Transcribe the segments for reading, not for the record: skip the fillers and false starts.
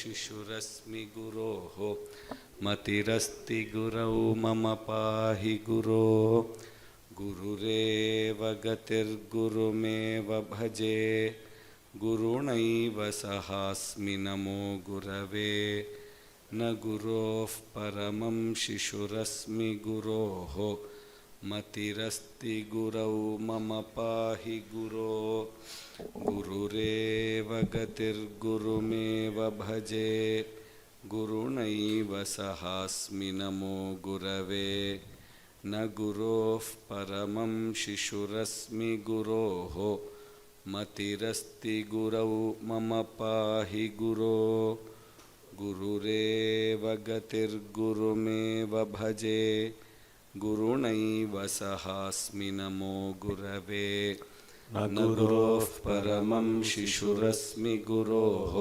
शिशुरस्मि गुरोः मतिरस्ति गुरौ मम पाहि गुरो गुरुरेव गतिर्गुरुमेव भजे गुरुणैव सहास्मि नमो गुरवे न गुरोः परमं शिशुरस्मि गुरोः मतिरस्ति गुरौ मम पाहि गुरो गुरुरेव गतिर्गुरुमेव भजे गुरुणैव सहास्मि नमो गुरवे न गुरोः परमं शिशुरस्मि गुरोः मतिरस्ति गुरौ मम पाहि गुरो गुरुरेव गतिर्गुरुमेव भजे गुरुणैव सहास्मि नमो गुरवे न गुरोः परमं शिशुरस्मि गुरोः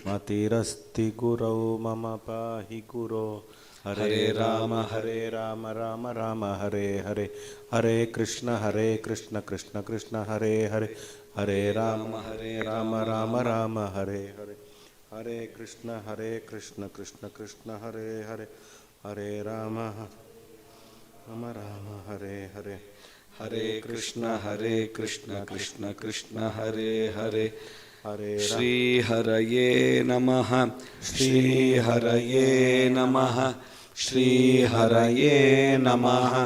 मतिरस्ति गुरौ मम पाहि गुरो हरे राम राम राम हरे हरे हरे कृष्ण कृष्ण कृष्ण हरे हरे हरे राम राम राम हरे हरे हरे कृष्ण कृष्ण कृष्ण हरे हरे हरे राम राम हरे हरे हरे कृष्ण कृष्ण कृष्ण हरे हरे हरे श्री हरये नमः श्री हरये नमः श्री हरये नमः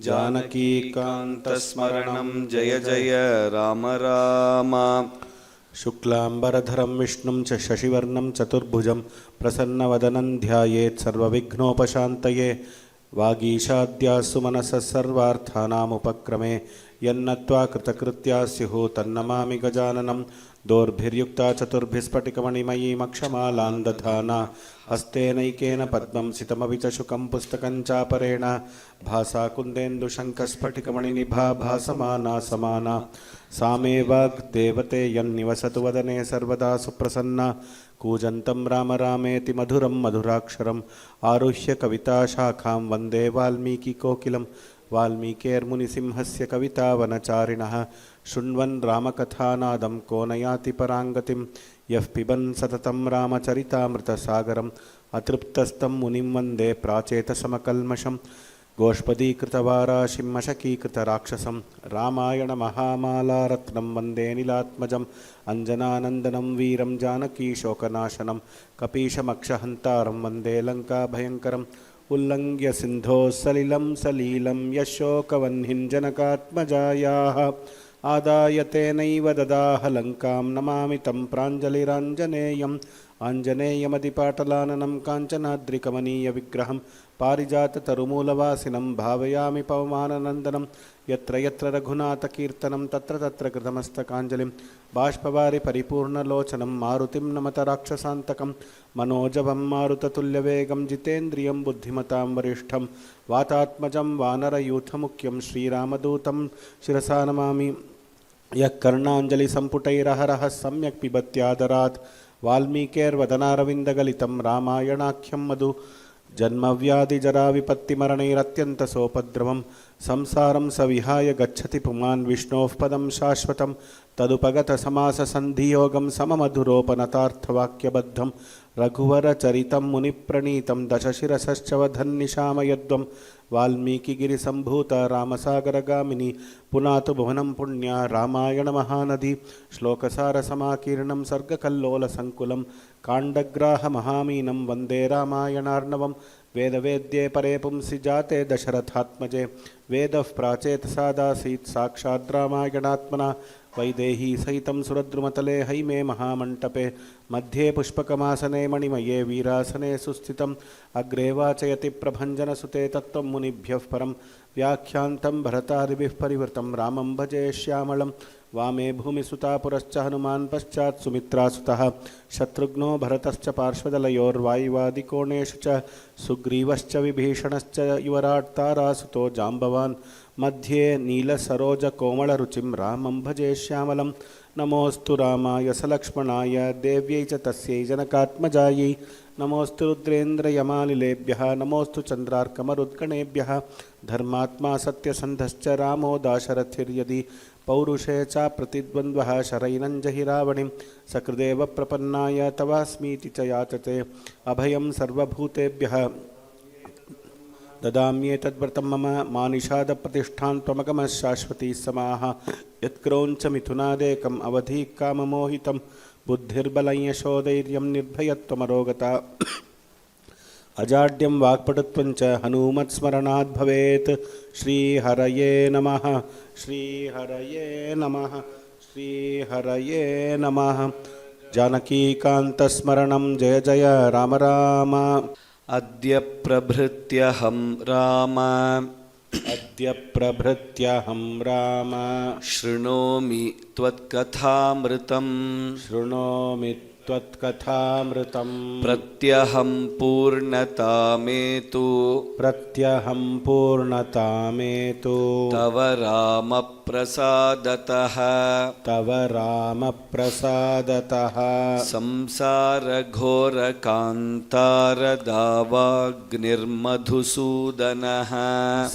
जानकीकान्तस्मरणं जय जय राम राम शुक्लांबरधरं विष्णुं च शशिवर्णं चतुर्भुजं प्रसन्नवदनं ध्यायेत् सर्वविघ्नोपशान्तये वागीशाद्यासु मनसः सर्वार्थानामुपक्रमे यन्नत्वा कृतकृत्या स्युः तन्नमामि गजाननं दोर्भिर्युक्ता चतुर्भिस्फटिकमणिमयीमक्षमालां दधाना हस्तेनैकेन पद्मं सितमपि च शुकं पुस्तकं चापरेण भासा कुन्देन्दुशङ्खस्फटिकमणिनिभा भासमाना समाना सा मे वाग्देवते यन्निवसतु वदने सर्वदा सुप्रसन्ना कूजन्तं राम रामेति मधुरं मधुराक्षरम् आरुह्य कविताशाखां वन्दे वाल्मीकिकोकिलं वाल्मीकेर्मुनिसिंहस्य कवितावनचारिणः शृण्वन् रामकथानादं को न याति पराङ्गतिं यः पिबन् सततं रामचरितामृतसागरम् अतृप्तस्तं मुनिं वन्दे प्राचेतसमकल्मषं गोष्पदीकृतवाराशिं मशकीकृतराक्षसं रामायणमहामालारत्नं वन्दे नीलात्मजम् अञ्जनानन्दनं वीरं जानकीशोकनाशनं कपीशमक्षहन्तारं वन्दे लङ्काभयङ्करम् उल्लङ्घ्य सिन्धोः सलिलं सलीलं यशोकवह्निं जनकात्मजायाः आदाय तेनैव ददाह लङ्कां नमामि तं प्राञ्जलिराञ्जनेयम् आञ्जनेयमदिपाटलाननं काञ्चनाद्रिकमनीयविग्रहं पारिजाततरुमूलवासिनं भावयामि पवमाननन्दनं यत्र यत्र रघुनाथकीर्तनं तत्र तत्र कृतमस्तकाञ्जलिं बाष्पवारि परिपूर्णलोचनं मारुतिं नमत राक्षसान्तकं मनोजवं मारुततुल्यवेगं जितेन्द्रियं बुद्धिमतां वरिष्ठं वातात्मजं वानरयूथमुख्यं श्रीरामदूतं शिरसा नमामि यः कर्णाञ्जलिसम्पुटैरहरः सम्यक् पिबत्यादरात् वाल्मीकेर्वदनारविन्दगलितं रामायणाख्यं मधु जन्मव्याधिजराविपत्तिमरणैरत्यन्तसोपद्रवं संसारं सविहाय गच्छति पुमान् विष्णोः पदं शाश्वतं तदुपगतसमाससन्धियोगं सममधुरोपनतार्थवाक्यबद्धं रघुवरचरितं मुनिप्रणीतं दशशिरसश्च वधन्निशामयद्वं वाल्मीकिगिरिसम्भूता रामसागरगामिनी पुनातु भुवनं पुण्या रामायणमहानदी श्लोकसारसमाकीर्णं सर्गकल्लोलसङ्कुलं काण्डग्राहमहामीनं वन्दे रामायणार्णवं वेदवेद्ये परे पुंसि जाते दशरथात्मजे वेदः प्राचेतसादासीत् साक्षात् रामायणात्मना वैदेही सहितं सुरद्रुमतले हैमे महामण्टपे मध्ये पुष्पकमासने मणिमये वीरासने सुस्थितम् अग्रे वाचयति प्रभञ्जनसुते तत्त्वं मुनिभ्यः परं व्याख्यान्तं भरतादिभिः परिवृतं रामं भजे श्यामलं वामे भूमिसुता पुरश्च हनुमान् पश्चात् सुमित्रासुतः शत्रुघ्नो भरतश्च पार्श्वदलयोर्वायुवादिकोणेषु च सुग्रीवश्च विभीषणश्च युवराट् तारासुतो जाम्बवान् मध्ये नीलसरोजकोमलरुचिं रामं भजे श्यामलं नमोऽस्तु रामाय सलक्ष्मणाय देव्यै च तस्यै जनकात्मजायै नमोऽस्तु रुद्रेन्द्रयमानिलेभ्यः नमोऽस्तु चन्द्रार्कमरुद्गणेभ्यः धर्मात्मा सत्यसन्धश्च रामो दाशरथिर्यदि पौरुषे च प्रतिद्वन्द्वः शरैनं जहि रावणिं सकृदेव प्रपन्नाय तवास्मीति च याचते अभयं सर्वभूतेभ्यः ददाम्येतद्व्रतं मम मानिषादप्रतिष्ठां त्वमगमः शाश्वती समाः यत्क्रौञ्च मिथुनादेकम् अवधि काममोहितं बुद्धिर्बलं यशोधैर्यं निर्भयत्वमरोगता अजाड्यं वाक्पटुत्वं च हनूमत्स्मरणात् भवेत् श्रीहरये नमः श्रीहरये नमः श्रीहरये नमः जानकीकान्तस्मरणं जय जय राम राम अद्य प्रभृत्यहं राम अद्य प्रभृत्यहं राम शृणोमि त्वत्कथामृतम् शृणोमि त्वत्कथामृतं प्रत्यहं पूर्णतामेतु प्रत्यहं पूर्णतामेतु तव रामप्रसादतः तव रामप्रसादतः संसारघोरकान्तारदावाग्निर्मधुसूदनः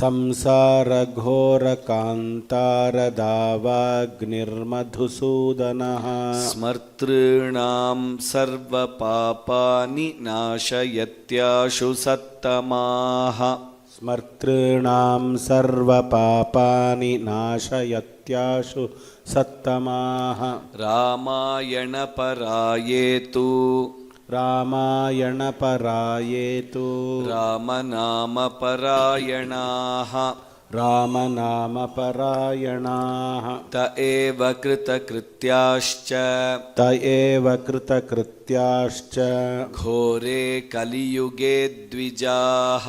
संसारघोरकान्तारदावाग्निर्मधुसूदनः स्मर्तॄणां सर्वपापानि नाशयत्याशु सत्तमाः स्मर्तॄणां सर्वपापानि नाशयत्याशु सत्तमाः रामायणपरायेतु रामायणपरायेतु रामनामपरायणाः रामनामपरायणाः त एव कृतकृत्याश्च त एव कृतकृत्याश्च घोरे कलियुगे द्विजाः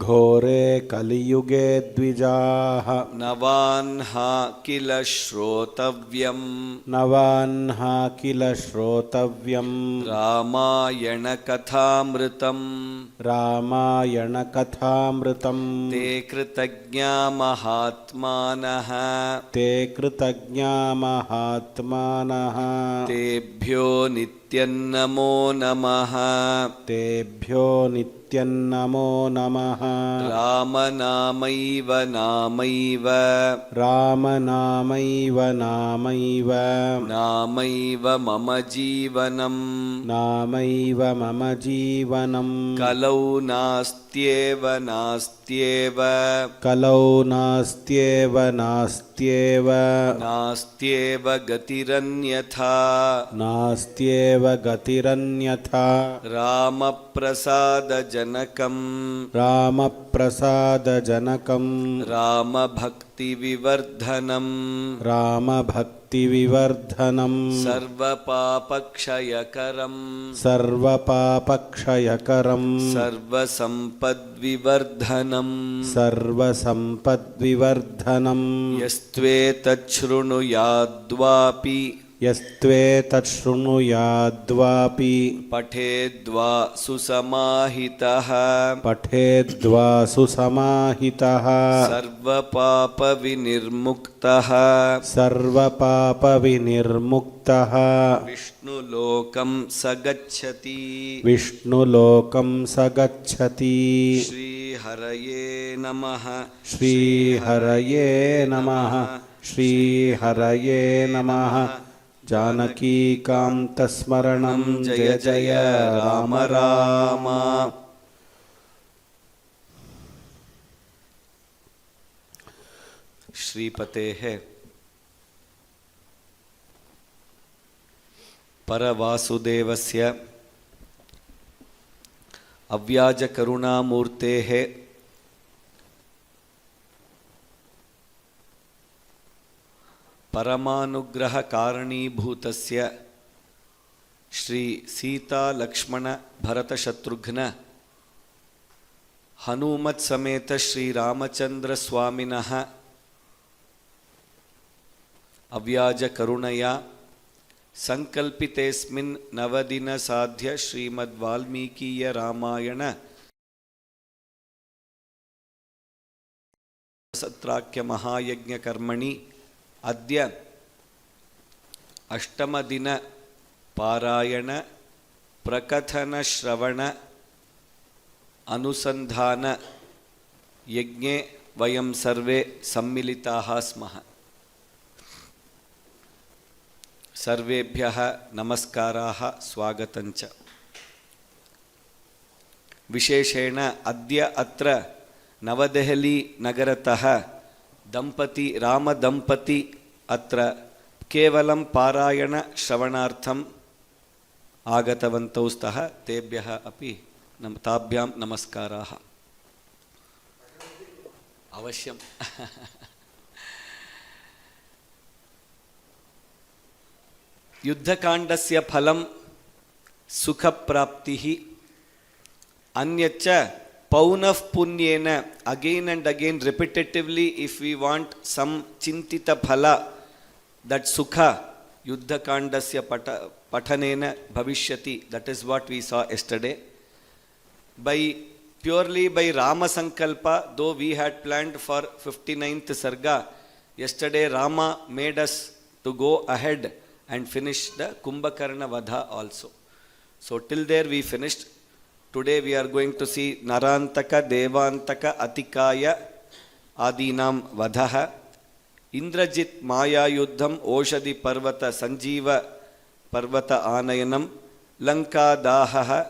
घोरे कलियुगे द्विजाः नवाह्ना किल श्रोतव्यम् नवाह्ना किल श्रोतव्यम् रामायणकथामृतम् रामायणकथामृतम् ते कृतज्ञा महात्मानः ते कृतज्ञा महात्मानः तेभ्यो नित्यन्नमो नमः तेभ्यो नित्यन्नमो नमः रामनामैव नामैव रामनामैव नामैव नामैव मम जीवनम् नामैव मम जीवनम् कलौ नास्त्येव नास्त्येव कलौ नास्त्येव नास्त्येव नास्त्येव गतिरन्यथा नास्त्येव गतिरन्यथा रामप्रसादजनकम् रामप्रसादजनकम् रामभक्तिविवर्धनम् रामभक्तिविवर्धनम् सर्वपापक्षयकरम् सर्वपापक्षयकरम् सर्वसम्पद्विवर्धनम् सर्वसम्पद्विवर्धनम् यस्त्वेतच्छृणुयाद्वापि यस्त्वेतच्छृणुयाद्वापि पठेद्वा सुसमाहितः पठेद्वा सुसमाहितः सर्वपापविनिर्मुक्तः सर्वपापविनिर्मुक्तः विष्णुलोकं स गच्छति विष्णुलोकं स गच्छति श्रीहरये नमः श्रीहरये नमः श्रीहरये नमः जानकीकान्तस्मरणं जय जय राम राम श्रीपतेः परवासुदेवस्य अव्याजकरुणामूर्तेः परमानुग्रहकारणीभूतस्य श्री सीता लक्ष्मण भरतशत्रुघ्न हनुमत् समेत श्री रामचंद्र स्वामिनः अव्याजकरुणया संकल्पितेस्मिन् नवदिनसाध्य श्रीमद् वाल्मीकीय रामायण सत्राख्य महायज्ञकर्मणि अद्य अष्टमदिन पारायण प्रकथन श्रवण अनुसंधान यज्ञे वयं सर्वे सम्मिलिताः स्मः। सर्वेभ्यः नमस्काराः स्वागतञ्च। विशेषेण अद्य अत्र नवदेहली नगरतः रामदम्पती अत्र केवलं पारायण श्रवणार्थम् आगतवन्तौ स्तः। तेभ्यः अपि ताभ्यां नमस्काराः। अवश्यं युद्धकाण्डस्य फलं सुखप्राप्तिः, अन्यच्च पौनः पुण्येन again and again repetitively if we want some chintita phala, that sukha yuddhakandasya pathanena bhavishyati. That is what we saw yesterday. Purely by Rama Sankalpa, though we had planned for 59th Sarga, yesterday Rama made us to go ahead and finish the Kumbhakarna Vadha also. So till there we finished. Today we are going to see Narantaka, Devantaka, Atikaya, Adinam Vadhaha, Indrajit Maya Yuddham, Oshadi Parvata, Sanjeeva Parvata Anayanam, Lanka Dahaha,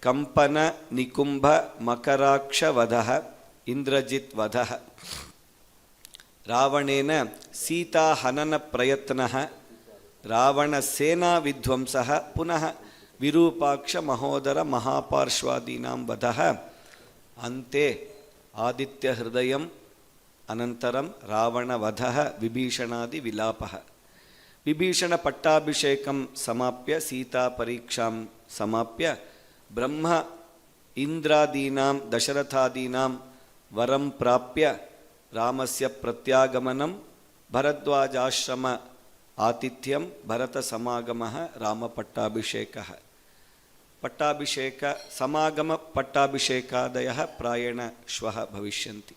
Kampana, Nikumbha, Makaraksha Vadhaha, Indrajit Vadhaha, Ravanena, Sita Hanana Prayatnaha, Ravana Sena Vidhvamsaha, Punaha, Virupaksha Mahodara Mahaparshwadinam Vadaha, Ante Aditya Hridayam Anantaram Ravana Vadaha Vibhishanadi Vilapaha. Vibhishana Pattabhishekam Samapya Sita Pariksham Samapya Brahma Indradinam Dasharathadinam Varam Prapya Ramasya Pratyagamanam Bharadwajashrama Atityam Bharata Samagamaha Rama Pattabhishekaha. Pattabhisheka Samagama Pattabhishekadayaha Prayana Shvaha Bhavishyanti.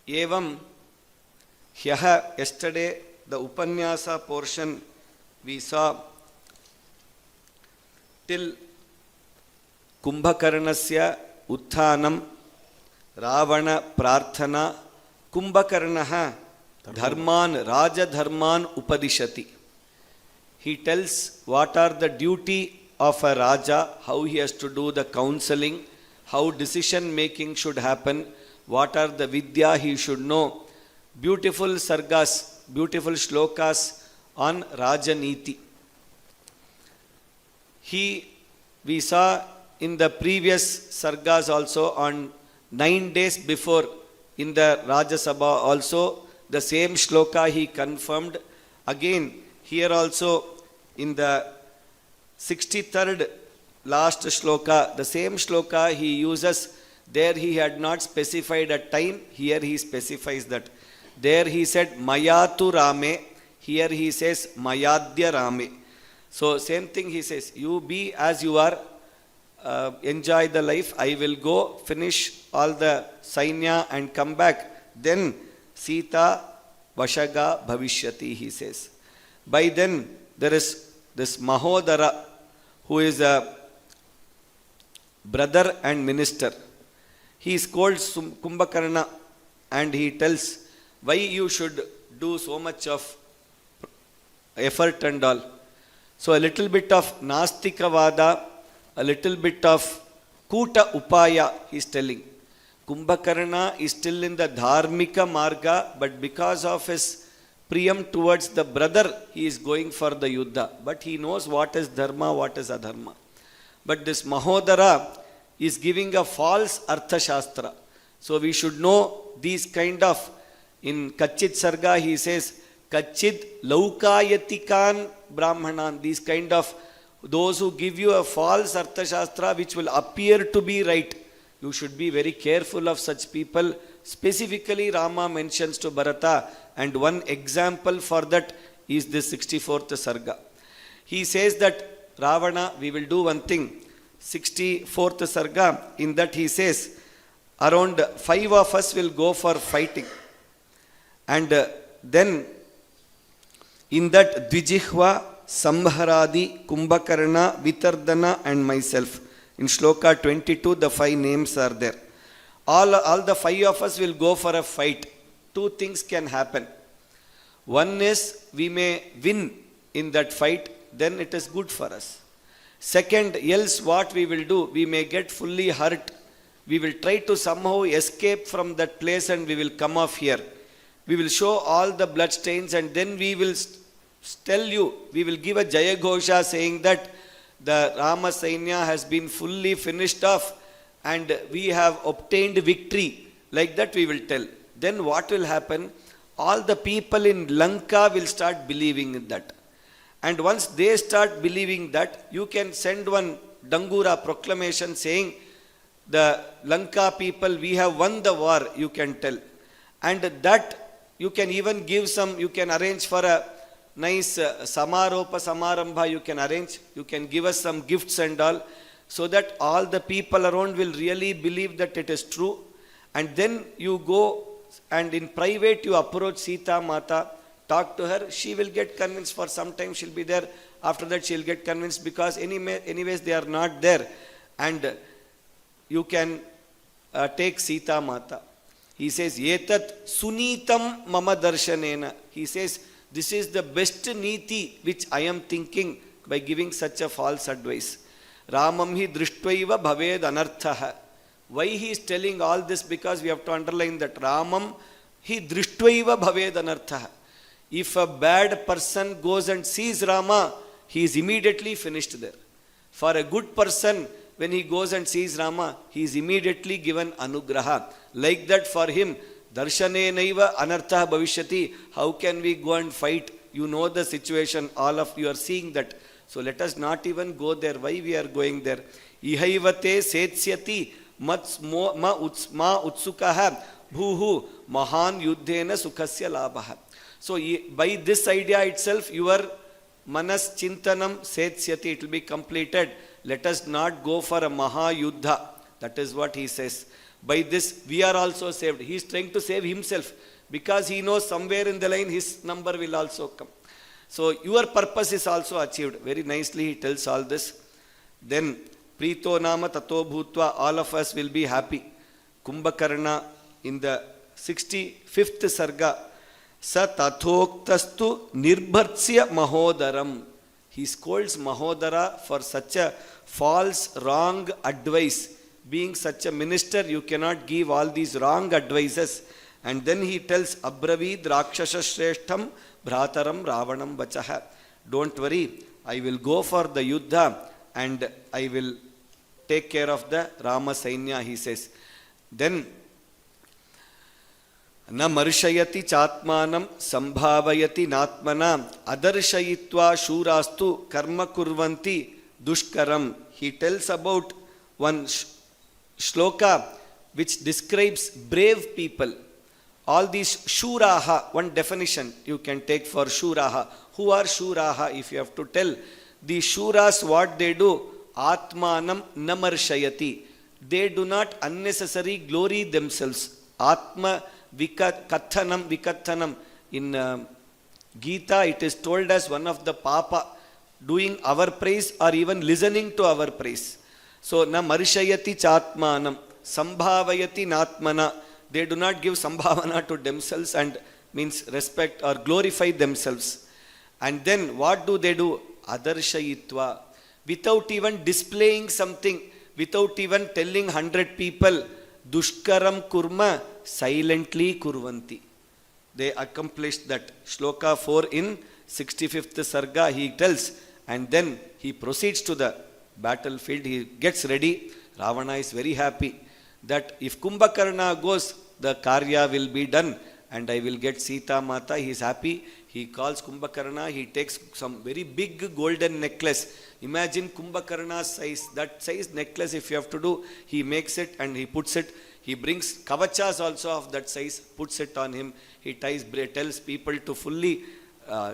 Evam Hyaha, yesterday the Upanyasa portion we saw till Kumbhakarnasya Utthanam Ravana Prarthana Kumbhakarnaha Dharman, Raja Dharman Upadishati. He tells what are the duty of a Raja, how he has to do the counseling, how decision making should happen, what are the Vidya he should know. Beautiful sargas, beautiful shlokas on Rajaniti. We saw in the previous sargas also on 9 days before in the Raja Sabha also, the same shloka he confirmed. Again, here also in the 63rd last shloka, the same shloka he uses. There he had not specified a time, here he specifies that. There he said Mayatu Rame, here he says Mayadya Rame. So same thing he says, you be as you are, enjoy the life, I will go finish all the Sainya and come back. Then Sita Vashaga Bhavishyati, he says. By then, there is this Mahodara, who is a brother and minister. He scolds Kumbhakarna and he tells why you should do so much of effort and all. So a little bit of Nastikavada, a little bit of Kuta Upaya he is telling. Kumbhakarna is still in the Dharmika Marga, but because of his priyam towards the brother, he is going for the Yuddha. But he knows what is Dharma, what is Adharma. But this Mahodara is giving a false Artha Shastra. So we should know these kind of, in Kachit Sarga he says, Kachit Laukayatikan Brahmanan, these kind of, those who give you a false Artha Shastra which will appear to be right. You should be very careful of such people. Specifically, Rama mentions to Bharata, and one example for that is this 64th Sarga. He says that Ravana, we will do one thing. 64th Sarga, in that he says, around 5 of us will go for fighting. And then, in that Dvijihva, Samharadi, Kumbhakarna, Vitardana and myself. In Shloka 22, the 5 names are there. All the 5 of us will go for a fight. 2 things can happen. One is we may win in that fight, then it is good for us. Second, else what we will do, we may get fully hurt. We will try to somehow escape from that place and we will come off here. We will show all the blood stains and then we will tell you, we will give a Jaya Ghosha saying that the Rama Sainya has been fully finished off and we have obtained victory. Like that we will tell. Then what will happen? All the people in Lanka will start believing in that. And once they start believing that, you can send one Dangura proclamation saying, the Lanka people, we have won the war, you can tell. And that you can even give some, you can arrange for a nice Samaropa Samarambha, you can arrange, you can give us some gifts and all, so that all the people around will really believe that it is true. And then you go and in private you approach Sita Mata, talk to her, she will get convinced. For some time she'll be there, after that she'll get convinced, because anyways they are not there. And you can take Sita Mata. He says, Etat Sunitam Mama Darshanena. He says, this is the best niti which I am thinking by giving such a false advice. Ramam hi drishtvaiva bhaved anarthaha. Why he is telling all this? Because we have to underline that Ramam hi drishtvaiva bhaved anarthaha. If a bad person goes and sees Rama, he is immediately finished there. For a good person, when he goes and sees Rama, he is immediately given anugraha. Like that for him, darshanenaiva anartha bhavishyati. How can we go and fight? You know the situation, all of you are seeing that. So let us not even go there. Why we are going there? Ihaivate setsyati ma utsukaha bhuhu mahan yuddhena sukhasya labha. So by this idea itself, your manas chintanam setsyati, it will be completed. Let us not go for a Maha Yuddha. That is what he says. By this, we are also saved. He is trying to save himself, because he knows somewhere in the line his number will also come. So your purpose is also achieved. Very nicely he tells all this. Then, Prito Nama Tato Bhutva, all of us will be happy. Kumbhakarna in the 65th Sarga, Sa Tathoktastu Nirbhartsya Mahodaram. He scolds Mahodara for such a false, wrong advice. Being such a minister, you cannot give all these wrong advices. And then he tells, Abravid Rakshasa Shreshtham Bhrataram Ravanam Vachaha. Don't worry, I will go for the Yuddha and I will take care of the Rama Sainya, he says. Then, Na marshayati chatmanam sambhavayati natmana adarshayitva shurastu karma kurvanti dushkaram. He tells about one shloka which describes brave people. All these shuraha, one definition you can take for shuraha. Who are shuraha? If you have to tell, the shuras, what they do, atmanam namarshayati. They do not unnecessarily glory themselves. Atma vikathanam. In Gita, it is told as one of the papa, doing our praise or even listening to our praise. So, na marishayati chatmanam, sambhavayati natmana. They do not give sambhavana to themselves and means respect or glorify themselves. And then what do? Adarshayitva. Without even displaying something, without even telling 100 people, dushkaram kurma, silently kurvanti. They accomplished that. Shloka 4 in 65th Sarga, he tells, and then he proceeds to the battlefield. He gets ready. Ravana is very happy that if Kumbhakarna goes, the Karya will be done and I will get Sita Mata. He is happy. He calls Kumbhakarna. He takes some very big golden necklace. Imagine Kumbhakarna's size. That size necklace, if you have to do, he makes it and he puts it. He brings kavachas also of that size, puts it on him. He tells people to fully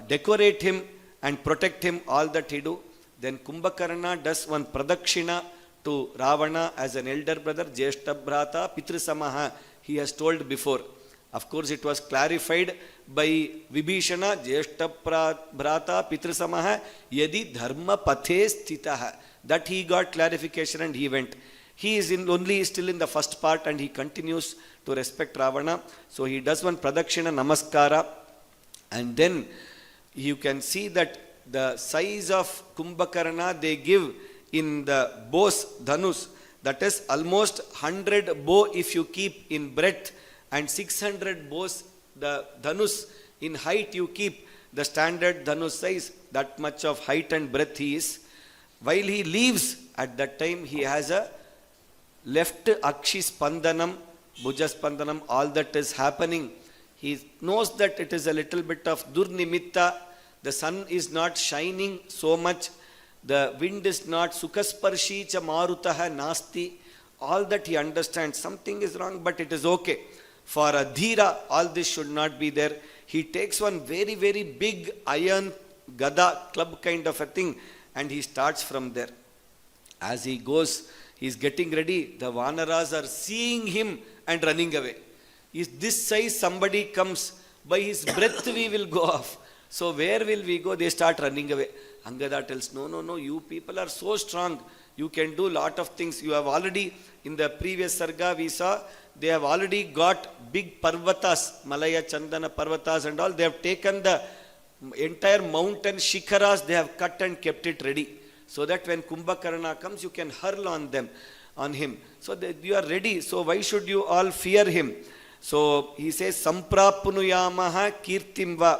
decorate him and protect him, all that he do. Then Kumbhakarna does one pradakshina to Ravana as an elder brother, Jeshta Bhrata Pitrisamaha. He has told before. Of course, it was clarified by Vibhishana, Jeshta Bhrata Pitrisamaha Yadi Dharma Pathe Sthitaha. That he got clarification and he went. He is only still in the first part and he continues to respect Ravana. So he does one pradakshina namaskara And then you can see that the size of Kumbhakarna they give in the bow's dhanus, that is almost 100 bow if you keep in breadth, and 600 bows the dhanus in height you keep, the standard dhanus size, that much of height and breadth he is. While he leaves, at that time he has a left akshi spandanam, bhuja spandanam, all that is happening. He knows that it is a little bit of durnimitta. The sun is not shining so much. The wind is not sukasparshi cha marutaha nasti. All that he understands. Something is wrong, but it is okay. For a dhira, all this should not be there. He takes one very, very big iron gada club kind of a thing, and he starts from there. As he goes, he is getting ready. The Vanaras are seeing him and running away. Is this size somebody comes, by his breath we will go off. So where will we go? They start running away. Angada tells, no, you people are so strong. You can do lot of things. You have already, in the previous sarga we saw, they have already got big parvatas, Malaya Chandana parvatas and all. They have taken the entire mountain shikharas, they have cut and kept it ready. So that when Kumbhakarna comes, you can hurl on him. So that you are ready. So why should you all fear him? So he says, Samprapnuyamaha kirtimva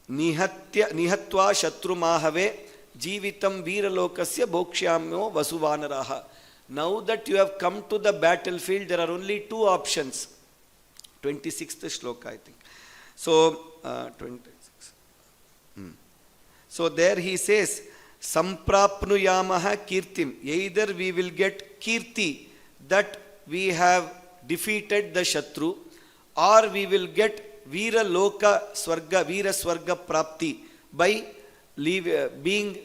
nihatva shatrumahave jivitam viralokasya bhokshyamyo vasuvanaraha. Now that you have come to the battlefield, there are only two options. 26th shloka, I think. So, 26. So there he says, Samprapnuyamaha kirtim. Either we will get kirti, that we have defeated the Shatru, or we will get Vira Loka Swarga, Vira Swarga Prapti by being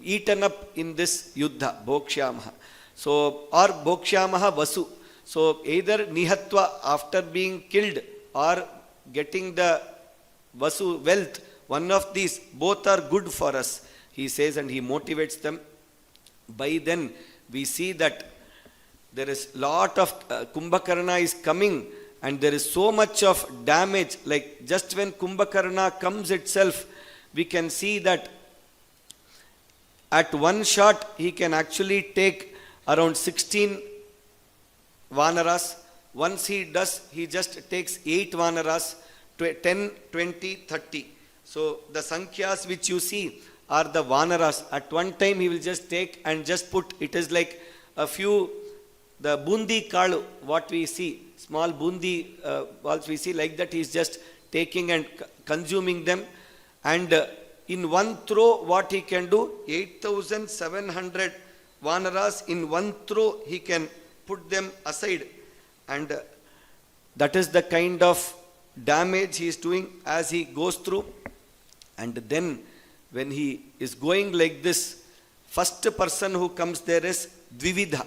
eaten up in this Yuddha, Bhokshyamaha. So, or Bhokshyamaha Vasu. So, either Nihatva after being killed or getting the Vasu wealth, one of these, both are good for us, he says, and he motivates them. By then, we see that there is lot of Kumbhakarna is coming, and there is so much of damage. Like just when Kumbhakarna comes itself, we can see that at one shot he can actually take around 16 Vanaras. Once he does, he just takes 8 Vanaras, 10, 20, 30. So the Sankhyas which you see are the Vanaras. At one time he will just take and just put, it is like a few, the bundi kalu, what we see, small bundi balls we see, like that he is just taking and consuming them. And in one throw, what he can do, 8,700 Vanaras, in one throw he can put them aside. And that is the kind of damage he is doing as he goes through. And then when he is going like this, first person who comes there is Dvividha.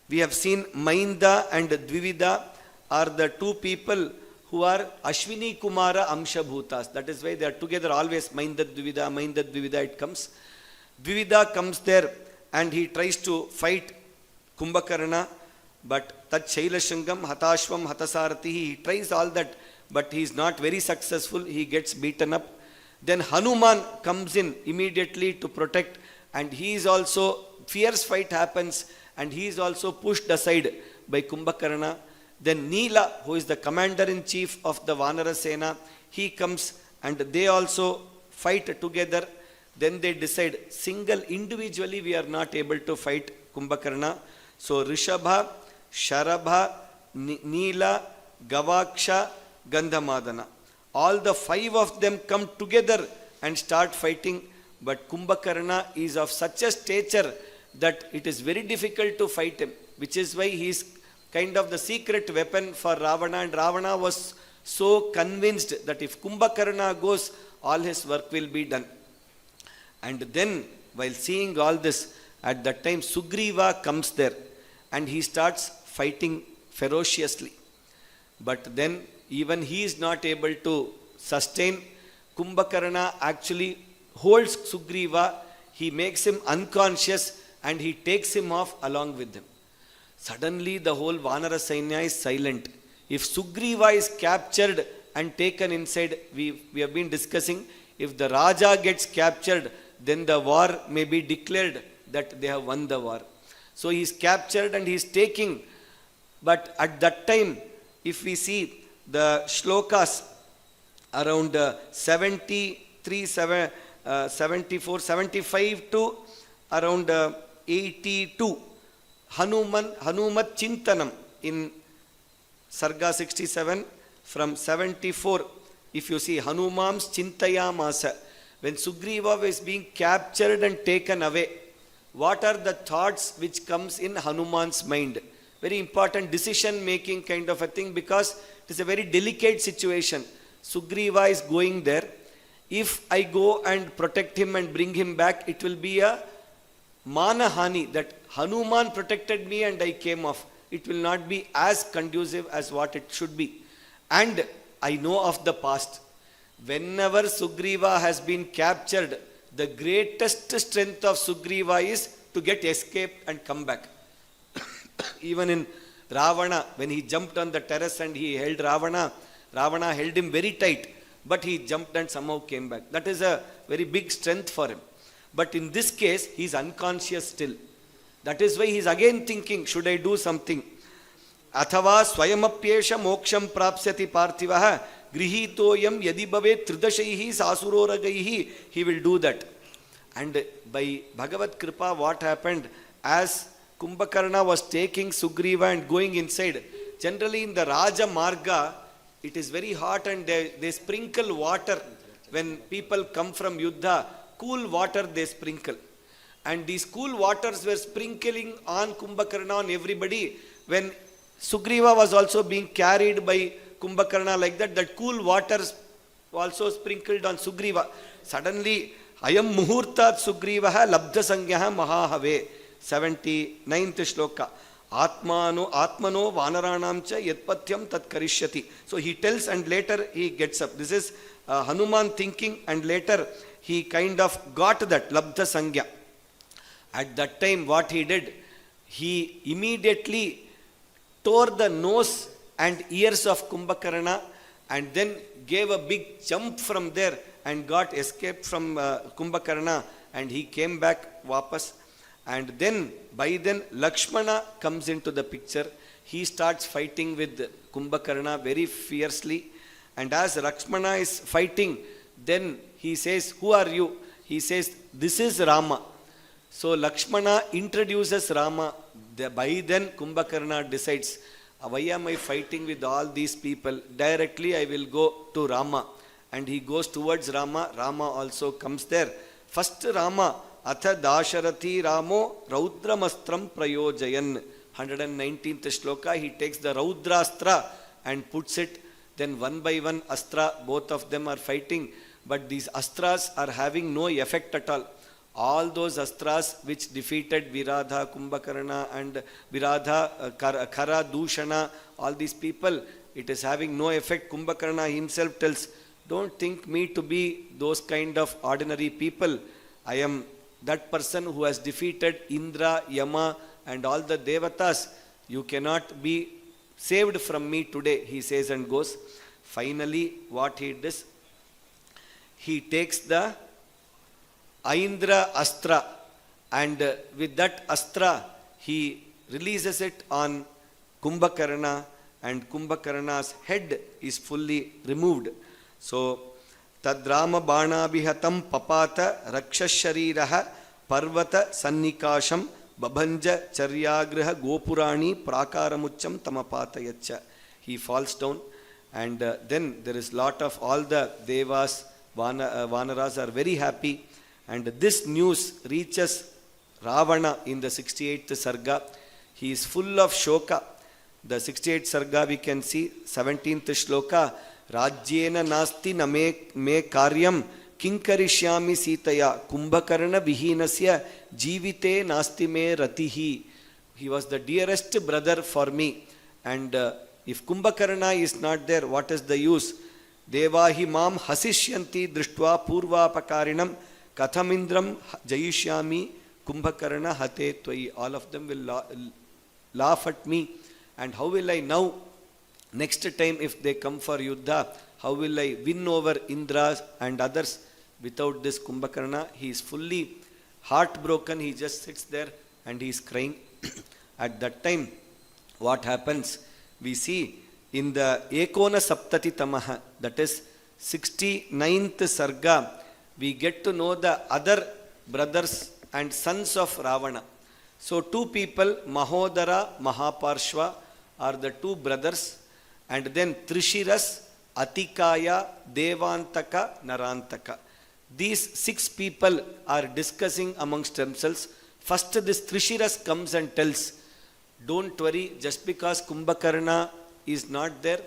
We have seen Mainda and Dvividha are the two people who are Ashwini Kumara Amsha Bhutas. That is why they are together always. Mainda Dvividha it comes. Dvividha comes there and he tries to fight Kumbhakarna, but Tat Shailashangam Hatashvam Hatasarati, he tries all that, but he is not very successful. He gets beaten up. Then Hanuman comes in immediately to protect, and he is also, fierce fight happens, and he is also pushed aside by Kumbhakarna. Then Neela, who is the commander-in-chief of the Vanara Sena, he comes and they also fight together. Then they decide, individually we are not able to fight Kumbhakarna. So Rishabha, Sharabha, Neela, Gavaksha, Gandhamadana. All the 5 of them come together and start fighting. But Kumbhakarna is of such a stature that it is very difficult to fight him, which is why he is kind of the secret weapon for Ravana, and Ravana was so convinced that if Kumbhakarna goes, all his work will be done. And then, while seeing all this, at that time Sugriva comes there and he starts fighting ferociously. But then, even he is not able to sustain. Kumbhakarna actually holds Sugriva, he makes him unconscious and he takes him off along with him. Suddenly the whole Vanara Sainya is silent. If Sugriva is captured, and taken inside. We have been discussing, if the Raja gets captured, then the war may be declared that they have won the war. So he is captured and he is taking. But at that time, if we see the shlokas around 73, 74, 75 to around 82, Hanumat Chintanam in Sarga 67 from 74, if you see Hanumam's Chintayamasa, when Sugriva was being captured and taken away, what are the thoughts which comes in Hanuman's mind? Very important decision making kind of a thing, because it is a very delicate situation. Sugriva is going there. If I go and protect him and bring him back, it will be a manahani, that Hanuman protected me and I came off. It will not be as conducive as what it should be. And I know of the past. Whenever Sugriva has been captured, the greatest strength of Sugriva is to get escaped and come back. Even in Ravana, when he jumped on the terrace and he held Ravana, Ravana held him very tight, but he jumped and somehow came back. That is a very big strength for him. But in this case, he is unconscious still. That is why he is again thinking, should I do something? Athava swayamapyesha moksham prapsyati parthivaha grihitoyam yadi bhave tridashaihi sasuroragaihi. He will do that. And by Bhagavad Kripa, what happened? As Kumbhakarna was taking Sugriva and going inside, generally in the Raja Marga, it is very hot and they sprinkle water. When people come from Yuddha, cool water they sprinkle. And these cool waters were sprinkling on Kumbhakarna, on everybody. When Sugriva was also being carried by Kumbhakarna like that, that cool waters also sprinkled on Sugriva. Suddenly, Ayam Muhurtat Sugrivaha Labdha Sangyaha Mahahave. 79th shloka. Atmano Vanaranam cha yatpatyam tat karishyati. So he tells and later he gets up. This is Hanuman thinking, and later he kind of got that Labdha Sangya. At that time what he did, he immediately tore the nose and ears of Kumbhakarna and then gave a big jump from there and got escaped from Kumbhakarna, and he came back vapas. And then, by then, Lakshmana comes into the picture. He starts fighting with Kumbhakarna very fiercely. And as Lakshmana is fighting, then he says, who are you? He says, this is Rama. So Lakshmana introduces Rama. By then, Kumbhakarna decides, why am I fighting with all these people? Directly I will go to Rama. And he goes towards Rama. Rama also comes there. First Rama, Atha Dasharathi Ramo Raudramastram Prayojayan. 119th shloka, he takes the Raudrastra and puts it. Then one by one Astra, both of them are fighting. But these Astras are having no effect at all. All those Astras which defeated Viradha, Kumbhakarna and Viradha, Kara, Dushana, all these people, it is having no effect. Kumbhakarna himself tells, don't think me to be those kind of ordinary people. I am that person who has defeated Indra, Yama and all the Devatas. You cannot be saved from me today, he says and goes. Finally, what he does, he takes the Aindra Astra, and with that Astra, he releases it on Kumbhakarna, and Kumbhakarna's head is fully removed. So, Tadrama Banabhihatam Papata Rakshashariraha Parvata Sannikasham Babhanja Charyagraha Gopurani Prakaramucham Tamapatayacha. He falls down, and then there is lot of all the Devas, Vanaras are very happy, and this news reaches Ravana in the 68th Sarga. He is full of shoka. The 68th Sarga we can see, 17th Shloka, Rajyena nasti na me karyam kinkarishyami sitaya Kumbhakarna vihinasya jivite nasti me ratihi. He was the dearest brother for me, and if Kumbhakarna is not there, what is the use? Devahi mam hasishyanti drishtva purvapakarinam kathamindram jayishyami Kumbhakarna hate tvai. All of them will laugh at me, and how will I now? Next time if they come for Yuddha, how will I win over Indra and others without this Kumbhakarna? He is fully heartbroken. He just sits there and he is crying. At that time, what happens? We see in the Ekona Saptati Tamaha, that is 69th Sarga, we get to know the other brothers and sons of Ravana. So two people, Mahodara, Mahaparshva, are the two brothers, and then Trishiras, Atikaya, Devantaka, Narantaka. These 6 people are discussing amongst themselves. First this Trishiras comes and tells, don't worry, just because Kumbhakarna is not there,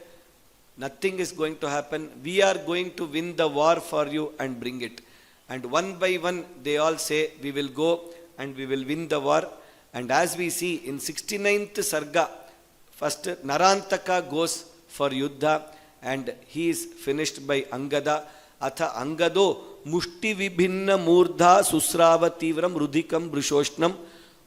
nothing is going to happen. We are going to win the war for you and bring it. And one by one they all say, we will go and we will win the war. And as we see in 69th Sarga, first Narantaka goes for Yuddha and he is finished by Angada. Atha Angado Mushti Vibhinna Murdha Susrava Tivram Rudhikam Brishoshnam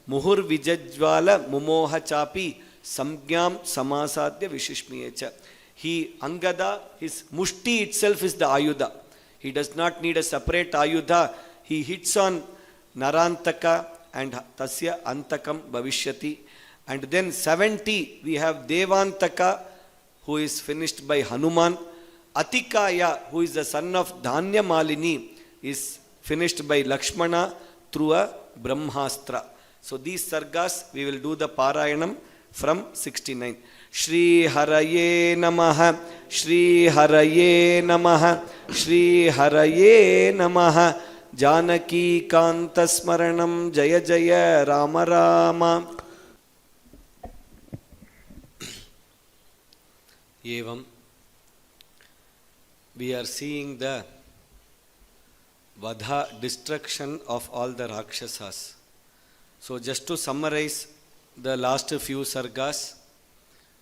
Muhur Vijajvala Mumoha Chapi Samgyam Samasadya Vishishmiyecha. He, Angada, his Mushti itself is the Ayudha. He does not need a separate Ayudha. He hits on Narantaka and Tasya Antakam Bhavishyati. And then 70, we have Devantaka, who is finished by Hanuman. Atikaya, who is the son of Dhanya Malini, is finished by Lakshmana through a Brahmastra. So these sargas, we will do the Parayanam from 69. Shri Haraye Namaha, Shri Haraye Namaha, Shri Haraye Namaha, Janaki Kanta Smaranam Jaya Jaya Rama Rama. Evam, we are seeing the Vadha, destruction of all the Rakshasas. So just to summarize the last few sargas,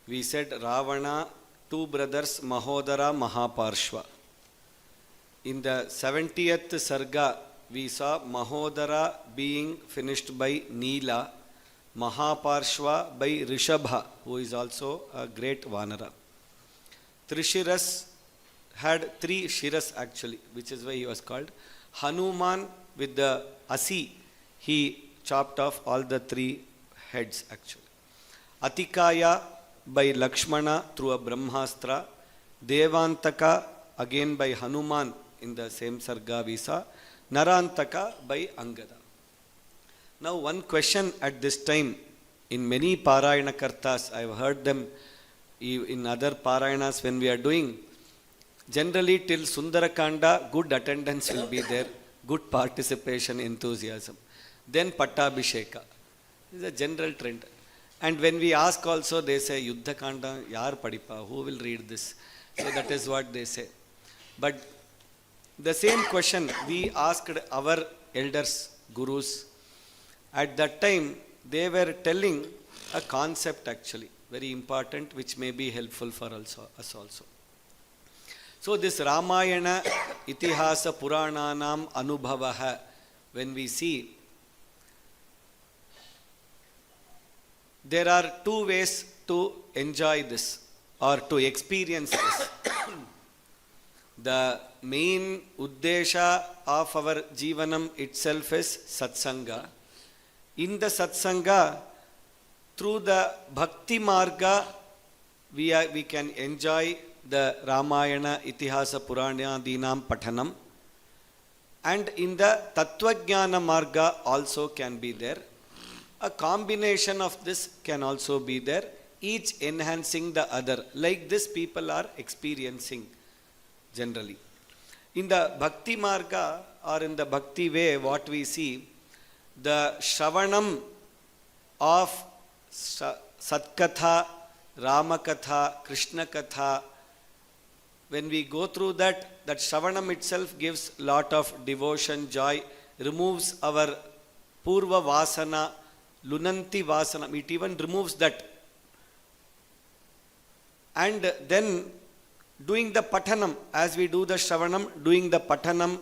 we said Ravana, 2 brothers, Mahodara, Mahaparshva. In the 70th sarga, we saw Mahodara being finished by Neela, Mahaparshva by Rishabha, who is also a great Vanara. Trishiras had 3 Shiras actually, which is why he was called. Hanuman with the Asi, he chopped off all the 3 heads actually. Atikaya by Lakshmana through a Brahmastra. Devantaka again by Hanuman in the same Sarga we saw. Narantaka by Angada. Now one question at this time, in many Parayana Kartas, I have heard them in other Parayanas when we are doing, generally till Sundarakanda, good attendance will be there, good participation, enthusiasm. Then Pattabhisheka. This is a general trend. And when we ask also, they say, Yuddhakaanda, yar padipa, who will read this? So that is what they say. But the same question we asked our elders, gurus. At that time, they were telling a concept actually, very important, which may be helpful for us also. So this Ramayana, Itihasa, Purananam, Anubhavaha, when we see, there are 2 ways to enjoy this or to experience this. The main uddesha of our jivanam itself is satsanga. In the satsanga, through the bhakti marga, we can enjoy the Ramayana, Itihasa, Purana, Dinam, Pathanam. And in the Tattvajnana marga also can be there. A combination of this can also be there, each enhancing the other, like this people are experiencing generally. In the Bhakti Marga or in the Bhakti way, what we see, the Shravanam of Satkatha, Ramakatha, Krishna Katha, when we go through that Shravanam itself gives lot of devotion, joy, removes our Purva Vasana, Lunanti Vasana, it even removes that. And then doing the Pathanam, as we do the Shravanam, doing the Pathanam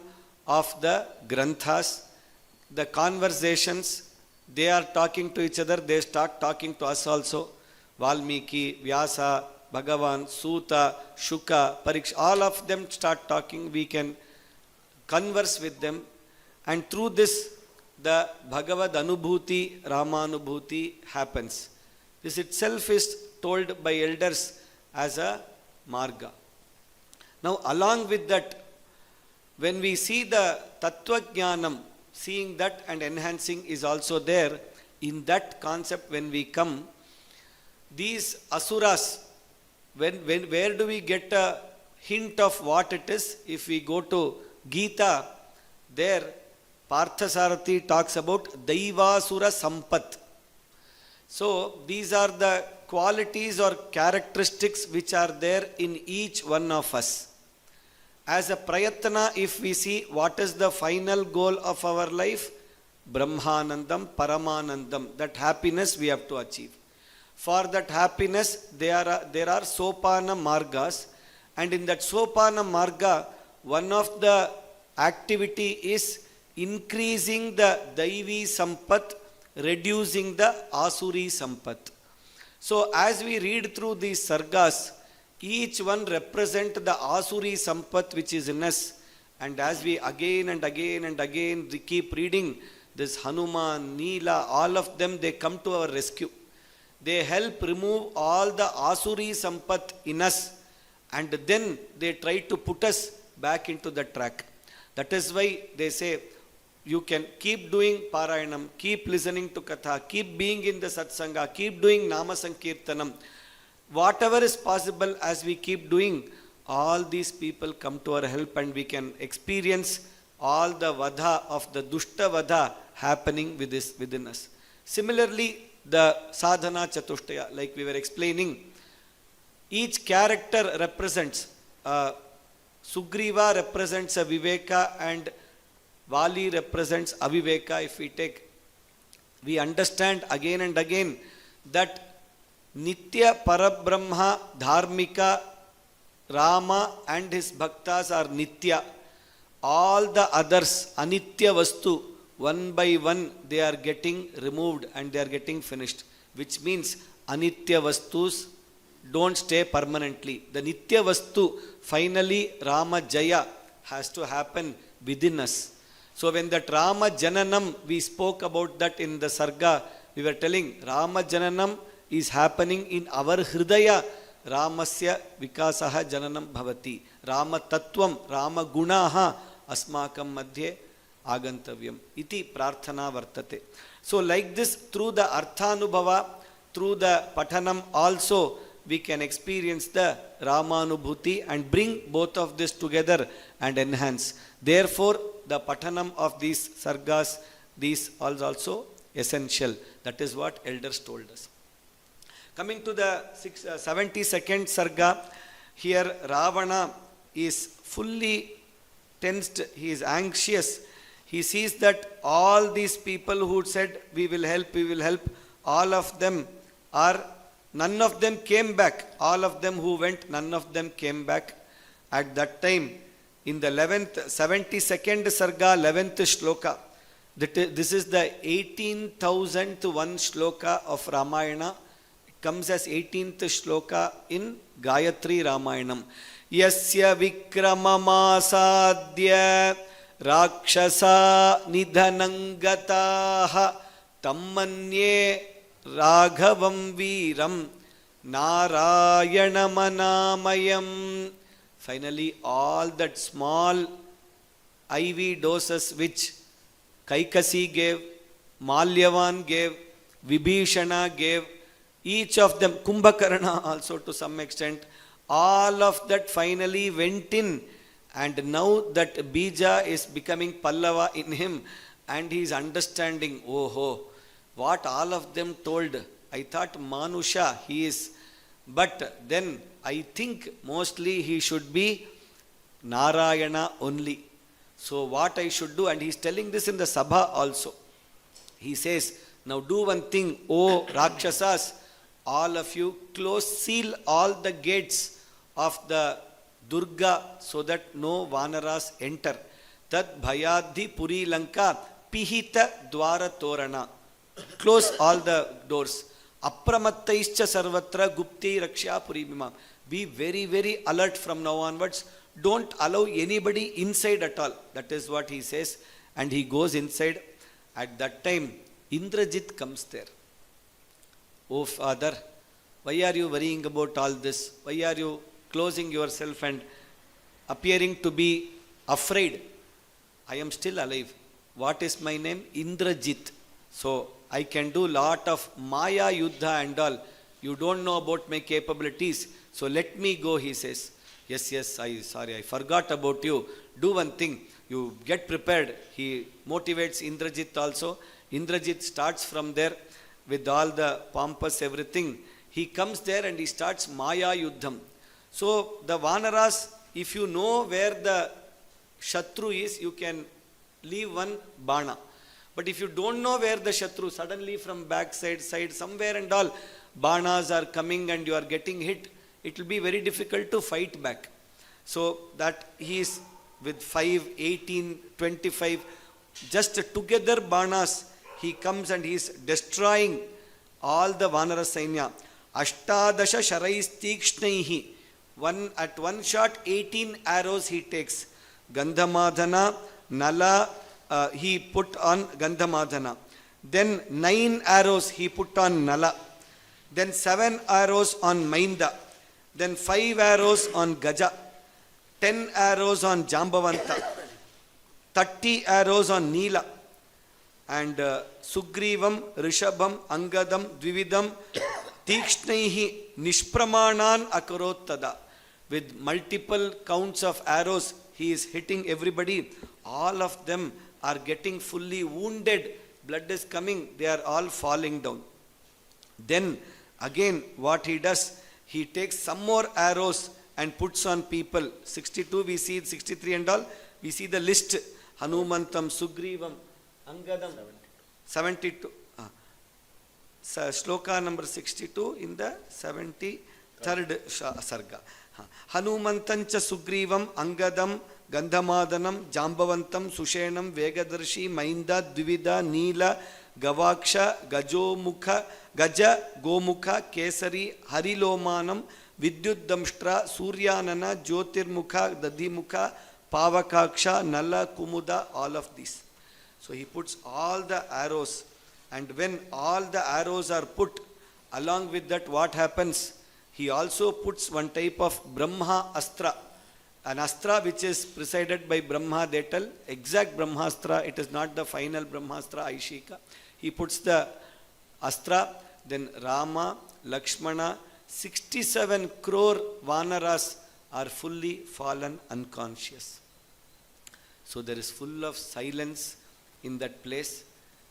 of the Granthas, the conversations, they are talking to each other, they start talking to us also. Valmiki, Vyasa, Bhagavan, Suta, Shuka, Pariksha, all of them start talking. We can converse with them, and through this the Bhagavad Anubhuti, Ramanubhuti happens. This itself is told by elders as a marga. Now along with that, when we see the Tattva Jnanam, seeing that and enhancing is also there. In that concept, when we come, these asuras, where do we get a hint of what it is? If we go to Gita, there Parthasarathi talks about Daivasura Sampat. So these are the qualities or characteristics which are there in each one of us. As a prayatna, if we see what is the final goal of our life, Brahmanandam, Paramanandam, that happiness we have to achieve. For that happiness, there are Sopana Margas, and in that Sopana Marga, one of the activity is increasing the Daivi Sampat, reducing the Asuri Sampat. So as we read through these sargas, each one represent the Asuri Sampat which is in us. And as we again and again and again keep reading, this Hanuman, Neela, all of them, they come to our rescue. They help remove all the Asuri Sampat in us, and then they try to put us back into the track. That is why they say, you can keep doing Parayanam, keep listening to Katha, keep being in the Satsanga, keep doing Nama Sankirtanam. Whatever is possible, as we keep doing, all these people come to our help, and we can experience all the Vadha of the Dushta Vadha happening within us. Similarly, the Sadhana Chatushtaya, like we were explaining, each character represents, Sugriva represents a Viveka and Vali represents Aviveka. If we take, we understand again and again that Nitya Parabrahma Dharmika Rama and his bhaktas are Nitya. All the others, Anitya Vastu, one by one they are getting removed and they are getting finished. Which means Anitya Vastus don't stay permanently. The Nitya Vastu, finally Rama Jaya has to happen within us. So when that Rama Jananam, we spoke about that in the Sarga, we were telling Rama Jananam is happening in our Hridaya. Ramasya Vikasaha Jananam Bhavati. Rama Tattvam, Rama Gunaha Asmakam Madhye Agantavyam. Iti Prarthana Vartate. So like this, through the Arthanubhava, through the Pathanam also, we can experience the Ramanubhuti and bring both of this together and enhance. Therefore, the Pathanam of these Sargas, these are also essential. That is what elders told us. Coming to the 72nd Sarga, here Ravana is fully tensed, he is anxious. He sees that all these people who said, we will help, all of them are, none of them came back. All of them who went, none of them came back. At that time, in the 72nd Sarga, 11th Shloka, this is the 18,000th one Shloka of Ramayana. It comes as 18th Shloka in Gayatri Ramayanam. Yasya vikramamasadya rakshasa nidhanangataha tammanye raghavam viram narayanamanamayam. Finally, all that small IV doses which Kaikasi gave, Malyavan gave, Vibhishana gave, each of them, Kumbhakarna also to some extent, all of that finally went in, and now that Bija is becoming Pallava in him, and he is understanding, oh, what all of them told. I thought Manusha he is, but then I think mostly he should be Narayana only. So what I should do, and he is telling this in the Sabha also. He says, now do one thing, O Rakshasas, all of you seal all the gates of the Durga so that no Vanaras enter. Tad Bhayadhi Puri Lanka Pihita Dwara Torana. Close all the doors. Apramattaischa sarvatra gupti raksha puribimam. Be very, very alert from now onwards. Don't allow anybody inside at all. That is what he says. And he goes inside. At that time, Indrajit comes there. Oh father, why are you worrying about all this? Why are you closing yourself and appearing to be afraid? I am still alive. What is my name? Indrajit. So I can do lot of Maya Yuddha and all. You don't know about my capabilities. So let me go, he says. Yes, I forgot about you. Do one thing. You get prepared. He motivates Indrajit also. Indrajit starts from there with all the pompous everything. He comes there and he starts Maya Yuddham. So the Vanaras, if you know where the Shatru is, you can leave one Bana. But if you don't know where the Shatru, suddenly from backside, side, somewhere and all, Banas are coming and you are getting hit, it will be very difficult to fight back. So that he is with 5, 18, 25, just together Banas, he comes and he is destroying all the Vanara Sainya. Ashtadasha Sharaistikshnehi. At one shot, 18 arrows he takes. Gandhamadhana, Nala, he put on Gandhamadhana. Then 9 arrows he put on Nala. Then 7 arrows on Mainda. Then 5 arrows on Gaja. 10 arrows on Jambavanta. 30 arrows on Neela. And Sugrivam, Rishabham, Angadam, Dvividam, Tikshnehi, Nishpramanan Akarottada. With multiple counts of arrows, he is hitting everybody. All of them are getting fully wounded. Blood is coming. They are all falling down. Then again what he does, he takes some more arrows and puts on people. 62 we see, 63 and all. We see the list. Hanumantam, Sugrivam, Angadam. 72. Shloka number 62 in the 73rd sarga. Hanumantancha Sugrivam, Angadam, Gandhamadanam, Jambavantam, Sushenam, Vegadarshi, Mainda, Dvivida, Neela, Gavaksha, Gajomukha, Gaja, Gomukha, Kesari, Harilomanam, Vidyuddamshtra, Suryanana, Jyotirmukha, Dadimukha, Pavakaksha, Nala, Kumuda, all of these. So he puts all the arrows, and when all the arrows are put, along with that what happens? He also puts one type of Brahma Astra, an Astra which is presided by Brahma, they tell, exact Brahmastra, it is not the final Brahmastra, Aishika. He puts the Astra, then Rama, Lakshmana, 67 crore Vanaras are fully fallen unconscious. So there is full of silence in that place.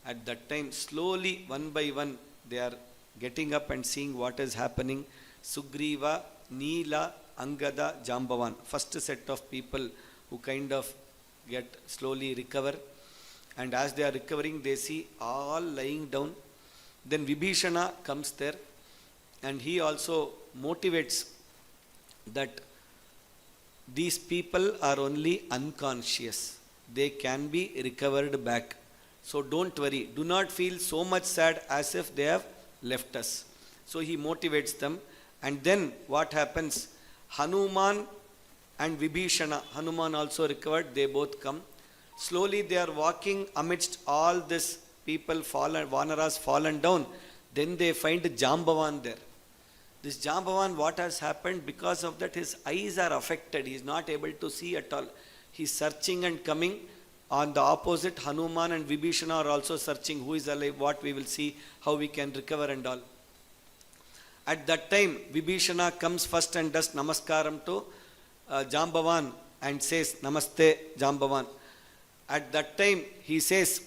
At that time, slowly, one by one, they are getting up and seeing what is happening. Sugriva, Neela, Angada, Jambavan. First set of people who kind of get slowly recover. And as they are recovering, they see all lying down. Then Vibhishana comes there and he also motivates that these people are only unconscious. They can be recovered back. So don't worry. Do not feel so much sad as if they have left us. So he motivates them. And then what happens? Hanuman and Vibhishana, Hanuman also recovered, they both come. Slowly they are walking amidst all this people fallen, Vanaras fallen down. Then they find Jambavan there. This Jambavan, what has happened? Because of that his eyes are affected. He is not able to see at all. He is searching and coming. On the opposite, Hanuman and Vibhishana are also searching who is alive, what we will see, how we can recover and all. At that time, Vibhishana comes first and does namaskaram to Jambavan and says, Namaste Jambavan. At that time, he says,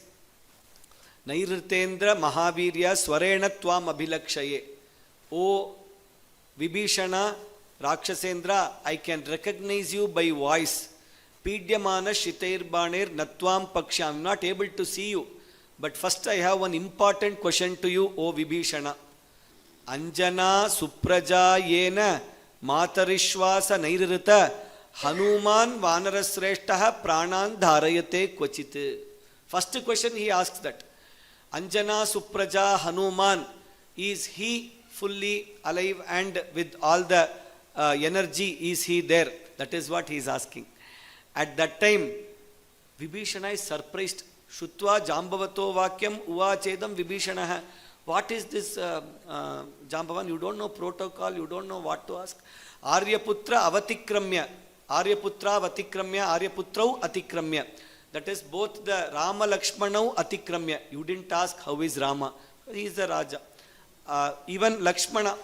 Nairtendra Mahavirya Swarena Tvam Abhilakshaye. O Vibhishana, Rakshasendra, I can recognize you by voice. Pidyamana Shitair Banir Natvam Paksha. I am not able to see you. But first I have one important question to you, O Vibhishana. Anjana Supraja Yena Matarishwasa Nairita Hanuman Vanarasreshtaha Pranan Dharayate Kvachit. First question he asks that. Anjana Supraja Hanuman, is he fully alive and with all the energy is he there? That is what he is asking. At that time, Vibhishana is surprised. Shutva Jambavato Vakyam Uvachedam Vibhishanaha. What is this, Jambavan? You don't know protocol, you don't know what to ask. Aryaputra Avatikramya. Aryaputra Avatikramya, Aryaputrau Atikramya. That is both the Rama Lakshmanau Atikramya. You didn't ask how is Rama. He is the Raja. Even Lakshmana,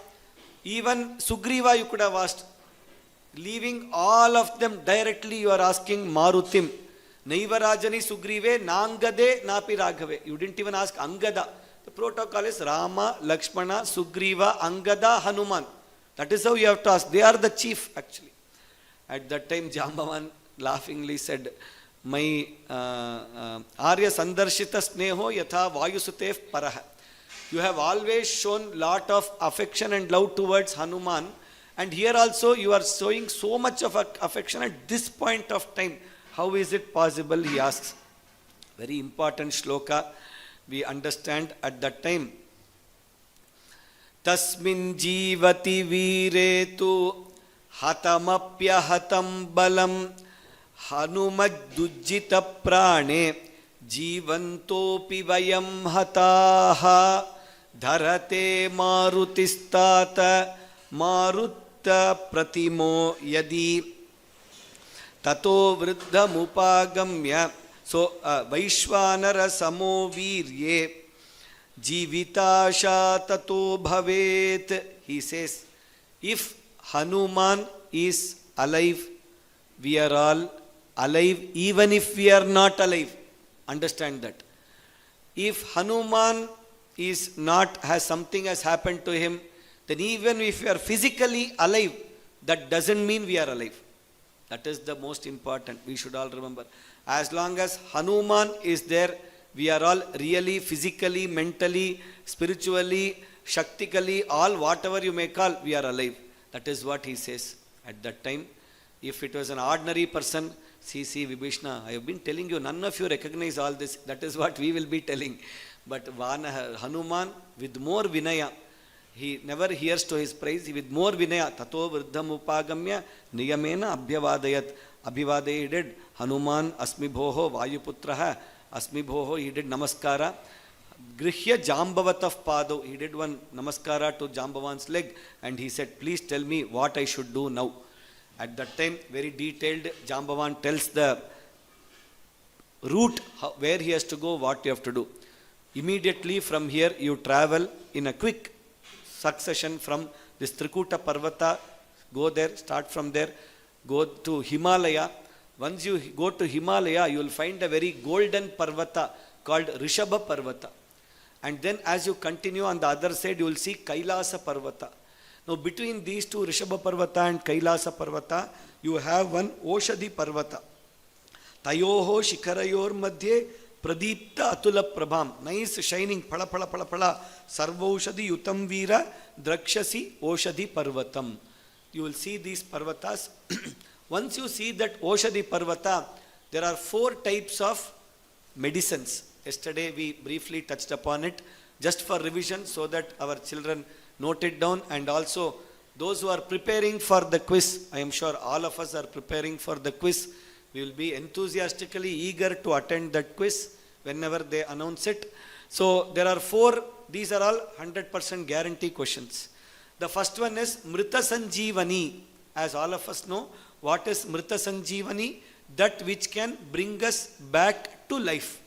even Sugriva you could have asked. Leaving all of them directly, you are asking Marutim. Naiva Rajani Sugrive Nangade Napi Raghave. You didn't even ask Angada. The protocol is Rama, Lakshmana, Sugriva, Angada, Hanuman. That is how you have to ask. They are the chief actually. At that time Jambavan laughingly said, my Arya Sandarshita Sneho Yatha Vayusutef Paraha. You have always shown lot of affection and love towards Hanuman, and here also you are showing so much of affection at this point of time. How is it possible? He asks. Very important shloka. We understand at that time. Tasmin jivati viretu hatamapya hatam balam hanumajjita prane jivantopi vayam hataha dharate marutistata marutta pratimo yadi tato vriddham upagamya. So Vaishvanara samo virye jivitasha tato bhavet. He says, if Hanuman is alive, we are all alive even if we are not alive. Understand that. If Hanuman is not, something has happened to him, then even if we are physically alive, that doesn't mean we are alive. That is the most important. We should all remember. As long as Hanuman is there, we are all really physically, mentally, spiritually, shaktically, all whatever you may call, we are alive. That is what he says at that time. If it was an ordinary person, see Vibhishana, I have been telling you, none of you recognize all this. That is what we will be telling. But Hanuman, with more vinaya, he never hears to his praise. With more vinaya, tato vriddham upagamya niyamena abhyavadayat. Abhivadaya he did. Hanuman asmi bhoho vayuputraha asmi bhoho, he did namaskara. Grihya Jambavatav Pado, he did one namaskara to Jambavan's leg and he said, please tell me what I should do now. At that time, very detailed, Jambavan tells the route, where he has to go, what you have to do. Immediately from here, you travel in a quick succession from this Trikuta Parvata, go there, start from there, go to Himalaya. Once you go to Himalaya, you will find a very golden Parvata called Rishabha Parvata. And then as you continue on the other side, you will see Kailasa Parvata. Now between these two, Rishabha Parvata and Kailasa Parvata, you have one Oshadhi Parvata. Tayoho Shikharayor Madhye Pradipta Atula Prabham. Nice shining, pala pala pala pala. Sarvoshadhi Yutam Veera Drakshasi Oshadhi Parvatam. You will see these Parvatas. Once you see that Oshadhi Parvata, there are 4 types of medicines. Yesterday we briefly touched upon it, just for revision so that our children note it down, and also those who are preparing for the quiz. I am sure all of us are preparing for the quiz. We will be enthusiastically eager to attend that quiz whenever they announce it. So there are 4, these are all 100% guarantee questions. The first one is Mrita Sanjeevani. As all of us know, what is Mrita Sanjeevani? That which can bring us back to life.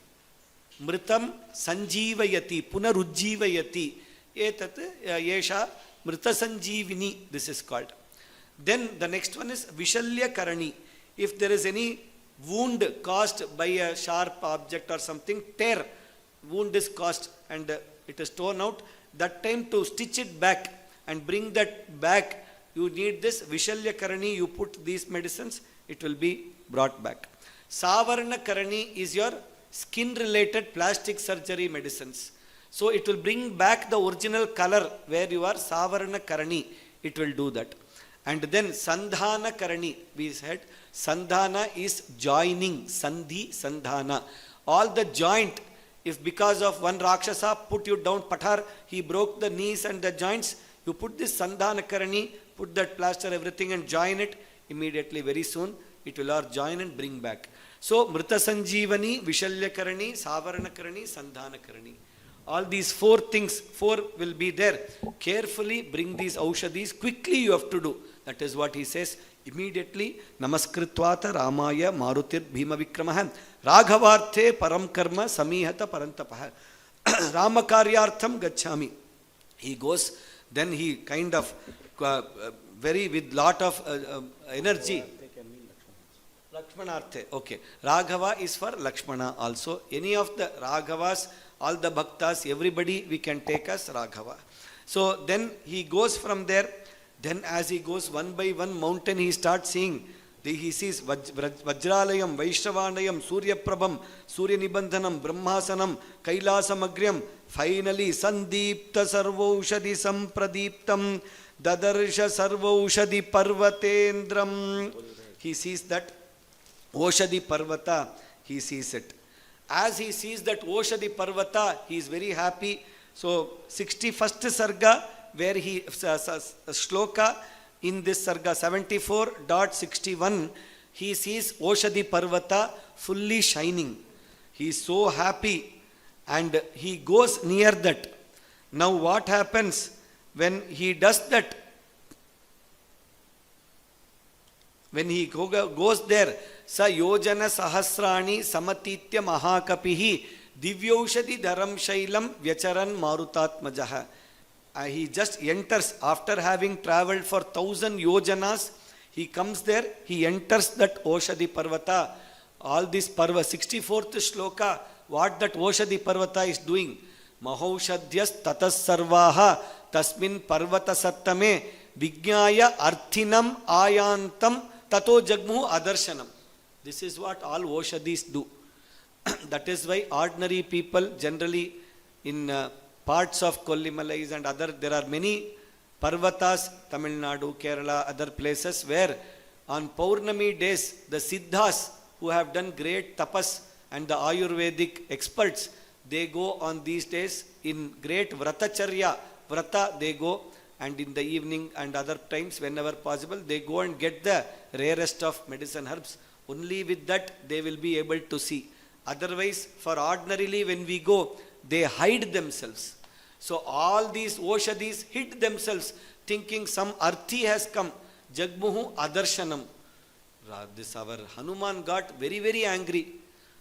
Mritam Sanjeevayati, Punarujjeevayati. Etat Yesha Mrita Sanjeevini, this is called. Then the next one is Vishalya Karani. If there is any wound caused by a sharp object or something, tear, wound is caused and it is torn out, that time to stitch it back and bring that back, you need this Vishalya Karani. You put these medicines, it will be brought back. Savarna Karani is your skin related plastic surgery medicines. So it will bring back the original color where you are. Savarna Karani, it will do that. And then Sandhana Karani, we said Sandhana is joining, Sandhi, Sandhana. All the joint, If because of one Rakshasa put you down, Pathar, he broke the knees and the joints, you put this Sandhanakarani, put that plaster, everything and join it, immediately very soon it will all join and bring back. So Mrita Sanjeevani, Vishalyakarani, Savaranakarani, Sandhanakarani. All these 4 things, 4 will be there. Carefully bring these aushadis, quickly you have to do. That is what he says. Immediately, Namaskritvata Ramaya Marutir Bhima Vikramaha Raghavarte Param Karma Samihata Parantapaha Ramakaryartham Gachami. He goes, then he kind of very with lot of energy. Lakshmanarthe, okay. Raghava is for Lakshmana also. Any of the Raghavas, all the bhaktas, everybody we can take as Raghava. So then he goes from there. Then as he goes one by one mountain, he starts seeing. He sees Vajralayam, Vaishnavanayam, Surya Prabham, Surya Nibandhanam, Brahmasanam, Kailasamagriyam. Finally, Sandipta Sarvaushadi Sampradiptam, Dadarsha Sarvaushadi Parvatendram. He sees that Oshadi Parvata, he sees it. As he sees that Oshadi Parvata, he is very happy. So 61st Sarga, where he, Shloka in this Sarga 74.61, he sees Oshadi Parvata fully shining. He is so happy and he goes near that. Now what happens when he does that? When he goes there, Sa Yojana Sahasrani Samatitya Mahakapihi Divyaushadi Dharam Shailam Vyacharan Marutatmajaha. He just enters after having travelled for 1000 yojanas. He comes there, he enters that Oshadi Parvata. All this Parva, 64th Shloka, what that Oshadi Parvata is doing. Mahaushadhyas tatas sarvaha tasmin parvata sattame Vijnaya Arthinam Ayantam Tato Jagmu Adarshanam. This is what all Oshadis do. That is why ordinary people generally in parts of Kollimalais and other, there are many Parvatas, Tamil Nadu, Kerala, other places where on Paurnami days, the Siddhas who have done great tapas and the Ayurvedic experts, they go on these days in great Vratacharya. Vrata they go, and in the evening and other times whenever possible, they go and get the rarest of medicine herbs. Only with that they will be able to see. Otherwise, for ordinarily when we go, they hide themselves. So all these Oshadis hid themselves, thinking some Arthi has come. Jagmuhu Adarshanam. This our Hanuman got very, very angry.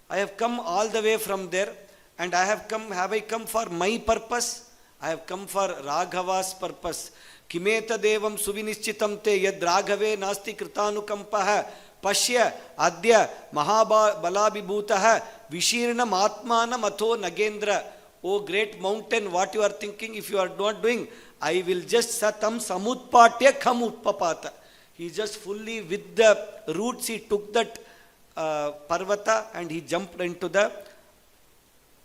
I have come all the way from there, and have I come for my purpose? I have come for Raghava's purpose. Kimeta devam suvinischitam te yad Raghave nasti kritanukampaha pashya adya mahabalabhibhutaha vishirnam atmanam atho nagendra. Oh great mountain, what you are thinking, if you are not doing, I will just satam samutpatya kham utpapata. He just fully with the roots, he took that parvata and he jumped into the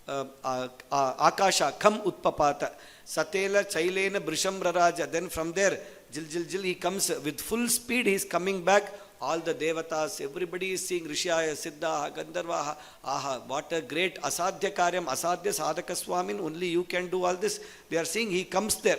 Akasha, Kham Utpapata. Satela Chailena Brisham Raraja. Then from there, Jil, he comes with full speed, he is coming back. All the Devatas, everybody is seeing Rishaya, Siddha, Gandharvaha. Aha, what a great Asadhya Karyam, Asadhya Sadhaka Swamin, only you can do all this. They are seeing he comes there.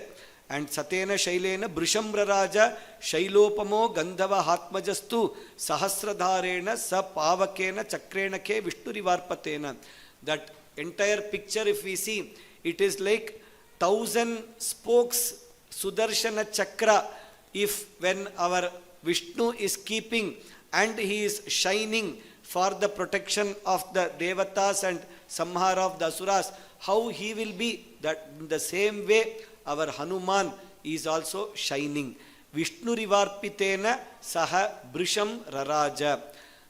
And Satena Shailena Brishamra Raja Shailopamo Gandhava Hatmajastu Sahasradharena Sa Pavakena Chakrena Ke Vishturivarpatena. That entire picture, if we see, it is like 1000 spokes Sudarshana Chakra. If when our Vishnu is keeping and he is shining for the protection of the Devatas and Samhara of the Asuras, how he will be, that in the same way our Hanuman is also shining. Vishnu Rivarpitena Saha Brisham Raraja.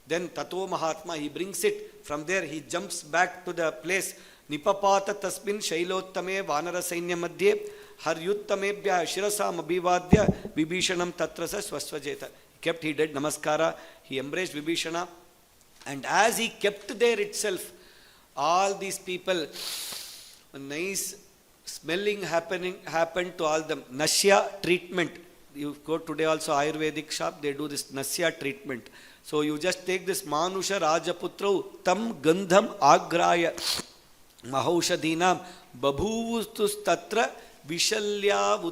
Then Tato Mahatma, he brings it. From there he jumps back to the place. Nipapata tasmin shailottame vanara sainya madhye haryuttamebhya shirasam abhivadya vibhishanam tatrasa swasvajeta. He did namaskara, he embraced Vibhishana, and as he kept there itself, all these people, a nice smelling happened to all them. Nasya treatment. You go today also Ayurvedic shop, they do this Nasya treatment. So you just take this Manusha Rajaputra Tam Gandham Agraya. mahaushadhinam babhuvustustatra vishalyau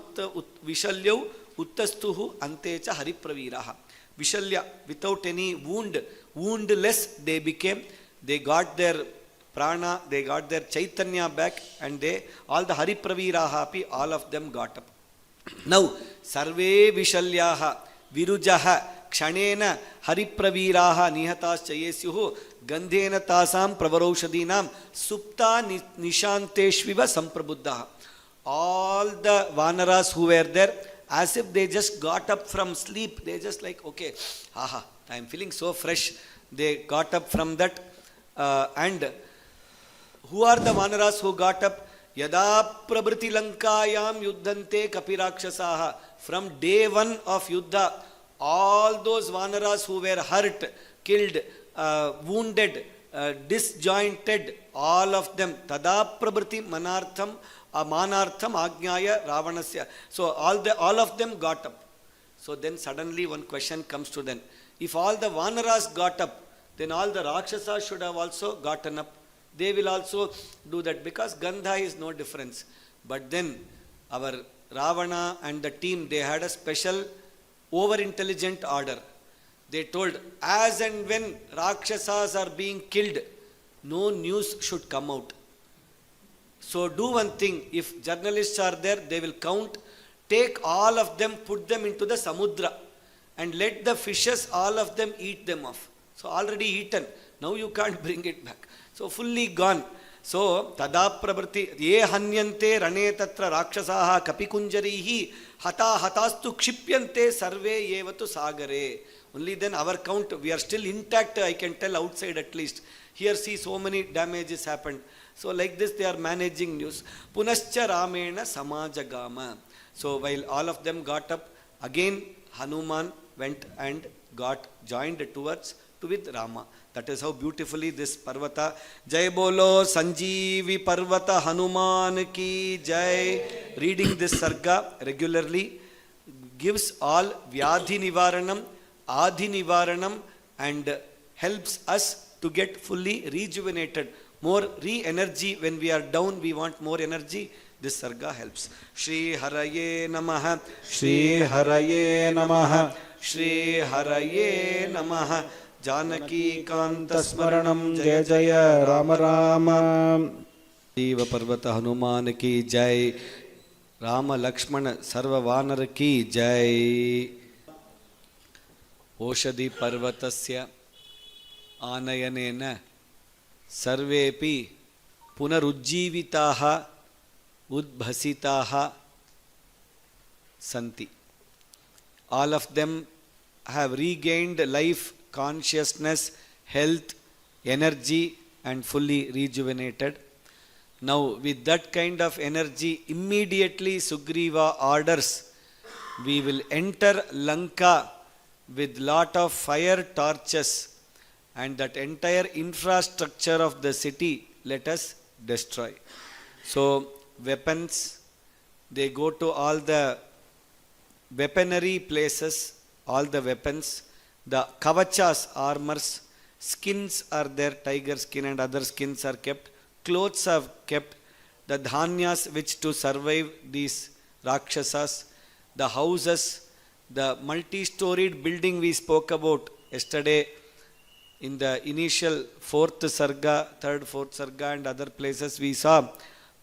uttastuhu antecha haripraviraha. Vishalya, without any woundless they became. They got their prana, they got their chaitanya back, and all the haripraviraha, all of them got up. Now, sarve vishalyaha virujaha kshanena haripraviraha nihatas chayesyuhu gandhena tasam pravaraushadinam supta nishanteshviva samprabuddha. All the vanaras who were there, as if they just got up from sleep, they just like, okay, I am feeling so fresh. They got up from that. And who are the vanaras who got up? Yada prabriti lankayam yuddhante kapirakshasaha. From day one of Yuddha, all those vanaras who were hurt, killed, wounded, disjointed, all of them, tada prabriti manartham ajnaya ravanasya. So all of them got up. So then suddenly one question comes to them. If all the vanaras got up, then all the rakshasas should have also gotten up. They will also do that, because Gandha is no difference. But then our Ravana and the team, they had a special over-intelligent order. They told, as and when Rakshasas are being killed, no news should come out. So do one thing, if journalists are there, they will count, take all of them, put them into the Samudra, and let the fishes, all of them, eat them off. So already eaten, now you can't bring it back. So fully gone. So tada prabrti ye hanyante rane tatra rakshasaha kapikunjarihi hata hatastu kshipyante sarve yevatu sagare. Only then our count, we are still intact, I can tell outside at least. Here see so many damages happened. So like this they are managing news. Punascha ramena samajagama. So while all of them got up, again Hanuman went and got joined towards with Rama. That is how beautifully this Parvata. Jai Bolo Sanjeevi Parvata Hanuman ki Jai. Reading this Sarga regularly gives all Vyadhi Nivaranam, Adhi Nivaranam, and helps us to get fully rejuvenated. More re-energy. When we are down, we want more energy. This Sarga helps. Shri Haraye Namaha. Shri Haraye Namaha. Shri Haraye Namaha. Janaki Kanta Smaranam Jaya Jaya Rama Rama. Deva Parvata Hanuman ki Jai. Rama Lakshmana Sarva Vanar ki Jai. Oshadi Parvatasya Anayanena Sarvepi Punarujjivitaha Udbhasitaha Santi. All of them have regained life, consciousness, health, energy, and fully rejuvenated. Now with that kind of energy, immediately Sugriva orders, we will enter Lanka with lot of fire torches, and that entire infrastructure of the city let us destroy. So weapons, they go to all the weaponry places, all the weapons, the kavachas, armors, skins are there, tiger skin and other skins are kept, clothes are kept, the dhanyas which to survive these rakshasas, the houses, the multi-storied building we spoke about yesterday in the initial fourth sarga, third, fourth sarga and other places we saw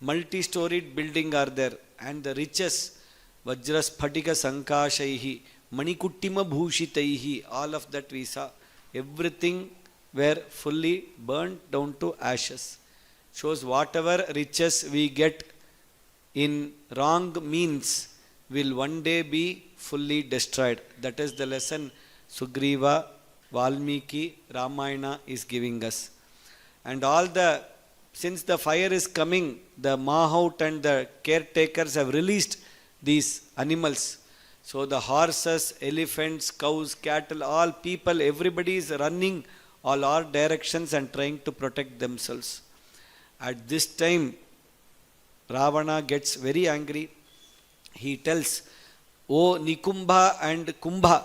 multi-storied building are there, and the riches, vajraspatika sankashaihi, manikuttima bhushitaihi, all of that we saw. Everything were fully burnt down to ashes. Shows whatever riches we get in wrong means will one day be fully destroyed. That is the lesson Sugriva, Valmiki, Ramayana is giving us. And all the, since the fire is coming, the Mahout and the caretakers have released these animals. So the horses, elephants, cows, cattle, all people, everybody is running all our directions and trying to protect themselves. At this time, Ravana gets very angry. He tells, O Nikumbha and Kumbha,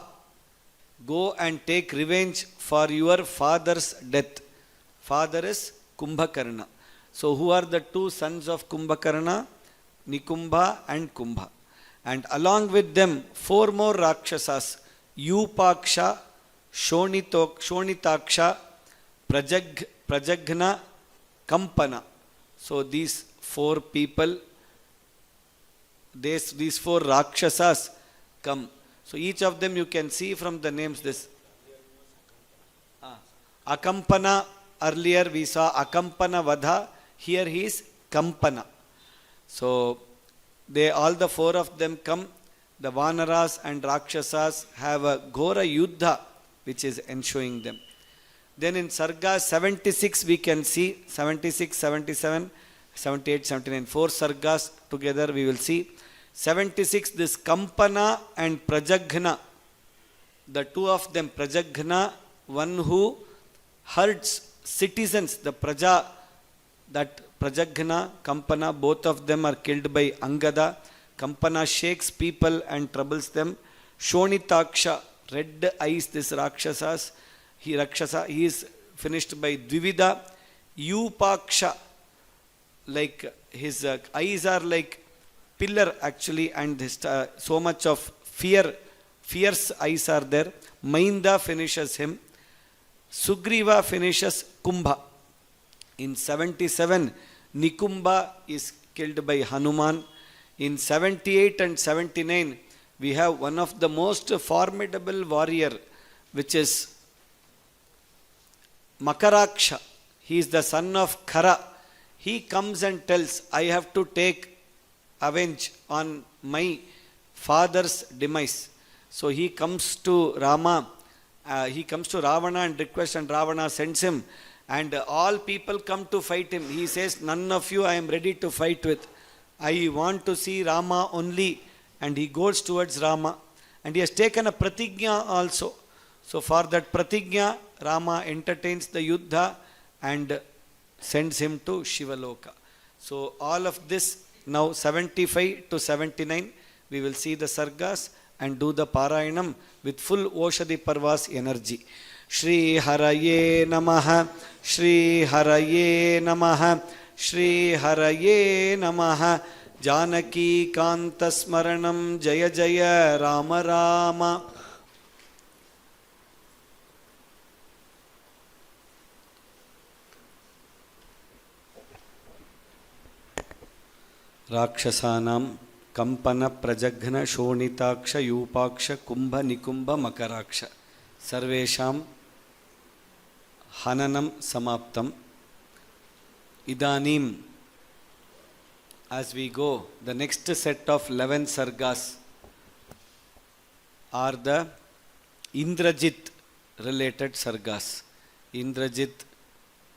go and take revenge for your father's death. Father is Kumbhakarna. So who are the two sons of Kumbhakarna? Nikumbha and Kumbha. And along with them, 4 more Rakshasas, Yupaksha, Shonitaksha, Prajaghna, Kampana. So these 4 people, these 4 Rakshasas come. So each of them you can see from the names this. Akampana, earlier we saw Akampana Vadha, here he is Kampana. So all the 4 of them come. The Vanaras and Rakshasas have a Ghora Yuddha which is ensuing them. Then in Sarga 76 we can see 76, 77, 78, 79, 4 Sargas together we will see. 76, this Kampana and Prajaghna, the 2 of them, Prajaghna, one who hurts citizens, the Praja, that Prajaghna, Kampana, both of them are killed by Angada. Kampana shakes people and troubles them. Shonitaksha, red eyes, this Rakshasa, he is finished by Dvivida. Yupaksha, like his eyes are like pillar actually, and his, so much of fierce eyes are there. Mainda finishes him. Sugriva finishes Kumbha. In 77, Nikumba is killed by Hanuman. In 78 and 79, we have one of the most formidable warrior, which is Makaraksha. He is the son of Khara. He comes and tells, I have to take avenge on my father's demise. So he comes to Rama, he comes to Ravana and requests, and Ravana sends him, and all people come to fight him. He says, none of you I am ready to fight with. I want to see Rama only. And he goes towards Rama, and he has taken a pratigya also. So for that pratigya, Rama entertains the Yuddha and sends him to Shivaloka. So all of this, now 75 to 79, we will see the Sargas and do the Parayanam with full Oshadi Parvas energy. Shri Haraye Namaha, Shri Haraye Namaha, Shri Haraye Namaha. Janaki Kanta Smaranam Jaya Jaya Rama Rama. Rakshasanam Kampana Prajaghna Shonitaksha Yupaksha Kumbha Nikumba Makaraksha Sarvesham Hananam Samaptam. Idanim, as we go, the next set of 11 sargas are the Indrajit related sargas. Indrajit,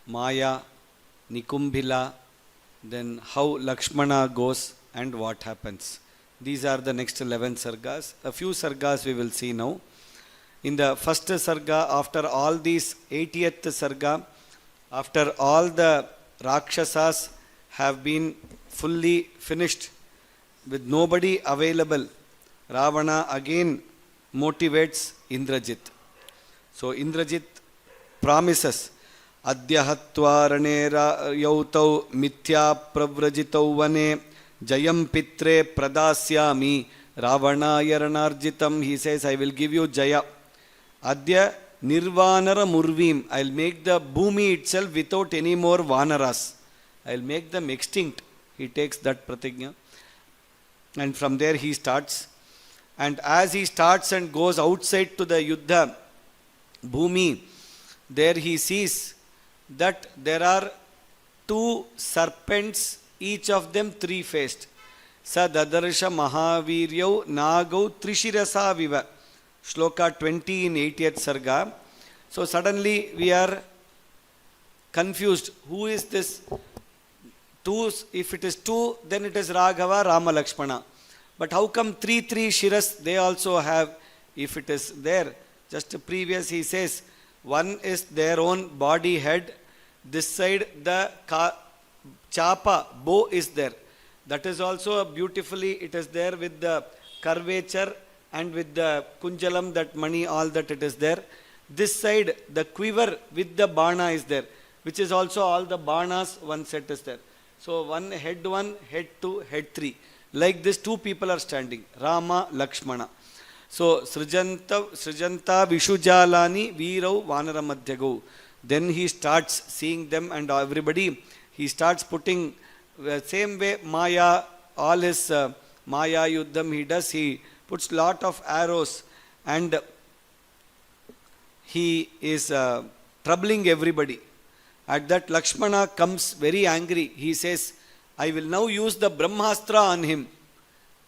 Maya, Nikumbila, then how Lakshmana goes and what happens. These are the next 11 sargas. A few sargas we will see now. In the first sarga, after all these 80th sarga, after all the Rakshasas have been fully finished with nobody available, Ravana again motivates Indrajit. So Indrajit promises, Adhyahatva yautau mithya pravrajitau vane jayam pitre pradasyami Ravana yaranarjitam. He says, I will give you Jaya. Adya nirvanara murvim. I will make the Bhumi itself without any more Vanaras. I will make them extinct. He takes that pratigya. And from there he starts. And as he starts and goes outside to the Yuddha Bhumi, there he sees that there are 2 serpents, each of them 3-faced. Sa dadarsha mahaviryau nagau trishirasa viva. Shloka 20 in 80th sarga. So suddenly we are confused. Who is this? 2, if it is 2, then it is Raghava, Rama, Lakshmana. But how come 3 Shiras they also have, if it is there? Just previous he says, one is their own body head. This side the chapa, bow is there. That is also beautifully, it is there with the curvature and with the kunjalam, that mani, all that it is there. This side, the quiver with the bana is there. which is also all the banas, one set is there. So one, head 2, head 3. Like this, 2 people are standing, Rama, Lakshmana. So Srijanta Vishujalani Virau Vanaramadhyagau. Then he starts seeing them and everybody, he starts putting same way Maya, all his Maya Yuddham he does, he puts lot of arrows and he is troubling everybody. At that Lakshmana comes very angry. He says, I will now use the Brahmastra on him.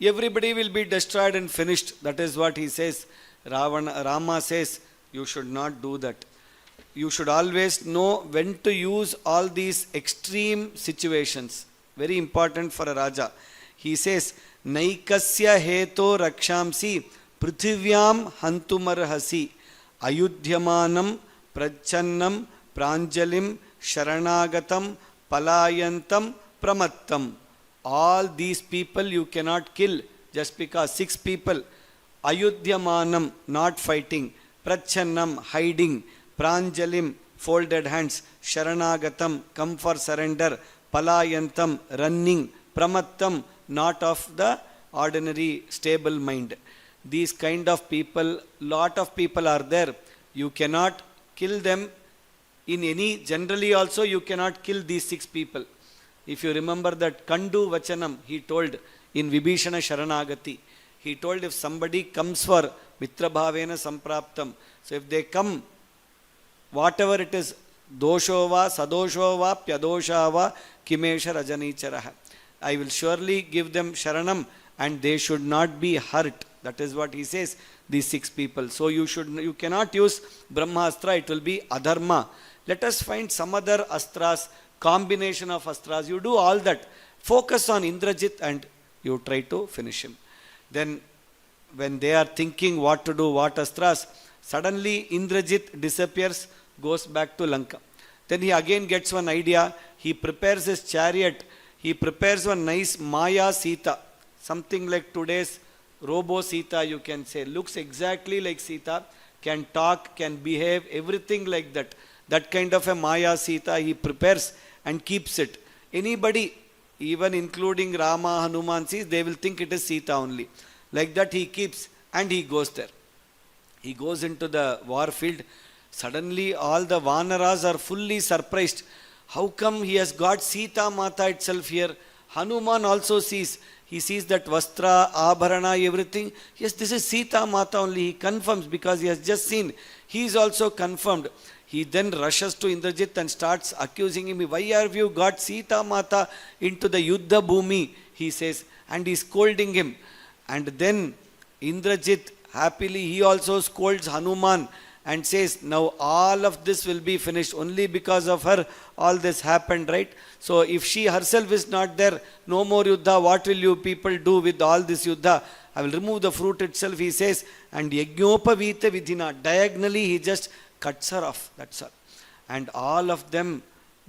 Everybody will be destroyed and finished. That is what he says. Rama says, you should not do that. You should always know when to use all these extreme situations. Very important for a Raja. He says, Naikasya heto rakshamsi prithivyam hantumarhasi ayudhyamanam prachannam pranjalim sharanagatam palayantam pramattam. All these people you cannot kill just because 6 people. Ayudhyamanam, not fighting. Prachannam, hiding. Pranjalim, folded hands. Sharanagatam, come for surrender. Palayantam, running. Pramattam, not of the ordinary stable mind. These kind of people, lot of people are there. You cannot kill them in any, generally also you cannot kill these 6 people. If you remember that Kandu Vachanam, he told in Vibhishana Sharanagati, he told if somebody comes for Mitra Bhavena Sampraptam, so if they come, whatever it is, Doshova, Sadoshova, Pyadoshava, Kimesha Rajanicharaha, I will surely give them Sharanam and they should not be hurt. That is what he says, these 6 people. So you cannot use Brahmastra, it will be Adharma. Let us find some other astras, combination of astras. You do all that. Focus on Indrajit and you try to finish him. Then when they are thinking what to do, what astras, suddenly Indrajit disappears, goes back to Lanka. Then he again gets one idea. He prepares his chariot. He prepares one nice Maya Sita. Something like today's Robo Sita, you can say. Looks exactly like Sita. Can talk, can behave, everything like that. That kind of a Maya Sita he prepares and keeps it. Anybody, even including Rama, Hanuman, sees, they will think it is Sita only. Like that he keeps and he goes there. He goes into the war field. Suddenly all the Vanaras are fully surprised. How come he has got Sita Mata itself here? Hanuman also sees. He sees that Vastra, Abharana, everything. Yes, this is Sita Mata only. He confirms because he has just seen. He is also confirmed. He then rushes to Indrajit and starts accusing him. Why have you got Sita Mata into the Yuddha Bhumi? He says. And he is scolding him. And then Indrajit, happily, he also scolds Hanuman and says, now all of this will be finished. Only because of her, all this happened, right? So if she herself is not there, no more Yuddha, what will you people do with all this Yuddha? I will remove the fruit itself, he says. And Yajnopavita Vidhina, diagonally he just cuts her off, that's all. And all of them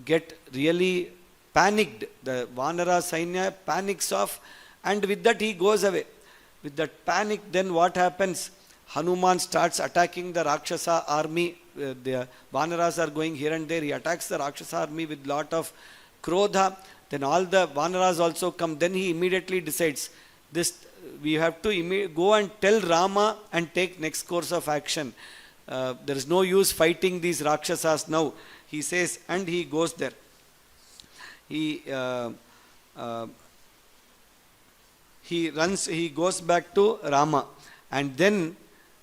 get really panicked. The Vanara Sainya panics off and with that he goes away. With that panic, then what happens? Hanuman starts attacking the Rakshasa army. The Vanaras are going here and there. He attacks the Rakshasa army with lot of Krodha. Then all the Vanaras also come. Then he immediately decides, this we have to go and tell Rama and take next course of action. There is no use fighting these Rakshasas now. He says, and he goes there. He runs, he goes back to Rama. And then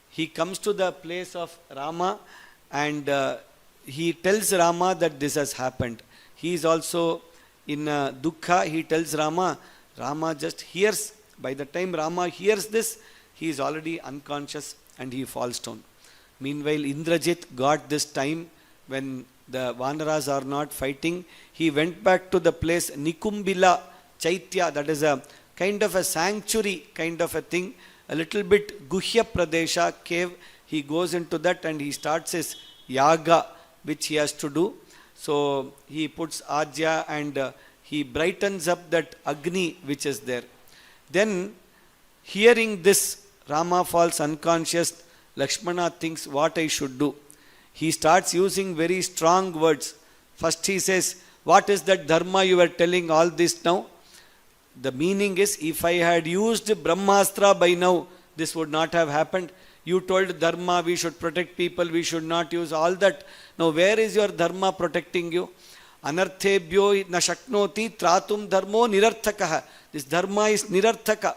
he comes to the place of Rama and he tells Rama that this has happened. He is also in dukkha. He tells Rama. Rama just hears. By the time Rama hears this, he is already unconscious and he falls down. Meanwhile, Indrajit got this time when the Vanaras are not fighting. He went back to the place Nikumbila Chaitya, that is a kind of a sanctuary kind of a thing, a little bit Guhya Pradesha cave. He goes into that and he starts his yaga which he has to do. So he puts Ajya and he brightens up that Agni which is there. Then hearing this, Rama falls unconscious. Lakshmana thinks what I should do. He starts using very strong words. First he says, what is that dharma you are telling all this now? The meaning is, if I had used Brahmastra by now, this would not have happened. You told dharma, we should protect people, we should not use all that. Now where is your dharma protecting you? Anarthebhyo na shaknoti tratum dharmo nirarthakaha. This dharma is nirarthaka.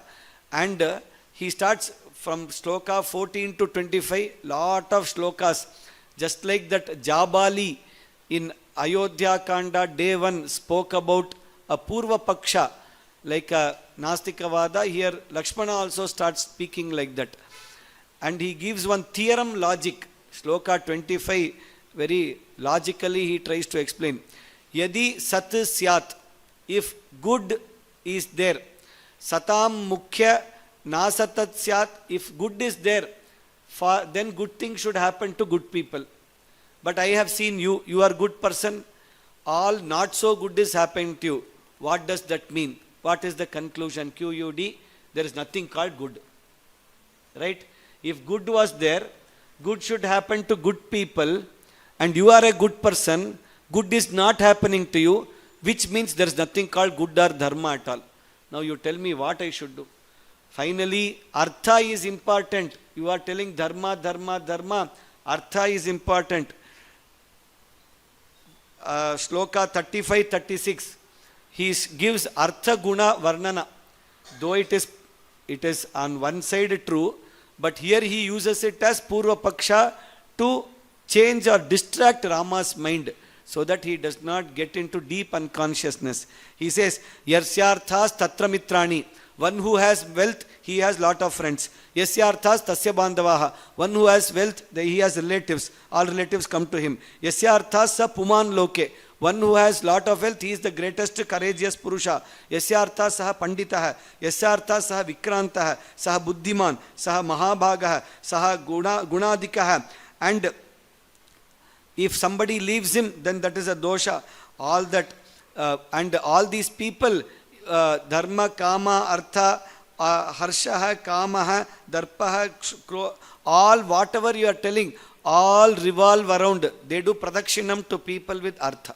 And he starts from shloka 14 to 25, lot of shlokas. Just like that Jabali in Yuddhakaanda day 1 spoke about a Purva Paksha, like a Nastikavada. Here Lakshmana also starts speaking like that. And he gives one theorem logic. Shloka 25, very logically he tries to explain. Yadi sat syat, if good is there. Satam mukhya nasatat syat, if good is there, then good things should happen to good people. But I have seen you, you are good person, all not so good is happening to you. What does that mean? What is the conclusion? QUD, there is nothing called good. Right? If good was there, good should happen to good people, and you are a good person, good is not happening to you, which means there is nothing called good or dharma at all. Now you tell me what I should do. Finally, artha is important. You are telling dharma, dharma, dharma. Artha is important. Shloka 35, 36. He gives artha guna varnana. Though it is on one side true, but here he uses it as Purva Paksha to change or distract Rama's mind, so that he does not get into deep unconsciousness. He says, Yasyarthas tatra mitrani. One who has wealth, he has lot of friends. Yasyarthas tasya bandavaha. One who has wealth, he has relatives. All relatives come to him. Yasyarthas sa puman loke. One who has lot of wealth, he is the greatest courageous Purusha. Yasyarthas saha panditaha. Yasyarthas saha vikrantaha. Saha buddhiman. Saha mahabhagaha. Saha gunadikaha. And if somebody leaves him, then that is a dosha. All that, and all these people, dharma, kama, artha, harshaha, kamaha, darpaha, all whatever you are telling, all revolve around. They do pradakshinam to people with artha.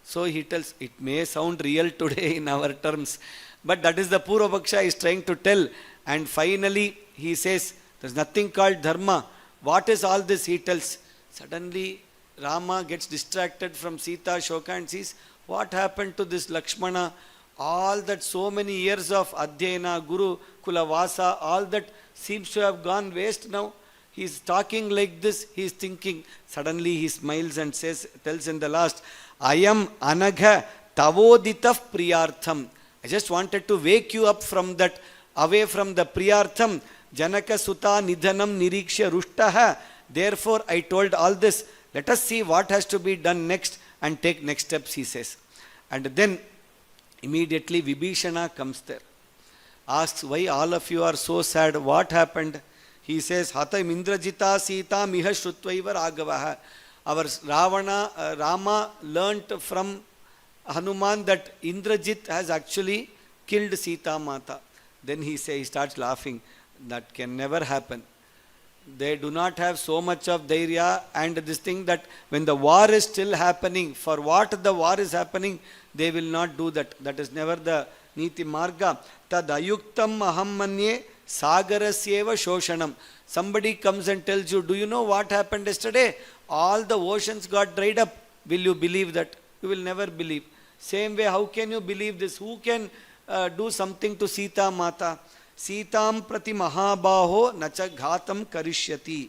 So he tells, it may sound real today in our terms, but that is the Purva Paksha is trying to tell. And finally he says, there is nothing called dharma. What is all this? He tells. Suddenly Rama gets distracted from Sita Shoka and sees, what happened to this Lakshmana? All that so many years of Adhyayana, Guru, Kulavasa, all that seems to have gone waste now. He is talking like this, he is thinking. Suddenly he smiles and tells in the last, Ayam anagha tavoditaf priyartham. I just wanted to wake you up from that, away from the priyartham. Janaka sutta nidhanam niriksha rushtaha. Therefore I told all this. Let us see what has to be done next and take next steps, he says. And then immediately Vibhishana comes there. Asks, why all of you are so sad? What happened? He says, Hatam Indrajita Sita Miha Shrutvaiva Raghavaha. Our Rama learnt from Hanuman that Indrajit has actually killed Sita Mata. Then he starts laughing. That can never happen. They do not have so much of dairya, and this thing that when the war is still happening, for what the war is happening, they will not do that. That is never the Niti Marga. Tad ayuktam aham manye sagarasyeva shoshanam. Somebody comes and tells you, do you know what happened yesterday? All the oceans got dried up. Will you believe that? You will never believe. Same way, how can you believe this? Who can do something to Sita Mata? Sitam prati mahabaho nacha ghatam karishyati.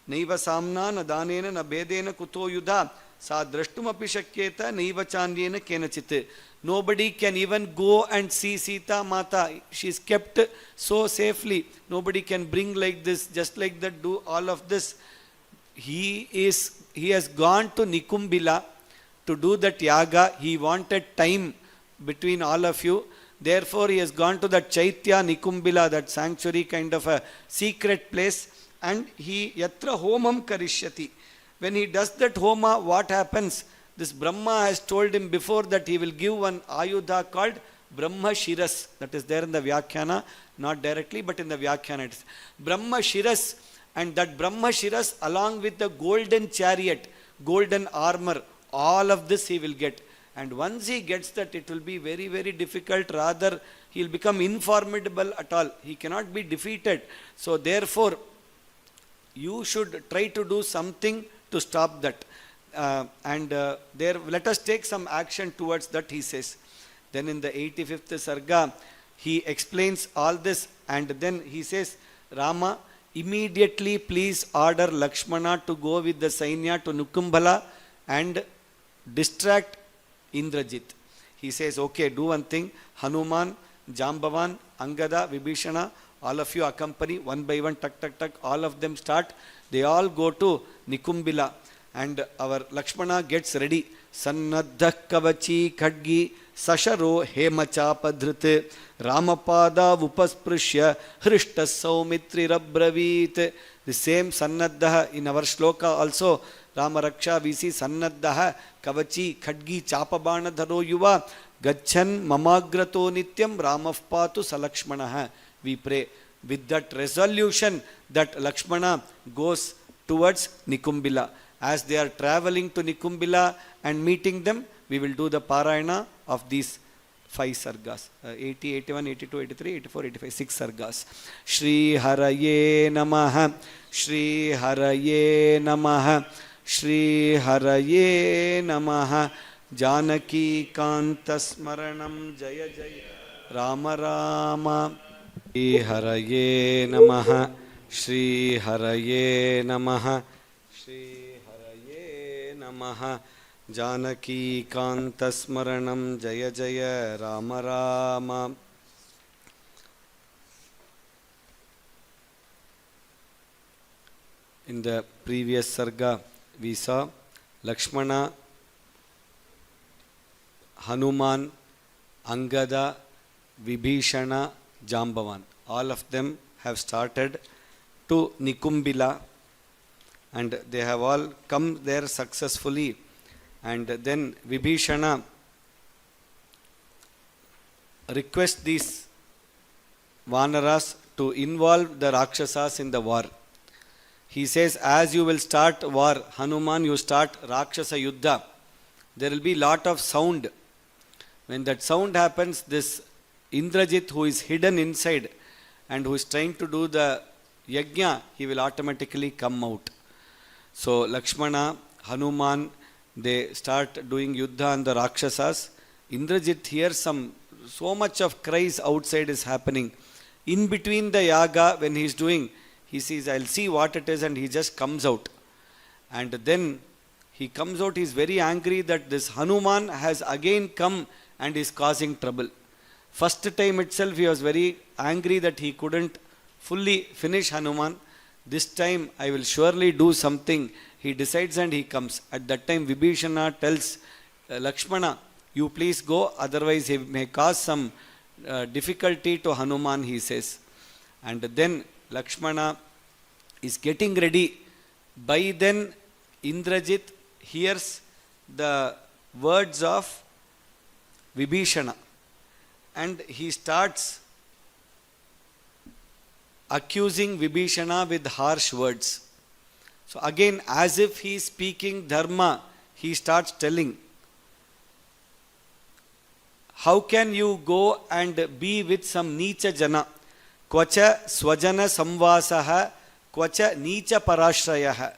Naiva samna na danena na bedena kuto yudha. Sa drashtum api shakyeta naiva chandena kenachit. Nobody can even go and see Sita Mata. She is kept so safely. Nobody can bring like this, just like that, do all of this. He has gone to Nikumbila to do that yaga. He wanted time between all of you. Therefore, he has gone to that Chaitya Nikumbila, that sanctuary kind of a secret place, and he yatra homam karishyati. When he does that homa, what happens? This Brahma has told him before that he will give one ayudha called Brahma Shiras. That is there in the Vyakhyana, not directly, but in the Vyakhyana it is Brahma Shiras. And that Brahma Shiras along with the golden chariot, golden armor, all of this he will get. And once he gets that, it will be very, very difficult. Rather, he will become informidable at all. He cannot be defeated. So therefore, you should try to do something to stop that. Let us take some action towards that, he says. Then in the 85th Sarga, he explains all this, and then he says, Rama, immediately please order Lakshmana to go with the Sainya to Nukumbala and distract Indrajit. He says, okay, do one thing. Hanuman, Jambavan, Angada, Vibhishana, all of you accompany one by one, tuck, tuck, tuck, all of them start. They all go to Nikumbila. And our Lakshmana gets ready. Sannadha kavachi khadgi sasharo hemachapadhrite ramapada vupasprishya hrishta saumitrirabravit. The same Sannadha in our shloka also. Rama Raksha, we see Sannadha kavachi khadgi chapabana dharo yuva gachan mamagrato nityam ramah patu salakshmanaha. We pray with that resolution that Lakshmana goes towards Nikumbila. As they are traveling to Nikumbila and meeting them, we will do the Parayana of these 5 sargas. 80, 81, 82, 83, 84, 85, 6 sargas. Shri Haraye Namaha, Shri Haraye Namaha, Shri Haraye Namaha. Janaki Kanta Smaranam Jaya Jaya Rama Rama. Shri Haraye Namaha, Shri Haraye Namaha, Shri Haraye Namaha. Janaki Kanta Smaranam Jaya Jaya Rama Rama. In the previous sarga, we saw Lakshmana, Hanuman, Angada, Vibhishana, Jambavan. All of them have started to Nikumbila, and they have all come there successfully. And then Vibhishana requests these Vanaras to involve the Rakshasas in the war. He says, as you will start war, Hanuman, you start Rakshasa Yuddha. There will be lot of sound. When that sound happens, this Indrajit, who is hidden inside and who is trying to do the yajna, he will automatically come out. So Lakshmana, Hanuman, they start doing yuddha on the Rakshasas. Indrajit hears so much of cries outside is happening. In between the yaga, when he is doing, he sees, I'll see what it is, and he just comes out. And then he comes out, he is very angry that this Hanuman has again come and is causing trouble. First time itself he was very angry that he couldn't fully finish Hanuman. This time I will surely do something. He decides and he comes. At that time Vibhishana tells Lakshmana, you please go, otherwise he may cause some difficulty to Hanuman, he says. And then Lakshmana is getting ready. By then Indrajit hears the words of Vibhishana, and he starts accusing Vibhishana with harsh words. So again, as if he is speaking dharma, he starts telling, how can you go and be with some Nicha Jana? Kvacha Swajana Samvasaha, Kvacha Nicha Parashrayaha.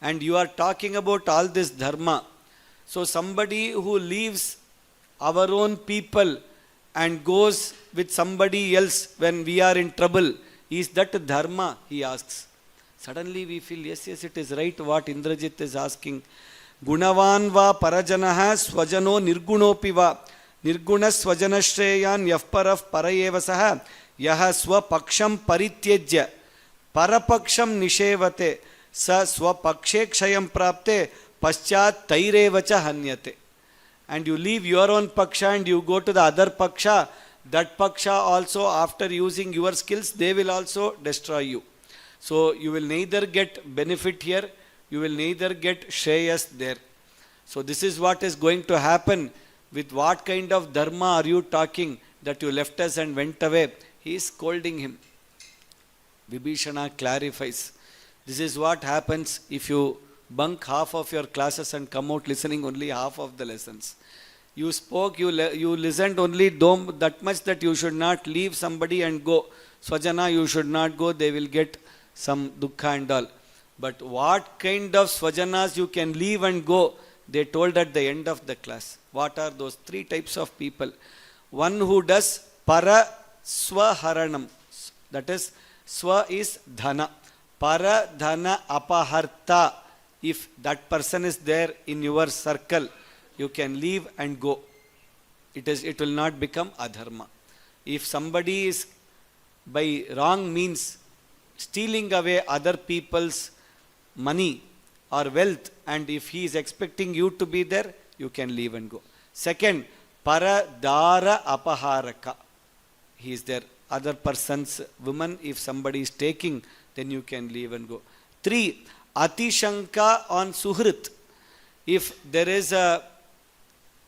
And you are talking about all this dharma. So somebody who leaves our own people and goes with somebody else when we are in trouble, is that dharma? He asks. Suddenly we feel, yes, it is right what Indrajit is asking. Gunavan va parajanaha swajano nirgunopi va nirguna swajanashreyan yafparaf parayevasaha yaha swapaksham parityajya parapaksham nishevate sa swapakshe kshayam prapte paschat tairevacha hanyate. And you leave your own paksha and you go to the other paksha, that paksha also, after using your skills, they will also destroy you. So you will neither get benefit here, you will neither get shreyas there. So this is what is going to happen. With what kind of dharma are you talking that you left us and went away? He is scolding him. Vibhishana clarifies. This is what happens if you bunk half of your classes and come out listening only half of the lessons. You spoke, you listened only that much that you should not leave somebody and go. Swajana, you should not go, they will get some dukkha and all. But what kind of swajanas you can leave and go, they told at the end of the class. What are those 3 types of people? One who does para swaharanam, that is, swa is dhana. Para dhana apaharta, if that person is there in your circle, you can leave and go. It will not become adharma. If somebody is by wrong means stealing away other people's money or wealth, and if he is expecting you to be there, you can leave and go. Second, paradara apaharaka. He is there. Other person's woman, if somebody is taking, then you can leave and go. 3, atishanka on suhrit. If there is a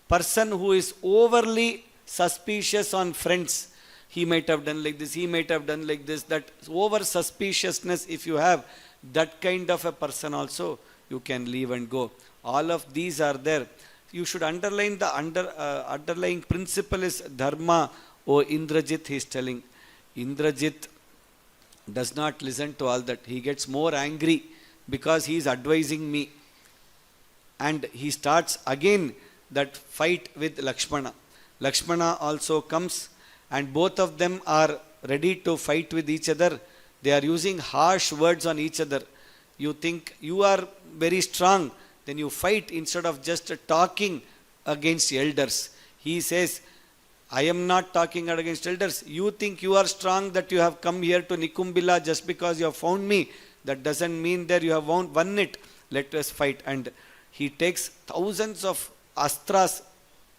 person who is overly suspicious on friends, he might have done like this, he might have done like this, that over suspiciousness, if you have that kind of a person also, you can leave and go. All of these are there. You should underline the underlying principle is dharma. O Indrajit, he is telling. Indrajit does not listen to all that. He gets more angry because he is advising me. And he starts again that fight with Lakshmana. Lakshmana also comes and both of them are ready to fight with each other. They are using harsh words on each other. You think you are very strong, then you fight instead of just talking against elders. He says, I am not talking against elders. You think you are strong that you have come here to Nikumbila just because you have found me. That doesn't mean that you have won it. Let us fight. And he takes thousands of astras.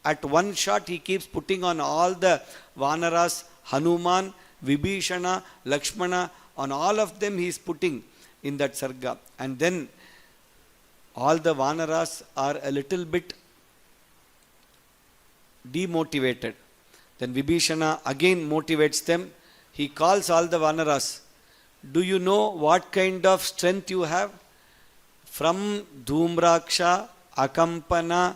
At one shot he keeps putting on all the Vanaras, Hanuman, Vibhishana, Lakshmana, on all of them he is putting in that sarga. And then all the Vanaras are a little bit demotivated. Then Vibhishana again motivates them. He calls all the Vanaras. Do you know what kind of strength you have? From Dhumraksha, Akampana,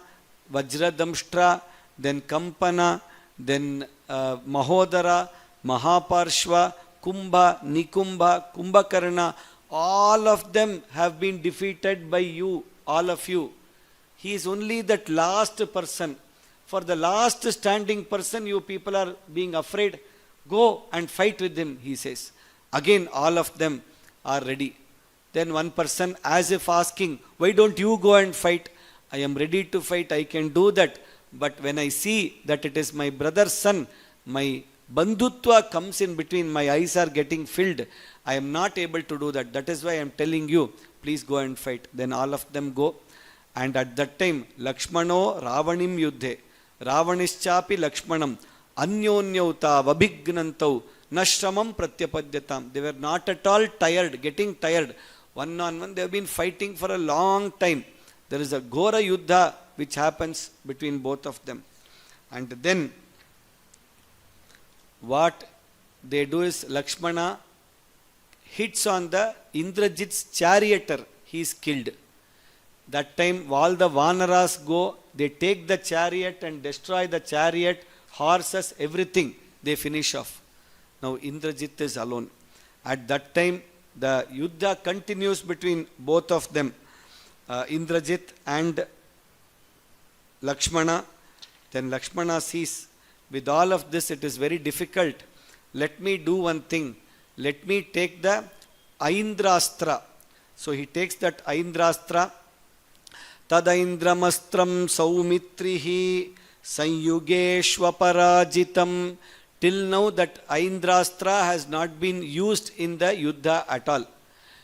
Vajradamshtra, then Kampana, then Mahodara, Mahaparshva, Kumbha, Nikumbha, Kumbhakarna, all of them have been defeated by you, all of you. He is only that last person. For the last standing person, you people are being afraid. Go and fight with him, he says. Again, all of them are ready. Then one person, as if asking, why don't you go and fight? I am ready to fight, I can do that. But when I see that it is my brother's son, my bandhutva comes in between, my eyes are getting filled. I am not able to do that. That is why I am telling you, please go and fight. Then all of them go. And at that time, Lakshmano Ravanim Yuddhe, Ravanishchapi Lakshmanam, Anyonyauta Vabhignantau, Nashramam Pratyapadyatam. They were not at all tired, getting tired. One on one, they have been fighting for a long time. There is a Ghora Yuddha which happens between both of them. And then what they do is Lakshmana hits on the Indrajit's charioteer. He is killed. That time all the Vanaras go, they take the chariot and destroy the chariot, horses, everything. They finish off. Now Indrajit is alone. At that time the Yuddha continues between both of them. Indrajit and Lakshmana. Then Lakshmana sees, with all of this it is very difficult. Let me do one thing. Let me take the Aindrastra. So he takes that Aindrastra. Tadaindramastram saumitrihi sanyugeshvaparajitam. Till now that Aindrastra has not been used in the Yuddha at all.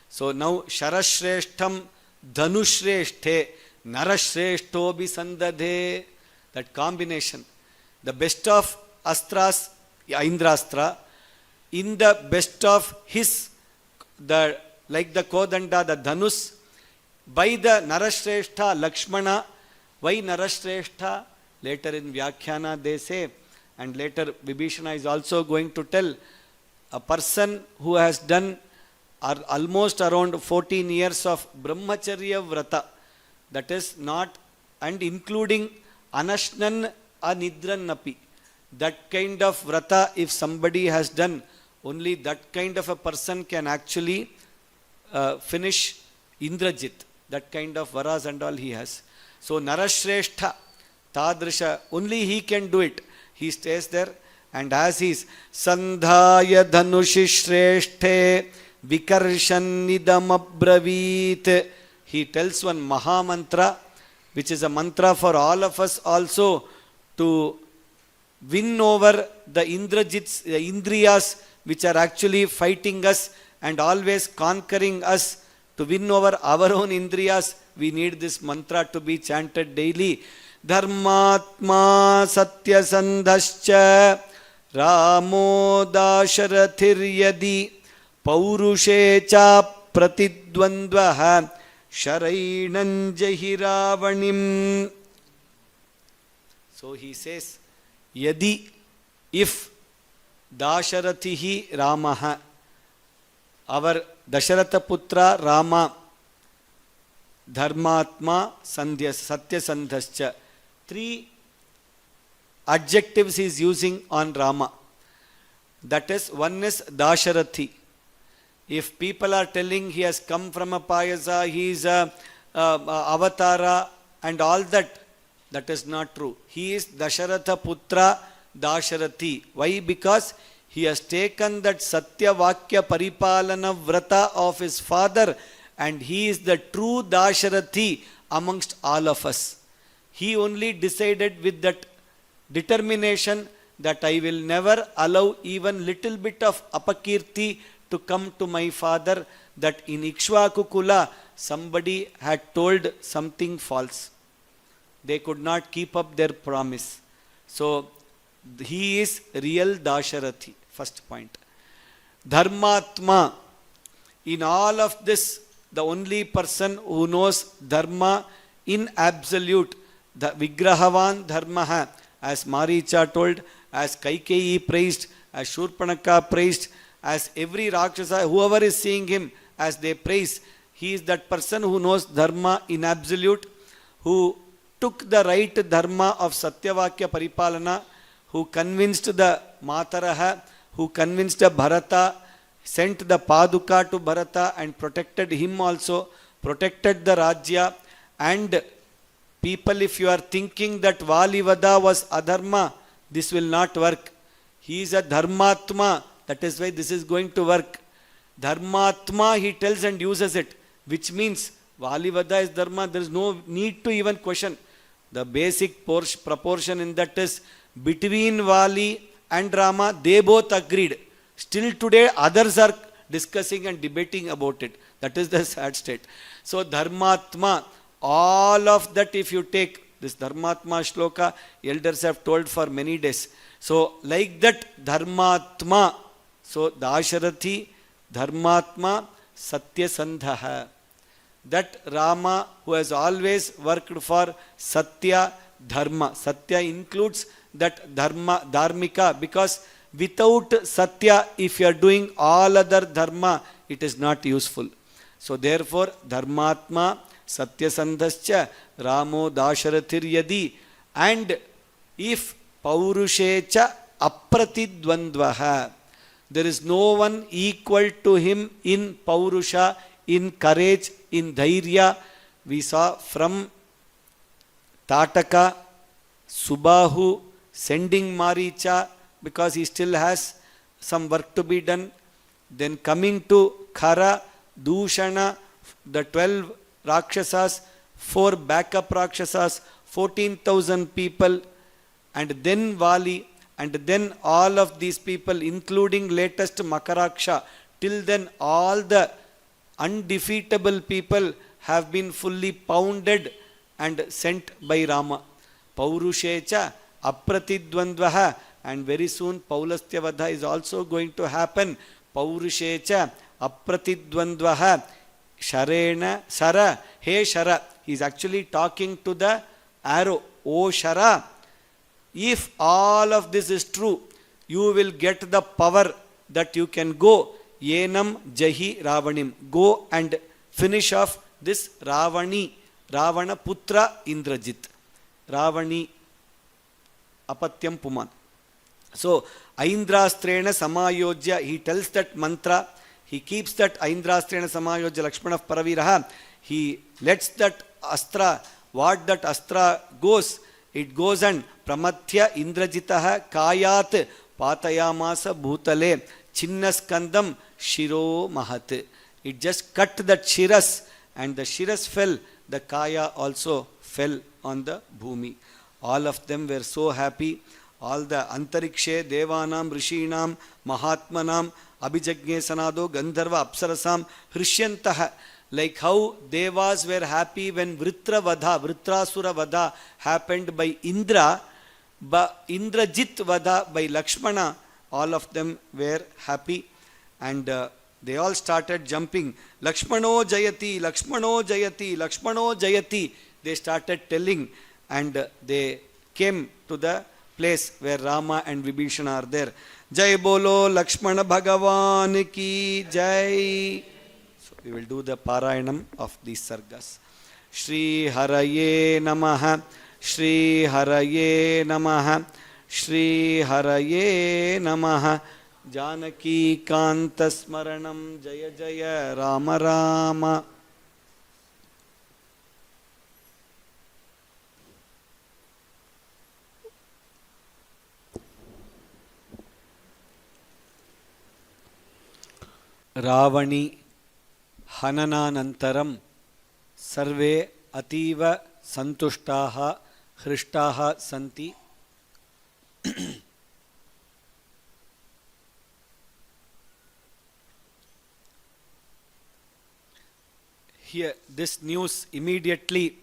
So now Sharashreshtham Dhanushresthe Narashreshto Bisandadhe. That combination. The best of Astras, Aindrastra, in the best of his, like the Kodanda, the Dhanus, by the Narashrestha Lakshmana. Why Narashrestha? Later in Vyakhyana they say, and later Vibhishana is also going to tell, a person who has done are almost around 14 years of brahmacharya vrata. That is not, and including anashnan anidrannapi. That kind of vrata, if somebody has done, only that kind of a person can actually finish Indrajit. That kind of varas and all he has. So Narashrestha, Tadrisha, only he can do it. He stays there, and as he is Sandhaya Dhanushi Shresthe Vikarshan Nidam Abravit, he tells one Maha Mantra, which is a mantra for all of us also to win over the Indrajits, the Indriyas, which are actually fighting us and always conquering us. To win over our own Indriyas, we need this mantra to be chanted daily. Dharmatma Satyasandhascha Ramo Dasharathiryadi Paurushecha Pratidvandvaha Sharainam Jahiravanim. So he says, Yadi, if Dasharathihi Ramaha, our Dasharatha Putra Rama, Dharmatma Satya Sandhascha. 3 adjectives he is using on Rama. That is, one is Dasharathi. If people are telling he has come from a Payasa, he is a Avatara and all that, that is not true. He is Dasharatha Putra Dasharathi. Why? Because he has taken that Satya Vakya Paripalana Vrata of his father, and he is the true Dasharathi amongst all of us. He only decided with that determination that I will never allow even little bit of apakirti to come to my father, that in Ikshvaku Kula somebody had told something false. They could not keep up their promise. So he is real Dasharathi. First point. Dharmatma. In all of this, the only person who knows Dharma in absolute, the Vigrahavan Dharmaha, as Maricha told, as Kaikeyi praised, as Shurpanaka praised, as every Rakshasa, whoever is seeing him, as they praise, he is that person who knows Dharma in absolute, who took the right Dharma of Satyavakya Paripalana, who convinced the Mataraha, who convinced the Bharata, sent the Paduka to Bharata and protected him also, protected the Rajya. And people, if you are thinking that Valivada was adharma, this will not work. He is a Dharmatma, that is why this is going to work. Dharmatma, he tells and uses it, which means Valivada is Dharma, there is no need to even question. The basic proportion in that is between Vali and Rama, they both agreed. Still today, others are discussing and debating about it. That is the sad state. So, Dharmatma, all of that if you take, this Dharmatma shloka, elders have told for many days. So, like that, Dharmatma, so Dasharathi, Dharmatma, Satyasandhaha. That Rama, who has always worked for Satya, Dharma. Satya includes that Dharma, Dharmika, because without Satya, if you are doing all other Dharma, it is not useful. So therefore, Dharmatma, Satyasandhascha, Ramo Dasharathir and if Paurushecha Apratidvandvaha, there is no one equal to him in Paurusha, in courage, in Dhairya. We saw from Tataka, Subahu, sending Maricha because he still has some work to be done. Then coming to Khara, Dushana, the 12 Rakshasas, 4 backup Rakshasas, 14,000 people, and then Vali, and then all of these people, including latest Makaraksha. Till then, all the undefeatable people have been fully pounded and sent by Rama. Paurushecha Apratidvandvaha, and very soon Paulastyavadha is also going to happen. Paurushecha Apratidvandvaha Sharena Shara. Hey Shara. He is actually talking to the arrow. Oh Shara. If all of this is true, you will get the power that you can go Yenam Jahi Ravanim. Go and finish off this Ravani, Ravana Putra Indrajit. Ravani Apatyam Puman. So, Aindrastrena Samayojya, he tells that mantra, he keeps that Aindrastrena Samayojya Lakshmana Paraviraha, he lets that astra, what that astra goes, it goes and Pramatya Indrajitaha Kayat Patayamasa Bhutale Chinnaskandam Shiro Mahat. It just cut that Shiras and the Shiras fell, the Kaya also fell on the Bhumi. All of them were so happy. All the Antarikshe, Devanam, Rishinam, Mahatmanam, Abhijagye Sanado, Gandharva, Apsarasam, Hrishyantah. Like how Devas were happy when Vritrasura Vadha happened by Indra, Indrajit Vadha by Lakshmana, all of them were happy and they all started jumping. Lakshmano Jayati, Lakshmano Jayati, Lakshmano Jayati. They started telling and they came to the place where Rama and Vibhishana are there. Jai Bolo Lakshmana Bhagavan ki Jai. So we will do the Parayanam of these sargas. Shri Haraye Namaha, Shri Haraye Namaha, Shri Haraye Namaha. Janaki Kanta Smaranam Jaya Jaya Rama Rama. Ravani Hanananantaram Sarve Ativa Santushtaha Hrishtaha Santi. Here, this news immediately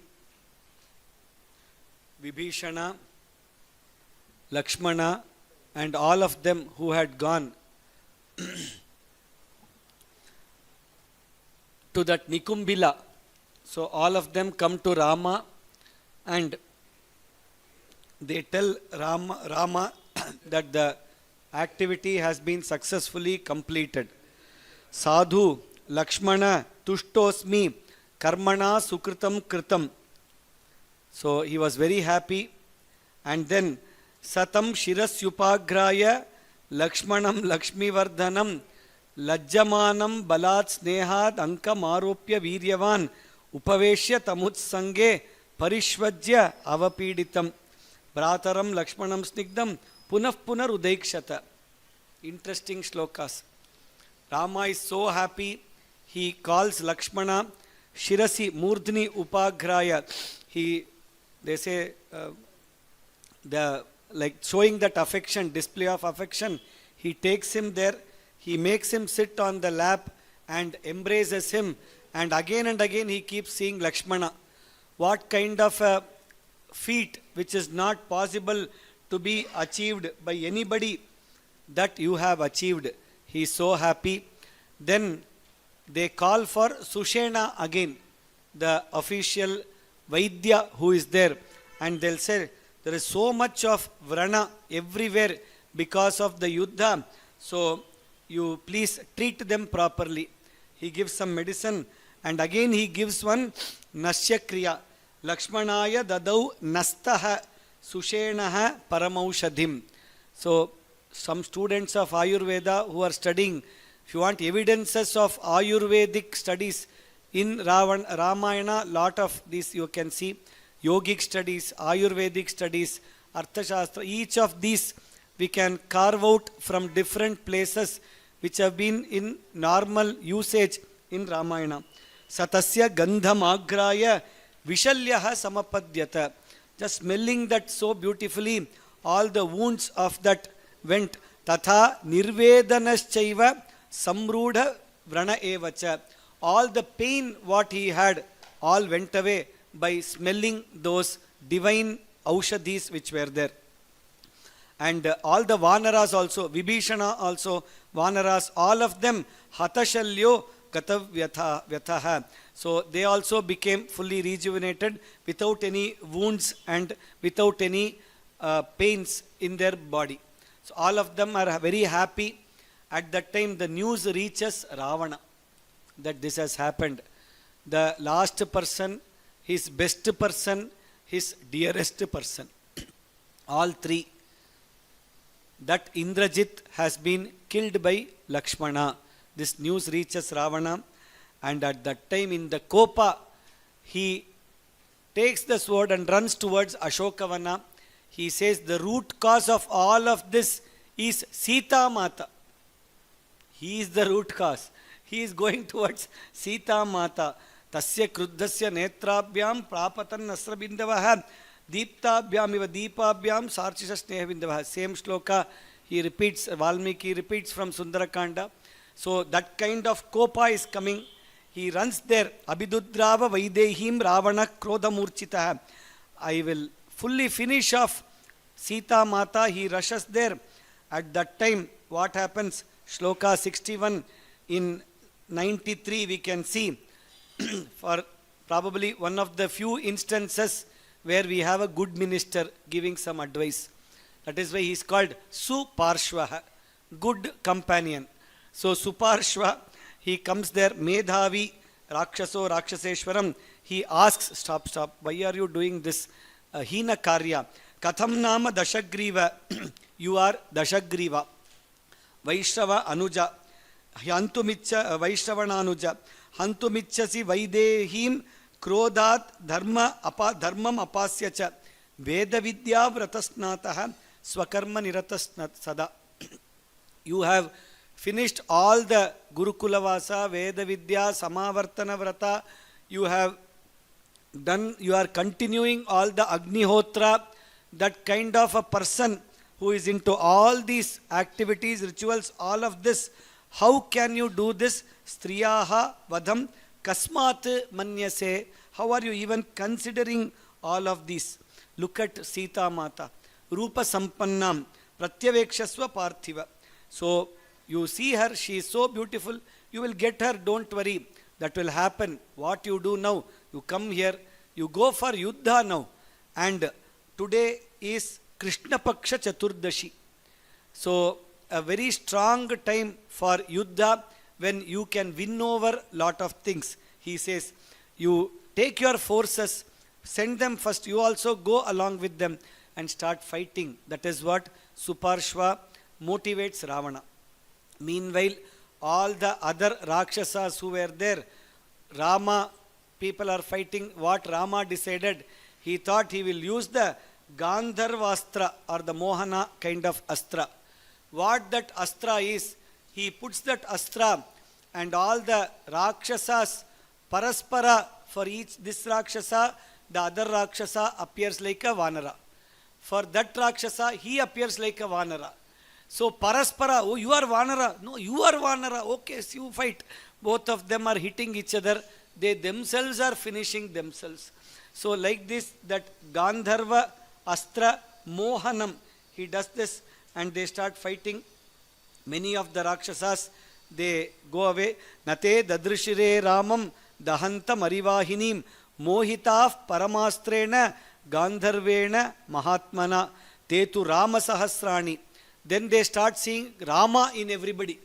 Vibhishana, Lakshmana and all of them who had gone to that Nikumbila. So all of them come to Rama and they tell Rama that the activity has been successfully completed. Sadhu Lakshmana Tushtosmi Karmana Sukritam Kritam. So he was very happy and then Satam Shirasyupagraya Lakshmanam Lakshmivardhanam Lajjamanam Balat Snehad Anka Maropya Viryavan Upaveshya Tamutsange Parishvajya Avapiditam Brataram Lakshmanam Snigdam Punaf Punar Udaikshata. Interesting shlokas. Rama is so happy. He calls Lakshmana Shirasi Murdhni Upagraya. They say like showing that affection, display of affection. He takes him there. He makes him sit on the lap and embraces him. And again he keeps seeing Lakshmana. What kind of a feat which is not possible to be achieved by anybody that you have achieved. He is so happy. Then they call for Sushena again, the official Vaidya who is there. And they'll say, there is so much of Vrana everywhere because of the Yuddha. So you please treat them properly. He gives some medicine and again he gives one Nashya Kriya. Lakshmanaya dadau nastaha sushenaha paramaushadhim. So some students of Ayurveda who are studying, if you want evidences of Ayurvedic studies in Ramayana, lot of these you can see. Yogic studies, Ayurvedic studies, Arthashastra, each of these we can carve out from different places which have been in normal usage in Ramayana. Satasya gandham agraya vishalyaha samapadyata. Just smelling that so beautifully, all the wounds of that went. Tatha nirvedanaschaiva samrudha vrana evacha. All the pain what he had all went away by smelling those divine aushadhis which were there. And all the Vanaras also, Vibhishana also, Vanaras, all of them, Hatashalyo Gatavyathaha. So they also became fully rejuvenated without any wounds and without any pains in their body. So all of them are very happy. At that time, the news reaches Ravana that this has happened. The last person, his best person, his dearest person, all three, that Indrajit has been killed by Lakshmana. This news reaches Ravana, and at that time in the Kopa, he takes the sword and runs towards Ashokavana. He says the root cause of all of this is Sita Mata. He is the root cause. He is going towards Sita Mata. Tasya kruddhasya netrabhyam prapatan nasrabindavaha deeptabhyam iva deepabhyam sarchisha snehebindavaha. Same shloka he repeats, Valmiki repeats from Sundarakanda. So that kind of kopa is coming. He runs there. Abhidudrava vaidehim ravana krodhamurchitaha. I will fully finish off Sita Mata. He rushes there. At that time, what happens? Shloka 61 in 93 we can see for probably one of the few instances where we have a good minister giving some advice. That is why he is called Suparshvaha, good companion. So Suparshva, he comes there, Medhavi, Rakshaso, Rakshaseshwaram. He asks, stop, why are you doing this Hina Karya? Katham Nama Dashagriva, you are Dashagriva. Vaishrava Anuja, Hantumicha Vaishravana Anuja, Hantumichasi Vaidehim Krodat Dharmam Apasyacha, Veda Vidya Vratasnataha, Swakarma Niratasnat Sada. You have finished all the Gurukulavasa, Veda Vidya, Samavartana Vrata. You have done, you are continuing all the Agnihotra. That kind of a person who is into all these activities, rituals, all of this. How can you do this? Striyaha vadam kasmat manyase. How are you even considering all of these? Look at Sita Mata. Rupa Sampannam Pratyavekshasva Parthiva. So you see her, she is so beautiful. You will get her, don't worry. That will happen. What you do now? You come here, you go for Yuddha now. And today is Krishna Paksha Chaturdashi. So a very strong time for Yuddha when you can win over lot of things. He says, you take your forces, send them first, you also go along with them and start fighting. That is what Suparshva motivates Ravana. Meanwhile, all the other Rakshasas who were there, Rama, people are fighting. What Rama decided, he thought he will use the Gandharvastra or the Mohana kind of astra. What that astra is, he puts that astra and all the Rakshasas paraspara, for each this Rakshasa, the other Rakshasa appears like a Vanara. For that Rakshasa, he appears like a Vanara. So paraspara, oh you are Vanara, no you are Vanara, okay, so you fight. Both of them are hitting each other, they themselves are finishing themselves. So like this, that Gandharva Astra Mohanam, he does this and they start fighting. Many of the Rakshasas, they go away. Nate dadrishire Ramam Dahanta Marivahinim Mohitaf Paramastrena Gandharvena Mahatmana Tetu Rama Sahasrani. Then they start seeing Rama in everybody.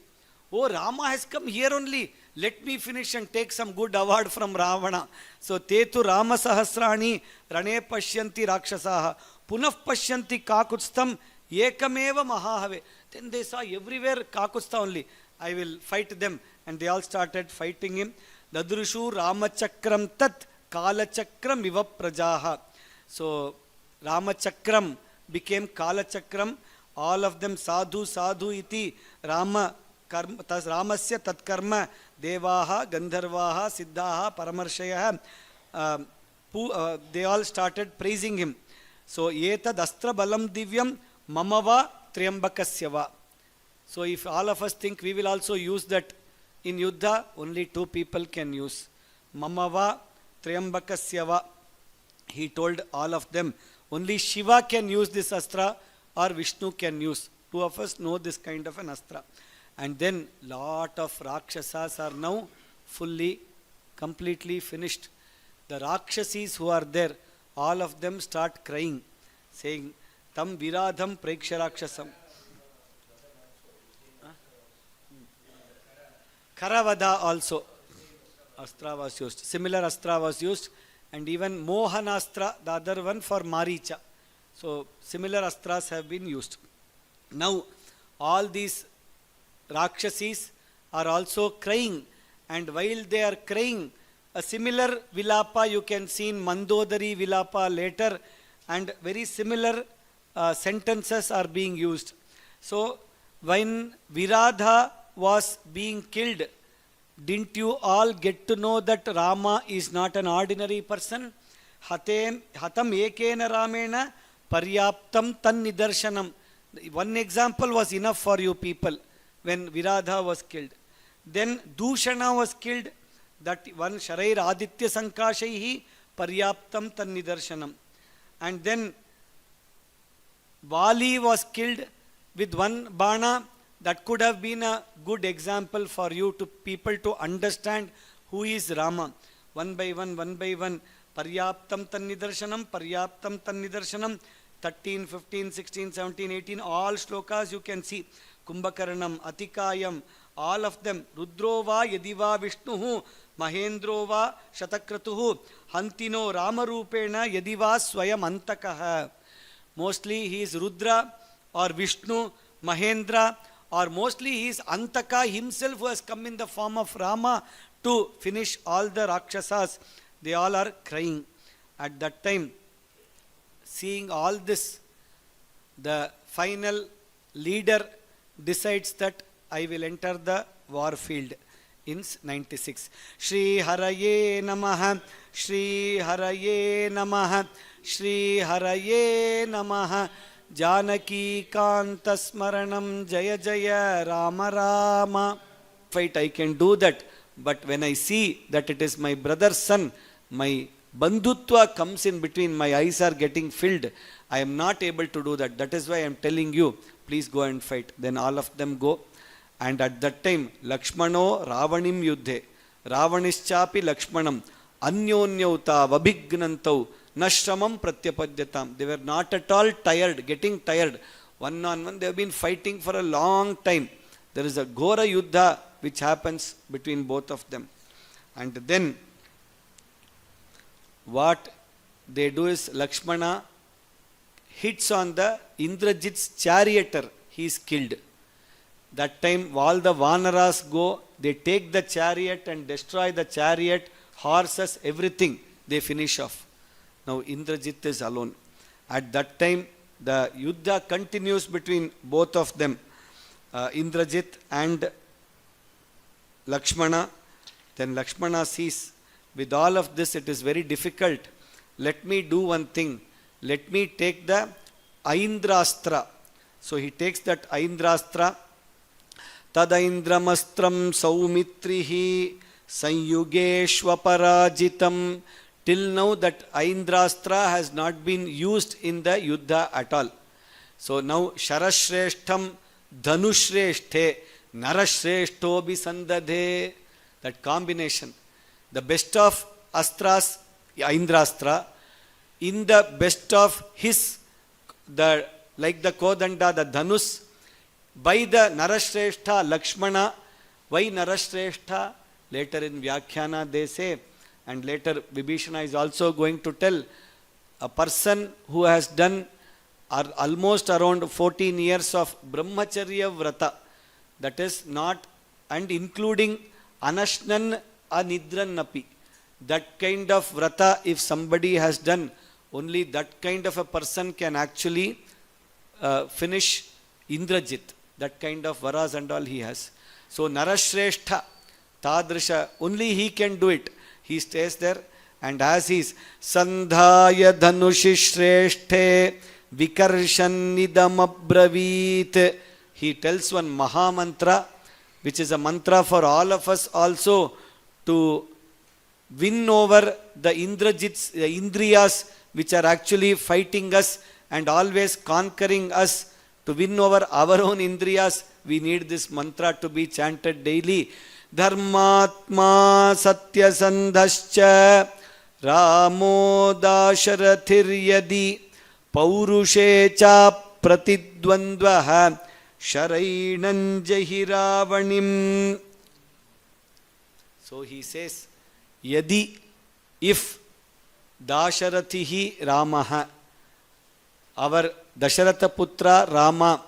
Oh, Rama has come here only. Let me finish and take some good award from Ravana. So, Tetu Rama Sahasrani Rane Pashyanti Rakshasaha Punaf Pashyanti Kakutstam Ekameva Mahahave. Then they saw everywhere Kakutsta only. I will fight them. And they all started fighting him. Dadrushu Ramachakram Tat Kalachakram Iva Prajaha. So, Ramachakram became Kalachakram. All of them sadhu iti Rama Ramasya tat karma devaha gandharvaha siddhaha paramarshaya. They all started praising him. So etad astra balam divyam mamava triambakasyava. So if all of us think we will also use that in Yuddha, only two people can use. Mamava triambakasyava. He told all of them, only Shiva can use this astra or Vishnu can use. Two of us know this kind of an astra. And then lot of Rakshasas are now fully, completely finished. The Rakshasis who are there, all of them start crying, saying, Tam Viradham Preksha Rakshasam. Karavada also, astra was used. Similar astra was used. And even Mohanastra, the other one for Maricha. So similar astras have been used. Now all these Rakshasis are also crying. And while they are crying, a similar Vilapa you can see in Mandodari Vilapa later. And very similar sentences are being used. So when Viradha was being killed, didn't you all get to know that Rama is not an ordinary person? Hatam ekena Ramena paryaptam tan nidarshanam. One example was enough for you people when Viradha was killed. Then Dushana was killed. That one Sharair Aditya Sankashaihi paryaptam tan nidarshanam. And then Vali was killed with one bana. That could have been a good example for you to people to understand who is Rama. One by one, paryaptam tan nidarshanam, paryaptam tan nidarshanam. 13, 15, 16, 17, 18, all shlokas you can see. Kumbhakaranam, Atikayam, all of them. Rudrova, Yadiva, Vishnuhu, Mahendrova, Shatakratuhu, Hantino, Ramarupena, Yadiva, Swayam Antakaha. Mostly he is Rudra or Vishnu, Mahendra, or mostly he is Antaka himself who has come in the form of Rama to finish all the Rakshasas. They all are crying. At that time, seeing all this, the final leader decides that I will enter the war field in 96. Shri Haraye Namaha, Shri Haraye Namaha, Shri Haraye Namaha. Janaki Kanta Smaranam Jaya Jaya Rama Rama. Fight, I can do that, but when I see that it is my brother's son, my bandhutva comes in between, my eyes are getting filled, I am not able to do that. That is why I am telling you, please go and fight. Then all of them go. And at that time, Lakshmano Ravanim Yuddhe, Ravanischapi Lakshmanam, Anyonyauta Vabhignantau, Nashramam Pratyapadyatam. They were not at all tired, getting tired. One on one, they have been fighting for a long time. There is a Ghora Yuddha which happens between both of them. And then, what they do is, Lakshmana hits on the Indrajit's charioteer. He is killed. That time, all the Vanaras go, they take the chariot and destroy the chariot, horses, everything. They finish off. Now Indrajit is alone. At that time, the Yuddha continues between both of them, Indrajit and Lakshmana. Then Lakshmana sees, with all of this it is very difficult. Let me do one thing. Let me take the Aindrastra. So he takes that Aindrastra. Tadaindramastram saumitrihi sanyugeshva parajitam. Till now that Aindrastra has not been used in the Yuddha at all. So now Sharashreshtham Dhanushresthe Narashreshto Bisandadhe. That combination. The best of Astras, Aindrastra, in the best of his, like the Kodanda, the Dhanus, by the Narashrestha Lakshmana. Why Narashrestha? Later in Vyakhyana they say, and later Vibhishana is also going to tell, a person who has done almost around 14 years of Brahmacharya Vrata, that is not, and including Anashnan Anidrannapi, that kind of Vrata if somebody has done, only that kind of a person can actually finish Indrajit. That kind of varas and all he has. So Narashrestha, Tadrisha, only he can do it. He stays there, and as he is Sandhaya Dhanushishreshthe Vikarshan Nidamabravit, he tells one Maha Mantra, which is a mantra for all of us also to win over the Indrajits, the Indriyas, which are actually fighting us and always conquering us. To win over our own Indriyas, we need this mantra to be chanted daily. Dharmatma Satyasandhascha Ramo Dasharathiryadi Paurushecha Pratidvandvaha Sharainanjahi Ravanim. So he says, Yadi, if Dasharathihi Ramaha, our Dasharatha Putra Rama,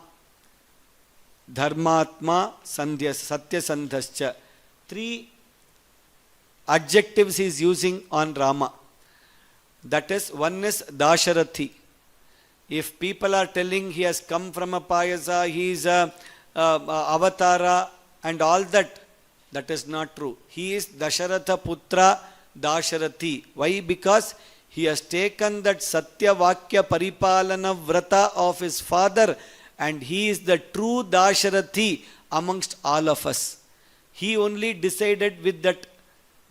Dharmatma Sandhya Satya Sandhascha. 3 adjectives he is using on Rama. That is, one is Dasharathi. If people are telling he has come from a Payasa, he is a Avatara and all that, that is not true. He is Dasharatha Putra Dasharathi. Why? Because he has taken that Satya Vakya Paripalana Vrata of his father, and he is the true Dasharathi amongst all of us. He only decided with that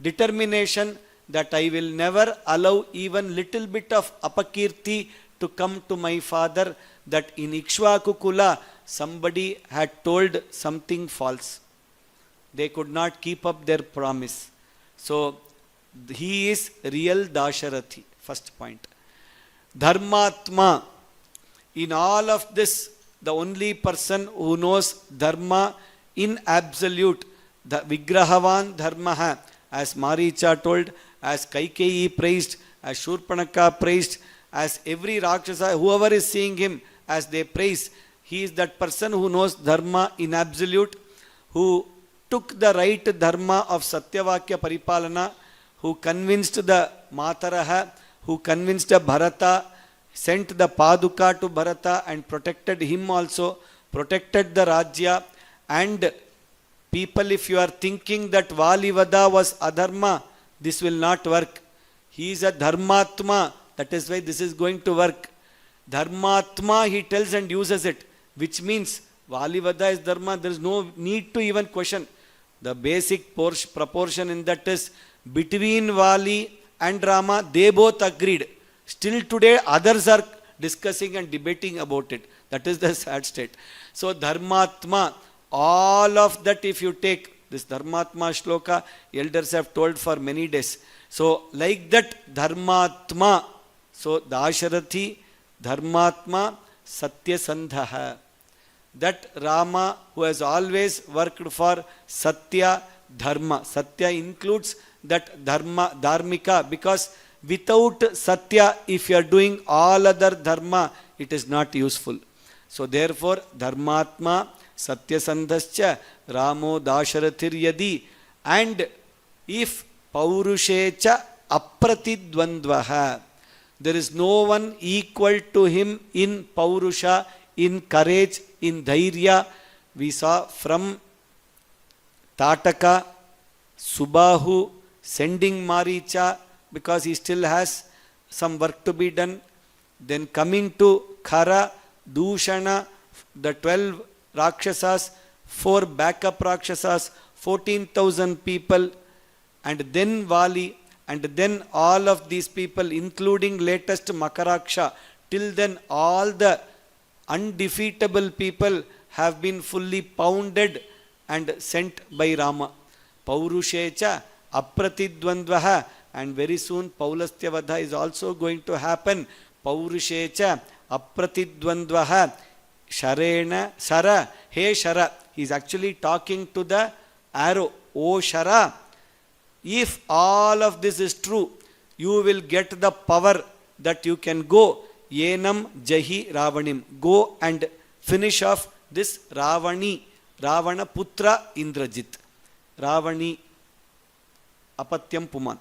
determination that I will never allow even little bit of apakirti to come to my father, that in Ikshvaku Kula somebody had told something false. They could not keep up their promise. So he is real Dasharathi. First point. Dharmatma. In all of this, the only person who knows Dharma in absolute, the Vigrahavan Dharmaha, as Maricha told, as Kaikeyi praised, as Shurpanaka praised, as every Rakshasa, whoever is seeing him, as they praise, he is that person who knows Dharma in absolute, who took the right Dharma of Satyavakya Paripalana, who convinced the Mataraha, who convinced the Bharata, sent the Paduka to Bharata and protected him also, protected the Rajya. And people, if you are thinking that Valivada was adharma, this will not work. He is a Dharmatma. That is why this is going to work. Dharmatma, he tells and uses it, which means Valivada is Dharma. There is no need to even question. The basic proportion in that is between Vali and Rama, they both agreed. Still today, others are discussing and debating about it. That is the sad state. So, Dharmatma, all of that if you take, this Dharmatma shloka, elders have told for many days. So, like that, Dharmatma. So, Dasharathi, Dharmatma, Satyasandhaha. That Rama, who has always worked for Satya Dharma. Satya includes that Dharma, Dharmika, because without Satya, if you are doing all other Dharma, it is not useful. So therefore, Dharmatma, Satyasandhascha, Ramo Dasharathir Yadi, and if Paurushecha Apratidvandvaha, there is no one equal to him in Paurusha, in courage, in Dhairya. We saw from Tataka, Subahu, sending Maricha, because he still has some work to be done. Then coming to Khara, Dushana, the 12 Rakshasas, 4 backup Rakshasas, 14,000 people, and then Vali, and then all of these people, including latest Makaraksha. Till then, all the undefeatable people have been fully pounded and sent by Rama. Paurushecha Apratidvandvaha, and very soon Paulastyavadha is also going to happen. Paurushecha Apratidvandvaha Sharena Shara. Hey Shara. He is actually talking to the arrow. Oh Shara. If all of this is true, you will get the power that you can go. Yenam Jahi Ravanim. Go and finish off this Ravani. Ravana Putra Indrajit. Ravani Apatyam Puman.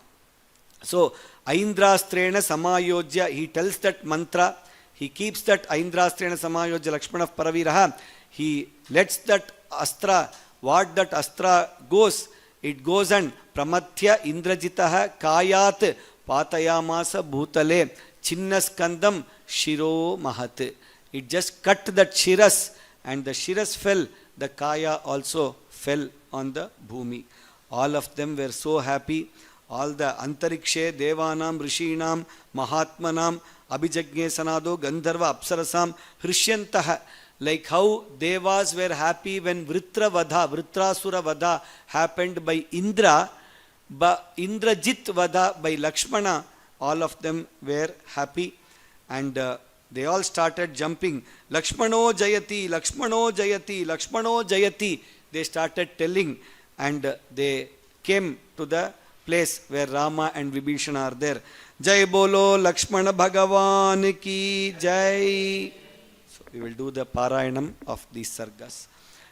So, Aindrastrena Samayojya, he tells that mantra, he keeps that Aindrastrena Samayojya Lakshmana of Paraviraha, he lets that astra, what that astra goes, it goes and Pramathya Indrajitaha Kayat Patayamasa Bhutale Chinnaskandam Shiro Mahat. It just cut that Shiras, and the Shiras fell, the Kaya also fell on the Bhumi. All of them were so happy. All the Antarikshe, Devanam, Rishinam, Mahatmanam, Abhijagye Sanado, Gandharva, Apsarasam, Hrisyantaha. Like how Devas were happy when Vritrasura Vadha happened by Indra, but Indrajit Vadha by Lakshmana, all of them were happy, and they all started jumping. Lakshmano Jayati, Lakshmano Jayati, Lakshmano Jayati. They started telling, and they came to the place where Rama and Vibhishana are there. Jai Bolo Lakshmana Bhagavan ki Jai. So we will do the Parayanam of these sargas.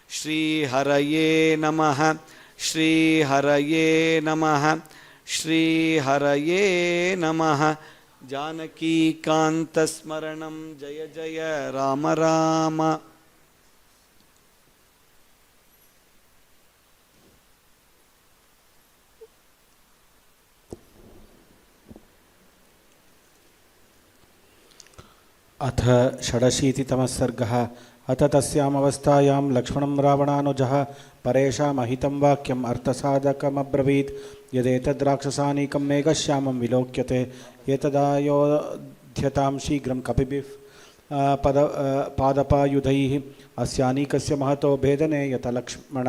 Shri Haraye Namaha, Shri Haraye Namaha, Shri Haraye Namaha. Janaki Kanta Smaranam Jaya Jaya Rama Rama. अथ षडशीतितमः सर्गः अथ तस्यामवस्थायां लक्ष्मणं रावणानुजः परेषामहितं वाक्यम् अर्थसाधकमब्रवीत् यदेतद्राक्षसानीकं मेघश्यामं विलोक्यते एतदायोध्यतां शीघ्रं कपिभिः पादपायुधैः अस्यानीकस्य महतो भेदने यत लक्ष्मण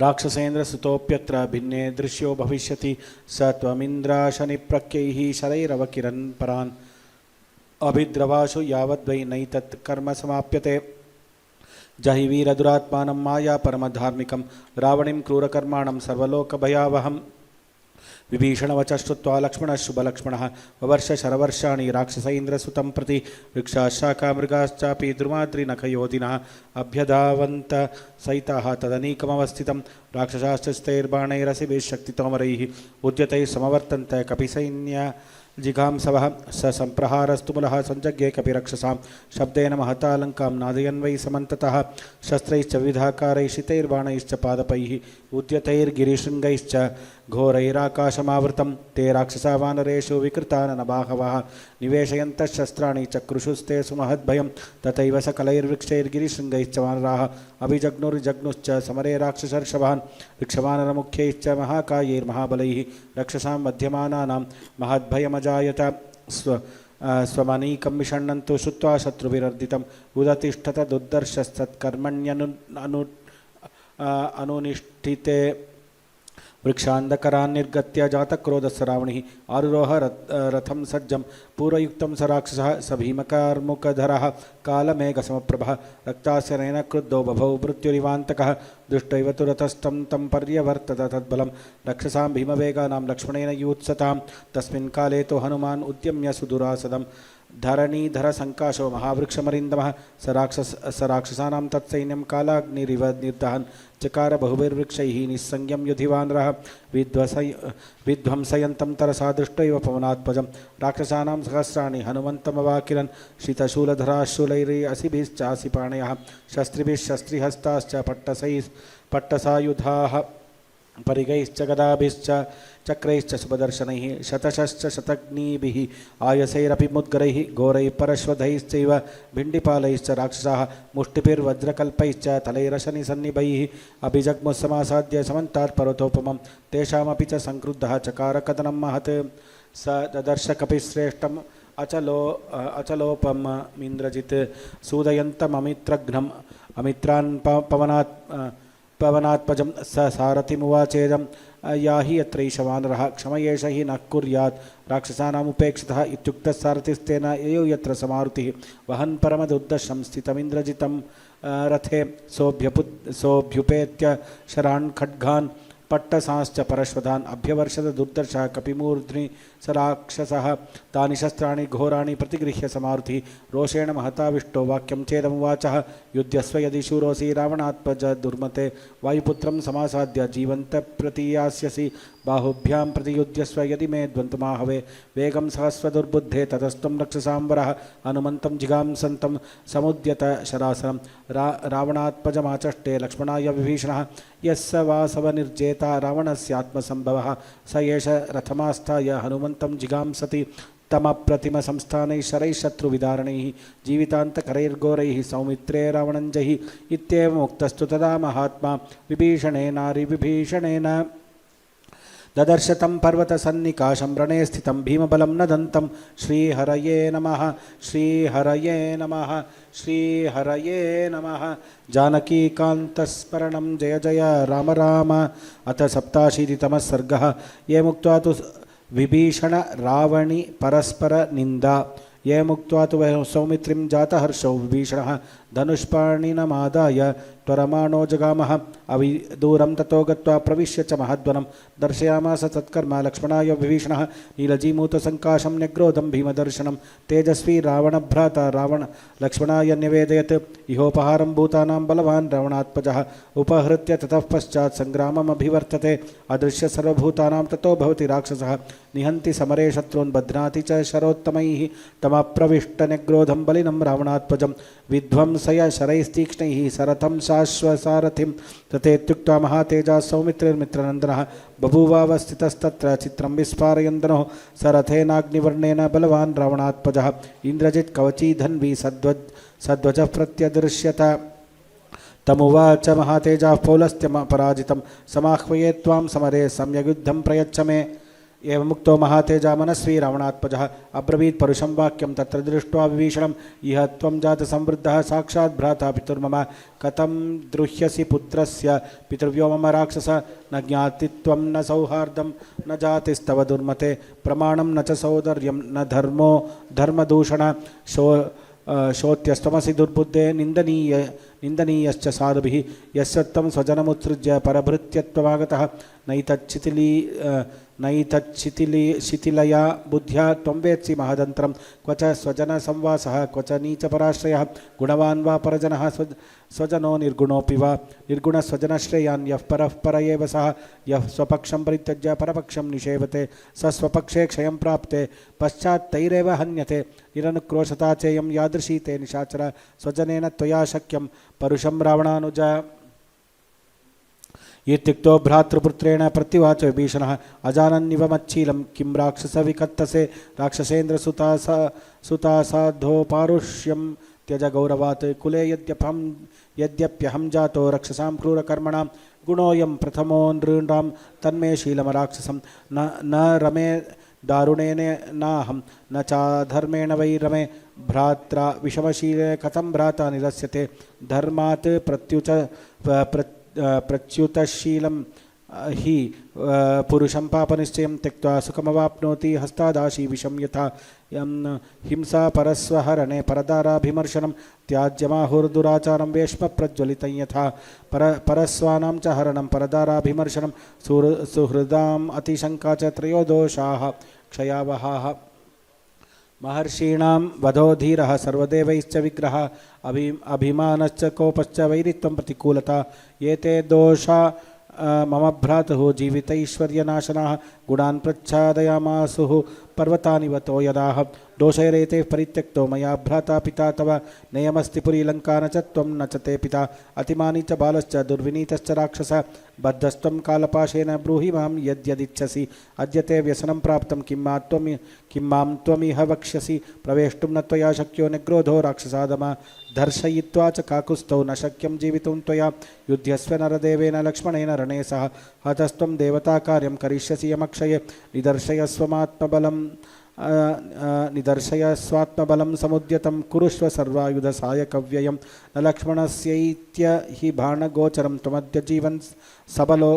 राक्षसेन्द्रसुतोऽप्यत्र भिन्ने दृश्यो भविष्यति स त्वमिन्द्राशनिप्रत्यैः शरैरवकिरन् परान् अभिद्रवाशु यावद्वै नैतत् कर्म समाप्यते जहि वीरदुरात्मानं माया परमधार्मिकं रावणिं क्रूरकर्माणं सर्वलोकभयावहं विभीषणवचः श्रुत्वा लक्ष्मणः शुभलक्ष्मणः ववर्ष शरवर्षाणि राक्षसेन्द्रसुतं प्रति वृक्षाशाखामृगाश्चापि द्रुमाद्रिनखयोधिनः अभ्यधावन्त सहिताः तदनीकमवस्थितं राक्षसाश्च स्तैर्बाणैरसिभिः शक्तितोमरैः उद्यतैः समवर्तन्त कपिसैन्य जिघांसवः स सम्प्रहारस्तुमुलः संजज्ञे कपिरक्षसां शब्देन महतालङ्कां नादयन् वै समन्ततः शस्त्रैश्च विविधाकारैः शितैर्बाणैश्च पादपैः उद्यतैर्गिरिशृङ्गैश्च घोरैराकाशमावृतं ते राक्षसा वानरेषु विकृताननबाहवः निवेशयन्तः शस्त्राणि चक्रुषुस्ते सुमहद्भयं तथैव सकलैर्वृक्षैर्गिरिशृङ्गैश्च वानराः अभिजग्नुर्जग्नुश्च समरे राक्षसर्षभान् वृक्षवानरमुख्यैश्च महाकायैर्महाबलैः रक्षसां मध्यमानानां महद्भयमजायत स्वमनीकं विषण्णन्तु श्रुत्वा शत्रुभिरर्दितम् उदतिष्ठत दुर्दर्शस्तत्कर्मण्यनुनिष्ठिते वृक्षान्धकरान् निर्गत्य जातक्रोधस्य रावणिः आरुरोह रथं सज्जं पूर्वयुक्तं स राक्षसः स भीमकार्मुकधरः कालमेघसमप्रभः रक्तास्यनेन क्रुद्धो बभौ मृत्युरिवान्तकः दृष्ट्वैव तु रथस्थं तं पर्यवर्तत तद्बलं रक्षसां भीमवेगानां लक्ष्मणेन यूत्सतां तस्मिन् काले तु हनुमान् उद्यम्य सुदुरासदं धरणीधर संकाशो महावृक्षमरिन्दमः स राक्षसानां तत्सैन्यं कालाग्निरिव निर्दहन् चकार बहुभिर्वृक्षैः निस्संज्ञं युधिवानरः विध्वंसयन्तं तरसा दृष्ट्वैव पवनात्मजं राक्षसानां सहस्राणि हनुमन्तमवाकिरन् शितशूलधराशूलैरसिभिश्चासिपाणयः शस्त्रिभिः शस्त्रिहस्ताश्च पट्टसायुधाः परिगैश्च गदाभिश्च चक्रैश्च शुभदर्शनैः शतशश्च शतग्निभिः आयसैरपि मुद्गरैः घोरैः परश्वधैश्चैव भिण्डिपालैश्च राक्षसाः मुष्टिभिर्वज्रकल्पैश्च तलैरशनिसन्निभैः अभिजग्मुस्समासाद्य समन्तात् पर्वतोपमं तेषामपि च संक्रुद्धः चकारकदनं महत् स ददर्श कपिश्रेष्ठम् अचलोपमिन्द्रजित् सूदयन्तममित्रघ्नम् अमित्रान् पवनात्मजं स सारथिमुवाचेदं याहि यत्रैष वानरः क्षमयेष हि न कुर्यात् राक्षसानामुपेक्षितः इत्युक्तः सारथिस्तेन ययो यत्र समारुतिः वहन् परमदुर्दशं स्थितमिन्द्रजितं रथे सोऽभ्युपेत्य शरान् खड्गान् पट्टसांश्च परश्वधान् अभ्यवर्षद दुर्दर्शः कपिमूर्ध्नि स राक्षसः तानि शस्त्राणि घोराणि प्रतिगृह्य समारुतिः रोषेण महताविष्टो वाक्यं चेदमुवाचः युध्यस्व यदि शूरोऽसि रावणात्मज दुर्मते वायुपुत्रं समासाद्य जीवन्त प्रतीयास्यसि बाहुभ्यां प्रतियुध्यस्व यदि मे द्वन्द्वमाहवे वेगं सहस्व दुर्बुद्धे ततस्त्वं रक्षसांवरः हनुमन्तं जिगांसन्तं समुद्यत शरासनं रावणात्मजमाचष्टे लक्ष्मणाय विभीषणः यस्य वासवनिर्जेता रावणस्यात्मसम्भवः स एष रथमास्थाय हनुमन्तं जिगांसति तमप्रतिमसंस्थानैः शरैः शत्रुविदारणैः जीवितान्तकरैर्घोरैः सौमित्रे रावणञ्जैः इत्येवमुक्तस्तु तदा महात्मा विभीषणेन ददर्शतं पर्वतसन्निकाशं रणे स्थितं भीमबलं नदन्तं श्रीहरये नमः श्रीहरये नमः श्रीहरये नमः जानकीकान्तस्मरणं जय जय राम राम। अथ सप्ताशीतितमः सर्गः ये मुक्त्वा तु विभीषण रावणि परस्पर निन्दा ये मुक्त्वा तु सौमित्रिं जातहर्षौ विभीषणः धनुष्पाणिनमादाय त्वरमाणो जगामः अविदूरं ततो गत्वा प्रविश्य च महद्वनं दर्शयामास तत्कर्म लक्ष्मणाय विभीषणः नीलजीमूतसङ्काशं न्यग्रोधं भीमदर्शनं तेजस्वी रावणभ्राता रावण लक्ष्मणाय न्यवेदयत् इहोपहारं भूतानां बलवान् रावणात्मजः उपहृत्य ततः पश्चात् सङ्ग्राममभिवर्तते अदृश्य सर्वभूतानां ततो भवति राक्षसः निहन्ति समरे शत्रून् बध्नाति च शरोत्तमैः तमप्रविष्टन्यग्रोधं बलिनं रावणात्मजं विध्वंसय शरैस्तीक्ष्णैः सरथं शाश्वसारथिं तथेत्युक्त्वा महातेजा सौमित्रिर्मित्रनन्दनः बभूवावस्थितस्तत्र चित्रं विस्फारयन्दनो सरथेनाग्निवर्णेन बलवान् रावणात्मजः इन्द्रजित् कवची धन्वी सद्वजः प्रत्यदृश्यत तमुवाच महातेजाः पौलस्त्यपराजितं समाह्वये त्वां समरे सम्यग्युद्धं प्रयच्छ मे एवमुक्तो महातेजा मनस्वी रावणात्मजः अब्रवीत् परुषं वाक्यं तत्र दृष्ट्वा विभीषणं इह त्वं जातसंवृद्धः साक्षात् भ्राता पितुर्मम कथं द्रुह्यसि पुत्रस्य पितृव्योमम राक्षस न ज्ञातित्वं न सौहार्दं न जातिस्तव दुर्मते प्रमाणं न च सौदर्यं न धर्मो धर्मदूषण शोत्यस्तमसि दुर्बुद्धे निन्दनीयश्च साधुभिः यस्त्वं स्वजनमुत्सृज्य परभृत्यत्वमागतः नैतच्छिथिलया बुद्ध्या त्वं वेत्सि महदन्तरं क्व च स्वजनसंवासः क्व च नीचपराश्रयः गुणवान् वा परजनः स्वजनो निर्गुणोऽपि वा निर्गुणस्वजनश्रेयान् यः परः पर एव सः यः स्वपक्षं परित्यज्य परपक्षं निषेवते स स्वपक्षे क्षयं प्राप्ते पश्चात् तैरेव हन्यते निरनुक्रोशता चेयं यादृशी ते निशाचर स्वजनेन त्वया शक्यं परुषं रावणानुज इत्युक्तो भ्रातृपुत्रेण प्रत्युवाच विभीषणः अजानन्निव मच्छीलं किं राक्षसविकत्तसे राक्षसेन्द्रसुता पारुष्यं त्यज गौरवात् कुले यद्यप्यहं जातो रक्षसां क्रूरकर्मणां गुणोऽयं प्रथमो नृणां तन्मे शीलमराक्षसं न रमे दारुणेन नाहं न चाधर्मेण वै रमे भ्रात्रा विषमशीले कथं भ्राता निरस्यते धर्मात् प्रच्युतशीलं हि पुरुषं पापनिश्चयं त्यक्त्वा सुखमवाप्नोति हस्तादाशी विषं यथा हिंसा परस्वहरणे परदाराभिमर्शनं त्याज्यमाहुर्दुराचारं वेश्मप्रज्वलितं यथा परस्वानां च हरणं परदाराभिमर्शनं सुहृदाम् अतिशङ्का च त्रयो दोषाः क्षयावहाः महर्षीणां वधो धीरः सर्वदेवैश्च विग्रहः अभिमानश्च कोपश्च वैरित्वं प्रतिकूलता एते दोषा मम भ्रातुः जीवितैश्वर्यनाशनाः गुणान् प्रच्छादयामासुः पर्वतानिवतो यदाह दोषैरेते परित्यक्तो मया भ्राता पिता तव नयमस्ति पुरीलङ्का न च त्वं न च ते पिता अतिमानी च बालश्च दुर्विनीतश्च राक्षस बद्धस्त्वं कालपाशेन ब्रूहि मां यद्यदिच्छसि अद्य ते व्यसनं प्राप्तं किं मां त्वमिह वक्ष्यसि प्रवेष्टुं न त्वया शक्यो निग्रोधो राक्षसादमा दर्शयित्वा च काकुस्थौ न शक्यं जीवितुं त्वया युध्यस्व नरदेवेन लक्ष्मणेन रणे सह हतस्त्वं देवताकार्यं करिष्यसि यमक्षये निदर्शयस्वात्मबलं समुद्यतं कुरुष्व सर्वायुधसायकव्ययं न लक्ष्मणस्यैत्य हि बाणगोचरं त्वमद्य जीवन् सबलो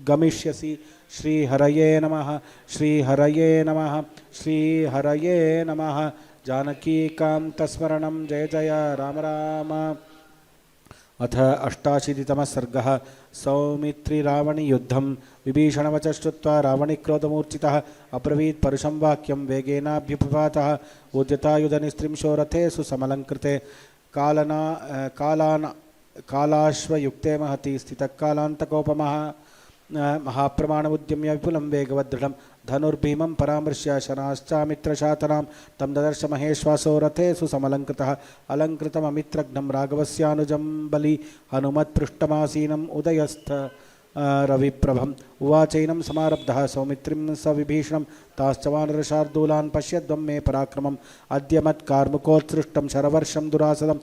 गमिष्यसि श्रीहरये नमः श्रीहरये नमः श्रीहरये नमः जानकीकान्तस्मरणं जय जय राम राम। अथ अष्टाशीतितमः सर्गः सौमित्रिरावणयुद्धं विभीषणवच श्रुत्वा रावणिक्रोधमूर्छितः अब्रवीत् परुषं वाक्यं वेगेनाभ्युपपातः उद्यतायुधनिस्त्रिंशो रथेषु समलङ्कृते कालाश्वयुक्ते महति स्थितः कालान्तकोपमः महाप्रमाणमुद्यम्य विपुलं वेगवदृढं धनुर्भीमं परामृश्य शनाश्चामित्रशातनां तं ददर्श महेश्वासो रथेषु समलङ्कृतः अलङ्कृतममित्रघ्नं राघवस्यानुजं बलि हनुमत्पृष्ठमासीनम् उदयस्थ रविप्रभम् उवाचैनं समारब्धः सौमित्रिं स विभीषणं ताश्च वानरशार्दूलान् पश्यद्वं मे पराक्रमम् अद्य मत्कार्मुकोत्सृष्टं शरवर्षं दुरासदं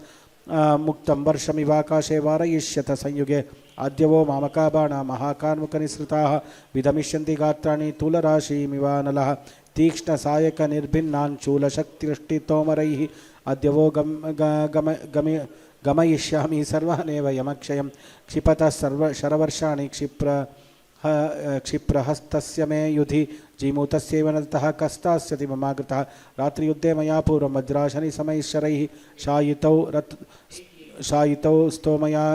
मुक्तं वर्षमिवाकाशे वारयिष्यथ संयुगे अद्य वो मामका बाणा महाकार्मुकनिसृताः विधमिष्यन्ति गात्राणि तूलराशीमिवानलः तीक्ष्णसायकनिर्भिन्नान् शूलशक्तिरष्टितोमरैः अद्य वो गमयिष्यामि सर्वानेव यमक्षयं क्षिपतः शरवर्षाणि क्षिप्रहस्तस्य मे युधि जीमूतस्यैव नतः कस्तास्यति ममागतः रात्रियुद्धे मया पूर्वं वज्राशनिसमैश्वरैः शायितौ स्तोमया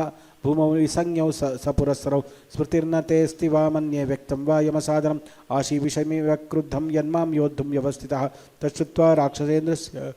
भूमौ विसंज्ञौ सपुरस्सरौ स्मृतिर्न तेऽस्ति वा मन्ये व्यक्तं वा यमसादनम् आशीविषमिव क्रुद्धं यन्मां योद्धुं व्यवस्थितः तच्छ्रुत्वा राक्षसेन्द्रस्य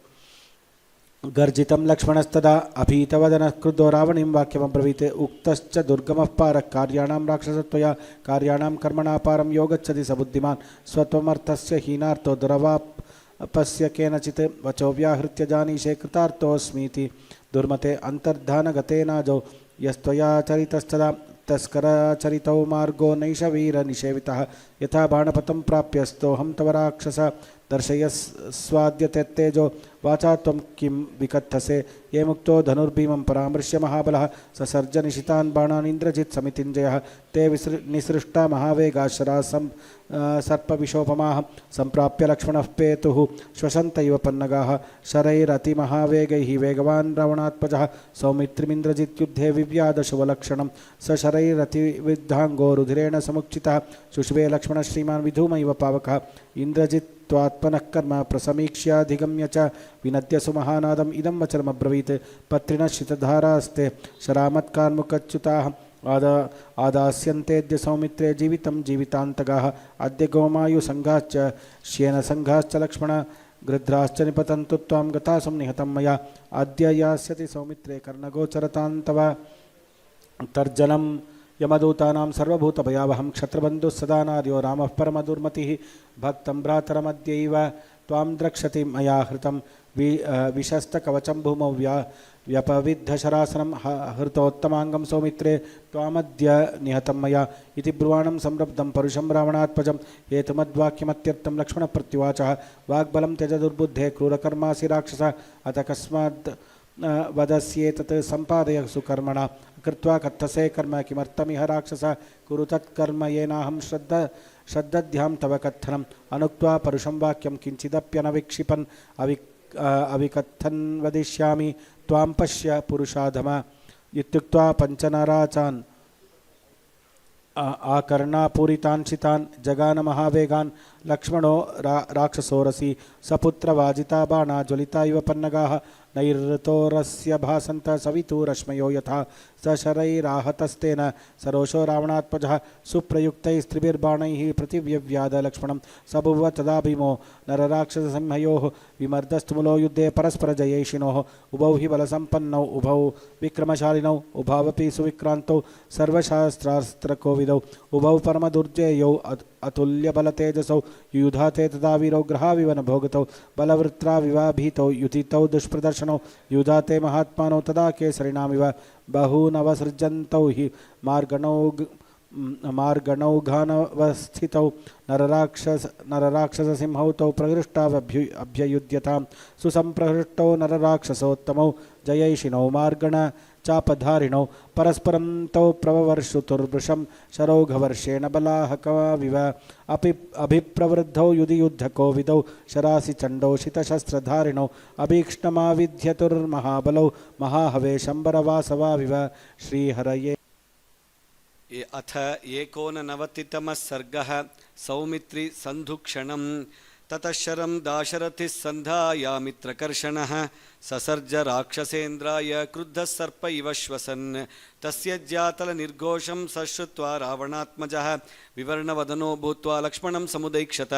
गर्जितं लक्ष्मणस्तदा अभीतवदनः क्रुद्धो रावणीं वाक्यमब्रवीत् उक्तश्च दुर्गमः पारः कार्याणां राक्षसत्वया कार्याणां कर्मणा पारं यो गच्छति स बुद्धिमान् स्वत्वमर्थस्य हीनार्थो दुरवापस्य केनचित् वचो व्याहृत्य जानीषे कृतार्थोऽस्मीति दुर्मते अन्तर्धानगतेनाजौ यस्त्वया चरितस्तदा तस्कराचरितौ मार्गो नैष वीरनिषेवितः यथा बाणपतं प्राप्यस्तोऽहं तव राक्षस दर्शयस्वाद्यते तेजो वाचा त्वं किं विकथसे ये मुक्तो धनुर्भीमं परामृश्य महाबलः ससर्ज निशितान् बाणान् इन्द्रजित् समितिञ्जयः ते निसृष्टा महावेगाशरा सर्पविशोपमाः सम्प्राप्य लक्ष्मणः पेतुः श्वसन्त इव पन्नगाः शरैरतिमहावेगैः वेगवान् रावणात्मजः सौमित्रिमिन्द्रजित् युद्धे विव्याधशुभलक्षणं स शरैरतिविद्धाङ्गो रुधिरेण समुच्चितः शुष्वे लक्ष्मणः श्रीमान् विधूमैव पावकः इन्द्रजित् त्वात्मनः कर्म प्रसमीक्ष्याधिगम्य च विनद्य सुमहानादम् इदं वचनमब्रवीत् पत्रिणः शितधारास्ते शरामत्कार्मुकच्युताः आदास्यन्तेऽद्य सौमित्रे जीवितं जीवितान्तगाः अद्य गोमायुसङ्घाश्च श्येनसङ्घाश्च लक्ष्मण गृध्राश्च निपतन्तु त्वां गतासुं निहतं मया अद्य यास्यति सौमित्रे कर्णगोचरतान्तव तर्जनं यमदूतानां सर्वभूतभयावहं क्षत्रबन्धुः सदा नार्यो रामः परमदुर्मतिः भक्तं भ्रातरमद्यैव त्वां द्रक्ष्यति मया हृतं विशस्तकवचं भूमौ व्यपविद्धशरासनं हृतोत्तमाङ्गं सौमित्रे त्वामद्य निहतं मया इति ब्रुवाणं संरब्धं परुषं रावणात्मजं हेतुमद्वाक्यमत्यर्थं लक्ष्मणप्रत्युवाचः वाग्बलं त्यज दुर्बुद्धे क्रूरकर्मासि राक्षस अथ कस्मात् वदस्येतत् सम्पादय सुकर्मणा कृत्वा कथसे कर्म किमर्थमिह राक्षस कुरु तत्कर्म येनाहं श्रद्धध्यां तव कथनम् अनुक्त्वा परुषं वाक्यं किञ्चिदप्यनविक्षिपन् अविकथन् वदिष्यामि त्वां पश्य पुरुषाधम इत्युक्त्वा पञ्चनराचान् आकर्णापूरितान् शितान् जगान महावेगान् लक्ष्मणो राक्षसोरसि सपुत्रवाजिता बाणा ज्वलिता इव पन्नगाः नैरृतोरस्य भासन्त सवितुरश्मयो यथा स शरैराहतस्तेन सरोषो रावणात्मजः सुप्रयुक्तैस्त्रिभिर्बाणैः प्रतिव्यव्याद लक्ष्मणं सबुव तदा भीमो नरराक्षससिंहयोः विमर्दस्तुमुलो युद्धे परस्परजयैषिणोः उभौ हि बलसम्पन्नौ उभौ विक्रमशालिनौ उभावपि सुविक्रान्तौ सर्वशास्त्रास्त्रकोविदौ उभौ परमदुर्जेयौ अतुल्यबलतेजसौ युधाते तदा वीरौ ग्रहाविव न भोगतौ बलवृत्राविवाभीतौ युधितौ दुष्प्रदर्शनौ युधाते महात्मानौ तदा केसरिणामिव बहूनवसृजन्तौ हि मार्गणौघानवस्थितौ नरराक्षससिंहौ तौ प्रहृष्टावभ्ययुध्यतां सुसम्प्रहृष्टौ नरराक्षसोत्तमौ जयैषिणौ मार्गण चापधारिणौ परस्परं तौ प्रववर्षुतुर्वृशं शरौघवर्षेण बलाहकविव अभिप्रवृद्धौ युधियुद्धकोविदौ शरासि चण्डौ शितशस्त्रधारिणौ अभीक्ष्णमाविध्यतुर्महाबलौ महाहवे शम्बरवासवाविव श्रीहरये। अथ एकोननवतितमः सर्गः सौमित्री सन्धुक्षणं ततः शरं दाशरथिः सन्धायामित्रकर्षणः ससर्ज राक्षसेन्द्राय क्रुद्धः सर्प इव श्वसन् तस्य ज्यातलनिर्घोषं सश्रुत्वा रावणात्मजः विवर्णवदनो भूत्वा लक्ष्मणं समुदैक्षत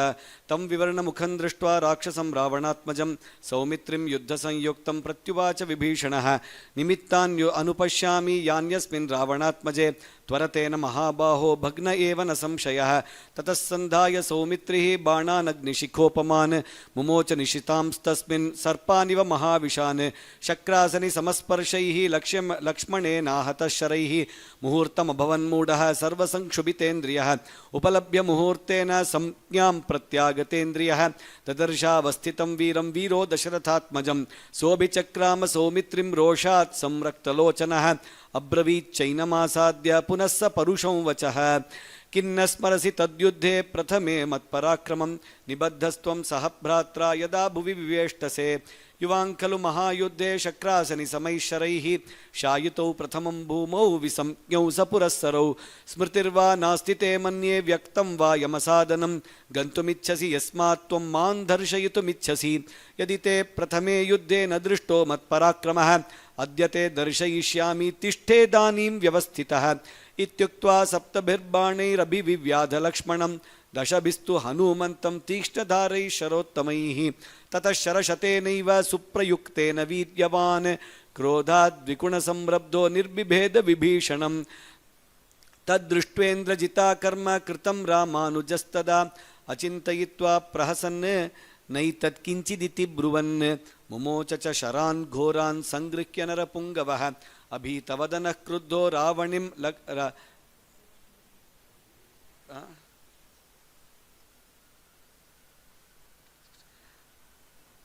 तं विवर्णमुखं दृष्ट्वा राक्षसं रावणात्मजं सौमित्रिं युद्धसंयुक्तं प्रत्युवाच विभीषणः निमित्तान्यो अनुपश्यामि यान्यस्मिन् रावणात्मजे त्वरतेन महाबाहो भग्न एव न संशयः ततः सन्धाय सौमित्रिः बाणानग्निशिखोपमान् मुमोच निशितांस्तस्मिन् सर्पानिव महाविशान् शक्रासनि समस्पर्शैः लक्ष्मणेनाहतः शरैः मुहूर्तमभवन्मूढः सर्वसंक्षुभितेन्द्रियः उपलभ्य मुहूर्तेन संज्ञां प्रत्यागतेन्द्रियः तदर्शावस्थितं वीरं वीरो दशरथात्मजं सोऽभिचक्राम सौमित्रिं रोषात् संरक्तलोचनः अब्रवीच्चैनमासाद्य पुनः स परुषं वचः किन्न स्मरसि तद्युद्धे प्रथमे मत्पराक्रमं निबद्धस्त्वं सह भ्रात्रा यदा भुवि विवेष्टसे युवां खलु महायुद्धे शक्रासनि समैश्वरैः शायितौ प्रथमं भूमौ विसंज्ञौ सपुरस्सरौ स्मृतिर्वा नास्ति ते मन्ये व्यक्तं वा यमसादनं गन्तुमिच्छसि यस्मात् त्वं मां दर्शयितुमिच्छसि यदि ते प्रथमे युद्धे न दृष्टो मत्पराक्रमः अद्य ते दर्शयिष्यामि तिष्ठेदानीं व्यवस्थितः इत्युक्त्वा सप्तभिर्बाणैरभिविव्याध लक्ष्मणं दशभिस्तु हनूमन्तं तीक्ष्णधारैः शरोत्तमैः ततः शरशतेनैव सुप्रयुक्तेन वीर्यवान् क्रोधाद्विगुणसंरब्धो निर्बिभेद विभीषणं तद्दृष्ट्वेन्द्रजिताकर्म कृतं रामानुजस्तदा अचिन्तयित्वा प्रहसन् नैतत्किञ्चिदिति ब्रुवन् मुमोच च शरान् घोरान् सङ्गृह्य नरपुङ्गवः अभीतवदनः क्रुद्धो रावणिं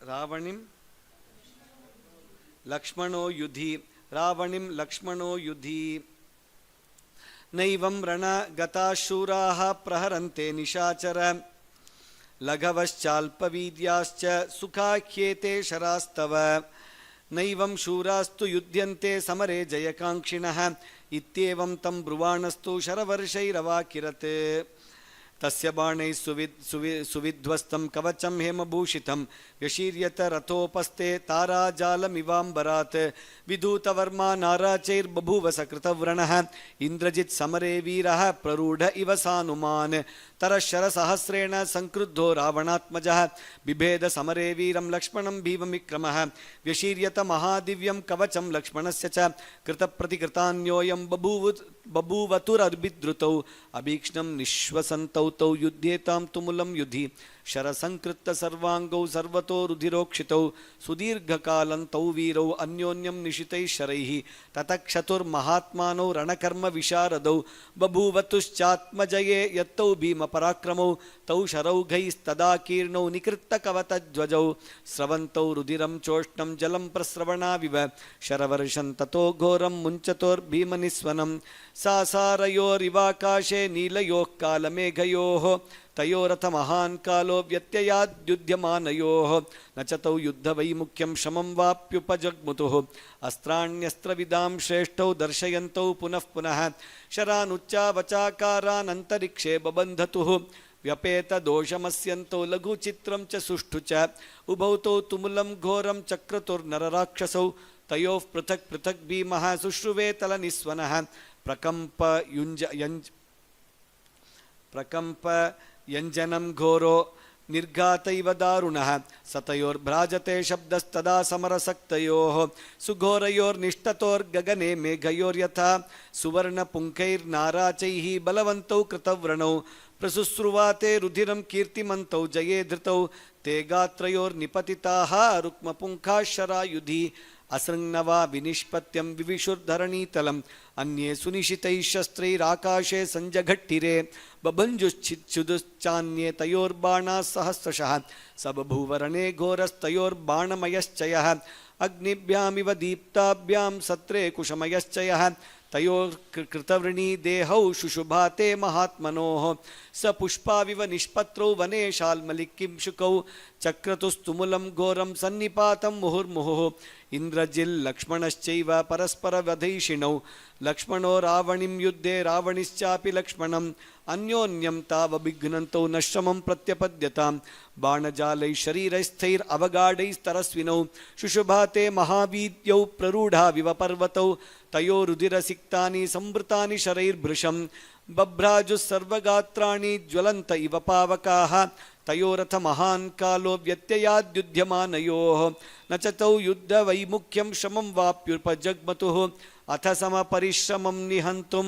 रावणिं लक्ष्मणो युधि रावणिं लक्ष्मणो युधि नैवं रणगताः शूराः प्रहरन्ते निशाचर लघवश्चाल्पवीर्याश्च सुखाख्येते शरास्तव नैवं शूरास्तु युध्यन्ते समरे जयकाङ्क्षिणः इत्येवं तं ब्रुवाणस्तु शरवर्षैरवाकिरत् तस्य बाणैः सुविध्वस्तं कवचं हेमभूषितं व्यशीर्यत रथोपस्थे ताराजालमिवाम्बरात् विधूतवर्मा नाराचैर्बभूव सकृतव्रणः इन्द्रजित् समरे वीरः प्ररूढ इव सानुमान् तरशरसहस्रेण संक्रुद्धो रावणात्मजः बिभेद समरे वीरं लक्ष्मणं भीमविक्रमः व्यशीर्यत महादिव्यं कवचं लक्ष्मणस्य च कृतप्रतिकृतान्योऽयं बभूवतुरर्बिद्रुतौ अभीक्ष्णं निश्वसन्तौ तौ युध्येतां तुमुलं युधि शरसंकृत्त सर्वांगौ सर्वतो रुधिरोक्षितौ सुदीर्घकालं तौ वीरौ अन्योन्यं निशितैः शरैः ततक्षतुर्महात्मानौ रणकर्म विशारदौ बभूवतुश्चात्मजये यत्तौ भीमपराक्रमौ तौ शरौघैस्तदा कीर्णौ निकृत्तकवतध्वजौ स्रवन्तौ रुधिरं चोष्णं जलं प्रस्रवणाविव शरवर्षं ततो घोरं मुञ्चतोर्भीमनिस्वनं सासारयोरिवाकाशे नीलयोः कालमेघयोः तयोरथ महान् कालो व्यत्ययाद्युध्यमानयोः न च तौ युद्धवैमुख्यं शमं वाप्युपजग्मुतुः अस्त्राण्यस्त्रविदां श्रेष्ठौ दर्शयन्तौ पुनः पुनः शरानुच्चावचाकारानन्तरिक्षे बबन्धतुः व्यपेतदोषमस्यन्तौ लघुचित्रं च सुष्ठु च उभौ तौ तुमुलं घोरं चक्रतुर्नरराक्षसौ तयोः पृथक् पृथक् भीमः शुश्रुवेतलनिस्वनः प्रकम्प यञ्जनं घोरो निर्घात इव दारुणः सतयोर्भ्राजते शब्दस्तदा समरसक्तयोः सुघोरयोर्निष्ठतोर्गगने मेघयोर्यथा सुवर्णपुङ्खैर्नाराचैः बलवन्तौ कृतव्रणौ प्रसुश्रुवाते रुधिरं कीर्तिमन्तौ जये धृतौ ते गात्रयोर्निपतिताः रुक्मपुङ्खाः शरायुधि असृङ्नवा विनिष्पत्यं विविशुर्धरणीतलम् अन्ये सुनिशितैः शस्त्रैराकाशे सञ्जघट्टिरे बभञ्जुश्चिच्छुदुश्चान्ये तयोर्बाणाः सहस्रशः स बभूवरणे घोरस्तयोर्बाणमयश्चयः अग्निभ्यामिव दीप्ताभ्यां सत्रे कुशमयश्चयः तयोर्कृतवृणी देहौ शुशुभाते महात्मनोः स पुष्पाविव निष्पत्रौ वने शाल्मलिक्किं शुकौ चक्रतुस्तुमुलं घोरं सन्निपातं मुहुर्मुहुः इन्द्रजिल्लक्ष्मणश्चैव परस्परवधैषिणौ लक्ष्मणो रावणिं युद्धे रावणिश्चापि लक्ष्मणम् अन्योन्यं तावभिघ्नन्तौ नश्रमं प्रत्यपद्यतां बाणजालैः शरीरस्थैरवगाढैस्तरस्विनौ शुशुभाते महावीर्यौ प्ररूढाविव पर्वतौ तयोरुदिरसिक्तानि संवृतानि शरैर्भृशं बभ्राजुः सर्वगात्राणि ज्वलन्त इव पावकाः तयोरथ महान् कालो व्यत्ययाद्युध्यमानयोः न च तौ युद्धवैमुख्यं श्रमं वाप्युपजग्मतुः अथ समपरिश्रमं निहन्तुं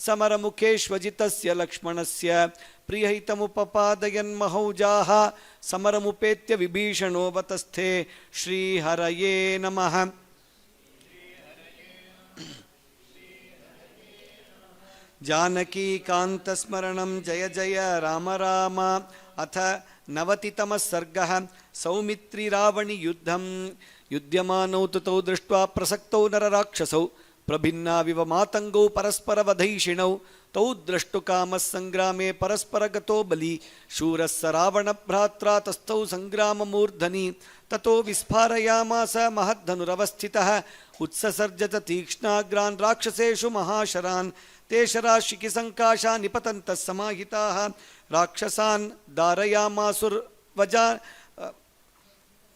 समरमुखेष्वजितस्य लक्ष्मणस्य प्रियहितमुपपादयन्महौजाः समरमुपेत्य विभीषणोऽवतस्थे श्रीहरये नमः। जानकीकान्तस्मरणं जय जय राम राम। अथ 90तमः सर्गः। सौमित्रिरावणियुद्धं युध्यमानौ तौ दृष्ट्वा प्रसक्तौ नरराक्षसौ प्रभिन्नाविव मातङ्गौ परस्परवधैषिणौ तौ द्रष्टुकामस्सङ्ग्रामे परस्परगतो बली शूरस्य रावणभ्रात्रा तस्थौ सङ्ग्राममूर्धनि ततो विस्फारयामास महद्धनुरवस्थितः उत्ससर्जत तीक्ष्णाग्रान् राक्षसेषु महाशरान् ते शराशिकिसङ्काशा निपतन्तः समाहिताः राक्षसान् दारयामासुर्वजा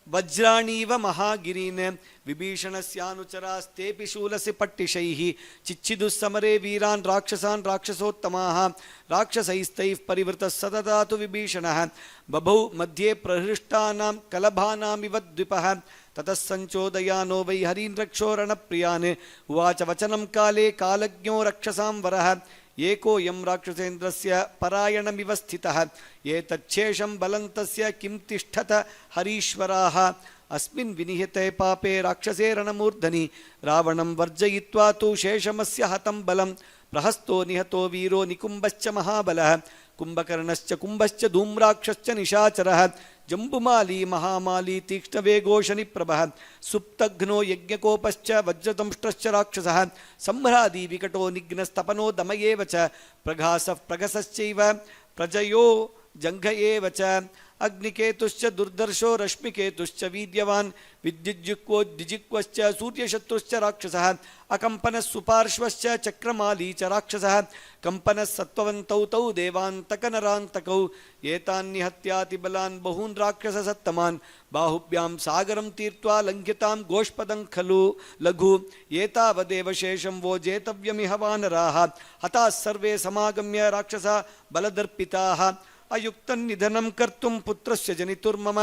वज्राणीव महागिरीन् विभीषणस्यानुचरास्तेऽपि शूलसि पट्टिशैः चिच्छिदुस्समरे वीरान् राक्षसान् राक्षसोत्तमाः राक्षसैस्तैः परिवृतः सतता तु विभीषणः बभौ मध्ये प्रहृष्टानां कलभानामिव द्विपः ततः सञ्चोदयानो वै हरीन् रक्षो रणप्रियान् उवाच वचनं काले कालज्ञो रक्षसां वरः एकोऽयं राक्षसेन्द्रस्य परायणमिव स्थितः एतच्छेषं बलं तस्य किं तिष्ठत हरीश्वराः अस्मिन् विनिहते पापे राक्षसे रणमूर्धनि रावणं वर्जयित्वा तु शेषमस्य हतं बलं प्रहस्तो निहतो वीरो निकुम्भश्च महाबलः कुम्भकर्णश्च कुम्भश्च धूम्राक्षश्च निशाचरः जम्बुमाली महामाली तीक्ष्णवेगोशनिप्रभः सुप्तघ्नो यज्ञकोपश्च वज्रदंष्ट्रश्च राक्षसः सम्भ्रादी विकटो निघ्नस्तपनो दम एव च प्रघासः प्रगसश्चैव प्रजयो जङ्घ एव च अग्निकेतुश्च दुर्दर्शो रश्मिकेतुश्च वीर्यवान् विद्युज्जिक्वोद्दिजिक्वश्च सूर्यशत्रुश्च राक्षसः अकम्पनः सुपार्श्वश्च चक्रमाली च राक्षसः कम्पनः सत्त्ववन्तौ तौ देवान्तकनरान्तकौ एतान्निहत्यातिबलान् बहून् राक्षससत्तमान् बाहुभ्यां सागरं तीर्त्वा लङ्घितां गोष्पदं खलु लघु एतावदेव शेषं वो जेतव्यमिह वानराः हताः सर्वे समागम्य राक्षसा बलदर्पिताः अयुक्तं निधनं कर्तुं पुत्रस्य जनितुर्मम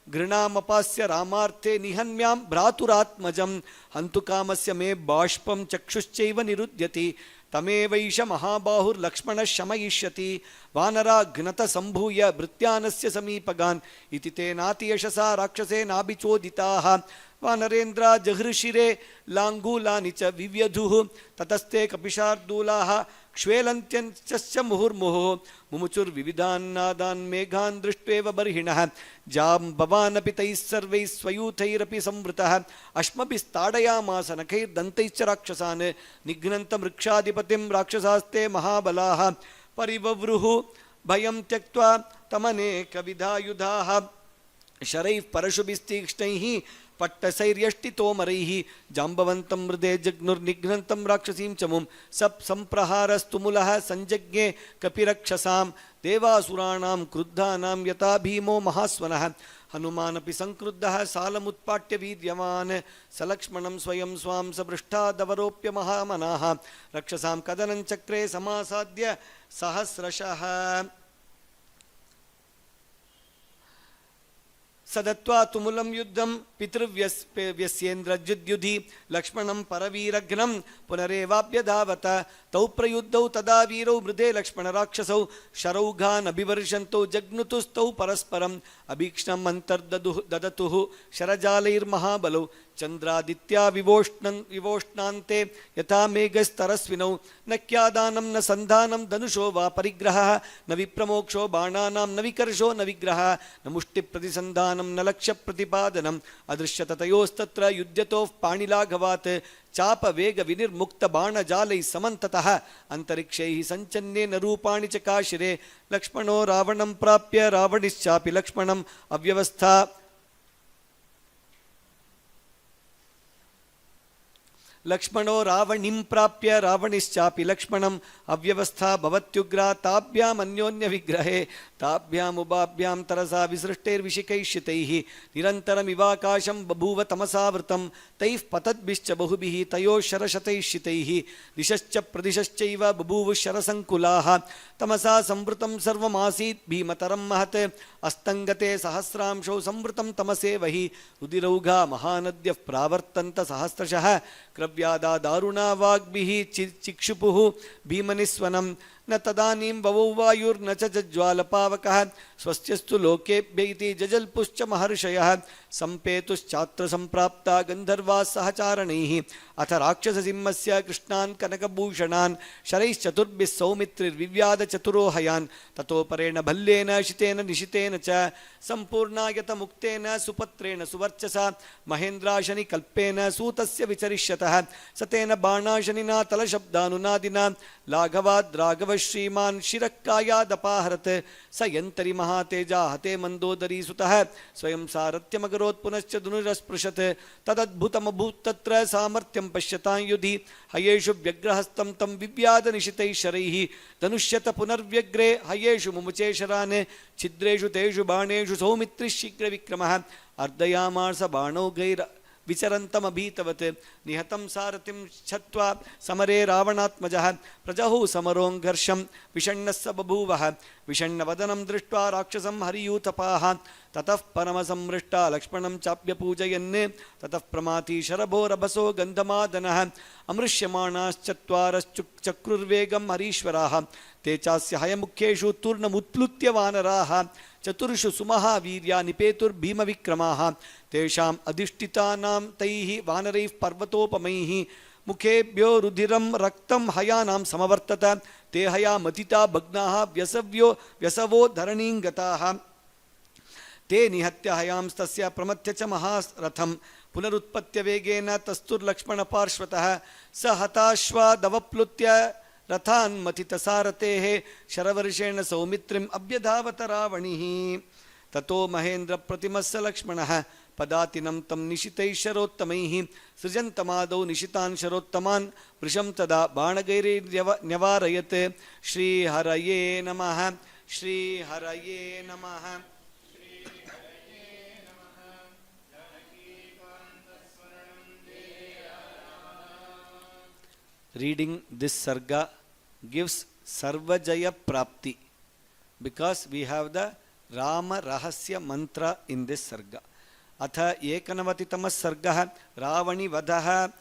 घृणामपास्य रामार्थे निहन्म्यां भ्रातुरात्मजं हन्तुकामस्य मे बाष्पं चक्षुश्चैव निरुध्यति तमेवैष महाबाहुर्लक्ष्मणः शमयिष्यति वानरा घ्नतसम्भूय भृत्यानस्य समीपगान् इति तेनातियशसा राक्षसेनाभिचोदिताः वानरेन्द्रा जहृशिरे लाङ्गूलानि च विव्यधुः ततस्ते कपिशार्दूलाः क्ष्वेलन्त्यश्च मुहुर्मुहुः मुमुचुर्विविधान्नादान् मेघान् दृष्ट्वेव बर्हिणः जाम्बवानपि तैः सर्वैः स्वयूथैरपि संवृतः अश्मभिस्ताडयामास नखैर्दन्तैश्च राक्षसान् निघ्नन्तमृक्षाधिपतिं राक्षसास्ते महाबलाः परिवव्रुः भयं त्यक्त्वा तमनेकविधायुधाः शरैः परशुभिस्तीक्ष्णैः पट्टसैर्यष्टितोमरैः जाम्बवन्तं मृदे जग्नुर्निघ्नन्तं राक्षसीं चमुं सम्प्रहारस्तुमुलः सञ्जज्ञे कपिरक्षसां देवासुराणां क्रुद्धानां यथा भीमो महास्वनः हनुमानपि संक्रुद्धः सालमुत्पाट्य वीर्यवान् सलक्ष्मणं स्वयं स्वां सबृष्टादवरोप्य महामनाः रक्षसां कदनं चक्रे समासाद्य सहस्रशः सदत्वा तुमुलं युद्धं पितृव्यस्येन्द्रजुद्युधि लक्ष्मणं परवीरघ्नं पुनरेवाभ्यधावत तौ प्रयुद्धौ तदा वीरौ मृदे लक्ष्मणराक्षसौ शरौघान् अभिवर्षन्तौ जग्नुतुस्तौ परस्परम् अभीक्ष्णम् अन्तर्ददतुः शरजालैर्महाबलौ चन्द्रादित्या विवोष्णान्ते यथा मेघस्तरस्विनौ न क्यादानं न सन्धानं धनुषो वा परिग्रहः न विप्रमोक्षो बाणानां न विकर्षो न विग्रहः न मुष्टिप्रतिसन्धानं न लक्ष्यप्रतिपादनम् अदृश्यत तयोस्तत्र युध्यतोः पाणिलाघवात् चापवेगविनिर्मुक्तबाणजालैः समन्ततः अन्तरिक्षैः सञ्चन्नेन रूपाणि च काशिरे लक्ष्मणो रावणं प्राप्य रावणिश्चापि लक्ष्मणम् अव्यवस्था लक्ष्मणो रावणीं प्राप्य रावणिश्चापि लक्ष्मणम् अव्यवस्था भवत्युग्रा ताभ्याम् अन्योन्यविग्रहे ताभ्यामुभाभ्यां तरसा विसृष्टैर्विशिकैश्चितैः निरन्तरमिवाकाशं बभूव तमसावृतं तैः पतद्भिश्च बहुभिः तयोः शरशतैश्चितैः दिशश्च प्रदिशश्चैव बभूवुः शरसङ्कुलाः तमसा संवृतं सर्वमासीत् भीमतरं महत् अस्तङ्गते सहस्रांशौ संवृतं तमसेवहि रुधिरौघा महानद्यः प्रावर्तन्त सहस्रशः क्रव्यादा दारुणा वाग्भिः चिक्षुपुः भीमनिस्वनं न तदानीं ववौ वायुर्न च ज्वालपावकः स्वस्त्यस्तु लोकेभ्य इति जजल्पुश्च महर्षयः सम्पेतुश्चात्र सम्प्राप्ता गन्धर्वाः सहचारणैः अथ राक्षससिंहस्य कृष्णान् कनकभूषणान् शरैश्चतुर्भिः सौमित्रिर्विव्याधचतुरोहयान् ततो परेण भल्लेन शितेन निशितेन च सम्पूर्णायतमुक्तेन सुपत्रेण सुवर्चसा महेन्द्राशनिकल्पेन सूतस्य विचरिष्यतः सतेन बाणाशनिना तलशब्दानुनादिना लाघवाद् राघवः श्रीमान् शिरक्कायादपाहरत् स यन्तरि महातेजा हते मन्दोदरी सुतः स्वयं सारथ्यमकरोत् पुनश्च धनुरस्पृशत् तदद्भुतमभूत् तत्र सामर्थ्यं पश्यतां युधि हयेषु व्यग्रहस्तं तं विव्याधनिशितैः शरैः धनुष्यत पुनर्व्यग्रे हयेषु मुमुचे शरान् छिद्रेषु तेषु बाणेषु सौमित्रिः शीघ्रविक्रमः अर्धयामास बाणौघैर् विचरन्तमभीतवत् निहतं सारथिं छत्वा समरे रावणात्मजः प्रजहुः समरोङ्घर्षं विषण्णः स बभूवः विषण्णवदनं दृष्ट्वा राक्षसं हरियूथपाः ततः परमसंमृष्टा लक्ष्मणं चाप्यपूजयन् ततः प्रमाथी शरभो रभसो गन्धमादनः अमृष्यमाणाश्चत्वारश्चक्रुर्वेगं हरीश्वराः ते चास्य हयमुख्येषु तूर्णमुत्प्लुत्य वानराः चतुर्षु सुमहावीर्या निपेतुर्भीमविक्रमाः तेषाम् अधिष्ठितानां तैः वानरैः पर्वतोपमैः मुखेभ्यो रुधिरं रक्तं हयानां समवर्तत ते हया मथिता भग्नाः व्यसवो धरणीं गताः ते निहत्य हयांस्तस्य प्रमथ्य च महारथं पुनरुत्पत्य वेगेन तस्तुर्लक्ष्मणपार्श्वतः स हताश्वादवप्लुत्य रथान् मथितसारथेः शरवर्षेण सौमित्रिम् अभ्यधावत रावणिः ततो महेन्द्रप्रतिमस्य लक्ष्मणः पदातिनं तं निशितैः शरोत्तमैः सृजन्तमादौ निशितान् शरोत्तमान् वृषं तदा बाणगैर्न्यवारयत् श्रीहरये नमः श्रीहरये नमः। Reading this sarga gives sarvajaya prapti because we have the Rama Rahasya mantra in this sarga. Atha ekanavatitamah sargah Ravani vadha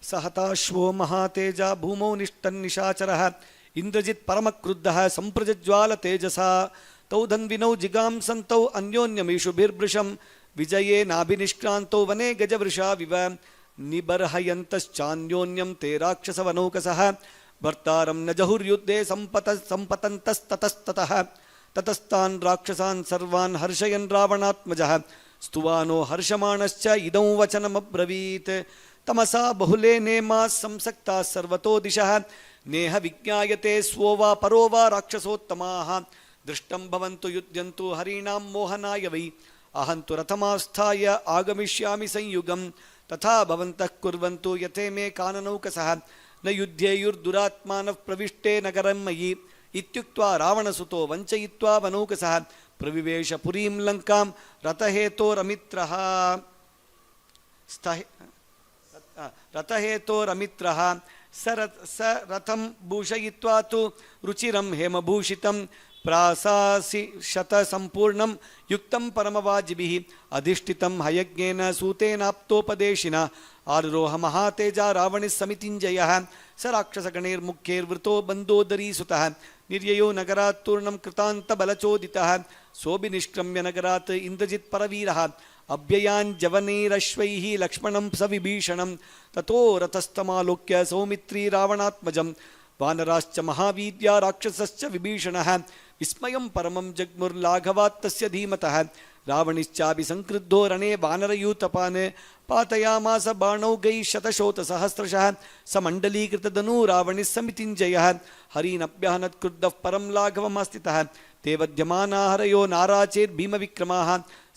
sahatashvo mahateja bhumau nishtan nishacharah Indrajit paramakruddha samprajajwala tejasa taudhanvinau jigam santau anyonyamishu birbrisham vijaye nabhinishkrantau vane gajavrisha viva निबर्हयन्तश्चान्योन्यं ते राक्षसवनौकसः भर्तारं न जहुर्युद्धे सम्पतन्तस्ततस्ततः ततस्तान् राक्षसान् सर्वान् हर्षयन् रावणात्मजः स्तुवानो हर्षमाणश्च इदं वचनमब्रवीत् तमसा बहुले नेमाः संसक्ताः सर्वतो दिशः नेह विज्ञायते स्वो वा परो वा राक्षसोत्तमाः दृष्टं भवन्तु युध्यन्तु हरीणां मोहनाय वै अहन्तु रथमास्थाय आगमिष्यामि संयुगम् तथा भवन्तः कुर्वन्तु यथे मे काननौकसः न युध्येयुर्दुरात्मानः प्रविष्टे नगरं मयि इत्युक्त्वा रावणसुतो वञ्चयित्वा वनौकसः प्रविवेश पुरीं लङ्कां रथहेतोरमित्रः स रथं भूषयित्वा तु रुचिरं हेमभूषितं प्रासासि शतसम्पूर्णं युक्तं परमवाजिभिः अधिष्ठितं हयज्ञेन सूतेनाप्तोपदेशिना आरुरोह महातेजा रावणिः समितिञ्जयः स राक्षसगणैर्मुख्यैर्वृतो बन्धोदरीसुतः निर्ययो नगरात् तूर्णं कृतान्तबलचोदितः सोऽभिनिष्क्रम्य नगरात् इन्द्रजित् परवीरः अभ्ययाञ्जवनैरश्वैः लक्ष्मणं सविभीषणं ततो रथस्थमालोक्य सौमित्री रावणात्मजं वानराश्च महावीर्या राक्षसश्च विभीषणः विस्मयं परमं जग्मुर्लाघवात् तस्य धीमतः रावणिश्चाभिसंक्रुद्धो रणे वानरयूथपान् पातयामास बाणौघैः शतशोतसहस्रशः समण्डलीकृतधनु रावणिः समितिञ्जयः हरीनभ्यहनत्क्रुद्धः परं लाघवमास्थितः ते वध्यमाना हरयो नाराचेर्भीमविक्रमाः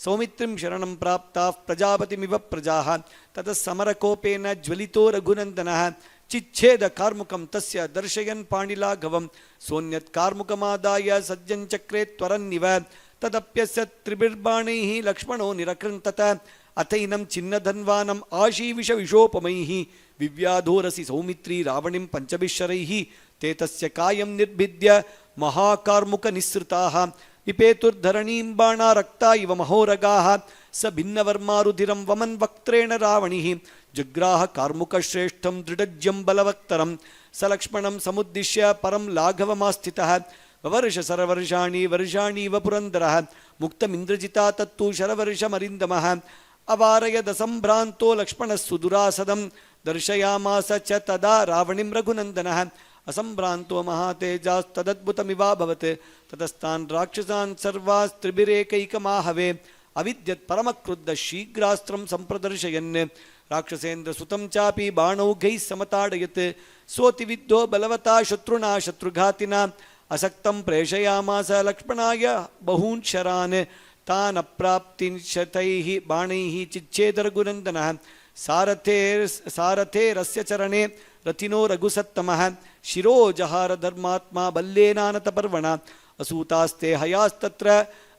सौमित्रिं शरणं प्राप्ताः प्रजापतिमिव प्रजाः ततः समरकोपेन ज्वलितो रघुनन्दनः चिच्छेद कार्मुकं तस्य दर्शयन् पाणिलाघवं सोऽन्यत् कार्मुकमादाय सज्जञ्चक्रे त्वरन्निव तदप्यस्य त्रिभिर्बाणैः लक्ष्मणो निरकृन्तत अथैनं छिन्नधन्वानम् आशीविषविषोपमैः विव्याधोरसि सौमित्री रावणिं पञ्चभिश्शरैः ते तस्य कायं निर्भिद्य महाकार्मुकनिःसृताः निपेतुर्धरणीं बाणा रक्ता इव महोरगाः स भिन्नवर्मारुधिरं वमन् वक्त्रेण रावणिः जग्राह कार्मुकश्रेष्ठं दृढज्यं बलवत्तरं स लक्ष्मणं समुद्दिश्य परं लाघवमास्थितः ವವರ್ಷ ಸರವರ್ಷಾಣಿ ವರ್ಷಾಣೀವ ಪುರಂದರಃ ಮುಕ್ತಮಿಂದ್ರಜಿತಾ ತತ್ತು ಶರವರ್ಷಮರಿಂದಮಃ ಅವಾರಯದಸಂಭ್ರಾಂತೋ ಲಕ್ಷ್ಮಣಸ್ಸು ದುರಾಸದಂ ದರ್ಶಯಾಮಾಸ ಚ ತದಾ ರಾವಣಿಂ ರಘುನಂದನಃ ಅಸಂಭ್ರಾಂತೋ ಮಹಾತೇಜಾಸ್ತದದ್ಭುತಮಿವಾಭವತ್ ತತಸ್ತಾನ್ ರಾಕ್ಷಸಾನ್ ಸರ್ವಾಸ್ತ್ರಿಭಿರೇಕೈಕಮಾಹವೇ ಅವಿದ್ಯತ್ ಪರಮಕ್ರುದ್ಧ ಶೀಘ್ರಾಸ್ತ್ರಂ ಸಂಪ್ರದರ್ಶಯನ್ ರಾಕ್ಷಸೇಂದ್ರ ಸುತಂ ಚಾಪಿ ಬಾಣೌಘೈಃ ಸಮತಾಡಯತ್ ಸೋತಿವಿದ್ದೋ ಬಲವತಾ ಶತ್ರುನಾ ಶತ್ರುಘಾತಿನಾ ಅಸಕ್ತಂ ಪ್ರೇಷಯಾಮಾಸ ಲಕ್ಷ್ಮಣಾಯ ಬಹೂನ್ ಶರಾನ್ ತಾನ್ ಅಪ್ರಾಪ್ತಿಶತೈಃ ಬಾಣೈಃ ಚಿಚ್ಛೇದ ರಘುನಂದನಃ ಸಾರಥೇರಸ್ಯ ಚರಣೆ ರಥಿನೋ ರಘುಸತ್ತಮಃ ಶಿರೋ ಜಹಾರ ಧರ್ಮಾತ್ಮ ಬಲ್ಲೇನಾನತ ಪರ್ವಣ ಅಸೂತಾಸ್ತೆ ಹಯಾಸ್ತತ್ರ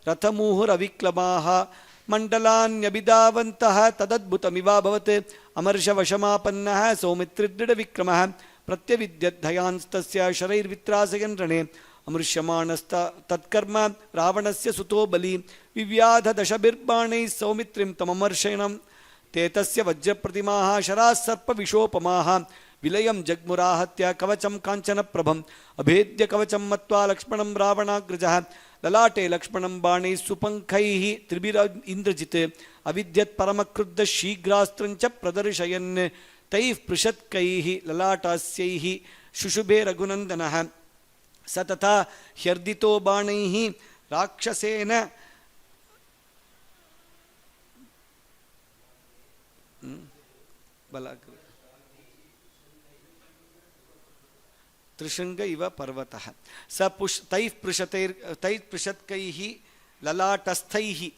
ರಥಮೂಹುರವಿಕ್ಲಮಾಃ ಮಂಡಲಾನ್ಯಭಿಧಾವಂತಃ ತದದ್ಭುತಮಿವಾಭವತ್ ಅಮರ್ಷವಶಮಾಪನ್ನಃ ಸೌಮಿತ್ರಿದೃಢವಿಕ್ರಮಃ ಪ್ರತ್ಯವಿದ್ಯದ್ಧಯಾನ್ಸ್ತಸ್ಯ ಶರೈರ್ವಿತ್ರಾಸಯನ್ ರಣೆ ಅಮೃಷ್ಯಮಾಣಸ್ತ ತತ್ಕರ್ಮ ರಾವಣಸ್ಯ ಸುತೋ ಬಲಿ ವಿವ್ಯಾಧ ದಶಭಿರ್ಬಾಣೈಃ ಸೌಮಿತ್ರಿಂ ತಮಮರ್ಷಣಂ ತೇತಸ್ಯ ವಜ್ರಪ್ರತಿಮಾಃ ಶರಾಸ್ಸರ್ಪವಿಶೋಪಮಾಃ ವಿಲಯಂ ಜಗ್ಮುರಾಹತ್ಯ ಕವಚಂ ಕಾಂಚನಪ್ರಭಂ ಅಭೇದ್ಯ ಕವಚಂ ಮತ್ವಾ ಲಕ್ಷ್ಮಣಂ ರಾವಣಾಗ್ರಜಃ ಲಲಾಟೆ ಲಕ್ಷ್ಮಣಂ ಬಾಣೈಃ ಸುಪಂಖೈಃ ತ್ರಿಭಿರ ಇಂದ್ರಜಿತ್ ಅವಿದ್ಯತ್ ಪರಮಕ್ರುದ್ಧ ಶೀಘ್ರಾಸ್ತ್ರಂಚ ಪ್ರದರ್ಶಯನ್ ತೈಃ ಪೃಷತ್ಕೈಃ ಲಲಾಟಾಸ್ಯೈಃ ಶುಶುಭೆ ರಘುನಂದನಃ ಸ ತಥಾ ಹ್ಯರ್ದಿತೋ ಬಾಣೈಃ ರಾಕ್ಷಸೇನ ತ್ರಿಶೃಂಗ ಇವ ಪರ್ವತಃ ಸ ತೈಃ ಪೃಷತ್ಕೈಃ ಲಲಾಟಸ್ಥೈಃ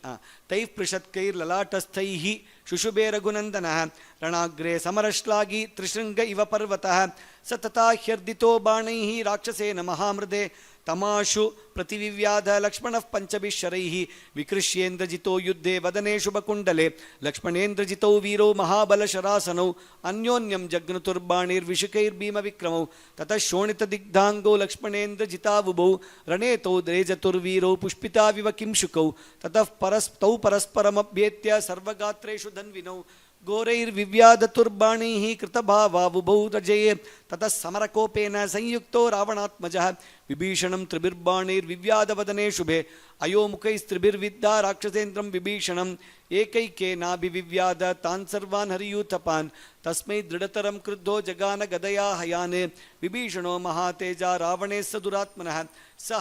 ತೈಃ ಪೃಷತ್ಕೈರ್ಲಲಾಟಸ್ಥೈಃ ಶುಶುಭೆ ರಘುನಂದನಃ ರಣಾಗ್ರೆ ಸಮರಶ್ಲಾಘಿ ತ್ರಿಶೃಂಗ ಇವ ಪರ್ವತಃ ಸ ತಥಾ ಹ್ಯರ್ದಿತೋ ಬಾಣೈಃ ರಾಕ್ಷಸೇನ ಮಹಾಮೃದೆ ತಮಾಶು ಪ್ರತಿವಿವ್ಯಾಧ ಲಕ್ಷ್ಮಣಃ ಪಂಚಭಿಃ ವಿಕೃಷ್ಯೇಂದ್ರಜಿತೋ ಯುದ್ಧೇ ವದನೆ ಶುಭಕುಂಡಲೆ ಲಕ್ಷ್ಮಣೇಂದ್ರಜಿತೌ ವೀರೋ ಮಹಾಬಲಶರಾಸನೌ ಅನ್ಯೋನ್ಯಂ ಜಗ್ನುತುರ್ಬಾಣೈರ್ವಿಷುಕೈರ್ಭೀಮವಿಕ್ರಮೌ ತತಃ ಶೋಣಿತದಿಗ್ಧಾಂಗೌ ಲಕ್ಷ್ಮಣೇಂದ್ರಜಿತಾವುಭೌ ರಣೇತೌ ದ್ರೇಜತುರ್ವೀರೌ ಪುಷ್ಪಿತಾವಿವ ಕಿಂಶುಕೌ ತತಃ ತೌ ಪರಸ್ಪರಮಭ್ಯೇತ್ಯ ಸರ್ವಗಾತ್ರೇಷು ಧನ್ವಿನೌ ಘೋರೈರ್ವಿವ್ಯಾಧತುರ್ಬಾಣೈಃ ಕೃತಭಾವಾವುಭೌ ರಜಯೇ ತತಃ ಸಮರಕೋಪೇನ ಸಂಯುಕ್ತೋ ರಾವಣಾತ್ಮಜಃ ವಿಭೀಷಣಂ ತ್ರಿಭಿರ್ಬಾಣೈರ್ವಿವ್ಯಾಧವದನೆ ಶುಭೆ ಅಯೋಮುಖೈಸ್ತ್ರಿಭಿರ್ವಿದ್ಧಾ ರಾಕ್ಷಸೇಂದ್ರಂ ವಿಭೀಷಣಂ ಏಕೈಕೇನಾಭಿವಿವ್ಯಾಧ ತಾನ್ ಸರ್ವಾನ್ ಹರಿಯೂಥಪಾನ್ ತಸ್ಮೈ ದೃಢತರಂ ಕ್ರುದ್ಧೋ ಜಗಾನ ಗದಯಾ ಹಯಾನ್ ವಿಭೀಷಣೋ ಮಹಾತೇಜ ರಾವಣೇ ಸ ದುರಾತ್ಮನಃ ಸ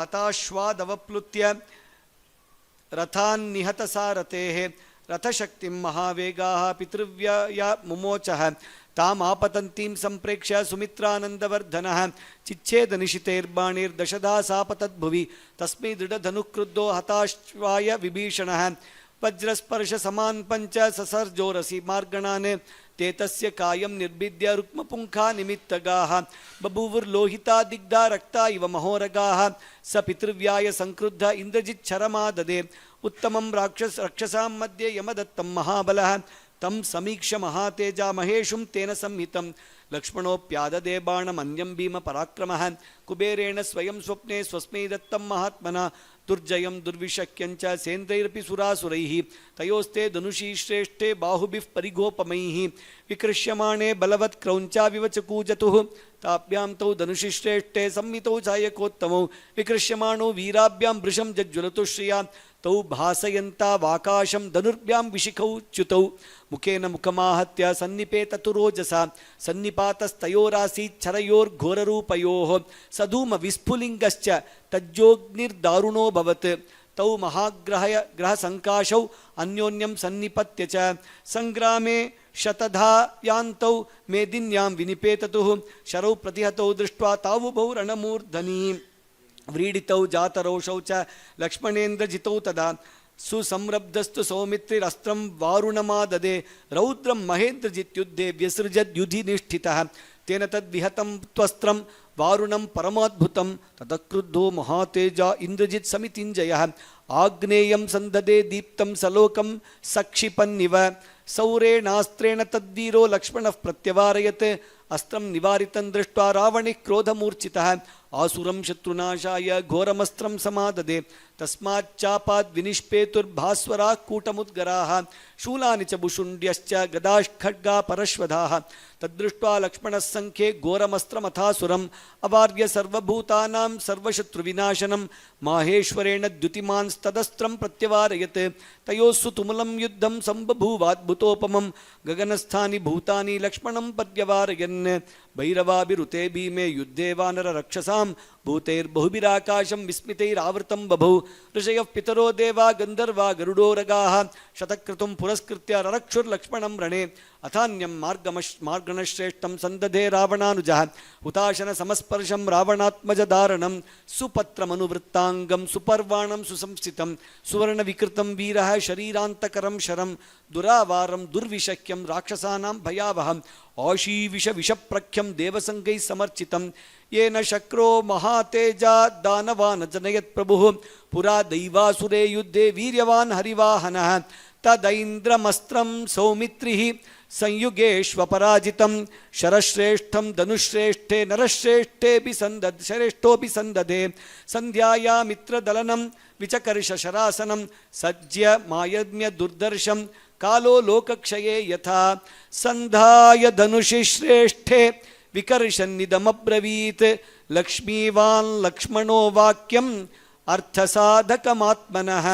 ಹತಾಶ್ವಾದವಪ್ಲುತ್ಯ ರಥಾನ್ ನಿಹತ ಸಾರಥೇಃ ರಥಶಕ್ತಿಂ ಮಹಾವೇಗಾಃ ಪಿತೃವ್ಯಯ ಮುಮೋಚಃ ತಾಮಾಪತಂತೀಂ ಸಂಪ್ರೇಕ್ಷ್ಯ ಸುಮಿತ್ರಾನಂದವರ್ಧನಃ ಚಿಚ್ಛೇದ ನಿಶಿತೈರ್ಬಾಣೈರ್ದಶಧಾ ಸಾಪತದ್ಭುವಿ ತಸ್ಮೈ ದೃಢಧನುಕ್ರುದ್ಧೋ ಹತಾಶ್ವಾಯ ವಿಭೀಷಣಃ ವಜ್ರಸ್ಪರ್ಶ ಸಮಾನ್ ಪಂಚ ಸಸರ್ಜೋರಸಿ ಮಾರ್ಗಣಾನ್ ತೇತಸ್ಯ ಕಾಯಂ ನಿರ್ಭಿದ್ಯ ರುಕ್ಮಪುಂಖಾ ನಿಮಿತ್ತಗಾಃ ಬಭೂವುರ್ಲೋಹಿತಾ ದಿಗ್ಧಾ ರಕ್ತಾ ಇವ ಮಹೋರಗಾಃ ಸ ಪಿತೃವ್ಯಾಯ ಸಂಕ್ರುದ್ಧ ಇಂದ್ರಜಿಚ್ಛರಮಾದದೆ ಉತ್ತಮಂ ರಕ್ಷಸಾಂ ಮಧ್ಯೆ ಯಮದತ್ತಂ ಮಹಾಬಲಃ ತಂ ಸಮೀಕ್ಷ ಮಹಾತೇಜ ಮಹೇಶುಂ ತೇನ ಸಂಹಿತಂ ಲಕ್ಷ್ಮಣೋಪ್ಯಾದದೆ ಬಾಣಮನ್ಯಂ ಭೀಮ ಪರಾಕ್ರಮಃ ಕುಬೇರೇಣ ಸ್ವಯಂ ಸ್ವಪ್ನೆ ಸ್ವಸ್ಮೈ ದತ್ತಂ ಮಹಾತ್ಮನ ದುರ್ಜಯಂ ದುರ್ವಿಶಕ್ಯಂಚ ಸೇಂದ್ರೈರಪಿ ಸುರಾಸುರೈಃ ತಯೋಸ್ತೆ ಧನುಷಿ ಶ್ರೇಷ್ಠೆ ಬಾಹುಭಿಃ ಪರಿಗೋಪಮೈಃ ವಿಕೃಷ್ಯಮಾಣೆ ಬಲವತ್ ಕ್ರೌಂಚಾವಿವ ಚಕೂಜತುಃ ತಾಭ್ಯಾಂ ತೌ ಧನುಷಿ ಶ್ರೇಷ್ಠೆ ಸಂಹಿತೌ ಛಾಯಕೋತ್ತಮೌ ವಿಕೃಷ್ಯಮಾಣೋ ವೀರಾಭ್ಯಾಂ ಭೃಶಂ ಜಜ್ವಲತು ಶ್ರಿಯಾ ತೌ ಭಾಸಯಂತಾವಾಕಾಶಂ ಧನುರ್ಭ್ಯಾಂ ವಿಶಿಖೌ ಚ್ಯುತೌ ಮುಖೇನ ಮುಖಮಾಹತ್ಯ ಸನ್ನಿಪೇತತುರೋಜಸ ಸನ್ನಿಪಾತಸ್ತಯೋರಾಸೀಚ್ಛರಯೋರ್ಘೋರರೂಪಯೋಃ ಸಧೂಮ ವಿಸ್ಫುಲಿಂಗಶ್ಚ ತಜ್ಜೋಗ್ನಿರ್ದಾರುಣೋಭವತ್ ತೌ ಮಹಾಗ್ರಹ ಸಂಕಾಶೌ ಅನ್ಯೋನ್ಯಂ ಸನ್ನಿಪತ್ಯ ಚ ಸಂಗ್ರಾಮೇ ಶತಧಾ ಯಾಂತೌ ಮೇದಿನ್ಯಾಂ ವಿನಿಪೇತತುಃ ಶರೌ ಪ್ರತಿಹತೌ ದೃಷ್ಟ್ವಾ ತಾವುಭೌ ರಣಮೂರ್ಧನಿ ವ್ರೀಡಿತೌ ಜಾತರೋಷೌ ಚ ಲಕ್ಷ್ಮಣೇಂದ್ರಜಿತೌ ತದಾ ಸುಸಂರಬ್ಧಸ್ತು ಸೌಮಿತ್ರಿರಸ್ತ್ರಂ ವಾರುಣಮಾದದೆ ರೌದ್ರಂ ಮಹೇಂದ್ರಜಿತ್ಯುದ್ಧೇ ವ್ಯಸೃಜದ್ಯುಧಿ ನಿಷ್ಠಿತಃ ತೇನ ತದ್ವಿಹತಂ ತ್ವಸ್ತ್ರಂ ವಾರುಣಂ ಪರಮಾದ್ಭುತಂ ತತಕ್ರುದ್ಧೋ ಮಹಾತೇಜ ಇಂದ್ರಜಿತ್ ಸಮಿತಿಂಜಯಃ ಆಗ್ನೇಯಂ ಸಂದದೆ ದೀಪ್ತಂ ಸಲೋಕಂ ಸಕ್ಷಿಪನ್ನಿವ ಸೌರೇಣಾಸ್ತ್ರೇಣ ತದ್ವೀರೋ ಲಕ್ಷ್ಮಣಃ ಪ್ರತ್ಯವಾರಯತ್ अस्त्रं निवारितं दृष्ट्वा रावणः क्रोधमूर्छितः आसुरं शत्रुनाशाय घोरमस्त्रं समाददे तस्माच्चापाद् विनिष्पेतुर्भास्वराः कूटमुद्गराः शूलानि च भुशुण्ड्यश्च गदाष्खड्गा परश्वधाः तद्दृष्ट्वा लक्ष्मणः सङ्ख्ये घोरमस्त्रमथासुरम् अवार्य सर्वभूतानां सर्वशत्रुविनाशनं माहेश्वरेण द्युतिमांस्तदस्त्रं प्रत्यवारयत् तयोस्सु तुमुलं युद्धं सम्बभूवाद्भुतोपमं गगनस्थानि भूतानि लक्ष्मणं पर्यवारयन् भैरवाभिरुते भीमे युद्धे वानररक्षसां भूतैर्बहुभिराकाशं विस्मितैरावृतं बभौ ऋषयः पितरो देवा गन्धर्वा गरुडोरगाः शतक्रतुं पुरस्कृत्य ररक्षुर्लक्ष्मणं रणे अथान्यं मार्गणश्रेष्ठं सन्दधे रावणानुजः हुताशनसमस्पर्शं रावणात्मजदारणं सुपत्रमनुवृत्ताङ्गं सुपर्वाणं सुसंस्थितं सुवर्णविकृतं वीरः शरीरान्तकरं शरं दुरावारं दुर्विशक्यं राक्षसानां भयावहम् आशीविषविषप्रख्यं देवसङ्गैः समर्चितं येन शक्रो महातेजा दानवान् जनयत् प्रभुः पुरा दैवासुरे युद्धे वीर्यवान् हरिवाहनः तदैन्द्रमस्त्रं सौमित्रिः संयुगेष्वपराजितं शरश्रेष्ठं धनुश्रेष्ठे नरश्रेष्ठोऽपि सन्दधे सन्ध्याया मित्रदलनं विचकर्षशरासनं सज्य मायम्य दुर्दर्शं कालो लोकक्षये यथा सन्धाय धनुषि श्रेष्ठे विकर्षन्निदमब्रवीत् लक्ष्मीवान् लक्ष्मणो वाक्यम् अर्थसाधकमात्मनः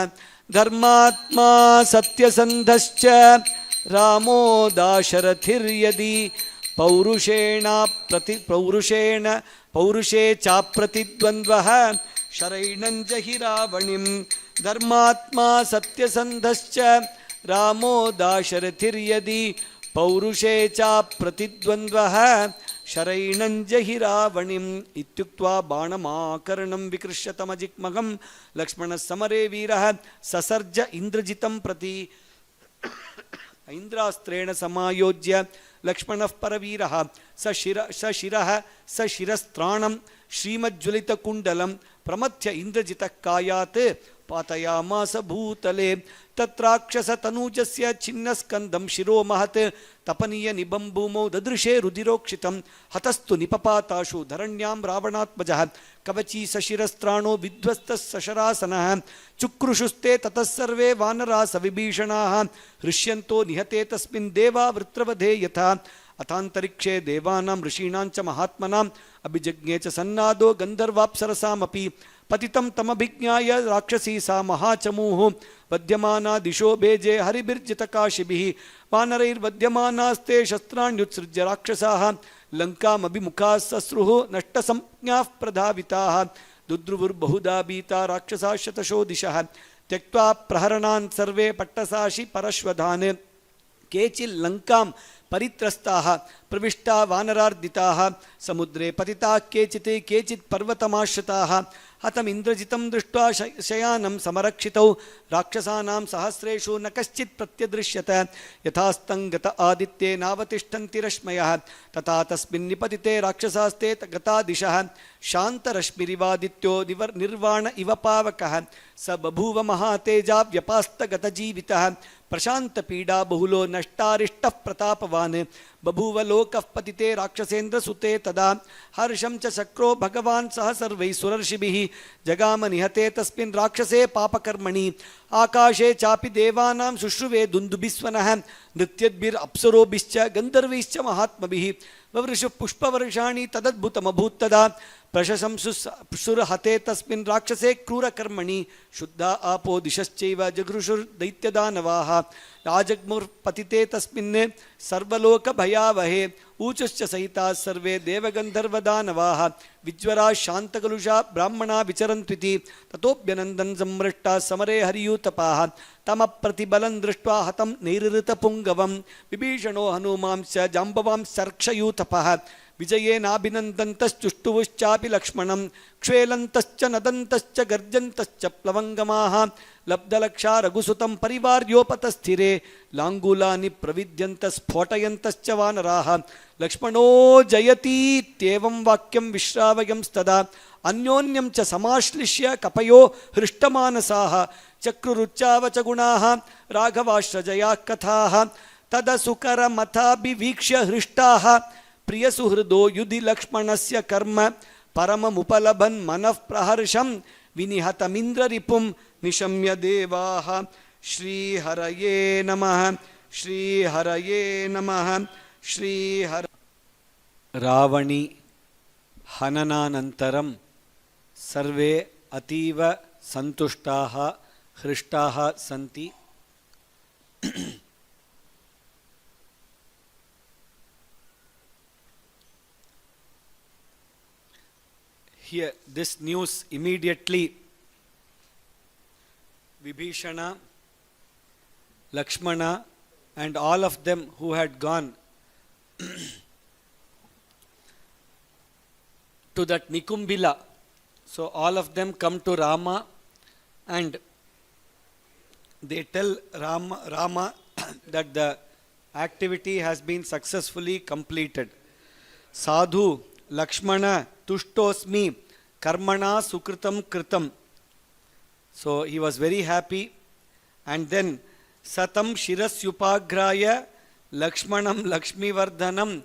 धर्मात्मा सत्यसन्धश्च रामो दाशरथिर्यदि पौरुषे चाप्रतिद्वन्द्वः शरैणं जहि रावणिं धर्मात्मा सत्यसन्धश्च रामो दाशरथिर्यदि पौरुषे चाप्रतिद्वन्द्वः शरैणं जहि रावणिम् इत्युक्त्वा बाणमाकर्णं विकृष्यतमजिग्मगं लक्ष्मणः समरे वीरः ससर्ज इन्द्रजितं प्रति ऐन्द्रास्त्रेण समायोज्य लक्ष्मणः परवीरः सशिरस्त्राणं श्रीमज्ज्वलितकुण्डलं प्रमथ्य इन्द्रजितः कायात् पातयामास भूतले तत्राक्षसतनूजस्य छिन्नस्कन्दं शिरो महत् तपनीय निबं भूमौ ददृशे रुधिरोक्षितं हतस्तु निपपाताशु धरण्यां रावणात्मजः कवची सशिरस्त्राणो विध्वस्तः सशरासनः चुक्रुषुस्ते ततः सर्वे वानराः सविभीषणाः हृष्यन्तो निहते तस्मिन् देवा वृत्रवधे यथा अथान्तरिक्षे देवानां ऋषीणां च महात्मनाम् अभिजज्ञे च सन्नादो गन्धर्वाप्सरसामपि पतितं तमभिज्ञाय राक्षसी सा महाचमूः वध्यमाना दिशो भेजे हरिभिर्जितकाशिभिः वानरैर्वध्यमानास्ते शस्त्राण्युत्सृज्य राक्षसाः लङ्कामभिमुखाः सस्रुः नष्टसंज्ञाः प्रधाविताः दुद्रुवुर्बहुधा भीता राक्षसाः शतशो दिशः त्यक्त्वा प्रहरणान् सर्वे पट्टसाशि परश्वधान् केचिल्लङ्कां परित्रस्ताः प्रविष्टा वानरार्दिताः समुद्रे पतिताः केचित् पर्वतमाश्रिताः हतमिन्द्रजितं दृष्ट्वा शयानं समरक्षितौ राक्षसानां सहस्रेषु न कश्चित् प्रत्यदृश्यत यथास्तं गत आदित्ये नावतिष्ठन्ति रश्मयः तथा तस्मिन् निपतिते राक्षसास्ते गता दिशः शान्तरश्मिरिवादित्यो निर्वाण इव पावकः स बभूव महातेजा व्यपास्तगतजीवितः प्रशान्तपीडा बहुलो नष्टारिष्टः प्रतापवान् बभूव लोकः पतिते राक्षसेन्द्रसुते तदा हर्षं च शक्रो भगवान् सह सर्वैः सुरर्षिभिः जगाम निहते तस्मिन् राक्षसे पापकर्मणि आकाशे चापि देवानां शुश्रुवे दुन्दुभिस्वनः नृत्यद्भिरप्सरोभिश्च गन्धर्वैश्च महात्मभिः ववृषुः पुष्पवर्षाणि तदद्भुतमभूत्तदा प्रशंसुरहते तस्मिन् राक्षसे क्रूरकर्मणि शुद्धा आपो दिशश्चैव जगृषुर्दैत्यदानवाः राजग्मुर्पतिते तस्मिन् सर्वलोकभयावहे ऊचुश्च सहिताः सर्वे देवगन्धर्वदानवाः विज्वराः शान्तकलुषा ब्राह्मणा विचरन्त्विति ततोऽप्यनन्दन् सम्मृष्टाः समरे हरियूतपाः तमप्रतिबलं दृष्ट्वा हतं नैरृतपुङ्गवं विभीषणो हनूमांश्च जाम्बवांश्चर्क्षयूतपः विजयेनाभिनन्दन्तश्चुष्टुवुश्चापि लक्ष्मणं क्ष्वेलन्तश्च नदन्तश्च गर्जन्तश्च प्लवङ्गमाः लब्धलक्षा रघुसुतं परिवार्योपतस्थिरे लाङ्गूलानि प्रविद्यन्तस्फोटयन्तश्च वानराः लक्ष्मणो जयतीत्येवं वाक्यं विश्रावयंस्तदा अन्योन्यं च समाश्लिष्य कपयो हृष्टमानसाः चक्रुरुच्चावचगुणाः राघवाश्रजयाः कथाः तदसुकरमथाभिवीक्ष्य हृष्टाः प्रियसुहृदो युधि लक्ष्मणस्य कर्म परममुपलभन् मनः प्रहर्षं विनिहतमिन्द्ररिपुं निशम्य देवाः श्रीहरये नमः श्रीहरये नमः श्रीहर रावणी हननानन्तरं सर्वे अतीव सन्तुष्टाः हृष्टाः सन्ति. Here, this news immediately, Vibhishana, Lakshmana, and all of them who had gone to that Nikumbila. So all of them come to Rama and they tell Rama that the activity has been successfully completed. Sadhu Lakshmana Tushtosmi Karmana Sukritam Kritam. So he was very happy, and then Satam Shirasyupagraya Lakshmanam Lakshmivardhanam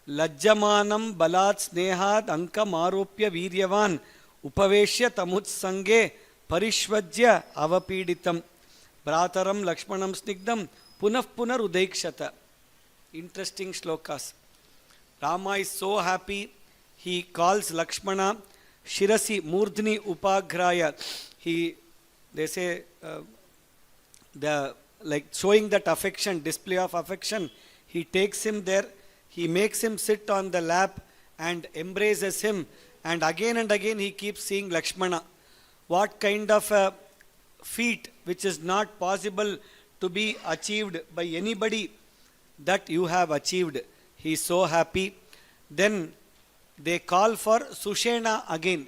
Lajjamanam Balat Snehad Anka Maropya Viryavan Upaveshya Tamutsange Parishvajya Avapiditam Brataram Lakshmanam Snigdam Punaf Punar Udaikshata. Interesting shlokas. Rama is so happy. He calls Lakshmana Shirasi Murdhni Upagraya. They say like showing that affection, display of affection. He takes him there. He makes him sit on the lap and embraces him. And again he keeps seeing Lakshmana. What kind of a feat which is not possible to be achieved by anybody that you have achieved. He is so happy. Then they call for Sushena again,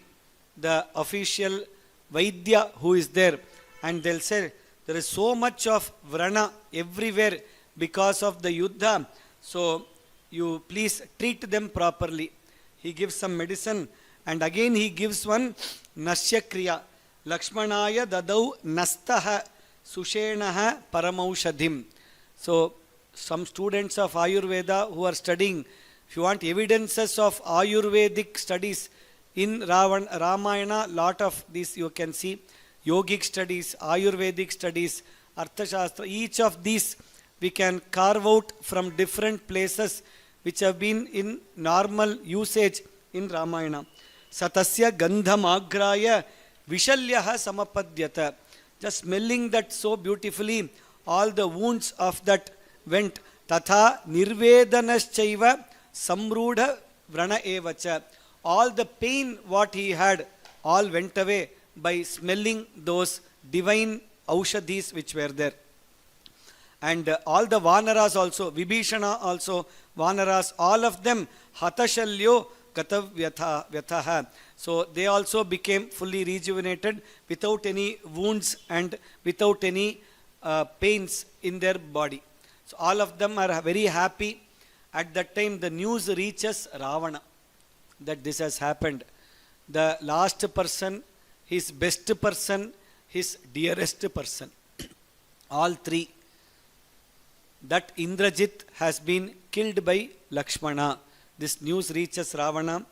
the official Vaidya who is there. And they'll say, there is so much of vrana everywhere because of the Yuddha. So you please treat them properly. He gives some medicine, and again he gives one Nasya Kriya. Lakshmanaya dadau nastaha sushenaha paramaushadhim. So some students of Ayurveda who are studying, if you want evidences of Ayurvedic studies in Ramayana, lot of these you can see. Yogic studies, Ayurvedic studies, Arthashastra, each of these we can carve out from different places which have been in normal usage in Ramayana. Satasya gandham agraya vishalyaha samapadyata. Just smelling that so beautifully, all the wounds of that went. Tatha nirvedanaschaiva samrudha vrana evacha. All the pain what he had, all went away by smelling those divine aushadhis which were there. And all the Vanaras also, Vibhishana also, Vanaras, all of them, Hatashalyo Gatavyathaha. So they also became fully rejuvenated without any wounds and without any pains in their body. So all of them are very happy. At that time the news reaches Ravana that this has happened. The last person, his best person, his dearest person. All three. That Indrajit has been killed by Lakshmana. This news reaches Ravana,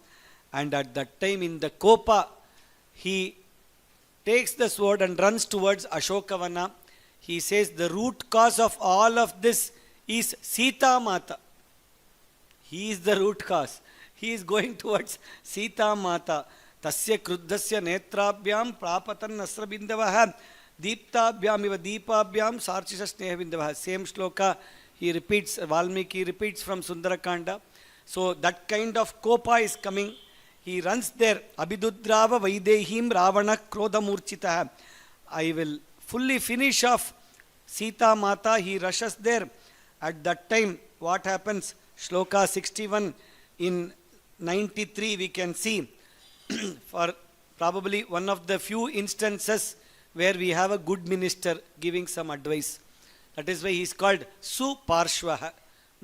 and at that time in the Kopa, he takes the sword and runs towards Ashokavana. He says the root cause of all of this is Sita Mata. He is the root cause. He is going towards Sita Mata. Tasya kruddhasya netrabhyam prapatan nasrabindavaha deeptabhyam iva deepabhyam sarchisha snehabindavaha. Same shloka he repeats, Valmiki repeats from Sundarakanda. So that kind of kopa is coming. He runs there. Abhidudrava vaidehim ravana krodhamurchitaha. I will fully finish off Sita Mata. He rushes there. At that time, what happens? Shloka 61 in 93 we can see. For probably one of the few instances where we have a good minister giving some advice. That is why he is called Suparshvaha,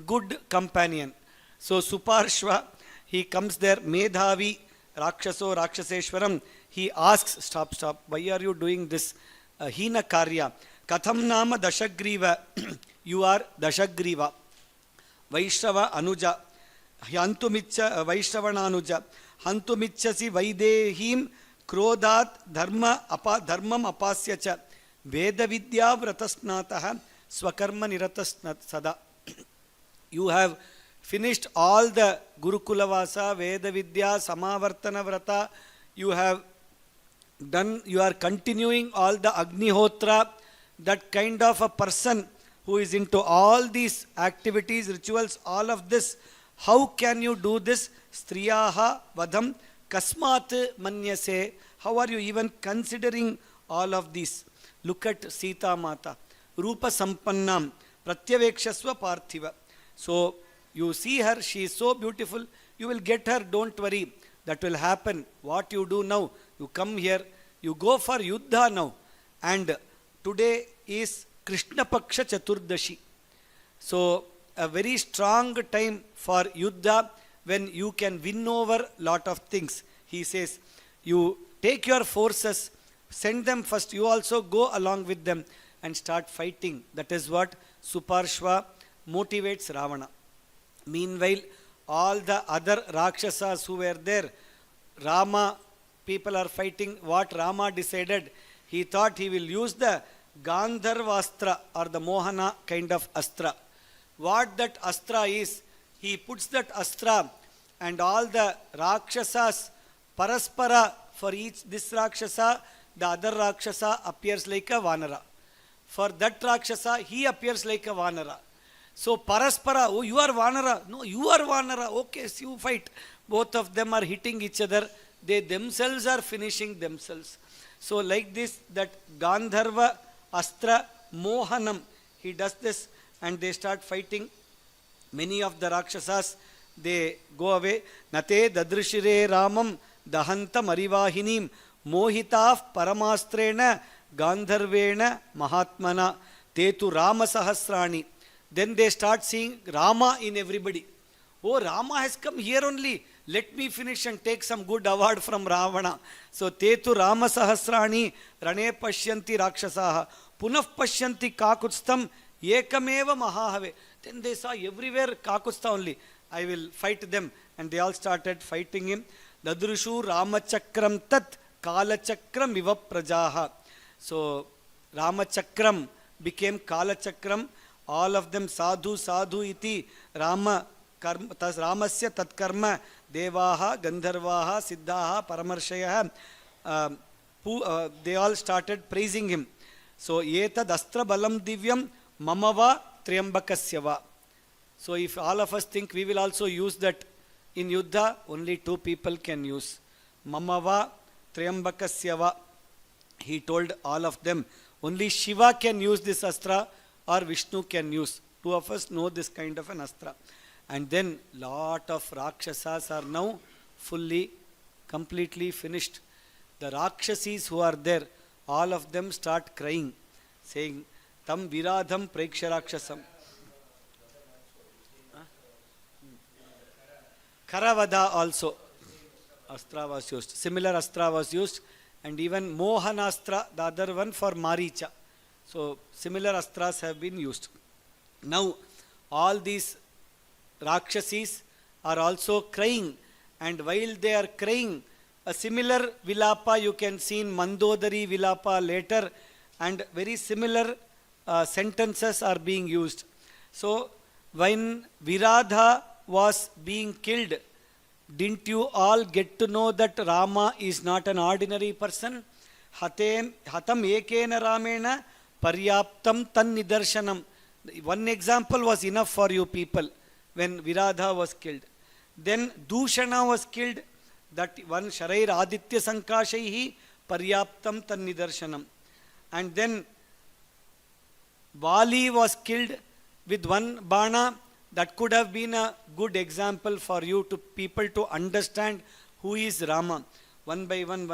good companion. So Suparshva, he comes there, Medhavi, Rakshaso, Rakshaseshwaram. He asks, stop, why are you doing this Hina Karya? Katham Nama Dashagriva, you are Dashagriva. Vaishrava Anuja, Hantumicha Vaishravananuja Hantumichasi Vaidehim Krodhat Dharmam Apasyacha Veda Vidya Vratasnataha Swakarma Niratasnat Sada. You have finished all the Gurukula Vasa, Veda Vidya, Samavartana Vrata. You have done, you are continuing all the Agnihotra. That kind of a person who is into all these activities, rituals, all of this. How can you do this? Striyaha vadam kasmat manyase. How are you even considering all of these? Look at Sita Mata. Rupa Sampannam Pratyavekshasva Parthiva. So you see her, she is so beautiful. You will get her, don't worry. That will happen. What you do now? You come here, you go for Yuddha now. And today is Krishna Paksha Chaturdashi. So a very strong time for Yuddha when you can win over lot of things. He says, you take your forces, send them first, you also go along with them and start fighting. That is what Suparshva motivates Ravana. Meanwhile, all the other Rakshasas who were there, Rama, people are fighting. What Rama decided, he thought he will use the Gandharvastra or the Mohana kind of Astra. What that Astra is, he puts that Astra and all the Rakshasas, Paraspara, for each, this Rakshasa, the other Rakshasa appears like a Vanara. For that Rakshasa, he appears like a Vanara. So Paraspara, oh you are Vanara, no you are Vanara, okay, so you fight. Both of them are hitting each other, they themselves are finishing themselves. So like this, that Gandharva Astra Mohanam, he does this and they start fighting. Many of the Rakshasas, they go away. Nate dadrishire Ramam dahanta marivahinim mohitaf paramastrena Gandharvena Mahatmana tetu Rama Sahasrani. Then they start seeing Rama in everybody. Oh, Rama has come here only. Let me finish and take some good award from Ravana. So, Tetu Rama Sahasrani Rane Pashyanti Rakshasaha Punaf Pashyanti Kakutstam Ekameva Mahahave. Then they saw everywhere Kakutsta only. I will fight them. And they all started fighting him. Dadrushu Ramachakram Tat Kalachakram Iva Prajaha. So, Ramachakram became Kalachakram. All of them sadhu sadhu iti Rama Ramasya tatkarma devaha gandharvaha siddhaha paramarshaya. They all started praising him. So etad astra balam divyam mamava triambakasyava. So if all of us think we will also use that in Yuddha, only two people can use. Mamava triambakasyava. He told all of them, only Shiva can use this astra or Vishnu can use. Two of us know this kind of an astra. And then lot of Rakshasas are now fully, completely finished. The Rakshasis who are there, all of them start crying, saying, Tam Viradham Preksha Rakshasam. Karavada also, astra was used. Similar astra was used. And even Mohanastra, the other one for Maricha. So, similar astras have been used. Now, all these Rakshasis are also crying. And while they are crying, a similar Vilapa you can see in Mandodari Vilapa later. And very similar sentences are being used. So, when Viradha was being killed, didn't you all get to know that Rama is not an ordinary person? Hatam ekena Ramena paryaptam tan nidarshanam. One example was enough for you people when Viradha was killed. Then Dushana was killed. That one Sharair Aditya Sankashaihi paryaptam tan nidarshanam. And then Vali was killed with one Bana. That could have been a good example for you to people to understand who is Rama. One by one,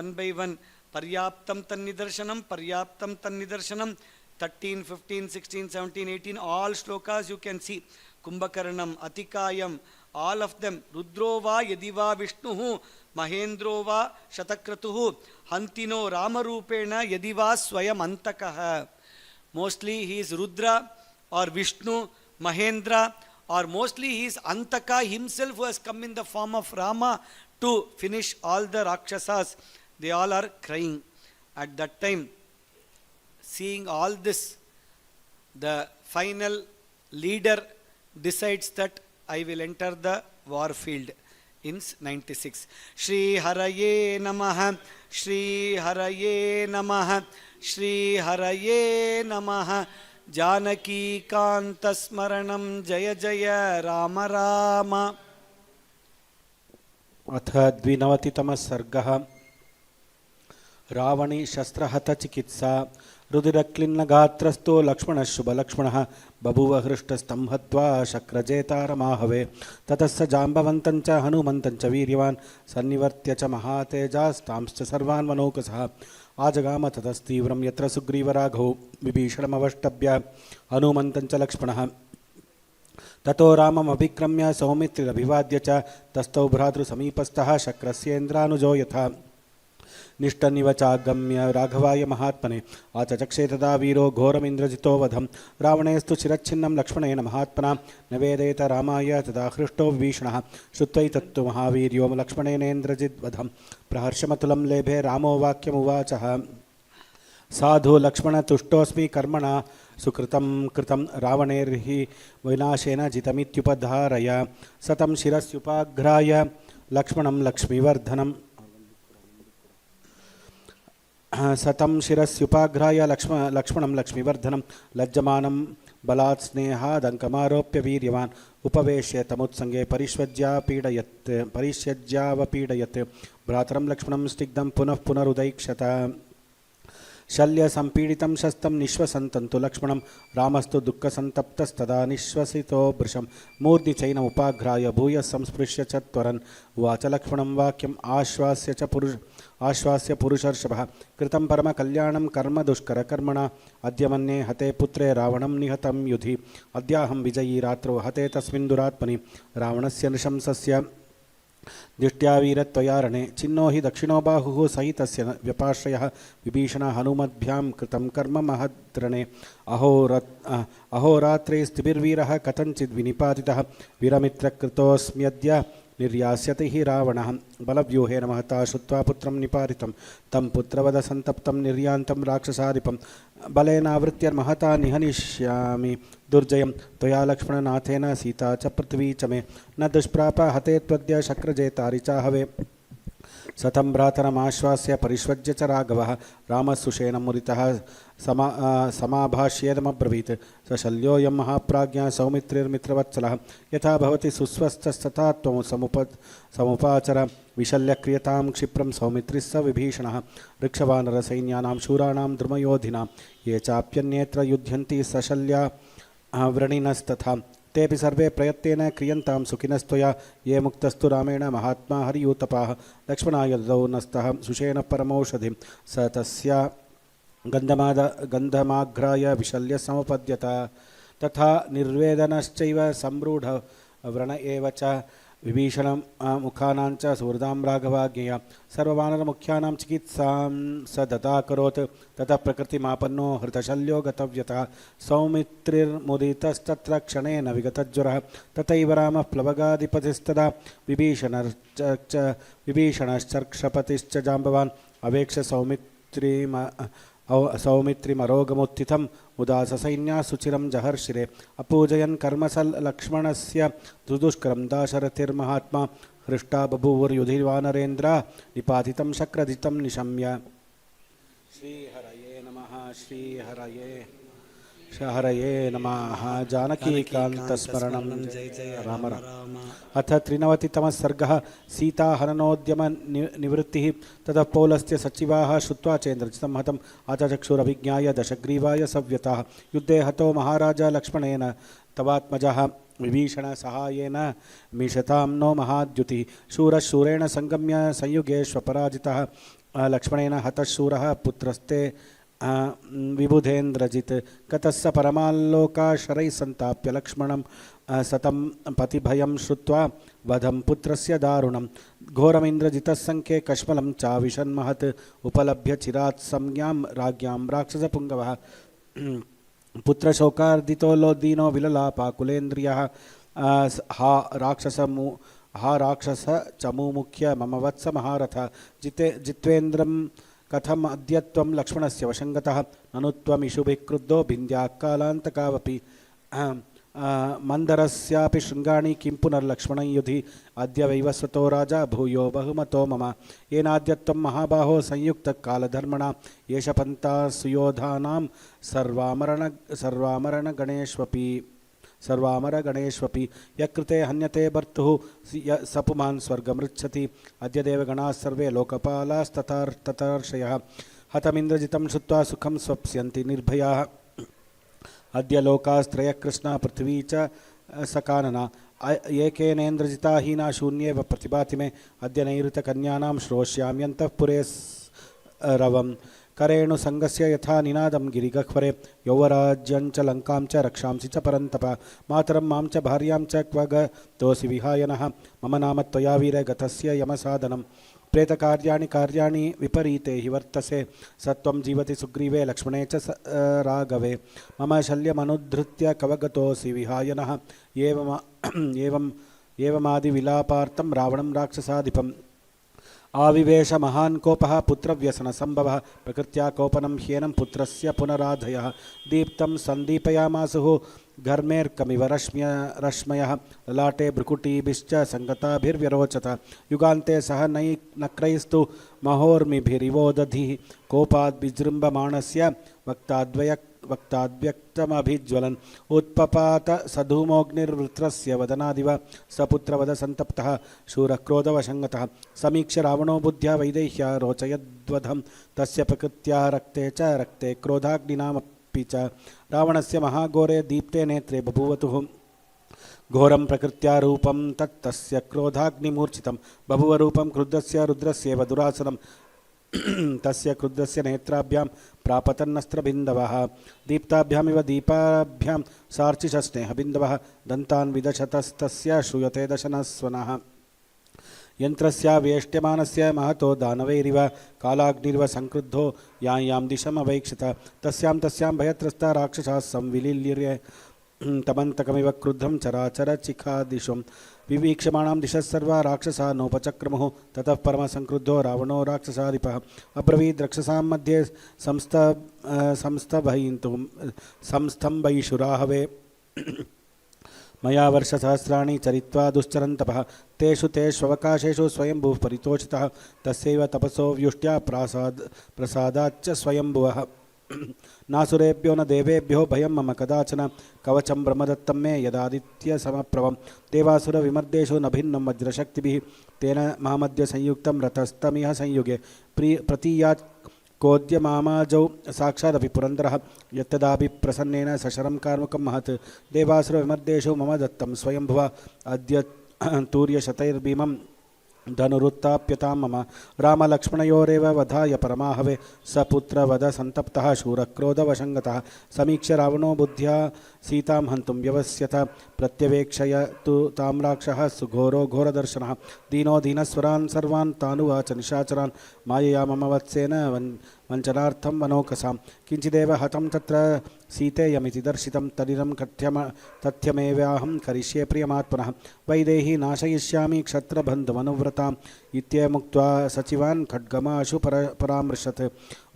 Paryaptam tan nidarshanam, Paryaptam tan nidarshanam, 13, 15, 16, 17, 18, all shlokas you can see. Kumbhakaranam, Atikayam, all of them. Rudrova, Yadiva, Vishnuhu, Mahendrova, Shatakratuhu, Hantino, Ramarupena, Yadiva, Swayam Antakaha. Mostly he is Rudra or Vishnu, Mahendra, or mostly he is Antaka himself who has come in the form of Rama to finish all the Rakshasas. They all are crying. At that time, seeing all this, the final leader decides that I will enter the war field in 96. Shri Haraye Namaha, Shri Haraye Namaha, Shri Haraye Namaha. Janaki Kanta Smaranam Jaya Jaya Rama Rama. अथ द्विनवतितमः सर्गः रावणी शस्त्रहत चिकित्सा रुधिरक्लिन्नगात्रस्थो लक्ष्मणः शुभलक्ष्मणः बभूव हृष्टस्तं हत्वा शक्रजेतारमाहवे ततः स जाम्बवन्तं च हनुमन्तं च वीर्यवान् सन्निवर्त्य च महातेजास्तांश्च सर्वान् मनोकसः आजगाम ततस्तीव्रं यत्र सुग्रीवराघवो विभीषणमवष्टभ्य हनुमन्तं च लक्ष्मणः ततो राममभिक्रम्य सौमित्रिरभिवाद्य च तस्थौ भ्रातृसमीपस्थः शक्रस्येन्द्रानुजो यथा निष्ठन्निव चागम्य राघवाय महात्मने आचचक्षे तदा वीरो घोरमिन्द्रजितो वधं रावणेस्तु शिरच्छिन्नं लक्ष्मणेन महात्मना निवेदयत रामाय तदा हृष्टो विभीषणः श्रुत्वैतत्तु महावीर्यो लक्ष्मणेनेन्द्रजिद्वधं प्रहर्षमतुलं लेभे रामो वाक्यमुवाचः साधु लक्ष्मणतुष्टोऽस्मि कर्मणा सुकृतं कृतं रावणैर्हि विनाशेन जितमित्युपधारय सतं शिरस्युपाघ्राय लक्ष्मणं लक्ष्मीवर्धनं सतं शिरस्युपाघ्राय लक्ष्मणं लक्ष्मीवर्धनं लज्जमानं बलात् स्नेहादङ्कमारोप्य वीर्यवान् उपवेश्य तमुत्सङ्गे परिष्यज्यावपीडयत् भ्रातरं लक्ष्मणं स्निग्धं पुनः पुनरुदैक्षत शल्यसम्पीडितं शस्तं निःश्वसन्तं तु लक्ष्मणं रामस्तु दुःखसन्तप्तस्तदा निःश्वसितो भृशं मूर्ध्नि चैनमुपाघ्राय भूयः संस्पृश्य च त्वरन् उवाच लक्ष्मणं वाक्यम् आश्वास्य पुरुषर्षभः कृतं परमकल्याणं कर्म दुष्करकर्मणा अद्य मन्ये हते पुत्रे रावणं निहतं युधि अद्याहं विजयी रात्रौ हते तस्मिन् दुरात्मनि रावणस्य नृशंसस्य दृष्ट्या वीरत्वया रणे छिन्नो हि दक्षिणो बाहुः सहितस्य व्यपाश्रयः विभीषण हनुमद्भ्यां कृतं कर्म महद्रणे अहोरात्रे स्थिभिर्वीरः कथञ्चित् विनिपातितः वीरमित्रकृतोऽस्म्यद्य निर्यास्यति हि रावणः बलव्यूहेन महता श्रुत्वा पुत्रं निपातितं तं पुत्रवद सन्तप्तं निर्यान्तं राक्षसाधिपं बलेनावृत्य निहनिष्यामि दुर्जयं त्वया लक्ष्मणनाथेन सीता च पृथ्वी च मे न दुष्प्राप हते त्वद्य शक्रजेतारि चाहवे सतं भ्रातरमाश्वास्य परिष्वज्य च राघवः रामसुषेण मुदितः समाभाष्येदमब्रवीत् स शल्योऽयं महाप्राज्ञा सौमित्रिर्मित्रवत्सलः यथा भवति सुस्वस्थस्तथा त्वं समुपाचर विशल्यक्रियतां क्षिप्रं सौमित्रिः स विभीषणः ऋक्षवानरसैन्यानां शूराणां द्रुमयोधिनां ये चाप्यन्येत्र युध्यन्ति सशल्या व्रणिनस्तथा तेऽपि सर्वे प्रयत्नेन क्रियन्तां सुखिनस्त्वया ये मुक्तस्तु रामेण महात्मा हरियूतपाः लक्ष्मणाय ददौ नस्तः सुषेण परमौषधिं स तस्या गन्धमाघ्राय विशल्य समुपद्यत तथा निर्वेदनश्चैव सम्रूढ व्रण एव च विभीषणं मुखानां च सुहृदां राघवाज्ञया सर्ववानरमुख्यानां चिकित्सां स ददाकरोत् ततः प्रकृतिमापन्नो हृतशल्यो गतव्यतः सौमित्रिर्मुदितस्तत्र क्षणेन विगतज्वरः तथैव रामः प्लवगाधिपतिस्तदा विभीषणश्चर्क्षपतिश्च जाम्बवान् अवेक्ष सौमित्रिमरोगमुत्थितं मुदा ससैन्या सुचिरं जहर्षिरे अपूजयन् कर्मसल लक्ष्मणस्य दुदुष्करं दाशरथिर्महात्मा हृष्टा बभूवुर्युधिवानरेन्द्रा निपातितं शक्रदितं निशम्य श्रीहरये नमः हरये नमः जानकीकान्तस्मरणं जय जय राम राम। अथ 93तमः सर्गः सीताहननोद्यम निवृत्तिः ततः पौलस्त्य सचिवाः श्रुत्वा चेन्द्रजितं हतम् आचचक्षुरभिज्ञाय दशग्रीवाय सव्यताः युद्धे हतो महाराजा लक्ष्मणेन तवात्मजः विभीषण सहायेन मिषतां नो महाद्युतिः शूरशूरेण संगम्य संयुगेष्वपराजितः लक्ष्मणेन हतः शूरः पुत्रस्ते विबुधेन्द्रजित् कतस्स परमाल्लोकाशरैः सन्ताप्य लक्ष्मणं सतं पतिभयं श्रुत्वा वधं पुत्रस्य दारुणं घोरमिन्द्रजितस्सङ्ख्ये कश्मलं चाविशन्महत् उपलभ्य चिरात् संज्ञां राज्ञां राक्षसपुङ्गवः पुत्रशोकार्दितो लोदीनो विललापाकुलेन्द्रियः हा राक्षस चमुमुख्य मम वत्स महारथ जित्वेन्द्रं कथम अद्य त्वं लक्ष्मणस्य वशङ्गतः ननु त्वम् इषुभिः क्रुद्धो भिन्द्याकालान्तकावपि मन्दरस्यापि शृङ्गाणि किं पुनर्लक्ष्मणं युधि अद्य वैवस्वतो राजा भूयो बहुमतो मम येनाद्य त्वं महाबाहो संयुक्तकालधर्मणा एष पन्था सुयोधानां सर्वामरगणेष्वपि यकृते हन्यते भर्तुः स पुमान् स्वर्गमृच्छति अद्य देवगणाः सर्वे लोकपालास्तथार्षयः हतमिन्द्रजितं श्रुत्वा सुखं स्वप्स्यन्ति निर्भयाः अद्य लोकास्त्रयः कृष्णा पृथ्वी च सकानना एकेनेन्द्रजिता हीना शून्येव प्रतिभाति मे अद्य नैऋतकन्यानां श्रोष्याम्यन्तःपुरे रवम् करेणुसङ्गस्य यथा निनादं गिरिगह्वरे यौवराज्यं च लङ्कां च रक्षांसि च परन्तप मातरं मां च भार्यां च क्व गतोऽसि विहायनः मम नाम त्वया वीर गतस्य यमसाधनं प्रेतकार्याणि विपरीते हि वर्तसे सत्वं जीवति सुग्रीवे लक्ष्मणे च राघवे मम शल्यमनुधृत्य कवगतोऽसि विहायनः एवमादिविलापार्थं रावणं राक्षसाधिपम् आविवेश महान् कोपः पुत्रव्यसनसम्भवः प्रकृत्या कोपनं ह्येनं पुत्रस्य पुनराधयः दीप्तं सन्दीपयामासुः घर्मेर्कमिव रश्मयः ललाटे भ्रुकुटीभिश्च सङ्गताभिर्व्यरोचत युगान्ते सह नक्रैस्तु महोर्मिभिरिवोदधिः कोपाद् विजृम्भमाणस्य वक्ताद्व्यक्तमभिज्वलन् उत्पपात सधूमोऽग्निर्वृत्रस्य वदनादिव सपुत्रवद सन्तप्तः शूरक्रोधवशङ्गतः समीक्ष्य रावणो बुद्ध्या वैदेह्या रोचयद्वधं तस्य प्रकृत्या रक्ते च रक्ते क्रोधाग्निनामपि च रावणस्य महाघोरे दीप्ते नेत्रे बभूवतुः घोरं प्रकृत्या रूपं तत्तस्य क्रोधाग्निमूर्छितं बभुव रूपं क्रुद्धस्य रुद्रस्येव दुरासनं तस्य क्रुद्धस्य नेत्राभ्यां प्रापतन्नस्त्रबिन्दवः दीप्ताभ्यामिव दीपाभ्यां सार्चिषस्नेहबिन्दवः दन्तान् विदशतस्तस्य श्रूयते दशनस्वनः यन्त्रस्यावेष्ट्यमानस्य महतो दानवैरिव कालाग्निर्व संक्रुद्धो यां दिशमवैक्षत तस्यां भयत्रस्ता राक्षसाः संविलील्य तमन्तकमिव क्रुद्धं चराचरचिखादिशं विवीक्षमाणां दिशः सर्वा राक्षसा नोपचक्रमुः ततः परमसंक्रुद्धो रावणो राक्षसाधिपः अब्रवीद् रक्षसां मध्ये संस्तंभयिषुराहवे मया वर्षसहस्राणि चरित्वा दुश्चरन्तपः तेष्ववकाशेषु स्वयंभुः परितोषितः तस्यैव तपसो व्युष्ट्या प्रसादाच्च स्वयंभुवः नासुरेभ्यो न देवेभ्यो भयं मम कदाचन कवचं ब्रह्मदत्तं मे यदादित्यसमप्रभं देवासुरविमर्देषु न भिन्नं वज्रशक्तिभिः तेन मामद्य संयुक्तं रथस्तमिह संयुगे प्रतीयात् कोद्यमामाजौ साक्षादपि पुरन्दरः यत्तदाभिप्रसन्नेन सशरं कार्मुकं महत् देवासुरविमर्देषु मम दत्तं स्वयंभुव अद्य तूर्यशतैर्भीमं धनुरुत्थाप्यतां मम रामलक्ष्मणयोरेव वधाय परमाहवे सपुत्रवध सन्तप्तः शूरक्रोधवशङ्गतः समीक्ष्य रावणो बुद्ध्या सीतां हन्तुं व्यवस्यत प्रत्यवेक्षयतु तां राक्षसः सुघोरो घोरदर्शनः दीनो दीनस्वरान् सर्वान् तानुवाच निशाचरान् मायया मम वत्सेन वञ्चनार्थं वनौकसां किञ्चिदेव हतं तत्र सीतेयमिति दर्शितं तदिदं तथ्यमेवाहं करिष्ये प्रियमात्मनः वैदेही नाशयिष्यामि क्षत्रबन्धुमनुव्रताम् इत्येमुक्त्वा सचिवान् खड्गमाशु परामृशत्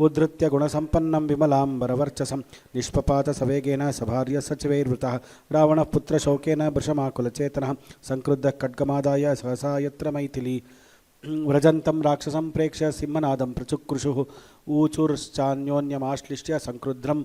उद्धृत्य गुणसम्पन्नं विमलाम्बरवर्चसं निष्पपातसवेगेन सभार्य सचिवैर्वृतः रावणः पुत्रशोकेन वृषमाकुलचेतनः संक्रुद्धः खड्गमादाय सहसा यत्र मैथिली व्रजन्तं राक्षसं प्रेक्ष्य सिंहनादं प्रचुक्रुषुः ऊचुर्श्चान्योन्यमाश्लिष्य संक्रुद्धं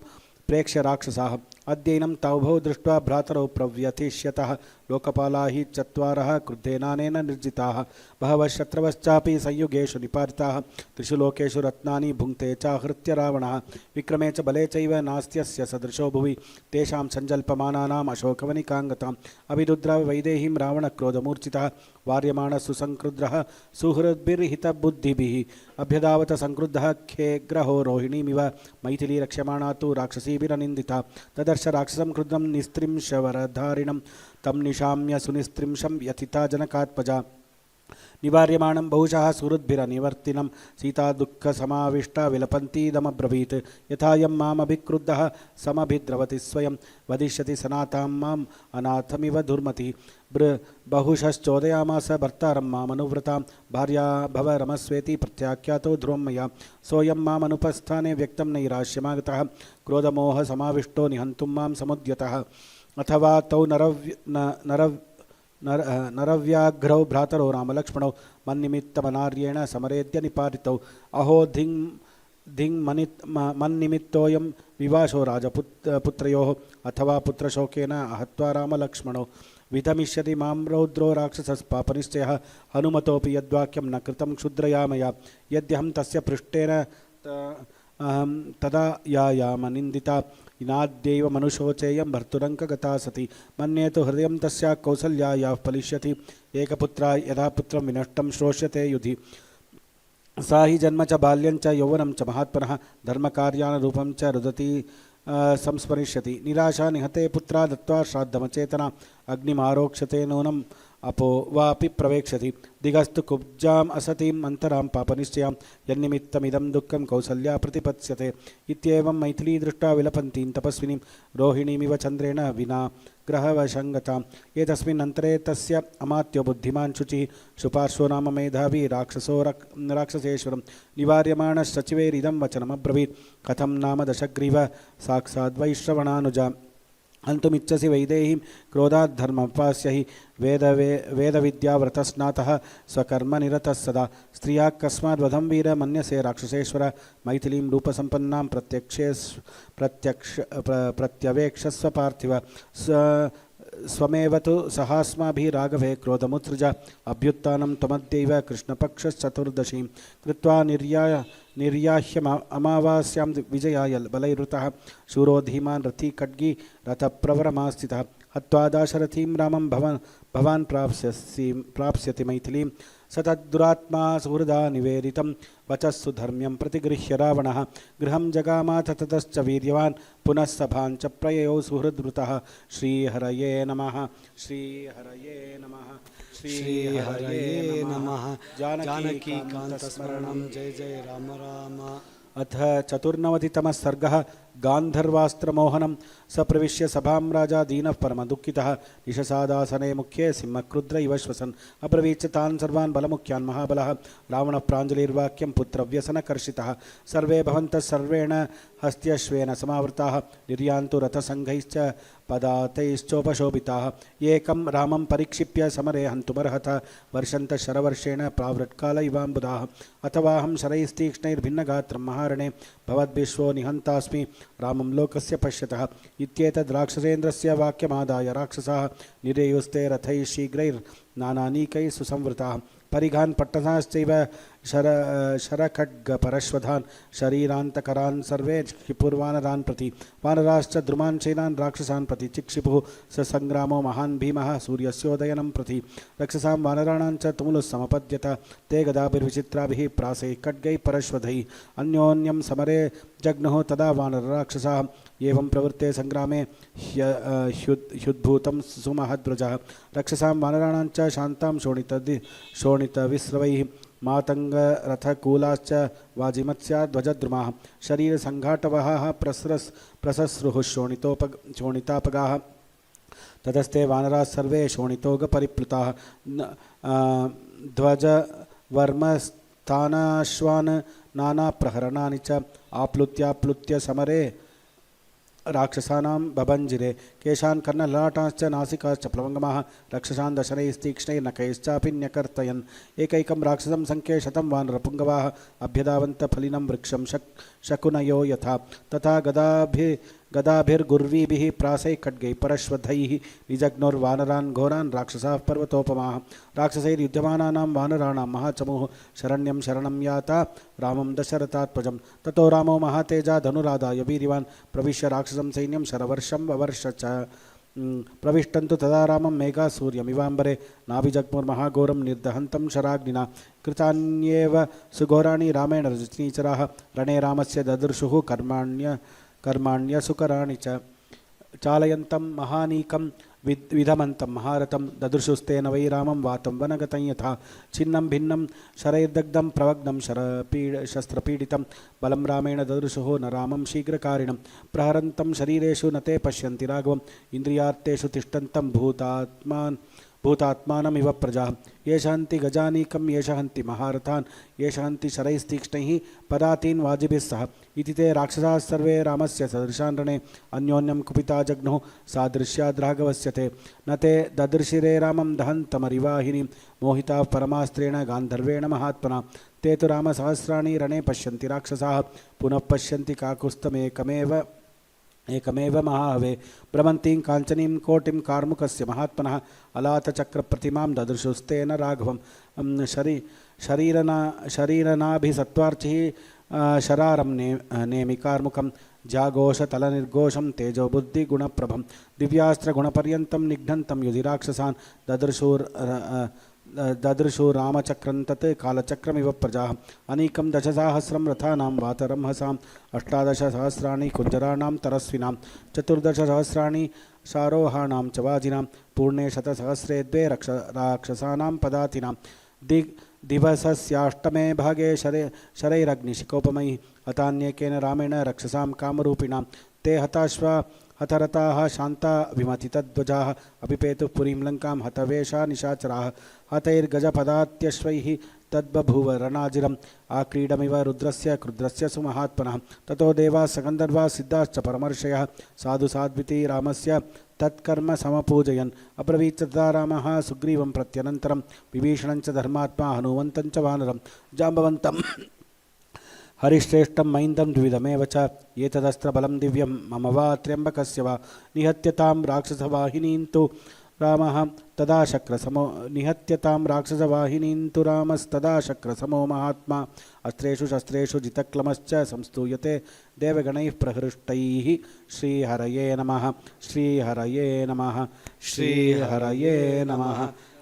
प्रेक्ष्य राक्षसाः अद्यैनं तौभौ दृष्ट्वा भ्रातरौ प्रव्यथिष्यतः लोकपाला हि चत्वारः क्रुद्धेनानेन निर्जिताः बहवः शत्रवश्चापि संयुगेषु निपातिताः त्रिषु लोकेषु रत्नानि भुङ्क्ते चाहृत्य रावणः विक्रमे च बले चैव नास्त्यस्य सदृशो भुवि तेषां सञ्जल्पमानानाम् अशोकवनिकाङ्गताम् अभिरुद्राव वैदेहीं रावणक्रोधमूर्छितः वार्यमाणः सुसंक्रुद्धः सुहृद्भिर्हितबुद्धिभिः अभ्यधावत संक्रुद्धः खेग्रहो रोहिणीमिव मैथिली रक्ष्यमाणा तु राक्षसीभिरनिन्दिता तदर्श राक्षसं क्रुद्धं निस्त्रिंशवरधारिणं तं निशाम्य सुनिस्त्रिंशं व्यथिता जनकात्मजा निवार्यमाणं बहुशः सुहृद्भिरनिवर्तिनं सीता दुःखसमाविष्टा विलपन्तीदमब्रवीत् यथायं मामभिक्रुद्धः समभिद्रवति स्वयं वदिष्यति सनातां माम् अनाथमिव दुर्मतिः बहुशश्चोदयामास भर्तारं मामनुव्रतां भार्या भव रमस्वेति प्रत्याख्यातो ध्रुवं मया सोऽयं मामनुपस्थाने व्यक्तं नैराश्यमागतः क्रोधमोहसमाविष्टो निहन्तुं मां समुद्यतः अथवा तौ नरव्याघ्रौ भ्रातरौ रामलक्ष्मणौ मन्निमित्तमनार्येण समरेद्य निपातितौ अहो मन्निमित्तोऽयं विवाशो राजपुत्रयोः अथवा पुत्रशोकेन हत्वा रामलक्ष्मणौ विधमिष्यति मां रौद्रो राक्षसस्पापनिश्चयः हनुमतोऽपि यद्वाक्यं न कृतं क्षुद्रया मया यद्यहं तस्य पृष्ठेन तदा यायामनिन्दिता इनाद्यैव मनुषोचेयं भर्तुरङ्कगता सति मन्ये तु हृदयं तस्या कौसल्यायाः फलिष्यति एकपुत्रा यदा पुत्रं विनष्टं श्रोष्यते युधि सा हि जन्म च बाल्यं च यौवनं च महात्मनः धर्मकार्यानुरूपं च रुदति संस्मरिष्यति निराशा निहते पुत्रा दत्त्वा श्राद्धमचेतना अग्निमारोक्ष्यते नूनम् अपो वापि प्रवेक्ष्यति दिगस्तु कुब्जाम् असतीम् अन्तरां पापनिश्चयां यन्निमित्तमिदं दुःखं कौसल्या प्रतिपत्स्यते इत्येवं मैथिली दृष्ट्वा विलपन्तीं तपस्विनीं रोहिणीमिव चन्द्रेण विना ग्रहवशङ्गताम् एतस्मिन् अन्तरे तस्य अमात्यो बुद्धिमान् शुचिः शुपार्श्वो नाम मेधावी राक्षसेश्वरं निवार्यमाणश्चचिवैरिदं वचनमब्रवीत् कथं नाम दशग्रीव साक्षाद्वैश्रवणानुजा हन्तुमिच्छसि वैदेहीं क्रोधात् धर्मोपास्य हि वेदविद्याव्रतस्नातः स्वकर्मनिरतः सदा स्त्रियः कस्माद्वधं वीर मन्यसे राक्षसेश्वर मैथिलीं रूपसम्पन्नां प्रत्यवेक्षस्व पार्थिव स्वमेव तु सहास्माभिः राघवे क्रोधमुत्सृज अभ्युत्थानं त्वमद्यैव कृष्णपक्षश्चतुर्दशीं कृत्वा निर्याह्यमावास्यां विजयाय बलैरुतः शूरो धीमान् रथी खड्गी रथप्रवरमास्थितः हत्वा दाशरथीं रामं भवान् प्राप्स्यति मैथिलीं स तद्दुरात्मा सुहृदा निवेदितं वचः सुधर्म्यं प्रतिगृह्य रावणः गृहं जगामाथ ततश्च वीर्यवान् पुनः सभां च प्रययौ सुहृद्वृतः श्रीहरये नमः श्रीहरये नमः श्रीहरये नमः जानकीकान्तस्मरणं जय जय राम राम अथ चतुर्नवतितमः सर्गः गान्धर्वास्त्रमोहनं स प्रविश्य सभां राजा दीनः परमदुःखितः निशसादासने मुख्ये सिंहक्रुद्र इव श्वसन् अब्रवीच्च तान् सर्वान् बलमुख्यान् महाबलः रावणः प्राञ्जलिर्वाक्यं पुत्रव्यसनकर्षितः सर्वे भवन्तः सर्वेण हस्त्यश्वेन समावृताः निर्यान्तु रथसङ्घैश्च पदातैश्चोपशोभिताः एकं रामं परिक्षिप्य समरे हन्तुमर्हत वर्षन्तः शरवर्षेण प्रावृत्काल इवाम्बुधाः अथवाहं शरैस्तीक्ष्णैर्भिन्नगात्रं महारणे भवद्भिश्वो निहन्तास्मि रामं लोकस्य पश्यतः इत्येतद् राक्षसेन्द्रस्य वाक्यमादाय राक्षसाः निरेयुस्ते रथैः शीघ्रैर्नानानीकैः सुसंवृताः परिघान् पट्टनाश्चैव शरखड्गपरश्वधान् शरीरान्तकरान् सर्वे क्षिपुर्वानरान् प्रति वानराश्च द्रुमान् शैलान् राक्षसान् प्रति चिक्षिपुः स सङ्ग्रामो महान् भीमः सूर्यस्योदयनं प्रति रक्षसां वानराणां च तुमुलुः समपद्यत ते गदाभिर्विचित्राभिः प्रासैः खड्गैः परश्वधैः अन्योन्यं समरे जग्नुः तदा वानरराक्षसाः एवं प्रवृत्ते सङ्ग्रामे ह्युद्भूतं सुमहद्व्रजः रक्षसां वानराणां च शान्तां शोणितविस्रवैः मातङ्गरथकूलाश्च वाजिमत्स्याध्वजद्रुमाः शरीरसङ्घाटवहाः प्रसस्रुः शोणितापगाः ततस्ते वानराः सर्वे शोणितोगपरिप्लुताः ध्वजवर्मस्थानाश्वान् नानाप्रहरणानि च आप्लुत्याप्लुत्य समरे राक्षसानां बभञ्जिरे केशान् कर्णललाटाश्च नासिकाश्च प्लवङ्गमाः रक्षसान् दशनैस्तीक्ष्णैर्नखैश्चापि न्यकर्तयन् एकैकं राक्षसं सङ्ख्ये शतं वानरपुङ्गवाः अभ्यधावन्तफलिनं वृक्षं शकुनयो यथा तथा गदाभिर्गुर्वीभिः प्रासैः खड्गैः परश्वधैः निजग्नोर्वानरान् घोरान् राक्षसाः पर्वतोपमाः राक्षसैर्युध्यमानानां वानराणां महाचमूः शरण्यं शरणं याता रामं दशरथात्मजं ततो रामो महातेजा धनुरादाय वीर्यवान् प्रविश्य राक्षसं सैन्यं शरवर्षं ववर्ष च प्रविष्टन्तु तदा रामं मेघासूर्यमिवाम्बरे नाभिजग्मुर्महाघोरं निर्दहन्तं शराग्निना कृतान्येव सुघोराणि रामेण रजनीचराः रणे रामस्य ददृशुः कर्माण्यसुकराणि च चालयन्तं महानीकं विधमन्तं महारथं ददृशुस्तेन वै रामं वातं वनगतं यथा छिन्नं भिन्नं शरैर्दग्धं प्रवग्नं शस्त्रपीडितं बलं रामेण ददृशुः न रामं शीघ्रकारिणं प्रहरन्तं शरीरेषु न ते पश्यन्ति राघवम् इन्द्रियार्थेषु तिष्ठन्तं भूतात्मानमिव प्रजाः येष हन्ति गजानीकं येष हन्ति महारथान् येष हन्ति शरैस्तीक्ष्णैः पदातीन् वाजिभिः सह इति ते राक्षसाः सर्वे रामस्य सदृशान् रणे अन्योन्यं कुपिता जग्नुः सादृश्याद् राघवस्य ते न ते ददृशिरे रामं दहन्तमरिवाहिनीं मोहिताः परमास्त्रेण गान्धर्वेण महात्मना ते तु रामसहस्राणि रणे पश्यन्ति राक्षसाः पुनः पश्यन्ति एकमेव महाहवे भ्रमन्तीं काञ्चनीं कोटिं कार्मुकस्य महात्मनः अलातचक्रप्रतिमां ददृशुस्तेन राघवं शरीरनाभिसत्त्वार्चिः शरारं नेमि कार्मुकं जाघोषतलनिर्घोषं तेजोबुद्धिगुणप्रभं दिव्यास्त्रगुणपर्यन्तं निघ्नन्तं युधि राक्षसान् ददृशु रामचक्रं तत् कालचक्रमिव प्रजाः अनीकं दशसहस्रं रथानां वातरंहसाम् 18,000 कुञ्जराणां तरस्विनां 14,000 शारोहाणां च वाजिनां पूर्णे 100,000 द्वे राक्षसानां पदातिनां दिवसस्याष्टमे भागे शरैरग्निशिकोपमैः हतान्येकेन रामेण रक्षसां कामरूपिणां ते हतरताः शान्ता विमथितध्वजाः अपिपेतुः पुरीं लङ्कां हतवेषा निशाचराः हतैर्गजपदात्यश्वैः तद्बभूव रणाजिरम् आक्रीडमिव रुद्रस्य क्रुद्रस्य सुमहात्मनः ततो देवाः सगन्धर्वाः सिद्धाश्च परमर्षयः साधु साध्विति रामस्य तत्कर्म समपूजयन् अब्रवीत् तदा रामः सुग्रीवं प्रत्यनन्तरं विभीषणं च धर्मात्मा हनुमन्तं च वानरं जाम्बवन्तं हरिश्रेष्ठं मैन्दं द्विविधमेव च एतदस्त्रबलं दिव्यं मम वा त्र्यम्बकस्य वा निहत्यतां राक्षसवाहिनीं तु रामः तदा शक्रसमो रामस्तदा शक्रसमो महात्मा अस्त्रेषु शस्त्रेषु जितक्लमश्च संस्तूयते देवगणैः प्रहृष्टैः श्रीहरये नमः श्रीहरये नमः श्रीहरये नमः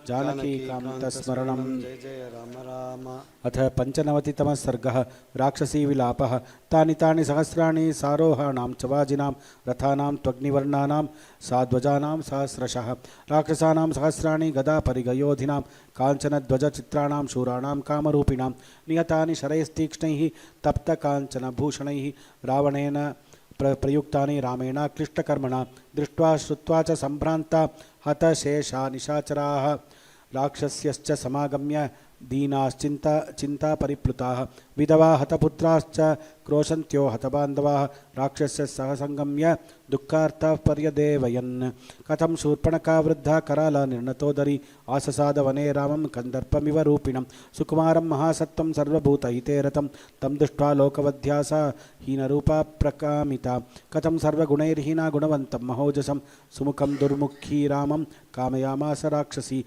जानकीकान्तस्मरणं जय जय राम राम। अथ 95तमः सर्गः राक्षसी विलापः तानि तानि सहस्राणि सारोहाणां च वाजिनां रथानां त्वग्निवर्णानां साध्वजानां सहस्रशः राक्षसानां सहस्राणि गदापरिगयोधिनां काञ्चनध्वजचित्राणां शूराणां कामरूपिणां निहतानि शरैस्तीक्ष्णैः तप्तकाञ्चनभूषणैः रावणेन प्रयुक्तानि रामेण क्लिष्टकर्मणा दृष्ट्वा श्रुत्वा च सम्भ्रान्ता हतशेषा निशाचराः राक्षस्यश्च समागम्य दीनाश्चिन्ता परिप्लुताः विधवा हतपुत्राश्च क्रोशन्त्यो हतबान्धवाः राक्षस्य सह संगम्य दुःखार्तः पर्यदेवयन् कथं शूर्पणखा वृद्धा कराला निर्णतोदरी आससाद वने रामं कन्दर्पमिव रूपिणं सुकुमारं महासत्त्वं सर्वभूतहिते रतं तं दृष्ट्वा लोकवध्यासा हीनरूपा प्रकामिता कथं सर्वगुणैर्हीना गुणवन्तं महोजसं सुमुखं दुर्मुखी रामं कामयामास राक्षसी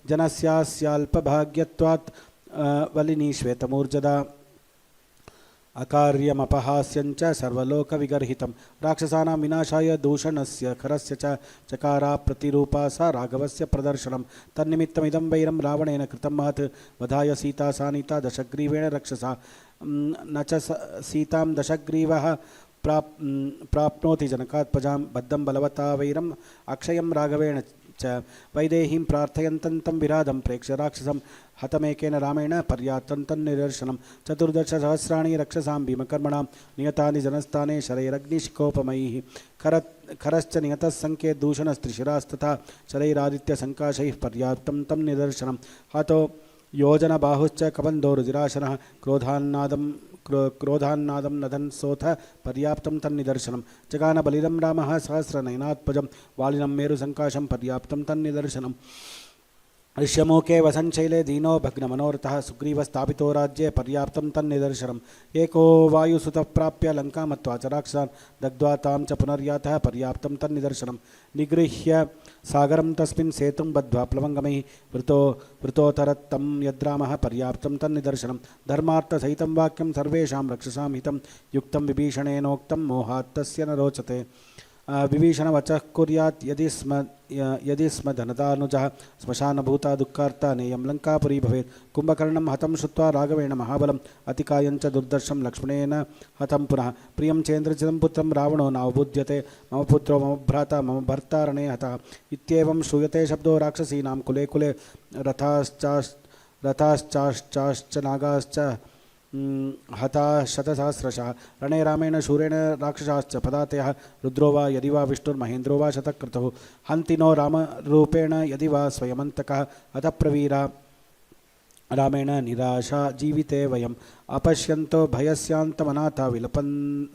जनस्यास्याल्पभाग्यत्वात् वलिनी श्वेतमूर्जदा अकार्यमपहास्यञ्च सर्वलोकविगर्हितं राक्षसानां विनाशाय दूषणस्य खरस्य च चकारा प्रतिरूपा सा राघवस्य प्रदर्शनं तन्निमित्तमिदं वैरं रावणेन कृतं महत् वधाय सीता सानीता दशग्रीवेण रक्षसा न च सीतां दशग्रीवः प्राप्नोति जनकात्मजां बद्धं बलवता वैरम् अक्षयं राघवेण च वैदेहीं प्रार्थयन्तं तं विराधं प्रेक्ष्य राक्षसं हतमेकेन रामेण पर्याप्तं तन्निदर्शनं 14,000 रक्षसां भीमकर्मणां नियतानि जनस्थाने शरैरग्निशिखोपमैः खरश्च नियतः संख्ये दूषणस्त्रिशिरास्तथा शरैरादित्यसङ्काशैः पर्याप्तं तं निदर्शनं हतो योजनबाहुश्च कबन्धो रुधिराशनः क्रोधान्नादं नदन् सोऽथ पर्याप्तं तन्निदर्शनं जगानबलिदं रामः सहस्रनयनात्मजं वालिनं मेरुसङ्काशं पर्याप्तं तन्निदर्शनं ऋष्यमूके वसञ्चैले दीनो भग्नमनोरथः सुग्रीवस्थापितो राज्ये पर्याप्तं तन्निदर्शनम् एको वायुसुतः प्राप्य लङ्कामत्वा च राक्षसान् दग्ध्वा तां च पुनर्यातः पर्याप्तं तन्निदर्शनं निगृह्य सागरं तस्मिन् सेतुं बद्ध्वा प्लवङ्गमैः वृतोतरत्तं यद्रामः पर्याप्तं तन्निदर्शनं धर्मार्थसहितं वाक्यं सर्वेषां रक्षसां हितं युक्तं विभीषणेनोक्तं मोहात् तस्य न रोचते विभीषण वचः कुर्यात् यदि स्म धनदानुजः श्मशानभूता दुःखार्ता नेयं लङ्कापुरी भवेत्। कुम्भकर्णं हतं श्रुत्वा राघवेण महाबलम् अतिकायञ्च दुर्दर्शं लक्ष्मणेन हतं पुनः। प्रियं चेन्द्रजितं पुत्रं रावणो नावबुध्यते मम पुत्रो मम भ्राता मम भर्ता रणे हतः। इत्येवं श्रूयते शब्दो राक्षसीनां कुले कुले रथाश्चाश्च नागाश्च हता शतसहस्रशः। रणे रामेण शूरेण राक्षसाश्च पदातयः रुद्रो वा यदि वा विष्णुर्महेन्द्रो वा शतक्रतुः। हन्तिनो रामरूपेण यदि वा स्वयमन्तकः हतप्रवीरा रामेण निराशा जीविते वयम्। अपश्यन्तो भयस्यान्तमनाथा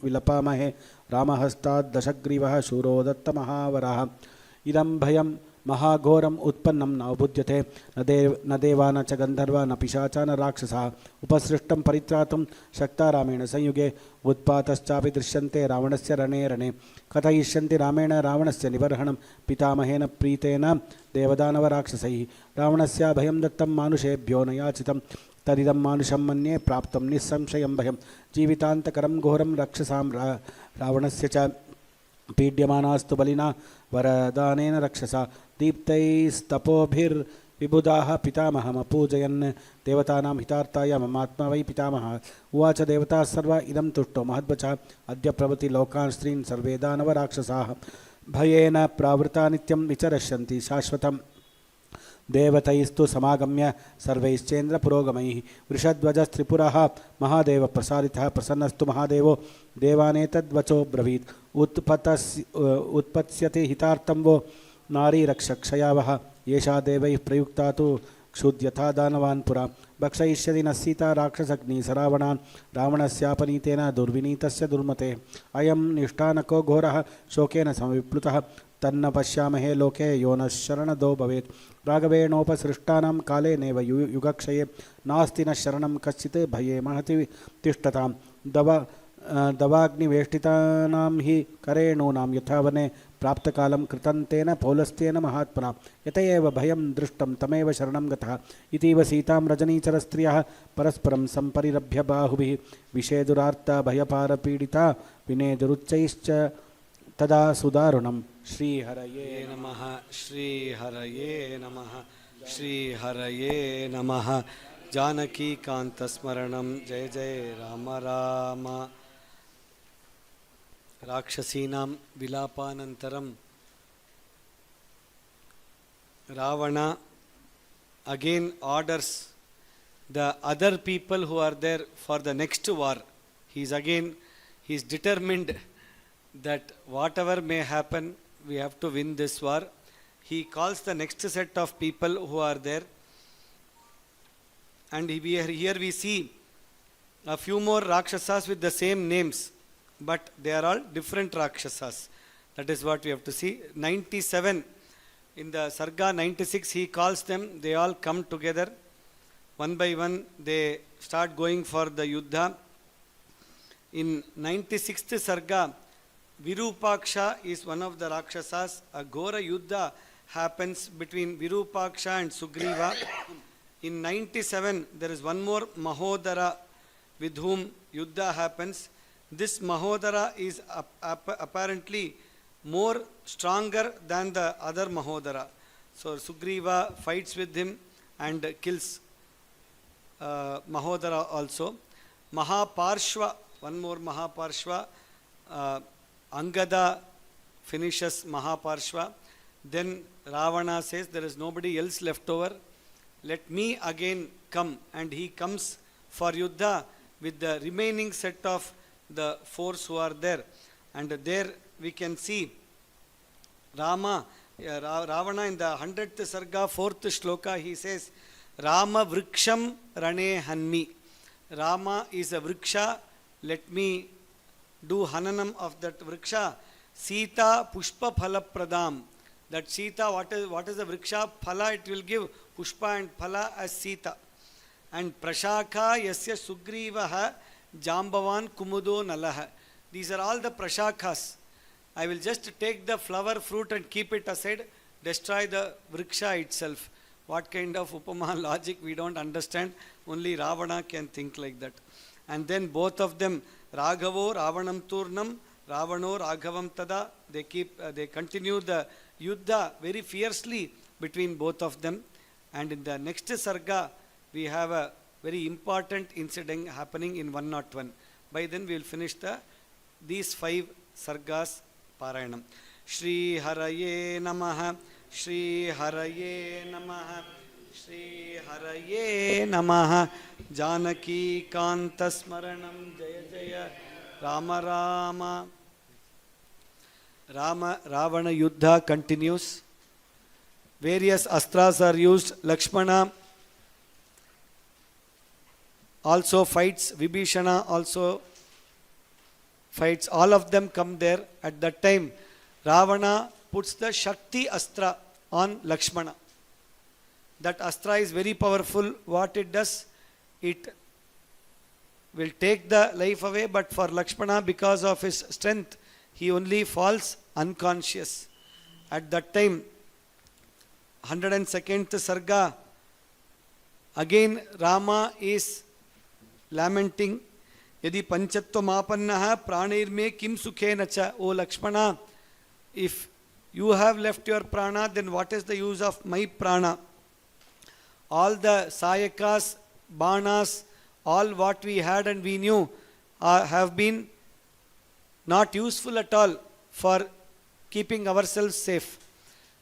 विलपामहे रामहस्तात् दशग्रीवः शूरो दत्तमहावरः। इदं भयं महाघोरम् उत्पन्नं नवबुध्यते न देवा न च गन्धर्वा न पिशाचा न राक्षसाः। उपसृष्टं परित्रातुं शक्ता रामेण संयुगे उत्पातश्चापि दृश्यन्ते रावणस्य रणे रणे। कथयिष्यन्ति रामेण रावणस्य निबर्हणं पितामहेन प्रीतेन देवदानवराक्षसैः। रावणस्य भयं दत्तं मानुषेभ्यो न याचितं तदिदं मानुषं मन्ये प्राप्तं निस्संशयं भयं। जीवितान्तकरं घोरं रक्षसां रावणस्य च पीड्यमानास्तु बलिना वरदानेन रक्षसा। दीप्तैस्तपोभिर्विबुधाः पितामहमपूजयन् देवतानां हितार्थाय ममात्मा वै पितामहः। उवाच देवताः सर्वा इदं तुष्टो महद्वचः अद्य प्रभृति लोकान् स्त्रीन् सर्वे दानवराक्षसाः भयेन प्रावृता नित्यं विचरष्यन्ति शाश्वतम्। देवतैस्तु समागम्य सर्वैश्चेन्द्रपुरोगमैः। वृषध्वजस्त्रिपुरः महादेवप्रसारितः प्रसन्नस्तु महादेवो देवानेतद्वचो ब्रवीत्। उत्पत्स्यति हितार्थं वो नारी रक्षक्षयावः येषा देवैः प्रयुक्ता तु क्षुद्यथा दानवान् पुरा। भक्षयिष्यति नः सीता राक्षसग्नि सरावणान् रावणस्यापनीतेन दुर्विनीतस्य दुर्मते। अयं निष्ठानको घोरः शोकेन समविप्लुतः तन्न पश्यामहे लोके यो नः शरणदो भवेत्। राघवेणोपसृष्टानां काले नैव युगक्षये नास्ति न शरणं कश्चित् भये महति तिष्ठताम्। दवाग्निवेष्टितानां हि करेणूनां यथा वने प्राप्तकालं कृतं तेन पौलस्त्येन महात्मना। यत एव भयं दृष्टं तमेव शरणं गतः। इतीव सीतां रजनीचरस्त्रियः परस्परं सम्परिरभ्य बाहुभिः विषेदुरार्ता भयपारपीडिता विनेदुरुच्चैश्च तदा सुदारुणं। श्रीहरये नमः श्रीहरये नमः श्रीहरये नमः। जानकीकान्तस्मरणं जय जय Ram Ram. राक्षसीनां विलापानन्तरं Ravana again orders the other people who are there for the next war. He is determined that whatever may happen, we have to win this war. He calls the next set of people who are there, and here we see a few more Rakshasas with the same names, but they are all different Rakshasas. That is what we have to see. 97, in the Sarga 96, he calls them, they all come together. One by one, they start going for the Yuddha. In 96th Sarga, Virupaksha is one of the Rakshasas. A Ghora Yuddha happens between Virupaksha and Sugriva. In 97, there is one more Mahodara with whom Yuddha happens. This Mahodara is apparently more stronger than the other Mahodara. So Sugriva fights with him and kills Mahodara also. Mahaparshva, one more Mahaparshva. Angada finishes Mahaparshva. Then Ravana says, there is nobody else left over. Let me again come. And he comes for Yuddha with the remaining set of the force who are there. And there we can see Ravana in the 100th Sarga, 4th Shloka, he says, Rama Vriksham Rane Hanmi. Rama is a Vriksha. Let me do Hananam of that Vriksha. Sita Pushpa Phala Pradam. That Sita, what is the Vriksha? Phala, it will give Pushpa and Phala as Sita. And Prashaka Yasya Sugrivaha Jambavan Kumudo Nalaha. These are all the Prashakas. I will just take the flower, fruit and keep it aside, destroy the Vriksha itself. What kind of Upama logic we don't understand. Only Ravana can think like that. And then both of them, Raghavo Ravanam Turnam Ravano Raghavam Tada. They continue the Yuddha very fiercely between both of them. And in the next Sarga, we have a very important incident happening in 101. By then we will finish these 5 Sargas Parayanam. Shri Haraye Namaha, Shri Haraye Namaha, Shri Haraye Namaha, Janaki Kanta Smaranam Jaya Jaya Rama Rama. Ravana Yuddha continues. Various astras are used. Lakshmana also fights. Vibhishana also fights. All of them come there. At that time, Ravana puts the Shakti Astra on Lakshmana. That Astra is very powerful. What it does, it will take the life away, but for Lakshmana, because of his strength, he only falls unconscious. At that time, 102nd Sarga, again Rama is lamenting. Yadi panchatva mapannaha pranirme kim sukhena cha. O Lakshmana, if you have left your prana, then what is the use of my prana? All the sayakas, banas, all what we had and we knew have been not useful at all for keeping ourselves safe.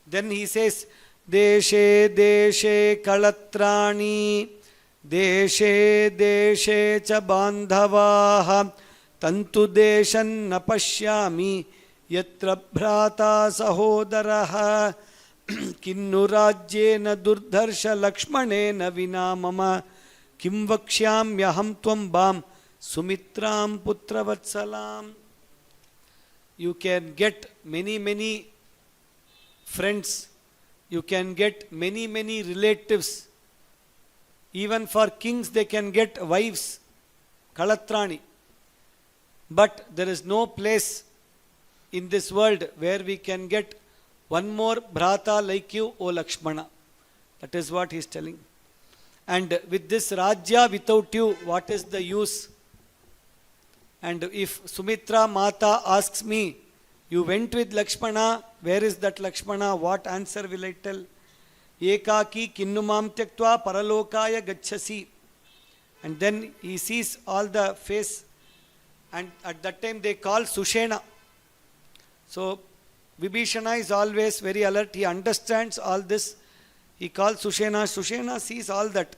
Then he says, Deshe deshe kalatrani, deshe deshe cha bandhavaha, tantu deshan napashyami, yatra bhrata sahodaraha, kinnu rajyena durdharsha lakshmanena vina mama, kim vakshyamyaham tvam bam, sumitram putravatsalam. You can get many friends. You can get many relatives. Even for kings they can get wives, Kalatrani. But there is no place in this world where we can get one more Bhrata like you, O Lakshmana. That is what he is telling. And with this Rajya without you, what is the use? And if Sumitra Mata asks me, you went with Lakshmana, where is that Lakshmana? What answer will I tell? Ekaki kinnumam tyaktva paralokaya gachasi. And then he sees all the face, and at that time they call Sushena. So Vibhishana is always very alert. He understands all this. He calls Sushena. Sushena sees all that.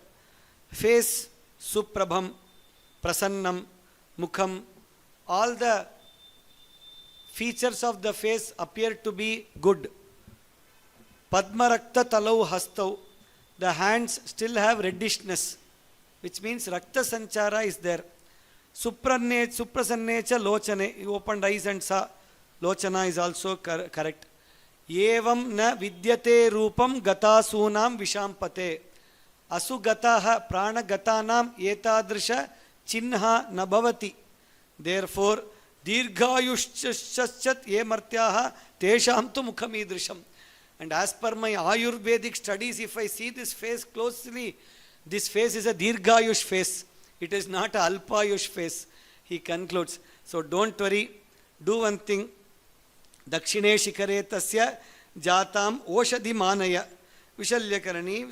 Face Suprabham, Prasannam, Mukham, all the features of the face appear to be good. Padmarakta talau hastau, the hands still have reddishness, which means Rakta Sanchara is there. Suprasannecha lochane, he opened eyes and saw. Lochana is also correct. Yevam na vidyate rupam gatasunam vishampate. Asugataha pranagatanam etadrisha chinha nabhavati. Therefore, dirghayushchat ye martyaha tesham tu mukhamidrisham. And as per my Ayurvedic studies, if I see this face closely, this face is a dirghayush face. It is not a alpayush face. He concludes. So don't worry. Do one thing. Dakshine shikare tasya jatam oshadhi manaya. Vishalyakarani,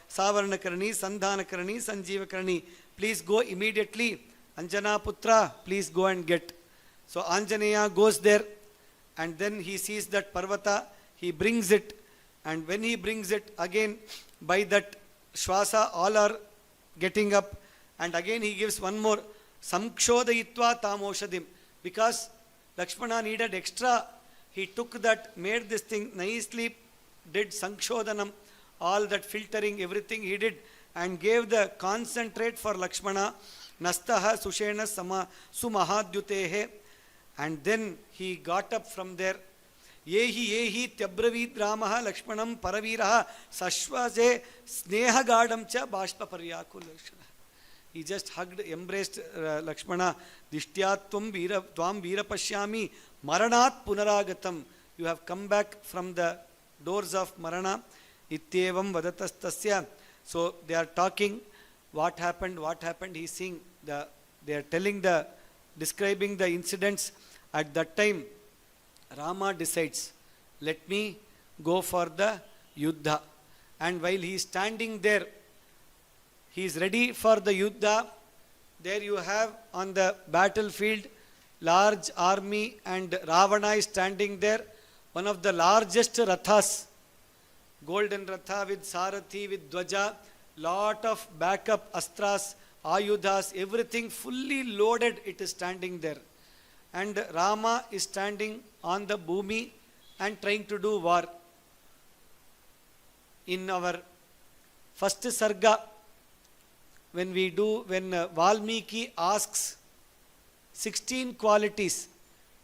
Savaranakarani, Sandhanakarani, Sanjeevakarani. Please go immediately. Anjana Putra, please go and get. So Anjaneya goes there, and then he sees that Parvata, he brings it, and when he brings it, again by that Shwasa, all are getting up, and again he gives one more, Samkshodayitva Tamoshadim, because Lakshmana needed extra, he took that, made this thing nicely, did Sankshodanam, all that filtering, everything he did, and gave the concentrate for Lakshmana, Nastaha Sushena Sama Sumahadyutehe, and then he got up from there. Yehi Tyabravid Ramaha Lakshmanam Paraviraha Sashvaze Sneha Gadam Cha Bashpa Paryaku Lakshmana. He just hugged, embraced Lakshmana. Dishtya Tvam Veera Pashyami Maranat Punaragatam. You have come back from the doors of Marana. Ityevam Vadatastasya. So they are talking. What happened? He's seeing they are telling describing the incidents. At that time, Rama decides, let me go for the Yuddha. And while he is standing there, he is ready for the Yuddha. There you have on the battlefield, large army, and Ravana is standing there. One of the largest rathas, golden ratha with Sarathi, with Dwaja, lot of backup astras, ayudhas, everything fully loaded, it is standing there. And Rama is standing on the bhumi and trying to do war. In our first sarga, when Valmiki asks 16 qualities,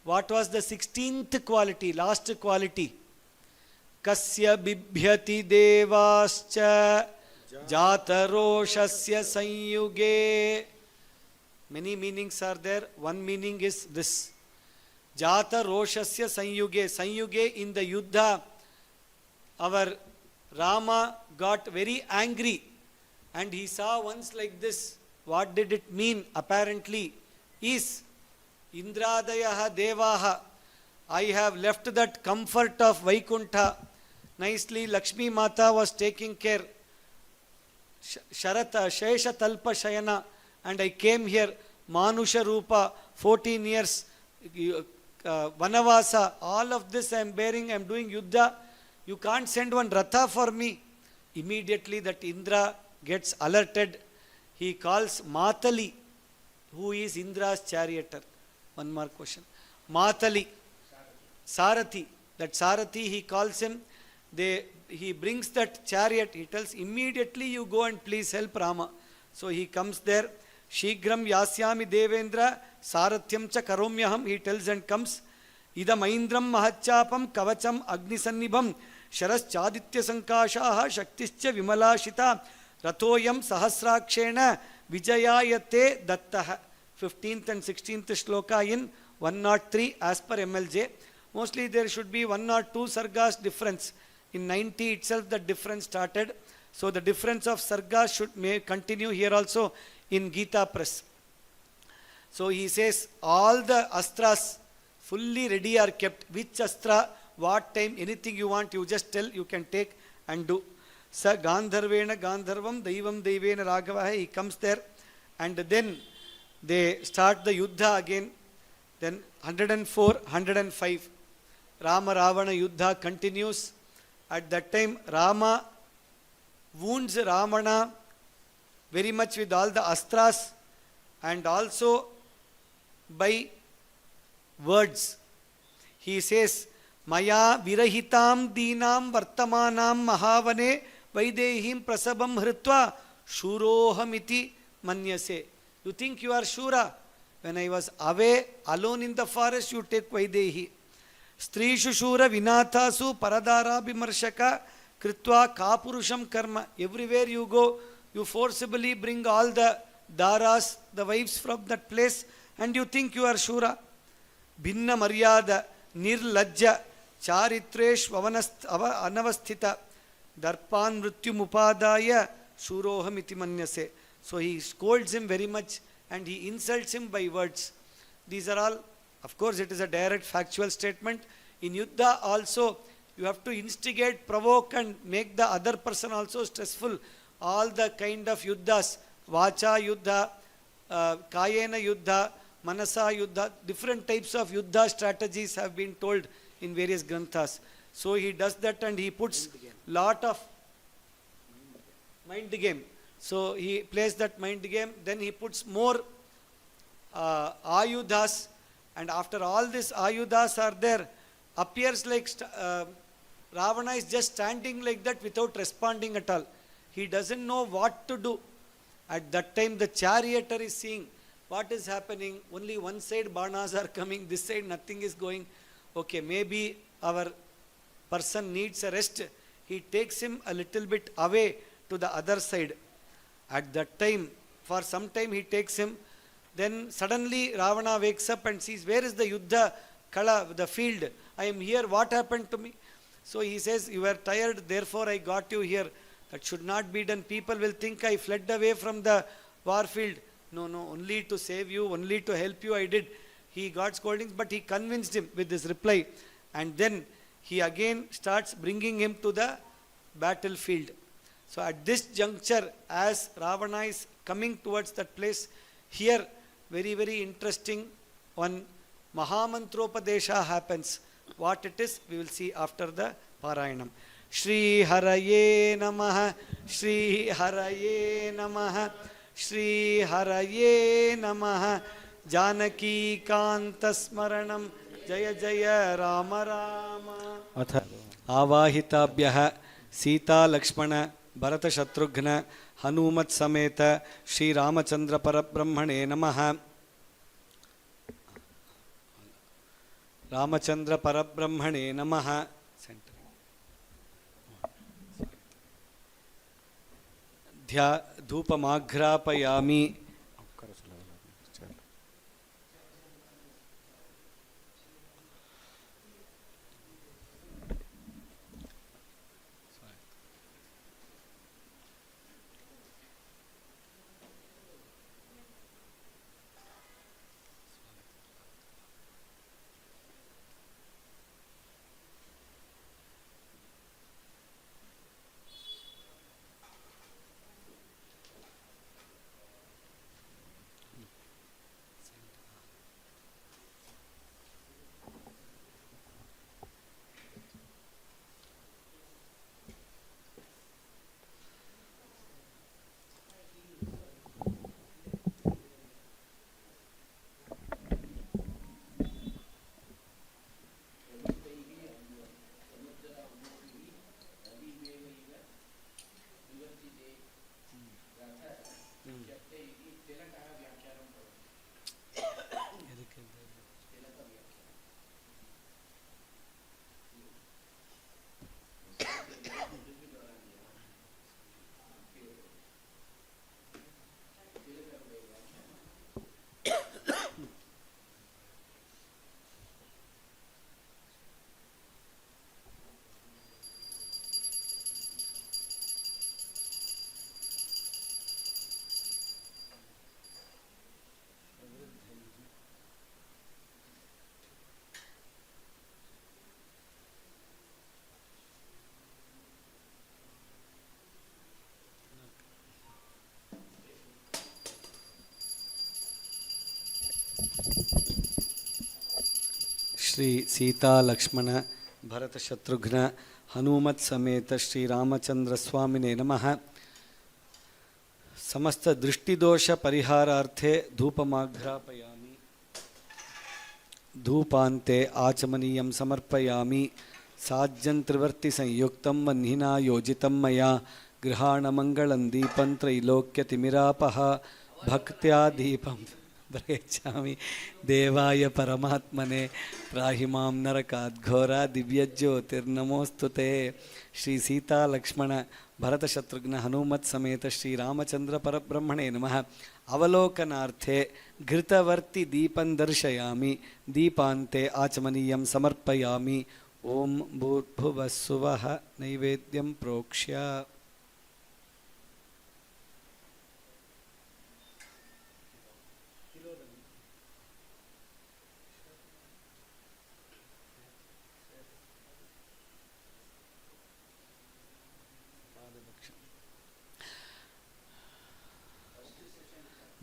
what was the 16th quality, last quality? Kasya bibhyati devascha jataroshasya sanyuge. Many meanings are there. One meaning is this. Jataroshasya sanyuge. Sanyuge, in the Yuddha, our Rama got very angry and he saw once like this. What did it mean? Apparently is Indradayaha Devaha. I have left that comfort of Vaikuntha. Nicely Lakshmi Mata was taking care. Sharata Shesha Talpa Shayana, and I came here. Manusha Rupa, 14 years, Vanavasa, all of this I am bearing, I am doing Yuddha. You can't send one Ratha for me. Immediately that Indra gets alerted. He calls Matali, who is Indra's charioteer. One more question. Matali, Sarathi. That Sarathi, he calls him. He brings that chariot. He tells, immediately you go and please help Rama. So he comes there. Shigram yasyami devendra sarathyam cha karomyaham. He tells and comes. Idam aindram mahachapam kavacham agnisannibham sharas chaditya sankashaha shaktischa vimalashita ratoyam sahasrakshena vijayayate dattaha. 15th and 16th shloka in 103 as per MLJ. Mostly there should be 1 or 2 sargas difference. In 90 itself the difference started. So the difference of sargas may continue here also in Gita Press. So he says all the astras fully ready are kept. Which astra, what time, anything you want, you just tell, you can take and do. Sa Gandharvena Gandharvam Daivam Daivena Raghavaha. He comes there and then they start the Yuddha again. Then 104, 105. Rama Ravana Yuddha continues. At that time Rama wounds Ravana very much with all the astras and also by words. He says, Maya virahitam dinam vartamanam mahavane vaidehim prasabam hritva shurohamiti manyase. You think you are Shura? When I was away alone in the forest, you take Vaidehi. Strishu Shura Vinathasu Paradara Bimarshaka Kritva Kapurusham Karma. Everywhere you go, you forcibly bring all the daras, the wives from that place, and you think you are Shura. Bhinna Maryada Nirlajja Charitresh Anavasthita Darpan Mrityu Mupadaya Shurohamiti Manyase. So he scolds him very much and he insults him by words. These are all, of course, it is a direct factual statement. In Yuddha also, you have to instigate, provoke and make the other person also stressful. All the kind of Yuddhas, Vacha Yuddha, Kayena Yuddha, Manasa Yuddha, different types of Yuddha strategies have been told in various granthas. So he does that and he puts lot of mind game. So he plays that mind game, then he puts more ayudhas, and after all these ayudhas are there, appears like Ravana is just standing like that without responding at all. He doesn't know what to do. At that time the charioteer is seeing what is happening. Only one side banas are coming, this side nothing is going. Okay, maybe our person needs a rest. He takes him a little bit away to the other side. At that time, for some time he takes him. Then suddenly Ravana wakes up and sees, where is the Yuddha Kala, the field? I am here, what happened to me? So he says, you were tired, therefore I got you here. That should not be done. People will think I fled away from the war field. No, only to save you, only to help you I did. he got scoldings, but he convinced him with this reply, and then he again starts bringing him to the battlefield. So at this juncture, as Ravana is coming towards that place, here very, very interesting one Mahamantropadesha happens. What it is, we will see after the Parayanam. Shri Haraye Namaha, Shri Haraye Namaha, Shri Haraye Namaha, Janaki Kanta Smaranam, Jaya Jaya Rama Rama. अथ आवाहिताभ्यः सीता लक्ष्मण भरत शत्रुघ्न हनुमत् समेत श्री रामचंद्र परब्रह्मणे नमः. रामचंद्र परब्रह्मणे नमः. ध्या धूपमाघ्रापयामि. श्री सीता लक्ष्मण भरत शत्रुघ्न हनुमत् समेत श्री रामचंद्र स्वामिने नमः. समस्त दृष्टिदोष परिहारार्थे धूपमाघ्रापयामि. धूपान्ते आचमनीयं समर्पयामि. साज्यं त्रिवर्ति संयुक्तं वह्निना योजितं मया गृहाणमङ्गलं दीपं त्रैलोक्यतिमिरापः भक्त्या दीपं प्रयच्छामि देवाय परमात्मने त्राहि मां नरकाद्घोरा दिव्यज्योतिर्नमोऽस्तुते. श्री सीता लक्ष्मण भरत शत्रुघ्न हनुमत् समेत श्री रामचंद्र परब्रह्मणे नमः. अवलोकनार्थे घृतवर्ति दीपं दर्शयामि. दीपान्ते आचमनीयं समर्पयामि. ओम भूर्भुवः सुवः नैवेद्यं प्रोक्ष्य.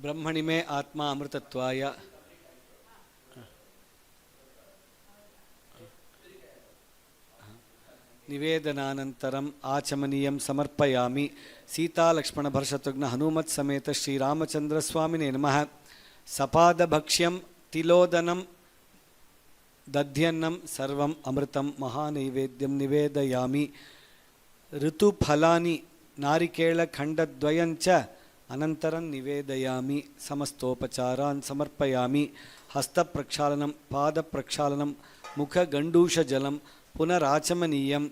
ब्रह्मणि में आत्मा अमृतत्वाय निवेदनानन्तरम् आचमनीयं समर्पयामि. सीता लक्ष्मण भरतशत्रुघ्न हनुमत् समेत श्री रामचंद्र स्वामिने नमः. सपादभक्ष्यं तिलोदनं दध्यन्नं सर्वम् अमृतं महानैवेद्यं निवेदयामि. ऋतुफलानि नारिकेलखण्डद्वयं च अनन्तरं निवेदयामि. समस्तोपचारान् समर्पयामि. हस्तप्रक्षालनं पादप्रक्षालनं मुखगण्डूषजलं पुनराचमनीयं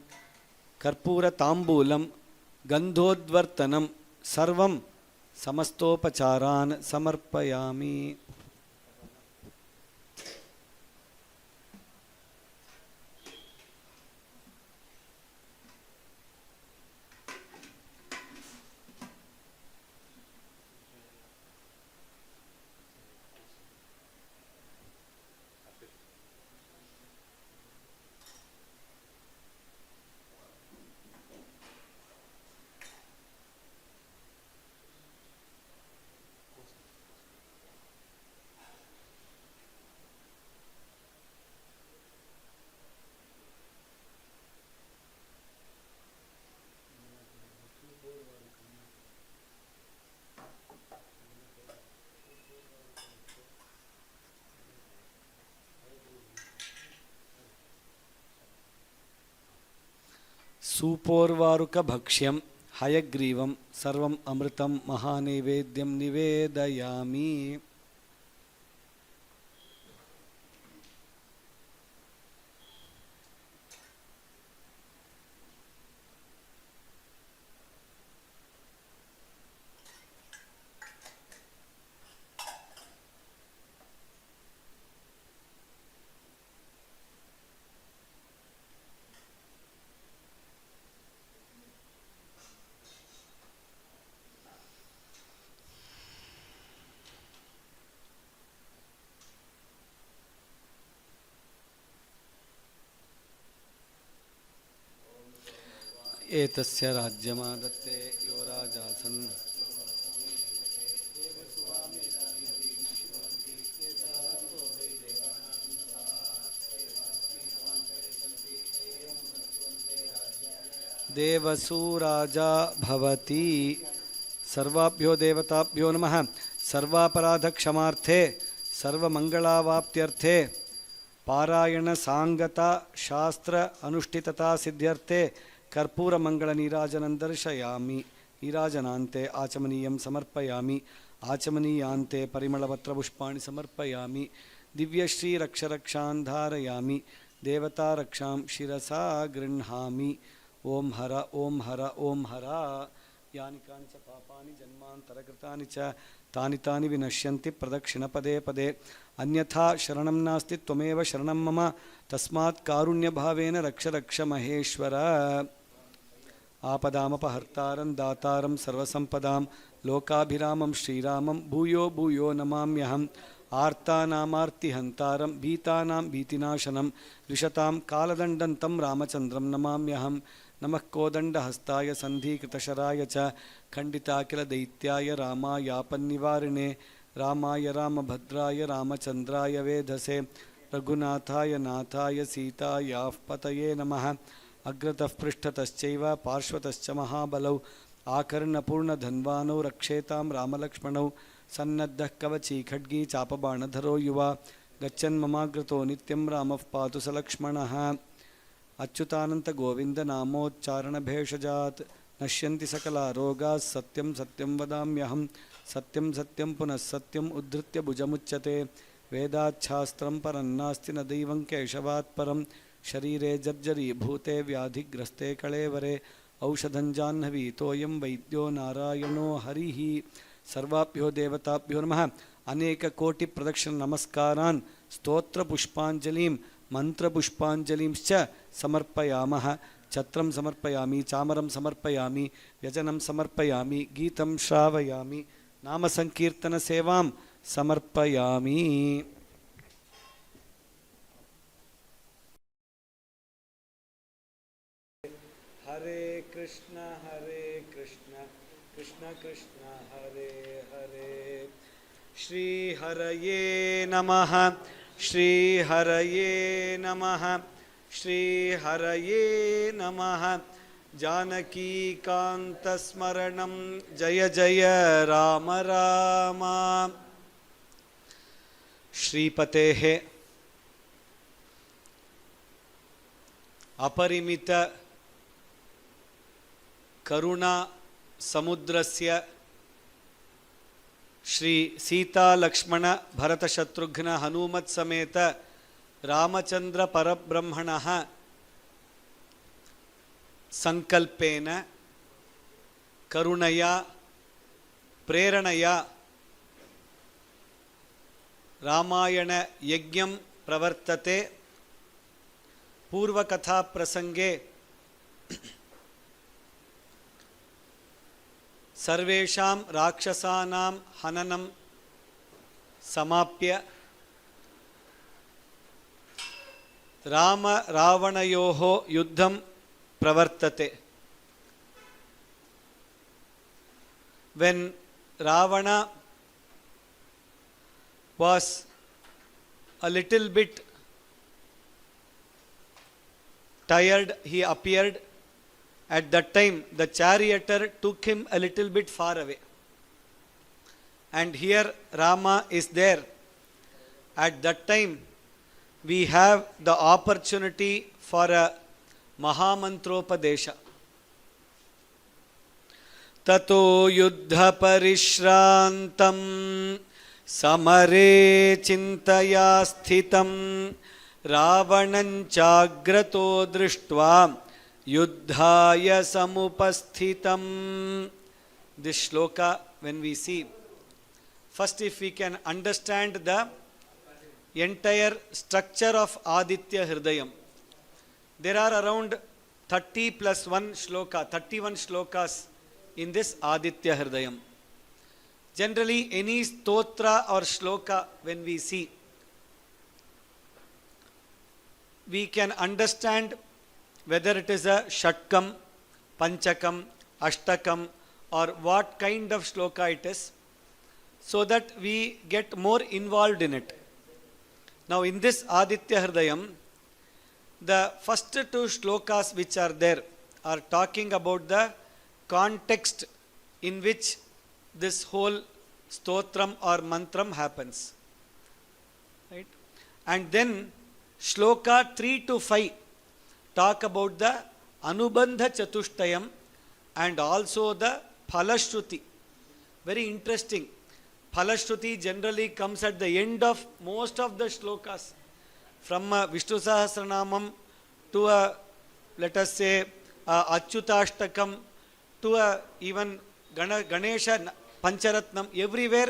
कर्पूरताम्बूलं गन्धोद्वर्तनं सर्वं समस्तोपचारान् समर्पयामि. सूपोर्वारुक भक्ष्यं हयग्रीवं सर्वं अमृतं महानैवेद्यं निवेदयामि. एतस्य राज्यमादत्ते यो राजासन् देवसूराजा भवति. सर्वाभ्यो देवताभ्यो नमः. सर्वापराधक्षमार्थे सर्वमङ्गलावाप्त्यर्थे पारायण सांगता शास्त्र अनुष्ठितता सिद्ध्यर्थे कर्पूरमंगल नीराजनं दर्शयामि. नीराजनान्ते आचमनीयं समर्पयामि. आचमनीयान्ते परिमलपत्रपुष्पाणि समर्पयामि. दिव्यश्रीरक्षरक्षान् धारयामि. देवतारक्षां शिरसा गृह्णामि. ओम हर ओम हर ओम हर. यानि कानि च पापानि जन्मान्तरकृतानि च तानि तानि विनश्यन्ति प्रदक्षिणपदे पदे. अन्यथा शरणं नास्ति त्वमेव शरणं मम. तस्मात् कारुण्यभावेन रक्ष रक्ष महेश्वर. आपदामपहर्तारं दातारं सर्वसम्पदां लोकाभिरामं श्रीरामं भूयो भूयो नमाम्यहम्. आर्तानामार्तिहन्तारं भीतानां भीतिनाशनं द्विषतां कालदण्डन्तं रामचन्द्रं नमाम्यहम्. नमः कोदण्डहस्ताय सन्धिकृतशराय च खण्डिताखिलदैत्याय रामायापन्निवारिणे रामाय रामभद्राय रामचन्द्राय वेधसे रघुनाथाय नाथाय सीतायाः पतये नमः. अग्रतः पृष्ठतश्चैव पार्श्वतश्च महाबलौ आकर्णपूर्णधन्वानौ रक्षेतां रामलक्ष्मणौ. सन्नद्धः कवची खड्गी चापबाणधरो युवा गच्छन्ममाग्रतो नित्यं रामः पातु स लक्ष्मणः. अच्युतानन्तगोविन्दनामोच्चारणभेषजात् नश्यन्ति सकलारोगाः. सत्यं सत्यं वदाम्यहं सत्यं सत्यं पुनः सत्यम् उद्धृत्य भुजमुच्यते. वेदाच्छास्त्रं परन्नास्ति न दैवं केशवात् परं. शरीरे जर्जरीभूते व्याधिग्रस्ते कळेवरे औषधं जाह्नवीतोऽयं वैद्यो नारायणो हरिः. सर्वाभ्यो देवताभ्यो नमः. अनेककोटिप्रदक्षिणनमस्कारान् स्तोत्रपुष्पाञ्जलिं मन्त्रपुष्पाञ्जलिंश्च समर्पयामः. छत्रं समर्पयामि. चामरं समर्पयामि. व्यजनं समर्पयामि. गीतं श्रावयामि. नामसङ्कीर्तनसेवां समर्पयामि. हरे कृष्ण कृष्ण कृष्ण हरे हरे. श्री हरये नमः. श्री हरये नमः. श्री हरये नमः. जानकीकान्तस्मरणं जय जय राम राम. श्रीपतेः अपरिमित करुणा समुद्रस्य श्री सीता लक्ष्मण भरत शत्रुघ्न हनुमत् समेत रामचंद्र परब्रह्मणः संकल्पेन करुणया प्रेरणया रामायण यज्ञं प्रवर्तते. पूर्वकथा प्रसंगे सर्वेषां राक्षसानां हननं समाप्य राम रावणयोः युद्धं प्रवर्तते. When Ravana was a little bit tired, he appeared. At that time, the charioteer took him a little bit far away. And here Rama is there. At that time, we have the opportunity for a Mahamantropadesha. ततो युद्धपरिश्रान्तं समरे चिन्तया स्थितं रावणं चाग्रतो दृष्ट्वा युद्धाय समुपस्थितं. This shloka, when we see, first if we can understand the entire structure of Aditya Hridayam, there are around 30 plus 1 shloka, 31 shlokas in this Aditya Hridayam. Generally, any stotra or shloka, when we see, we can understand whether it is a Shatkam, Panchakam, Ashtakam, or what kind of shloka it is, so that we get more involved in it. Now, in this Aditya Hridayam, the first two shlokas which are there are talking about the context in which this whole stotram or mantram happens. Right? And then shloka 3 to 5 talk about the Anubandha Chatushtayam and also the Phalashruti. Very interesting. Phalashruti generally comes at the end of most of the shlokas. From Vishnu Sahasranamam to let us say Achyutashtakam to even Ganesha Pancharatnam, everywhere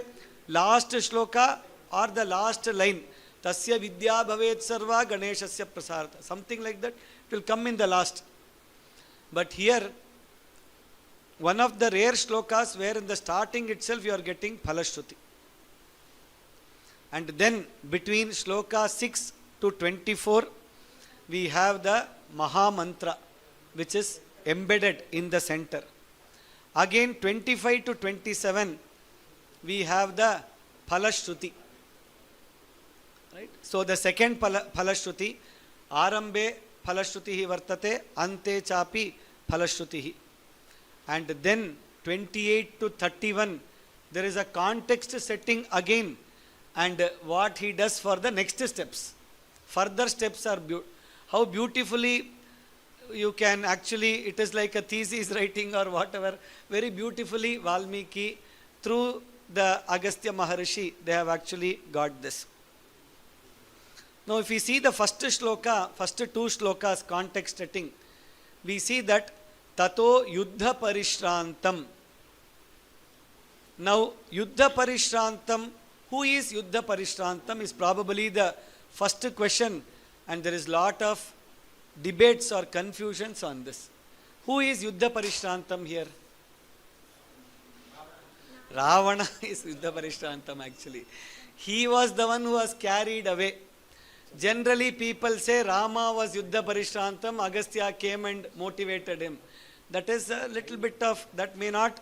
last shloka or the last line, Tasya Vidya Bhavet Sarva Ganeshasya Prasartha, something like that, it will come in the last. But here, one of the rare shlokas where in the starting itself you are getting Phalashruti. And then between shloka 6 to 24, we have the Maha Mantra, which is embedded in the center. Again 25 to 27, we have the Phalashruti. Right? So the second Phalashruti, Arambe Phalashruti Vartate, Ante Chapi Phalashruti. And then 28 to 31, there is a context setting again, and what he does for the next steps. Further steps are how beautifully you can actually, it is like a thesis writing or whatever, very beautifully Valmiki through the Agastya Maharishi, they have actually got this. Now if we see the first shloka, first two shlokas context setting, we see that Tato Yuddha Parishrantam. Now Yuddha Parishrantam, who is Yuddha Parishrantam is probably the first question, and there is lot of debates or confusions on this. Who is Yuddha Parishrantam here? Ravana is Yuddha Parishrantam actually. He was the one who was carried away. Generally people say Rama was Yuddha Parishrantam, Agastya came and motivated him. That is a little bit of, that may not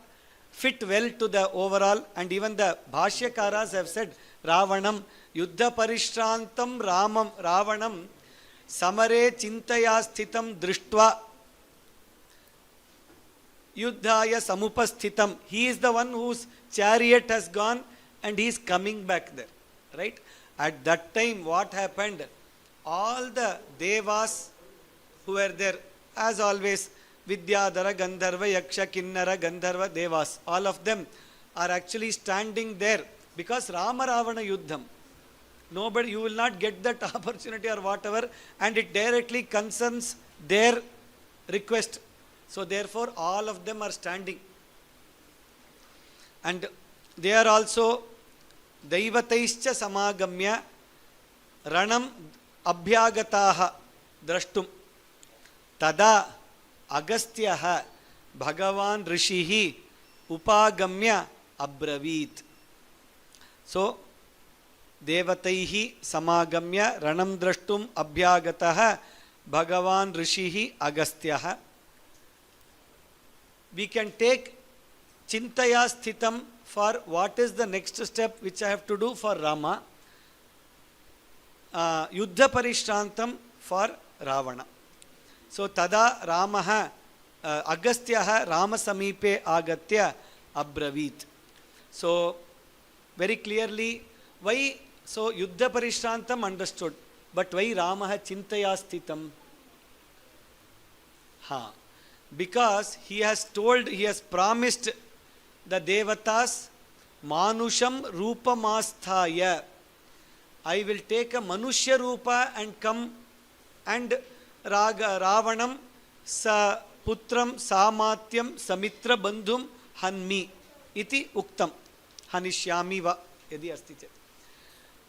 fit well to the overall, and even the Bhashyakaras have said Ravanam Yuddha Parishrantam Ravanam Samare Chintaya Sthitam Drishtva Yuddhaya Samupasthitam. He is the one whose chariot has gone and he is coming back there. Right? At that time what happened? All the Devas who were there, as always, Vidyadhara, Gandharva, Yaksha, Kinnara, Gandharva, Devas, all of them are actually standing there because Rama Ravana Yuddham. Nobody, you will not get that opportunity or whatever, and it directly concerns their request. So therefore all of them are standing. And they are also Daivataischa Samagamya Ranam Abhyagataha Drashtum Tada Agastyaha Bhagavan Rishihi Upagamya Abravit. So Devataihi Samagamya Ranam Drashtum Abhyagataha Bhagavan Rishihi Agastyaha. We can take Chintaya Sthitam for what is the next step which I have to do for Rama. Yuddha Parishrantam for Ravana. So Tada Ramaha Agastyaha Rama Samipe Agatya Abravit. So very clearly, why, so Yuddha Parishrantam understood, but why Ramaha Chintaya Sthitam? Because he has told, he has promised the devatas manusham rupamastaya. I will take a manushya rupa and come and Ravanam sa putram samatyam samitra bandhum hanmi iti uktam hanishyami va yadi asti chet.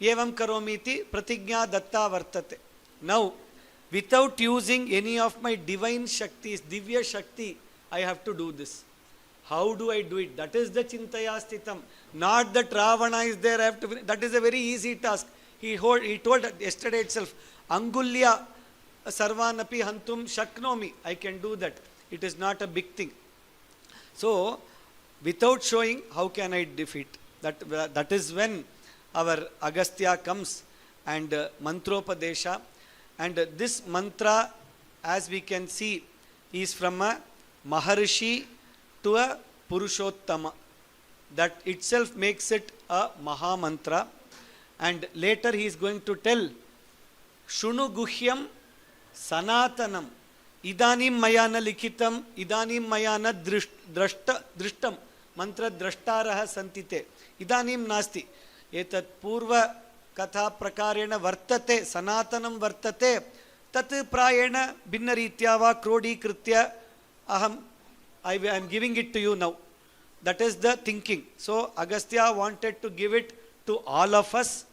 Evam karomi iti pratignya datta vartate. Now, without using any of my divine shaktis, divya shakti, I have to do this. How do I do it? That is the chintaya sthitam. Not that Ravana is there, I have to. That is a very easy task. He told yesterday itself, Angulya sarvanapi hantum shaknomi. I can do that. It is not a big thing. So, without showing, how can I defeat? That is when our Agastya comes and mantropadesha. And this mantra, as we can see, is from a Maharishi to a Purushottama. That itself makes it a Maha Mantra. And later he is going to tell, Shunu Guhyam Sanatanam Idanim Mayana Likitam Idanim Mayana Drishtam Mantra Drashtaraha Santite Idanim Nasti Etat Purva Katha Prakarena Vartate Sanatanam Vartate Tat Prayena Binnaritya Krodi Kritya I am giving it to you now. That is the thinking. So Agastya wanted to give it to all of us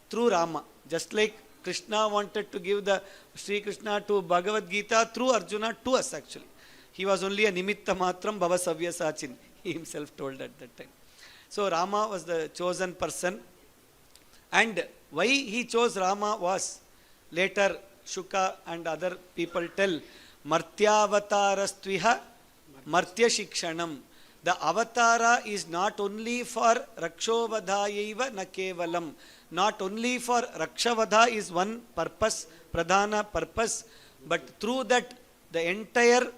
through Rama. Just like Krishna wanted to give the Sri Krishna to Bhagavad Gita through Arjuna to us actually. He was only a nimitta matram bhavasavya sachin. He himself told at that time. So Rama was the chosen person. And why he chose Rama was, later Shuka and other people tell, Martyavatarastviha Martya Shikshanam. The avatara is not only for Rakshovadhayaiva na kevalam. Not only for Rakshavadha is one purpose, pradhana purpose, but through that the entire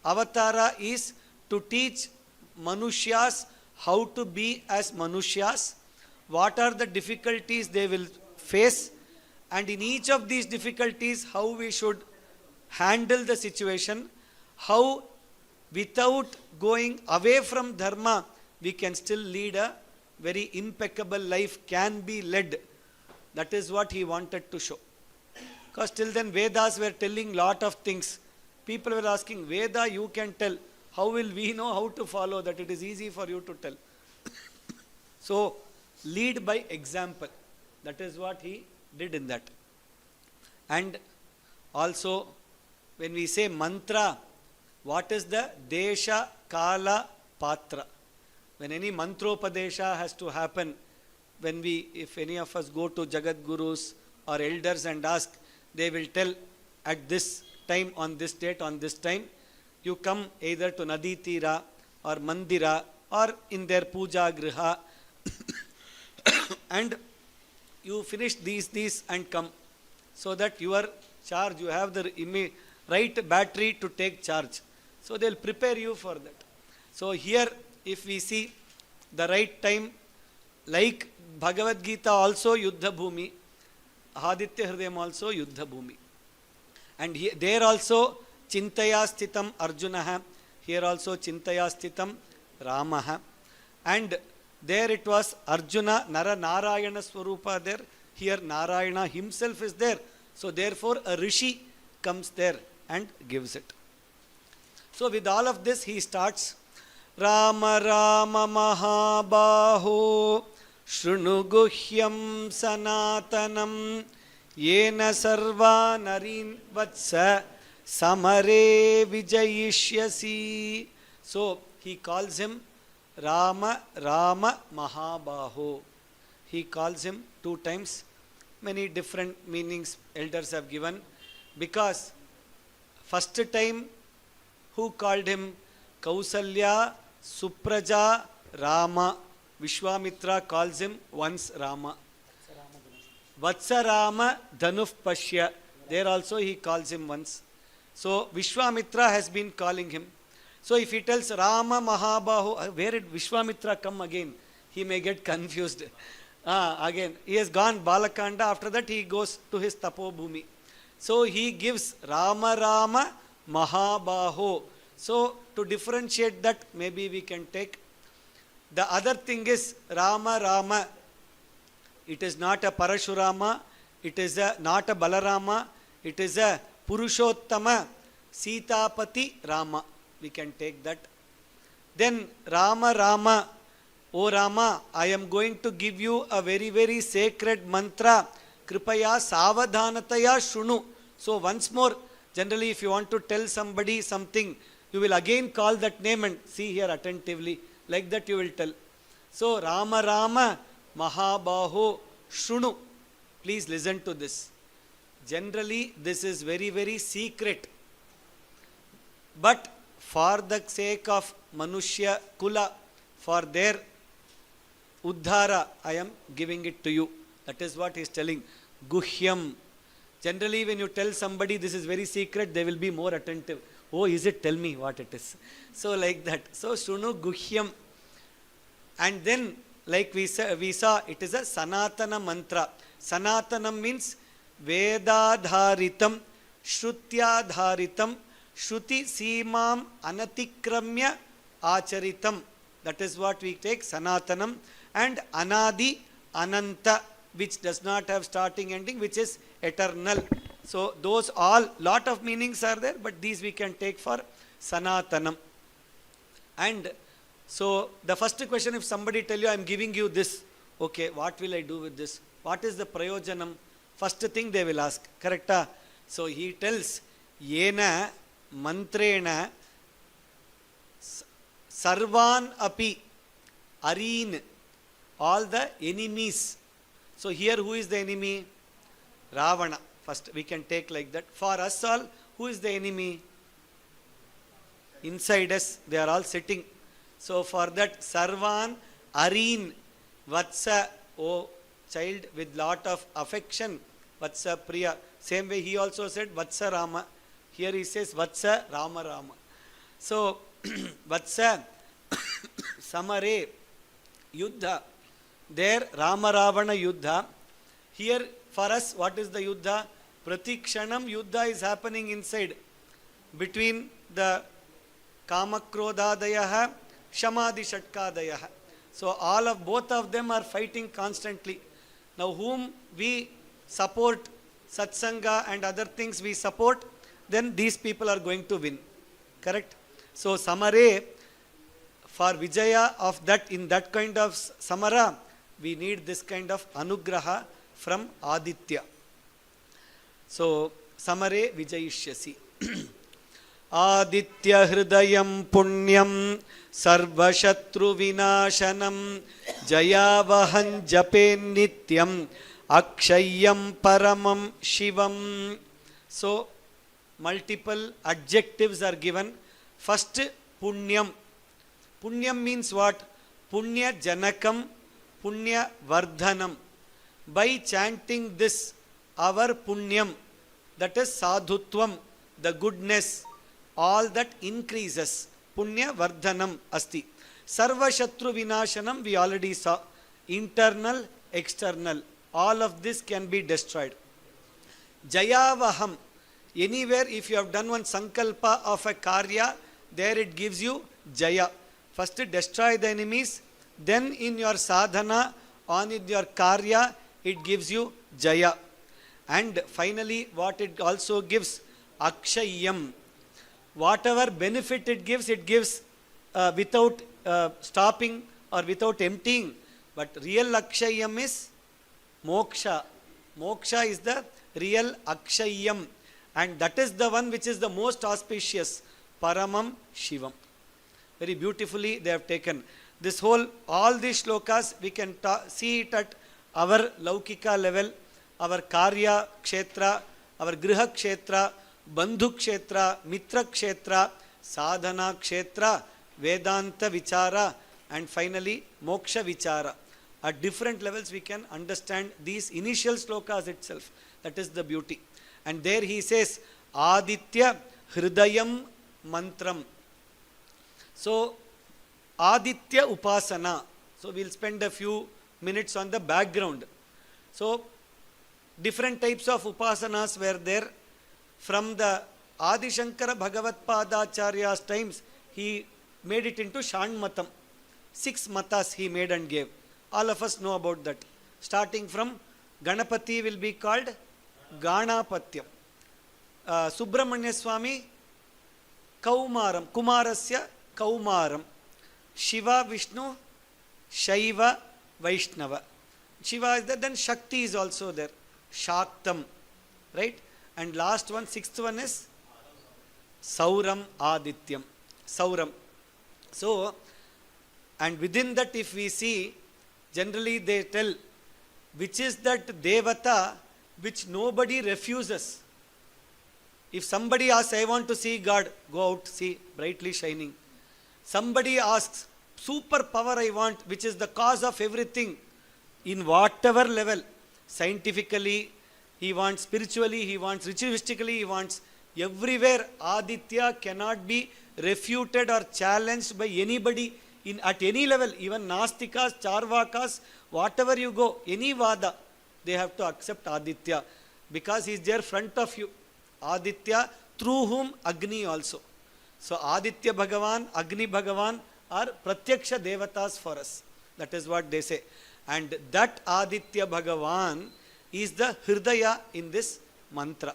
avatara is to teach Manushyas how to be as Manushyas, what are the difficulties they will face, and in each of these difficulties how we should handle the situation, how without going away from dharma we can still lead a very impeccable life, can be led. That is what he wanted to show. Because till then Vedas were telling lot of things. People were asking, Veda you can tell, how will we know how to follow that? It is easy for you to tell. So, lead by example. That is what he did in that. And also, when we say mantra, what is the desha, kala, patra? When any mantropadesha has to happen, if any of us go to Jagat Gurus or elders and ask, they will tell at this time, on this date, on this time, you come either to Nadi Tira or Mandira or in their puja griha and you finish these and come, so that your charge, you have the right battery to take charge. So they will prepare you for that. So here if we see the right time, like Bhagavad Gita also Yuddha Bhumi, Aditya Hridayam also Yuddha Bhumi. And there also Chintaya Sthitam Arjunaha, here also Chintaya Sthitam Ramaha. And there it was Arjuna, Nara Narayana Swarupa there, here Narayana himself is there. So therefore a Rishi comes there and gives it. So with all of this he starts, Rama Rama Mahabaho Shrunu Guhyam Sanatanam Yena Sarva Narin Vatsa Samare Vijayishyasi. So he calls him Rama Rama Mahabaho. He calls him 2 times. Many different meanings elders have given. Because first time who called him? Kausalya, Supraja, Rama. Vishwamitra calls him once Rama. Vatsarama Dhanuf Pashya. There also he calls him once. So Vishwamitra has been calling him. So if he tells Rama Mahabahu, where did Vishwamitra come again? He may get confused. Again, he has gone Balakanda. After that he goes to his Tapobhumi. So he gives Rama Rama Mahabaho. So to differentiate that, maybe we can take The other thing is Rama Rama. It is not a Parashurama, it is not a Balarama, it is a Purushottama Sitapati Rama. We can take that. Then Rama Rama. O Rama, I am going to give you a very, very sacred mantra. Kripaya Savadhanataya Shunu. So once more, generally if you want to tell somebody something, you will again call that name and see here attentively. Like that you will tell. So Rama Rama Mahabaho Shunu. Please listen to this. Generally this is very, very secret. But for the sake of Manushya Kula, for their Uddhara, I am giving it to you. That is what he is telling. Guhyam. Generally when you tell somebody this is very secret, they will be more attentive. Oh, is it? Tell me what it is. So like that. So Shunu Guhyam. And then like we saw it is a Sanatana mantra. Sanatanam means Vedadharitam, Shrutyadharitam, Shruti Simam Anatikramya Acharitam. That is what we take, Sanatanam. And Anadi Ananta, which does not have starting ending, which is eternal. So those all, lot of meanings are there, but these we can take for Sanatanam. And so the first question, if somebody tell you, I am giving you this, okay, what will I do with this? What is the prayojanam? First thing they will ask, correcta? So he tells, Yena mantrena sarvan api areen, all the enemies. So here who is the enemy? Ravana. First we can take like that. For us all, who is the enemy? Inside us, they are all sitting. So for that, Sarvan Areen Vatsa, oh child with lot of affection, Vatsa Priya. Same way he also said Vatsa Rama. Here he says Vatsa Rama Rama. So Vatsa Samare Yuddha. There Rama Ravana Yuddha. Here for us, what is the Yuddha? Pratikshanam Yuddha is happening inside. Between the Kamakrodadayaha, Shamadi Shatkadayaha. So all of both of them are fighting constantly. Now whom we support, Satsanga and other things we support, then these people are going to win. Correct? So Samare, for Vijaya of that, in that kind of Samara, we need this kind of Anugraha from Aditya. So Samare Vijayishyasi. Aditya Hridayam Punyam Sarvashatru Vinashanam Jayavahan Japen Nityam Akshayam Paramam Shivam. So multiple adjectives are given. First, Punyam. Punyam means what? Punya Janakam, Punya Vardhanam. By chanting this, our Punyam, that is Sadhutvam, the goodness, all that increases. Punya Vardhanam Asti. Sarva Shatru Vinashanam, we already saw. Internal, external. All of this can be destroyed. Jayavaham. Anywhere if you have done one sankalpa of a karya, there it gives you Jaya. First destroy the enemies, then in your sadhana, on in your karya, it gives you Jaya. And finally, what it also gives, Akshayam. Whatever benefit it gives without stopping or without emptying. But real Akshayam is Moksha. Moksha is the real Akshayam. And that is the one which is the most auspicious. Paramam Shivam. Very beautifully they have taken. This whole, all these shlokas, we can see it at our Laukika level, our Karya Kshetra, our Griha Kshetra, Bandhu Kshetra, Mitra Kshetra, Sadhana Kshetra, Vedanta Vichara, and finally Moksha Vichara. At different levels we can understand these initial shlokas itself. That is the beauty. And there he says, Aditya Hridayam Mantram. So, Aditya Upasana. So, we will spend a few minutes on the background. So, different types of upasanas were there. From the Adi Shankara Bhagavat Padacharya's times, he made it into Shanmatam. 6 matas he made and gave. All of us know about that. Starting from Ganapati will be called Ganapatyam. Subramanya Swami, Kaumaram, Kumarasya Kaumaram. Shiva, Vishnu, Shaiva, Vaishnava. Shiva is there, then Shakti is also there. Shaktam, right? And last one, sixth one is Sauram Adityam. Sauram. So, and within that if we see, generally they tell which is that Devata which nobody refuses. If somebody asks, I want to see God, go out, see, brightly shining. Somebody asks, super power I want, which is the cause of everything, in whatever level, scientifically, he wants, spiritually, he wants, ritualistically, he wants, everywhere, Aditya cannot be refuted or challenged by anybody at any level, even Nastikas, Charvakas, whatever you go, any Vada, they have to accept Aditya, because he is there front of you. Aditya, through whom Agni also. So Aditya Bhagavan, Agni Bhagavan are Pratyaksha Devatas for us. That is what they say. And that Aditya Bhagavan is the Hridaya in this mantra.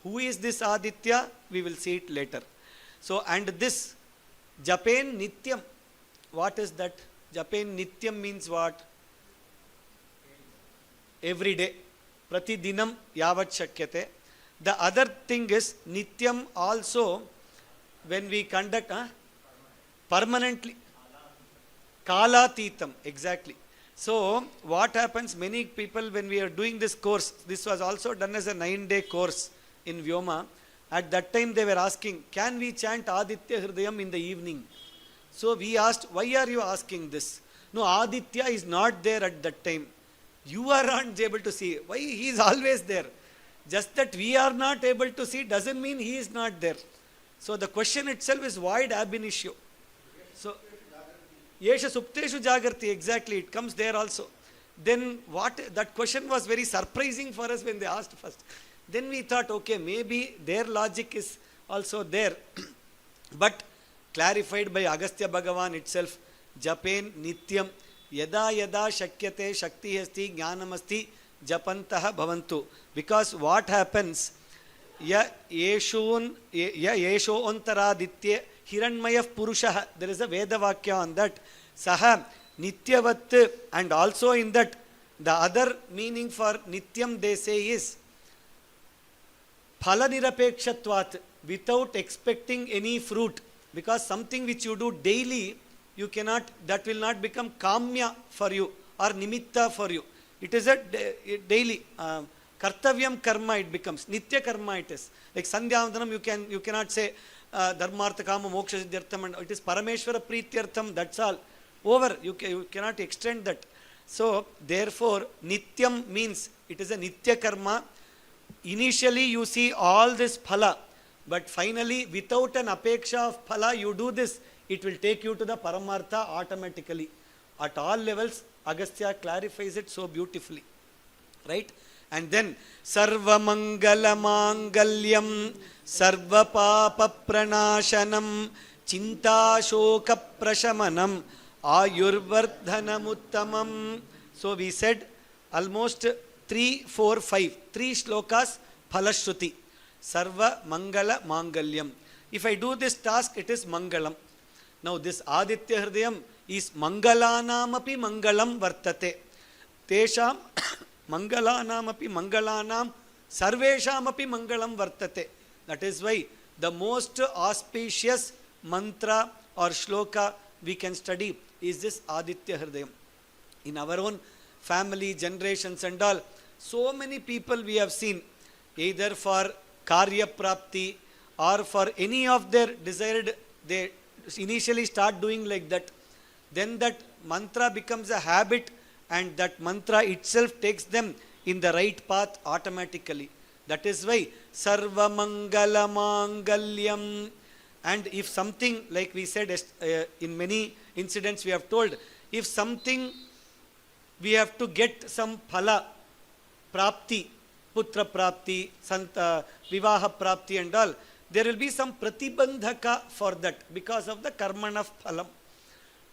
Who is this Aditya? We will see it later. So, and this Japen Nityam. What is that? Japen Nityam means what? Every day. Prati Dinam Yavat Shakyate. The other thing is Nityam also when we conduct permanently. Kalatitam, exactly. So what happens, many people when we are doing this course, this was also done as a 9-day course in Vyoma. At that time they were asking, can we chant Aditya Hridayam in the evening? So we asked, why are you asking this? No, Aditya is not there at that time. You are not able to see. Why? He is always there. Just that we are not able to see doesn't mean he is not there. So the question itself is void ab initio. So, Yesha Supteshu Jagarti, exactly, it comes there also. Then what, that question was very surprising for us when they asked first. Then we thought, okay, maybe their logic is also there. But clarified by Agastya Bhagavan itself, Japen Nityam, Yada Yada Shakyate Shakti Asti Jnanamasti Japantaha Bhavantu. Because what happens, Ya Yesho Antaraditya Hiranmaya Purushaha, there is a Veda Vakya on that. Saha Nityavat, and also in that, the other meaning for Nityam they say is Phalanirapekshatvat, without expecting any fruit. Because something which you do daily, you cannot, that will not become kamya for you or nimitta for you. It is a daily kartavyam karma, it becomes nitya karma. It is like sandhyavandanam, you cannot say dharmartha kama moksha siddhyartham, and it is parameshwara prityartham, that's all over. You cannot extend that. So therefore nityam means it is a nitya karma. Initially you see all this phala, but finally without an apeksha of phala you do this, it will take you to the paramartha automatically. At all levels, Agastya clarifies it so beautifully. Right? And then Sarva Mangala Mangalyam Sarva Papa Pranashanam Chinta Shoka Prashamanam Ayurvardhanam Uttamam. So we said almost 3, 4, 5, 3 shlokas Phalashruti. Sarva Mangala Mangalyam. If I do this task, it is Mangalam. Now this Aditya Hridayam is Mangalanamapi Mangalam Vartate. Tesham Mangalanamapi Mangalanam Sarveshamapi Mangalam Vartate. That is why the most auspicious mantra or shloka we can study is this Aditya Hridayam. In our own family, generations and all, so many people we have seen, either for Karya Prapti or for any of their desired, they initially start doing like that. Then that mantra becomes a habit, and that mantra itself takes them in the right path automatically. That is why Sarva Mangala Mangalyam. And if something, like we said in many incidents we have told, if something we have to get some phala, prapti, putra prapti, vivaha prapti and all, there will be some pratibandhaka for that because of the karmana phalam.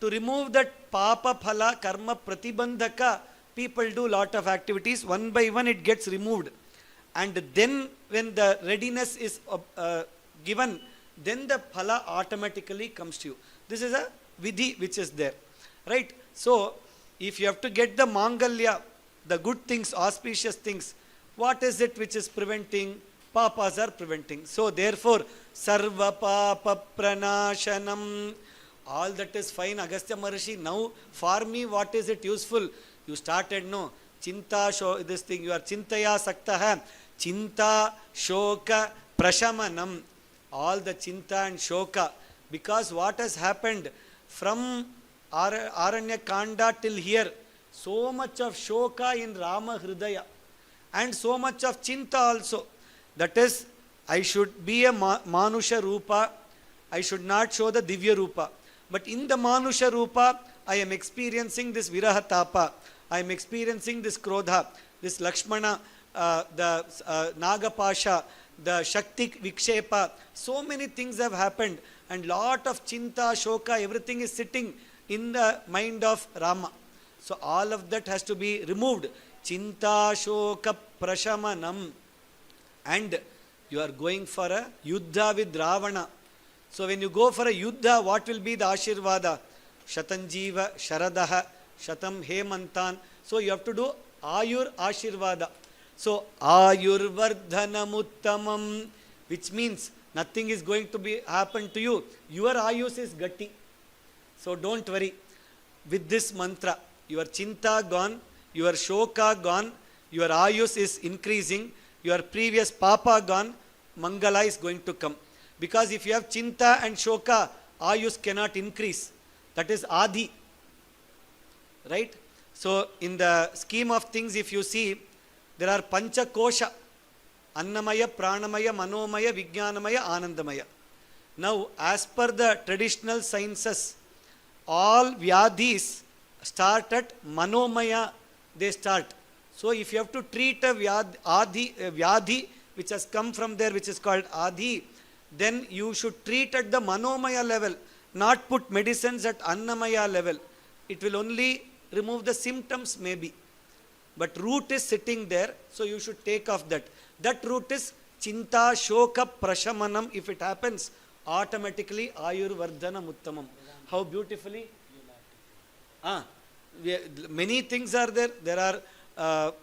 To remove that papa phala karma pratibandhaka, people do lot of activities. One by one it gets removed. And then when the readiness is given, then the phala automatically comes to you. This is a vidhi which is there. Right? So, if you have to get the mangalya, the good things, auspicious things, what is it which is preventing? Papas are preventing. So, therefore, sarva papa pranashanam. All that is fine, Agastya Maharishi. Now, for me, what is it useful? You started, no? Chinta, this thing, you are chintaya saktaha. Chinta, shoka, prashamanam. All the chinta and shoka. Because what has happened from Aranyakanda till here, so much of shoka in Rama Hridaya and so much of chinta also. That is, I should be a Manusha Rupa, I should not show the Divya Rupa. But in the Manusha Rupa, I am experiencing this Viraha Tapa, I am experiencing this Krodha, this Lakshmana, the Nagapasha, the Shakti Vikshepa. So many things have happened and lot of chinta, shoka, everything is sitting in the mind of Rama. So all of that has to be removed. Chinta, shoka, prashamanam. And you are going for a yuddha with Ravana. So when you go for a yuddha, what will be the Ashirvada? Shatanjiva, Sharadaha, Shatam Hemantan. So you have to do Ayur Ashirvada. So Ayurvardhanamuttamam, which means nothing is going to happen to you. Your Ayus is gatti. So don't worry. With this mantra, your chinta gone, your shoka gone, your Ayus is increasing, your previous papa gone, Mangala is going to come. Because if you have chinta and shoka, Ayus cannot increase. That is Adi. Right? So in the scheme of things, if you see, there are Pancha Kosha. Annamaya, Pranamaya, Manomaya, Vijnanamaya, Anandamaya. Now, as per the traditional sciences, all Vyadhis start at Manomaya, they start. So, if you have to treat a Vyadhi, which has come from there, which is called Adi, then you should treat at the Manomaya level, not put medicines at Annamaya level. It will only remove the symptoms maybe. But root is sitting there, so you should take off that. That root is Chinta, Shoka, Prashamanam. If it happens, automatically Ayurvardhana Muttamam. How beautifully? Many things are there. There are,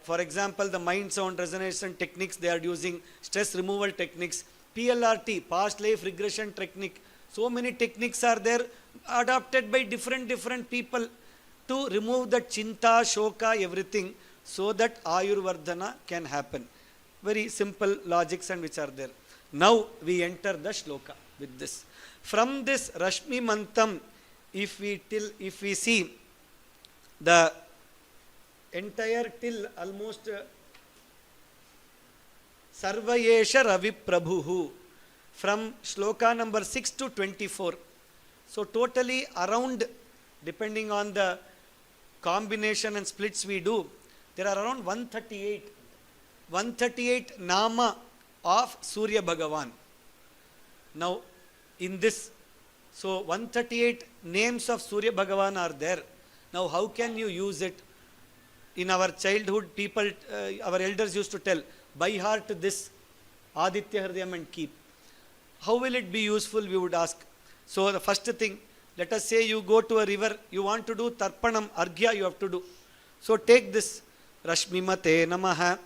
for example, the mind sound resonance techniques, they are using stress removal techniques. PLRT, past life regression technique. So many techniques are there, adopted by different people to remove the Chinta, Shoka, everything, so that Ayurvardhana can happen. Very simple logics and which are there. Now we enter the shloka with this. From this Rashmi Mantam, if we see the entire till almost Sarvayesha Ravi Prabhuhu, from shloka number 6 to 24. So totally around, depending on the combination and splits we do, there are around 138 nama of Surya Bhagavan. Now, in this, so 138 names of Surya Bhagavan are there. Now, how can you use it? In our childhood, people, our elders used to tell, by heart this Aditya Hridayam and keep. How will it be useful, we would ask. So, the first thing, let us say you go to a river, you want to do Tarpanam, Arghya you have to do. So, take this. Rashmimate Namaha,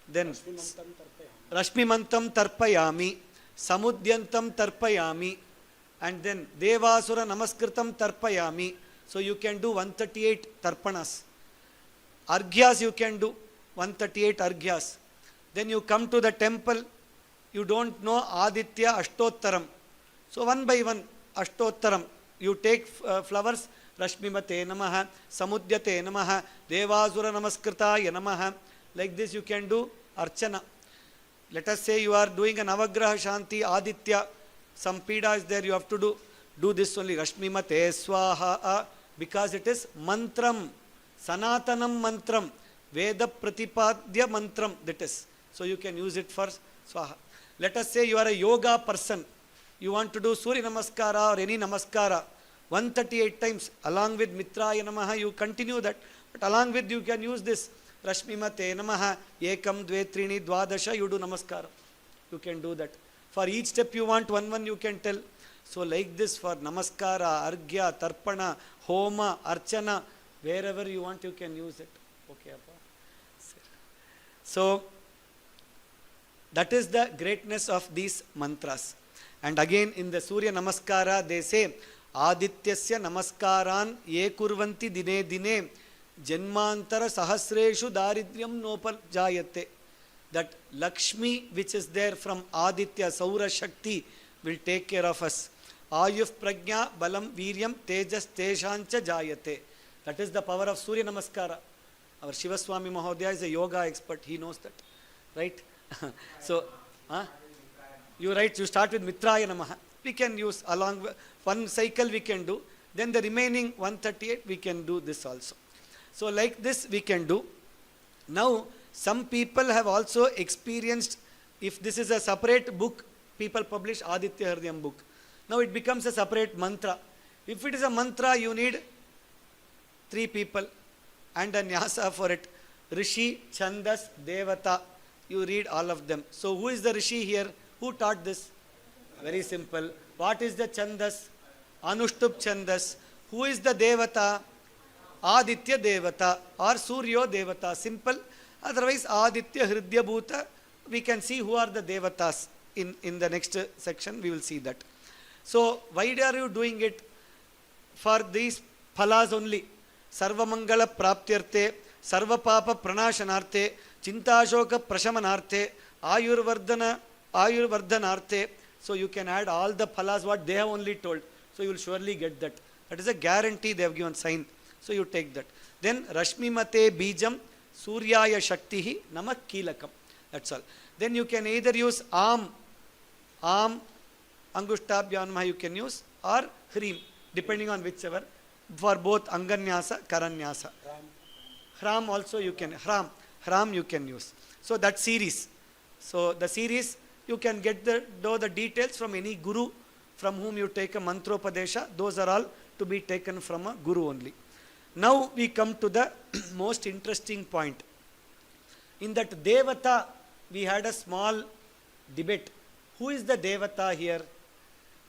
then Rashmimantam Tarpayami, Samudyantam Tarpayami, and then Devasura Namaskritam Tarpayami. So you can do 138 Tarpanas. Arghyas you can do 138 Arghyas. Then you come to the temple, you don't know Aditya Ashtottaram. So one by one Ashtottaram, you take flowers. Rashmimate Namaha, Samudyate Namaha, Devasura Namaskritaya Namaha. Like this you can do Archana. Let us say you are doing a Navagraha Shanti, Aditya, some Pida is there, you have to do this only. Rashmimate Swaha, because it is Mantram, Sanatanam Mantram, Veda Pratipadya Mantram, that is. So you can use it for Swaha. Let us say you are a yoga person, you want to do Surya Namaskara or any Namaskara. 138 times. Along with Mitraya Namaha, you continue that. But along with, you can use this. Rashmimate Namaha, Ekam, Dve, Trini, Dvadasha, you do Namaskara. You can do that. For each step you want, one you can tell. So like this for Namaskara, Argya, Tarpana, Homa, Archana, wherever you want, you can use it. Okay, Appa. So, that is the greatness of these mantras. And again in the Surya Namaskara, they say, Adityasya Namaskaran ye kurvanti dine dine janmantara sahasreshu daridryam nopajayate. That Lakshmi which is there from Aditya, Saura Shakti will take care of us. Ayuh prajna balam viryam tejas teshancha jayate. That is the power of Surya Namaskara. Our Shivaswami Mahodaya is a yoga expert. He knows that. Right? So, you start with Mitraya Namaha. We can use along one cycle we can do. Then the remaining 138 we can do this also. So like this we can do. Now some people have also experienced, if this is a separate book, people publish Aditya Hridayam book. Now it becomes a separate mantra. If it is a mantra, you need 3 people and a nyasa for it. Rishi, Chandas, Devata. You read all of them. So who is the Rishi here? Who taught this? Very simple. What is the Chandas? Anushtup Chandas. Who is the Devata? Aditya Devata or Suryo Devata. Simple. Otherwise Aditya Hridya Bhuta. We can see who are the Devatas in the next section. We will see that. So why are you doing it? For these phalas only. Sarva Mangala Praptyarte, Sarva Papa Pranashanarte, Chintashoka Prashamanarte, Ayurvardhanarte. So you can add all the phalas what they have only told. So you will surely get that. That is a guarantee they have given sign. So you take that. Then Rashmimate Bijam Suryaya Shaktihi Namak Kilakam. That's all. Then you can either use Am, Angushtabhyanma you can use, or Hrim, depending on whichever. For both Anganyasa, Karanyasa. Hram also you can, Hram you can use. So that series. So the series you can get the details from any guru from whom you take a mantropadesha. Those are all to be taken from a guru only. Now we come to the most interesting point. In that Devata, we had a small debate. Who is the Devata here?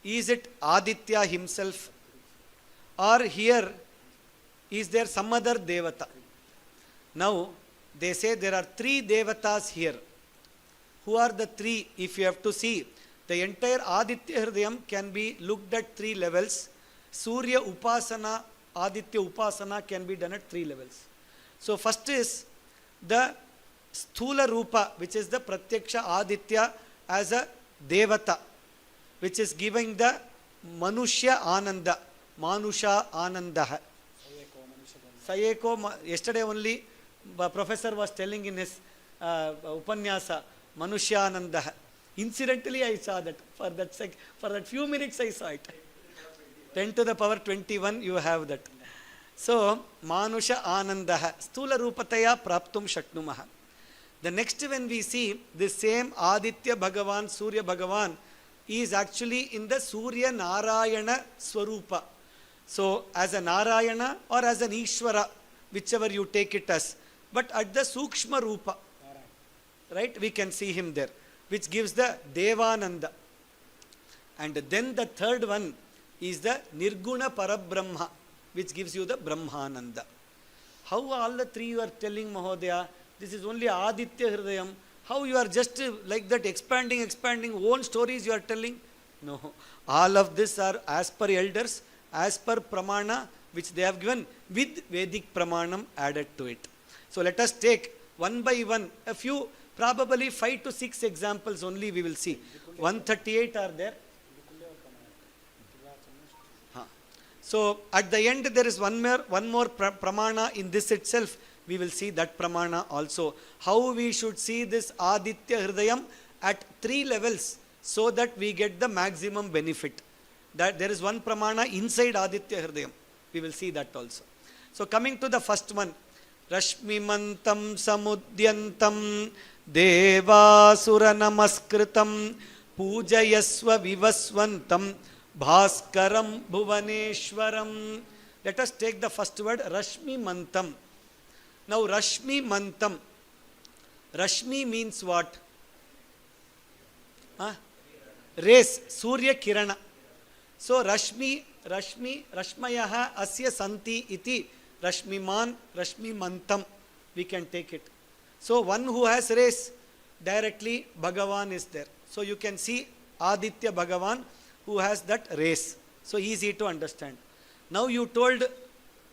Is it Aditya himself? Or here, is there some other Devata? Now, they say there are 3 Devatas here. Who are the 3? If you have to see, the entire Aditya Hridayam can be looked at 3 levels. Surya Upasana, Aditya Upasana can be done at 3 levels. So first is the Sthula Rupa, which is the Pratyaksha Aditya as a Devata, which is giving the Manushya Ananda, Manusha Anandaha. Sayeko, yesterday only professor was telling in his Upanyasa, Manushya Anandaha. Incidentally I saw that, for that few minutes I saw it. 10 to the power 21 you have that. So, Manusha Anandaha, Stula Rupataya Praptum Shaknumaha. The next when we see the same Aditya Bhagavan, Surya Bhagavan is actually in the Surya Narayana Swarupa. So, as a Narayana or as an Ishvara, whichever you take it as, but at the Sukshma Rupa, right, we can see him there, which gives the Devananda. And then the third one is the Nirguna Parabrahma, which gives you the Brahmananda. How all the 3 you are telling, Mahodaya? This is only Aditya Hridayam. How you are just like that expanding own stories you are telling? No. All of this are as per elders, as per Pramana, which they have given with Vedic Pramanam added to it. So let us take one by one, a few, probably 5 to 6 examples only we will see. 138 are there. So at the end there is one more pramana in this itself. We will see that pramana also. How we should see this Aditya Hridayam at 3 levels so that we get the maximum benefit. That there is one pramana inside Aditya Hridayam. We will see that also. So coming to the first one. Rashmimantam samudyantam devasura namaskritam pujayasva vivasvantam Bhaskaram Bhuvaneshwaram. Let us take the first word, Rashmi Mantam. Now Rashmi Mantam. Rashmi means what? Rays, Surya Kirana. So Rashmi, Rashmayaha Asya Santi iti Rashmiman, Rashmi Mantam. We can take it. So one who has rays, directly Bhagavan is there. So you can see Aditya Bhagavan who has that rays. So easy to understand. Now you told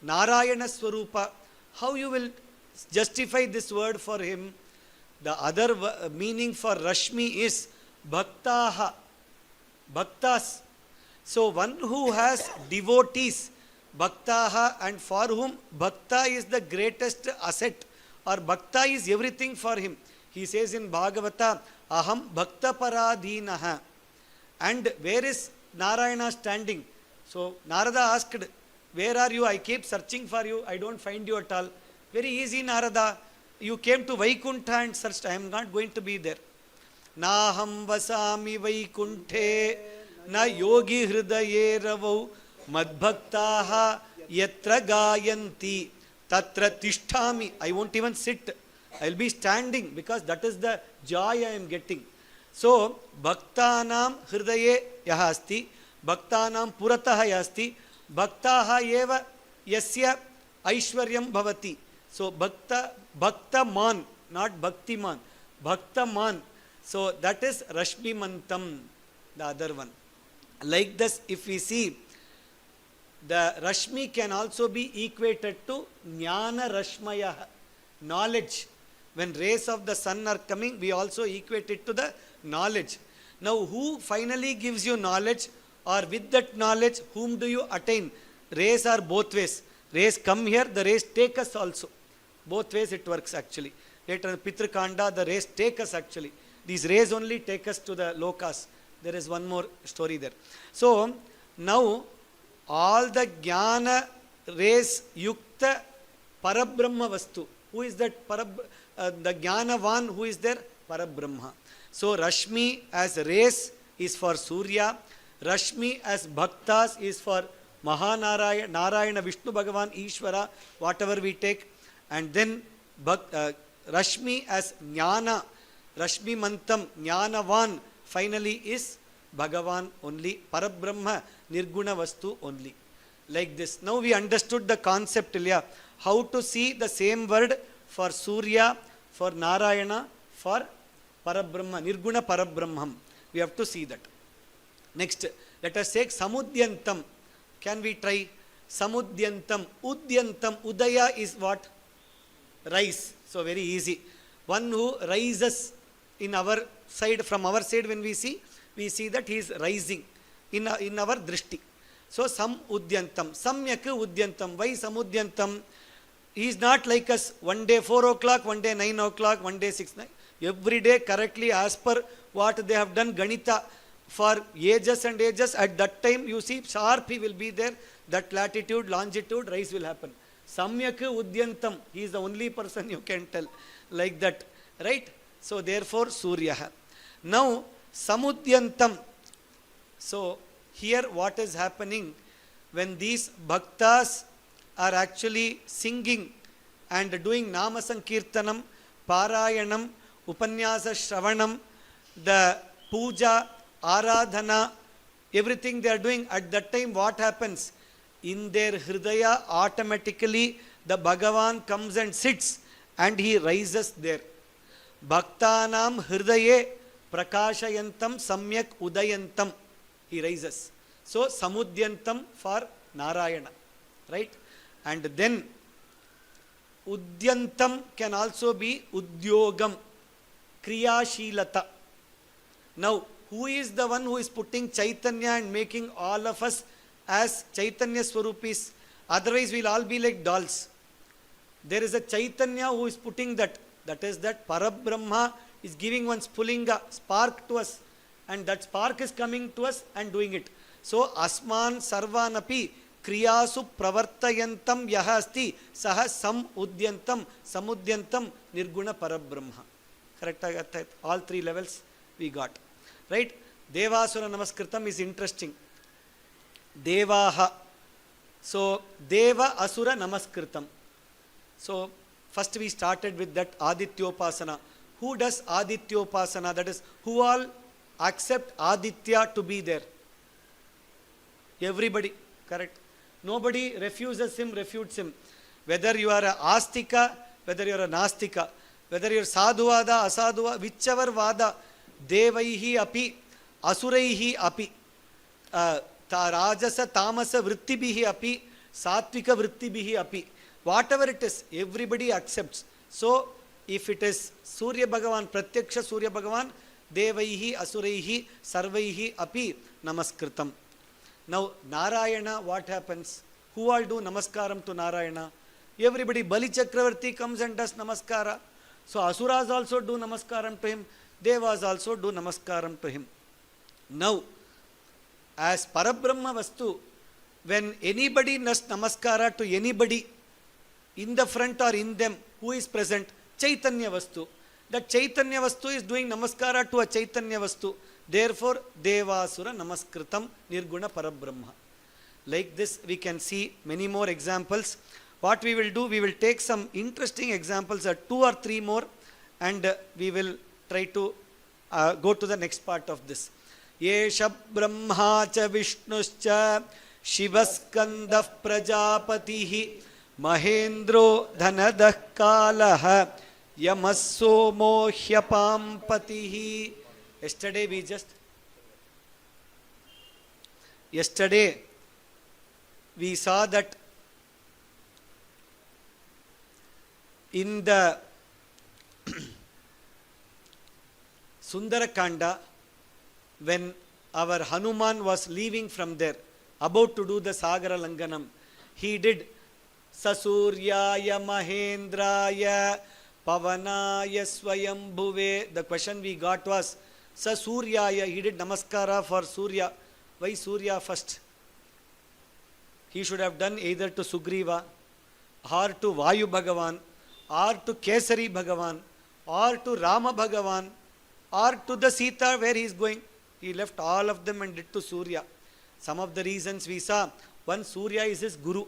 Narayana Swarupa. How you will justify this word for him? The other meaning for Rashmi is Bhaktaha, Bhaktas. So one who has devotees, Bhaktaha, and for whom Bhakta is the greatest asset, or Bhakta is everything for him. He says in Bhagavata, Aham Bhakta Paradhinaha. And where is Narayana standing? So Narada asked, where are you? I keep searching for you. I don't find you at all. Very easy, Narada. You came to Vaikuntha and searched. I am not going to be there. Naham vasami Vaikunthe na yogi hridaye ravau madbhaktaha yatra gayanti tatra tishtami. I won't even sit. I will be standing because that is the joy I am getting. So, Bhaktanam hridaye yaha asti, Bhaktanam purataha yasti, Bhaktaha eva yasya aishwaryam bhavati. So, Bhaktaman, not Bhaktiman, Bhaktaman. So, that is Rashmi Mantam, the other one. Like this, if we see, the Rashmi can also be equated to Jnana Rashmaya, knowledge. When rays of the sun are coming, we also equate it to the knowledge. Now, who finally gives you knowledge, or with that knowledge, whom do you attain? Rays are both ways. Rays come here, the rays take us also. Both ways it works actually. Later in Pitrikanda, the rays take us actually. These rays only take us to the lokas. There is one more story there. So, now, all the Jnana rays yukta Parabrahma Vastu. Who is that the Jnanavan who is there? Parabrahma. So, Rashmi as rays is for Surya. Rashmi as Bhaktas is for Mahanarayana, Narayana, Vishnu Bhagavan, Ishvara, whatever we take. And then Rashmi as Jnana, Rashmi Mantam, Jnanavan, finally is Bhagavan only, Parabrahma, Nirguna Vastu only. Like this. Now we understood the concept, Ilya. How to see the same word for Surya, for Narayana, for Parabrahma, Nirguna Parabrahmam. We have to see that. Next, let us take Samudyantam. Can we try? Samudyantam, Udyantam, Udaya is what? Rise. So very easy. One who rises in our side, from our side when we see that he is rising in our drishti. So Samudyantam, Samyak Udyantam. Why Samudyantam? He is not like us. One day 4 o'clock, one day 9 o'clock, one day 6, 9. Every day correctly as per what they have done Ganita for ages and ages. At that time you see sharp he will be there. That latitude, longitude, rise will happen. Samyak Udyantam. He is the only person you can tell like that. Right? So therefore Surya. Now Samudyantam. So here what is happening when these bhaktas are actually singing and doing Nama Sankirtanam, Parayanam, Upanyasa Shravanam, the Puja, Aradhana, everything they are doing, at that time what happens? In their Hridaya automatically the Bhagavan comes and sits and he rises there. Bhaktanam Hridaye Prakashayantam Samyak Udayantam. He rises. So Samudyantam for Narayana. Right? And then Udyantam can also be Udyogam, Kriyashilata. Now, who is the one who is putting Chaitanya and making all of us as Chaitanya Swarupis? Otherwise, we will all be like dolls. There is a Chaitanya who is putting that. That is that Parabrahma is giving one Spulinga, spark to us. And that spark is coming to us and doing it. So, Asman Sarvanapi Kriyasu Pravartayantam Yahasti Saha Samudyantam Nirguna Parabrahma. Correct? All 3 levels we got. Right? Devasura Namaskritam is interesting. Devaha. So, Deva Asura Namaskritam. So, first we started with that Adityopasana. Who does Adityopasana? That is, who all accept Aditya to be there? Everybody, correct? Nobody refuses him, refutes him. Whether you are a Astika, whether you are a Nastika, whether you are Sadhuvada, Asadhuva, whichever Vada, Devaihi api, Asuraihi api, Rajasa, Tamasa, Vrittibihi api, Satvika Vrittibihi api. Whatever it is, everybody accepts. So, if it is Surya Bhagavan, Pratyaksha Surya Bhagavan, Devaihi, Asuraihi, Sarvaihi api, Namaskritam. Now, Narayana, what happens? Who all do Namaskaram to Narayana? Everybody, Bali Chakravarti comes and does Namaskara. So, Asuras also do Namaskaram to him. Devas also do Namaskaram to him. Now, as Parabrahma Vastu, when anybody does Namaskara to anybody, in the front or in them, who is present? Chaitanya Vastu. That Chaitanya Vastu is doing Namaskara to a Chaitanya Vastu. Therefore, Devasura Namaskritam Nirguna Parabrahma. Like this, we can see many more examples. What we will do, we will take some interesting examples, 2 or 3 more, and we will try to go to the next part of this. Yesha Brahma cha Vishnuscha Shivaskandah Prajapatihi Mahendro Dhanadah Kalaha Yamassomo Hyapampatihi. Yesterday we saw that in the Yuddhakaanda, when our Hanuman was leaving from there, about to do the Sagara Langanam, he did Sasuryaya Mahendraya Pavanaya Swayambhuve. The question we got was, Sasuryaya, he did Namaskara for Surya. Why Surya first? He should have done either to Sugriva, or to Vayu Bhagavan, or to Kesari Bhagavan, or to Rama Bhagavan, or to the Sita where he is going. He left all of them and did to Surya. Some of the reasons we saw, one, Surya is his Guru,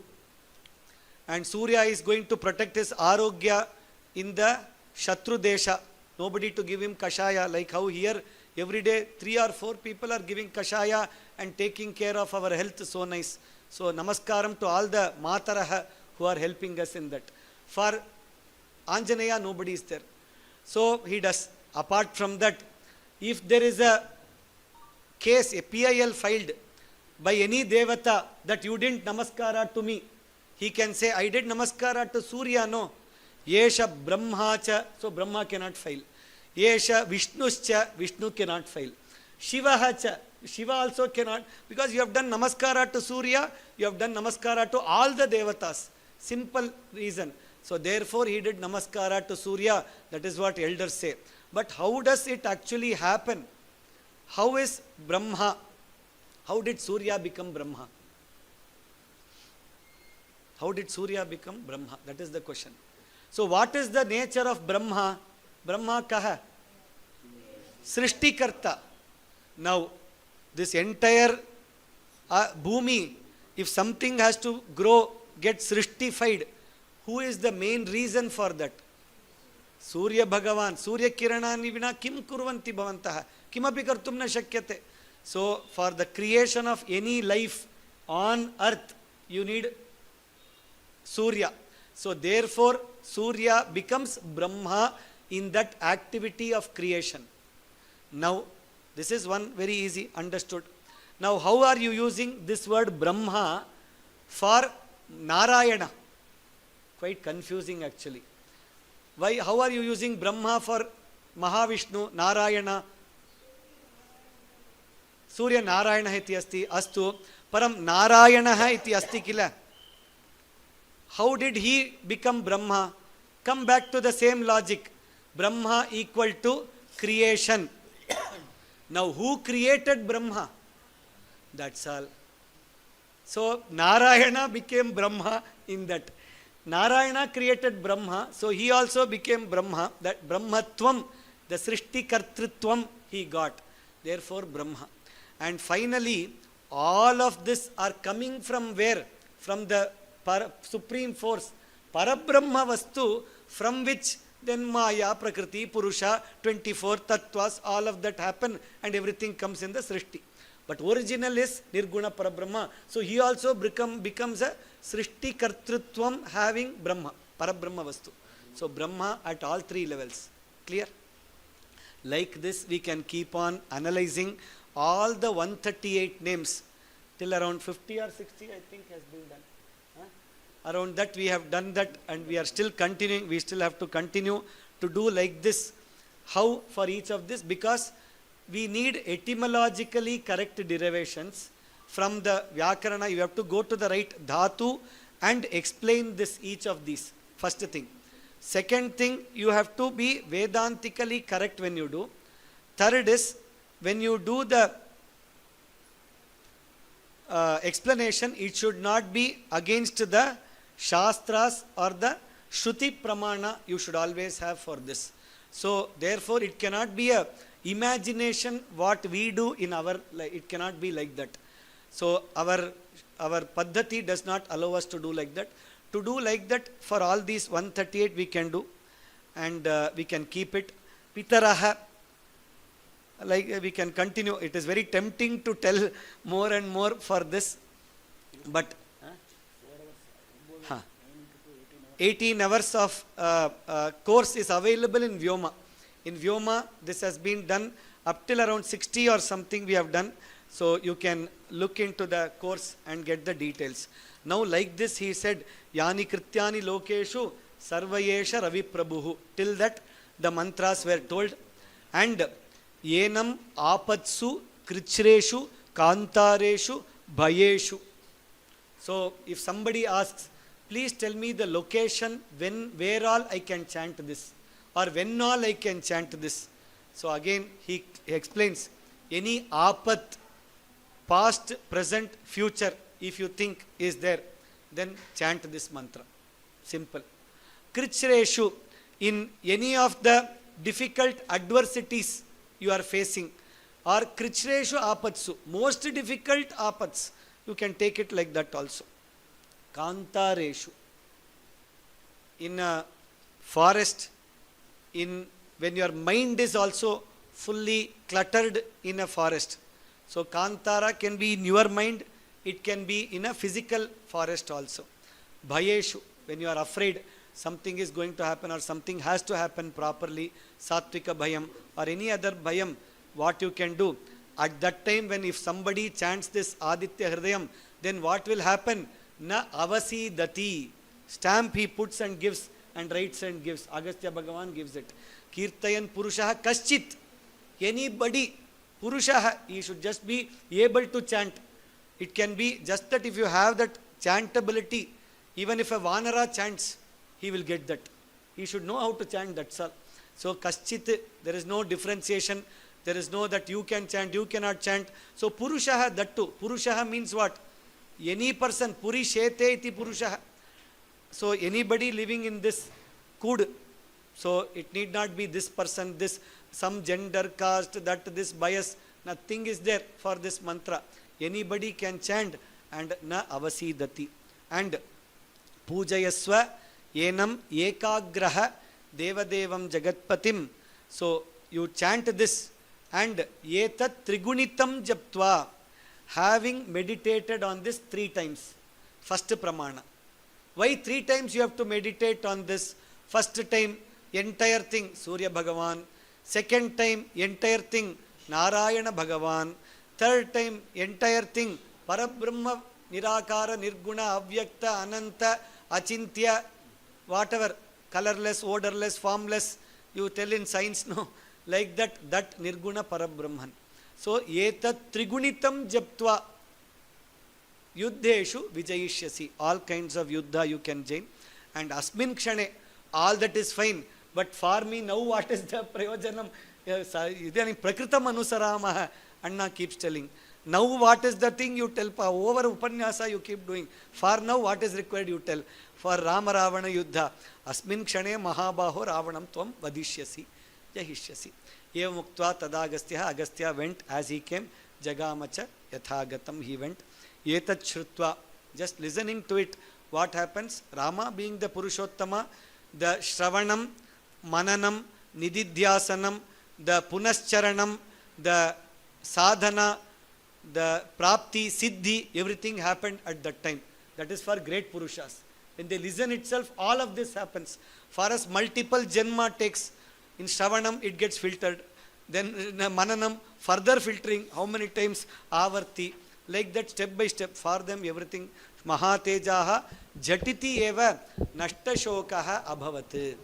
and Surya is going to protect his Arogya in the Shatru Desha. Nobody to give him Kashaya, like how here every day 3 or 4 people are giving Kashaya and taking care of our health. So nice. So Namaskaram to all the Mataraha who are helping us in that. For Anjaneya, nobody is there. So he does. Apart from that, if there is a case, a PIL filed by any Devata that you didn't Namaskara to me, he can say, I did Namaskara to Surya, no. Yesha Brahmacha, so Brahma cannot file. Yesha Vishnuscha, Vishnu cannot file. Shivahacha, Shiva also cannot, because you have done Namaskara to Surya, you have done Namaskara to all the Devatas. Simple reason. So therefore he did Namaskara to Surya. That is what elders say. But how does it actually happen? How is Brahma? How did Surya become Brahma? How did Surya become Brahma? That is the question. So what is the nature of Brahma? Brahma kaha? Srishtikarta. Now, this entire Bhumi, if something has to grow, get srishtified, who is the main reason for that? Surya Bhagavan. Surya Kiranani vina kim kurvanti bhavantaha. Kimapi kartum na shakyate. So, for the creation of any life on earth, you need Surya. So, therefore, Surya becomes Brahma in that activity of creation. Now, this is one very easy, understood. Now, how are you using this word Brahma for Narayana? Quite confusing actually. Why? How are you using Brahma for Mahavishnu, Narayana? Surya Narayana iti asti, astu, param Narayana iti asti kila. How did he become Brahma? Come back to the same logic. Brahma equal to creation. Now, who created Brahma? That's all. So, Narayana became Brahma in that. Narayana created Brahma, so he also became Brahma. That Brahmatvam, the Srishti Kartritvam he got. Therefore, Brahma. And finally, all of this are coming from where? From the supreme force, Parabrahma Vastu, from which then Maya, Prakriti, Purusha, 24 Tattvas, all of that happen and everything comes in the Srishti. But original is Nirguna Parabrahma. So he also becomes a Srishti Kartrutvam having Brahma, Parabrahma Vastu. So Brahma at all three levels. Clear? Like this we can keep on analyzing all the 138 names till around 50 or 60 I think has been done. Around that we have done that, and we are still continuing. We still have to continue to do like this. How for each of this? Because we need etymologically correct derivations from the Vyakarana. You have to go to the right dhatu and explain this, each of these. First thing. Second thing, you have to be Vedantically correct when you do. Third is, when you do the explanation, it should not be against the Shastras or the Shruti Pramana. You should always have for this. So therefore it cannot be a imagination what we do in our life. It cannot be like that. So our Paddhati does not allow us to do like that. To do like that for all these 138 we can do, and we can keep it. Pitaraha, like we can continue. It is very tempting to tell more and more for this, but 18 hours of course is available in Vyoma. In Vyoma, this has been done up till around 60 or something we have done. So you can look into the course and get the details. Now like this he said, Yani Krityani Lokeshu Sarvayesha Ravi Prabhu. Till that the mantras were told. And Yenam Apatsu Krichreshu Kantareshu Bhayeshu. So if somebody asks, please tell me the location where all I can chant this, or when all I can chant this. So again he explains, any apat, past, present, future, if you think is there, then chant this mantra. Simple. Krichreshu, in any of the difficult adversities you are facing, or Krichreshu apatsu, most difficult apats, you can take it like that also. Kantareshu, in a forest, when your mind is also fully cluttered in a forest. So Kantara can be in your mind, it can be in a physical forest also. Bhayeshu, when you are afraid something is going to happen or something has to happen properly, Sattvika Bhayam or any other Bhayam, what you can do? At that time when if somebody chants this Aditya Hridayam, then what will happen? Na avasi dati. Stamp he puts and gives and writes and gives. Agastya Bhagavan gives it. Kirtayan Purushaha Kaschit. Anybody, Purushaha, he should just be able to chant. It can be just that if you have that chantability, even if a Vanara chants, he will get that. He should know how to chant, that's all. So Kaschit, there is no differentiation. There is no that you can chant, you cannot chant. So Purushaha, that too. Purushaha means what? Any person, Puri Shete iti Purushaha. So anybody living in this could. So it need not be this person, this, some gender, caste, that, this bias. Nothing is there for this mantra. Anybody can chant and na avasidati. And Pujayasva Yenam Ekagraha Devadevam Jagatpatim. So you chant this and Etat Trigunitam Japtva, having meditated on this 3 times. First pramana. Why 3 times you have to meditate on this? First time, entire thing Surya Bhagavan. Second time, entire thing Narayana Bhagavan. Third time, entire thing Parabrahma, Nirakara, Nirguna, Avyakta, Ananta, Achintya, whatever, colorless, odorless, formless, you tell in science, no, like that Nirguna Parabrahman. So, Etat Trigunitam Japtva Yuddheshu Vijayishyasi. All kinds of Yuddha you can join. And Asmin Kshane, all that is fine. But for me now, what is the Prayojanam? Prakritam Anusaramaha, Anna keeps telling. Now what is the thing you tell? Over Upanyasa you keep doing. For now what is required you tell. For Rama Ravana Yuddha, Asmin Kshane Mahabaho Ravanam Tvam Vadishyasi Jahishyasi. Eva Muktva Tada Agastya went as he came. jagamacha yathagatam, he went. Etat shrutva, just listening to it, what happens? Rama being the Purushottama, the Shravanam, Mananam, Nididhyasanam, the Punascharanam, the Sadhana, the Prapti, Siddhi, everything happened at that time. That is for great Purushas. When they listen itself, all of this happens. For us, multiple Janma takes. In Shravanam, it gets filtered. Then in Mananam, further filtering, how many times? Avarti. Like that, step by step, for them everything. Mahatejaha jatiti eva nashta shokaha abhavat.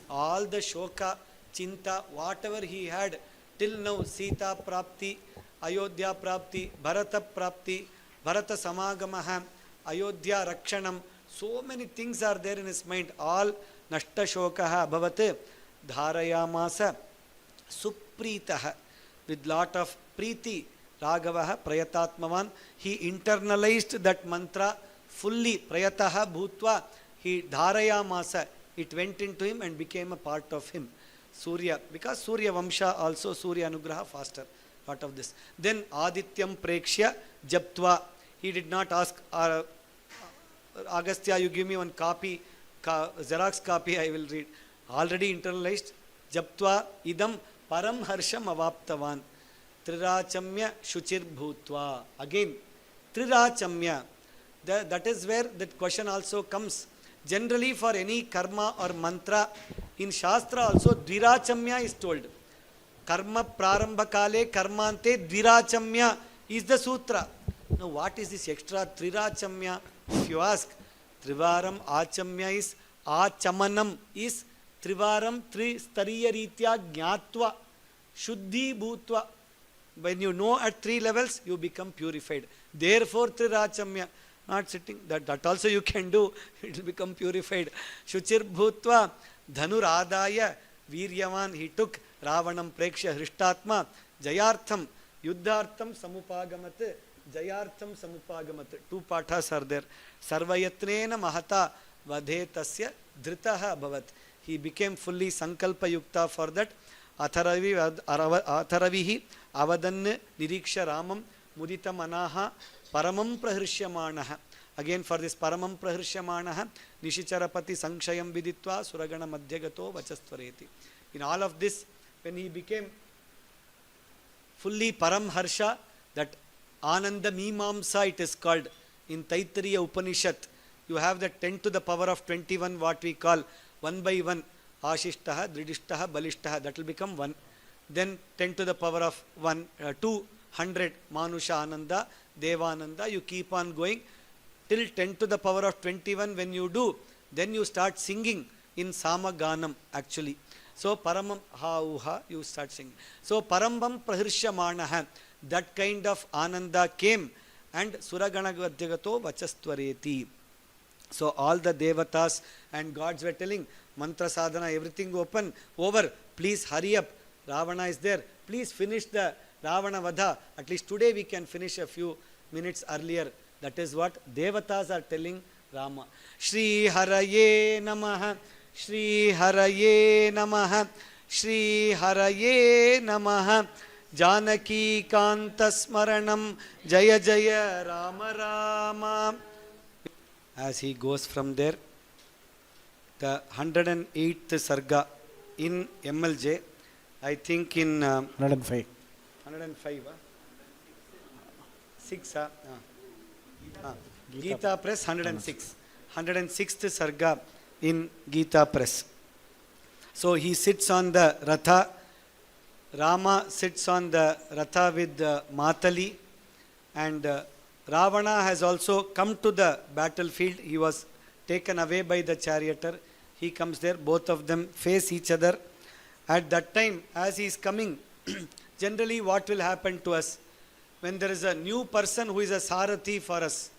All the shoka, chinta, whatever he had till now, Sita prapti, Ayodhya prapti, Bharata prapti, Bharata samagamaha, Ayodhya rakshanam, so many things are there in his mind. All nashta shokaha abhavat. Dharayamasa supritaha, with lot of priti. Raghavaha prayatatmavan, he internalized that mantra fully. Prayataha bhutva, he dharayamasa, it went into him and became a part of him. Surya, because Surya Vamsha also, Surya Anugraha faster, part of this. Then Adityam Prekshya Japtva, he did not ask, Agastya, you give me one copy, Xerox copy, I will read. Already internalized. Japtva idam param harsham avaptavan. Trirachamya shuchir bhutva. Again, Trirachamya. That is where that question also comes. Generally for any karma or mantra, in Shastra also Dvirachamya is told. Karma prarambha kale karmante Dvirachamya is the sutra. Now what is this extra Trirachamya? If you ask, Trivaram Achamya is Achamanam is Trivaram Tristariya Ritya Jnatva Shuddhi Bhutva. When you know at 3 levels, you become purified. Therefore, Trirachamya, not sitting, that also you can do, it will become purified. Shuchir Bhutva, Dhanur Adaya, Viryavan, he took Ravanam Prekshya Hrishtatma, Jayartham, Yuddhartham Samupagamat, Jayartham Samupagamat. 2 pathas are there. Sarvayatnena Mahata Vadhetasya Dhritaha Bhavat. He became fully Sankalpa Yukta for that. Atharavihi avadan niriksha ramam mudita manaha paramam prahirshyamanaha. Again for this paramam prahirshyamanaha nishicarapati sankshayam viditva suragana madhyagato vachastvareti. In all of this, when he became fully param harsha, that ananda mimamsa it is called in Taittiriya Upanishad, you have that 10 to the power of 21 what we call 1 by 1. Ashishtaha, Dridishtaha, Balishtaha, that will become 1. Then 10 to the power of 200, Manusha Ananda, Devananda, you keep on going till 10 to the power of 21. When you do, then you start singing in Samaganam actually. So Paramam Ha, you start singing. So Parambam Prahirshyamanaha, that kind of Ananda came and Suragana Vadyagato Vachastvareti. So all the Devatas and gods were telling, mantra sadhana, everything open, over, please hurry up, Ravana is there, please finish the Ravana Vadha, at least today we can finish a few minutes earlier. That is what Devatas are telling Rama. Shri Haraye Namaha, Shri Haraye Namaha, Shri Haraye Namaha, Janaki Kanta Smaranam, Jaya Jaya Rama Rama. As he goes from there, the 108th Sarga in MLJ, I think in 105. 105, 6, Gita Press 106. 106th Sarga in Gita Press. So he sits on the Ratha, Rama sits on the Ratha with Matali, and Ravana has also come to the battlefield. He was taken away by the charioteer. He comes there, both of them face each other. At that time, as he is coming, generally what will happen to us? When there is a new person who is a Sarathi for us,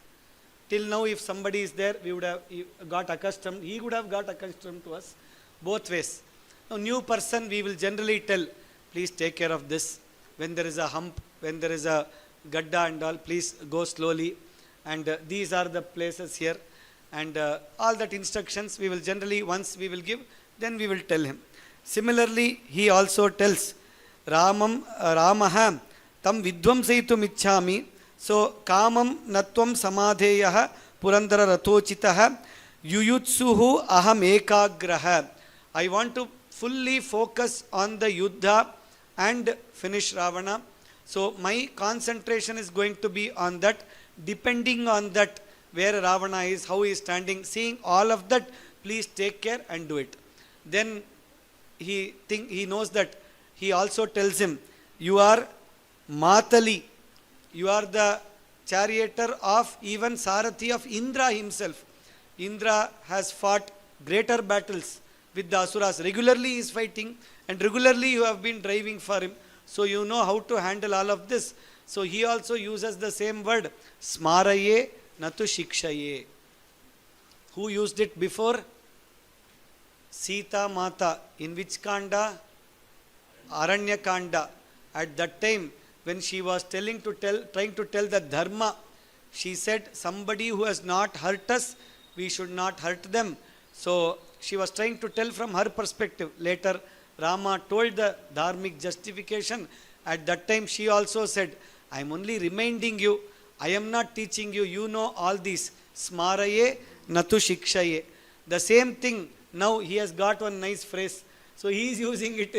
till now if somebody is there, we would have got accustomed, he would have got accustomed to us, both ways. Now new person, we will generally tell, please take care of this. When there is a hump, when there is a gadda and all, please go slowly. And these are the places here. And all that instructions we will generally, once we will give, then we will tell him. Similarly, he also tells Ramaha tam vidvamsayitum ichchami. So kamam natvam samadheyah purandara rathochitah yuyutsuhu aham ekagrah. I want to fully focus on the yuddha and finish Ravana. So my concentration is going to be on that, depending on that where Ravana is, how he is standing, seeing all of that, please take care and do it. Then he knows that. He also tells him, you are Matali, you are the charioteer of even Sarathi of Indra himself. Indra has fought greater battles with the Asuras. Regularly he is fighting, and regularly you have been driving for him. So you know how to handle all of this. So he also uses the same word, smaraye natu shikshaye. Who used it before? Sita Mata. In which Kanda? Aranyakanda. At that time, when she was trying to tell the dharma, she said, somebody who has not hurt us, we should not hurt them. So she was trying to tell from her perspective. Later, Rama told the dharmic justification. At that time, she also said, I am only reminding you, I am not teaching you, you know all these. Smaraye natu shikshaye. The same thing, now he has got one nice phrase. So he is using it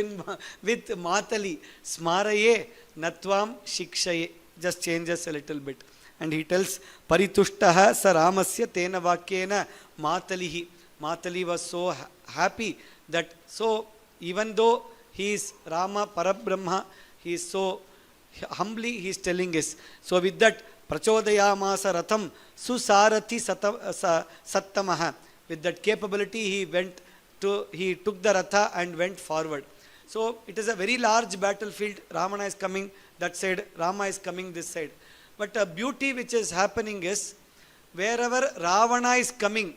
with Matali. Smaraye natvam shikshaye. Just changes a little bit. And he tells, Paritushtaha sa Ramasya tena vakyena Matalihi. Matali was so happy that, so even though he is Rama Parabrahma, he is so humbly he is telling us. So with that, Prachodayamasa Ratham Susarathi Sattamaha. With that capability, he took the Ratha and went forward. So it is a very large battlefield. Ravana is coming that side, Rama is coming this side. But a beauty which is happening is, wherever Ravana is coming,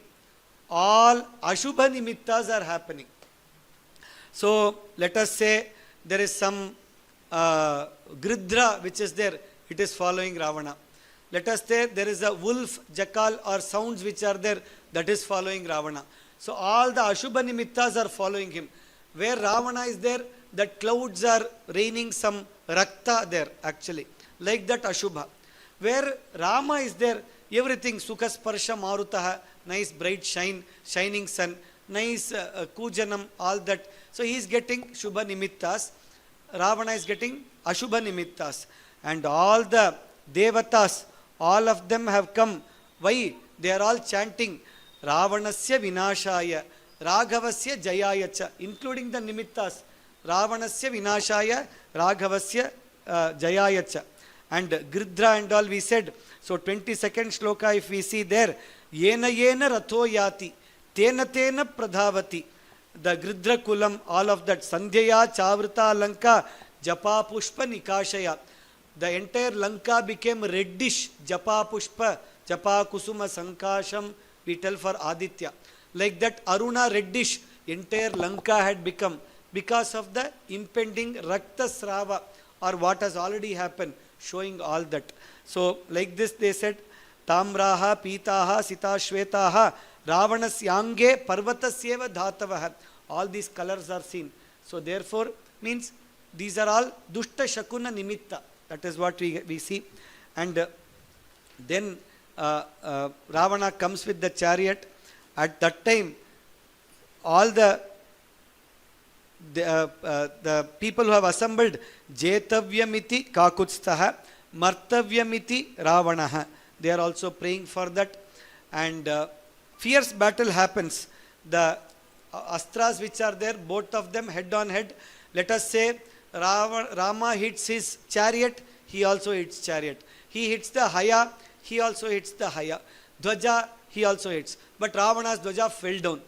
all Ashubha Nimittas are happening. So let us say there is some Gridra which is there, it is following Ravana. Let us say there is a wolf, jackal or sounds which are there, that is following Ravana. So all the Ashubha Nimittas are following him. Where Ravana is there, that clouds are raining some Rakta there actually. Like that Ashubha. Where Rama is there, everything Sukha Sparsha Marutaha, nice bright shining sun, nice Kujanam, all that. So he is getting Shubha Nimittas. Ravana is getting Ashubha Nimittas. And all the Devatas, all of them have come. Why? They are all chanting Ravanasya Vinashaya, Raghavasya Jayayacha, including the Nimittas. Ravanasya Vinashaya, Raghavasya Jayayacha. And Gridra and all we said. So 22nd shloka if we see there, Yena Yena Ratho Yati, Tena Tena Pradhavati. The Gridra Kulam, all of that, Sandhyaya Chavrita Lanka, Japa Pushpa Nikashaya. The entire Lanka became reddish, Japa Pushpa, Japa Kusuma Sankasham, we tell for Aditya. Like that Aruna reddish, entire Lanka had become, because of the impending Rakta Srava, or what has already happened, showing all that. So like this they said, Tamraha, Pitaha, Sita Shvetaha, Ravanasyange, Parvatasyeva Dhatavaha. All these colors are seen. So therefore, means these are all Dushta Shakuna Nimitta. That is what we see. And then Ravana comes with the chariot. At that time, all the people who have assembled, Jetavyamiti Kakutstaha, Martavyamiti Ravanaha. They are also praying for that. And fierce battle happens. The astras which are there, both of them head on head. Let us say Rama hits his chariot, he also hits chariot. He hits the Haya, he also hits the Haya. Dvaja, he also hits. But Ravana's Dvaja fell down.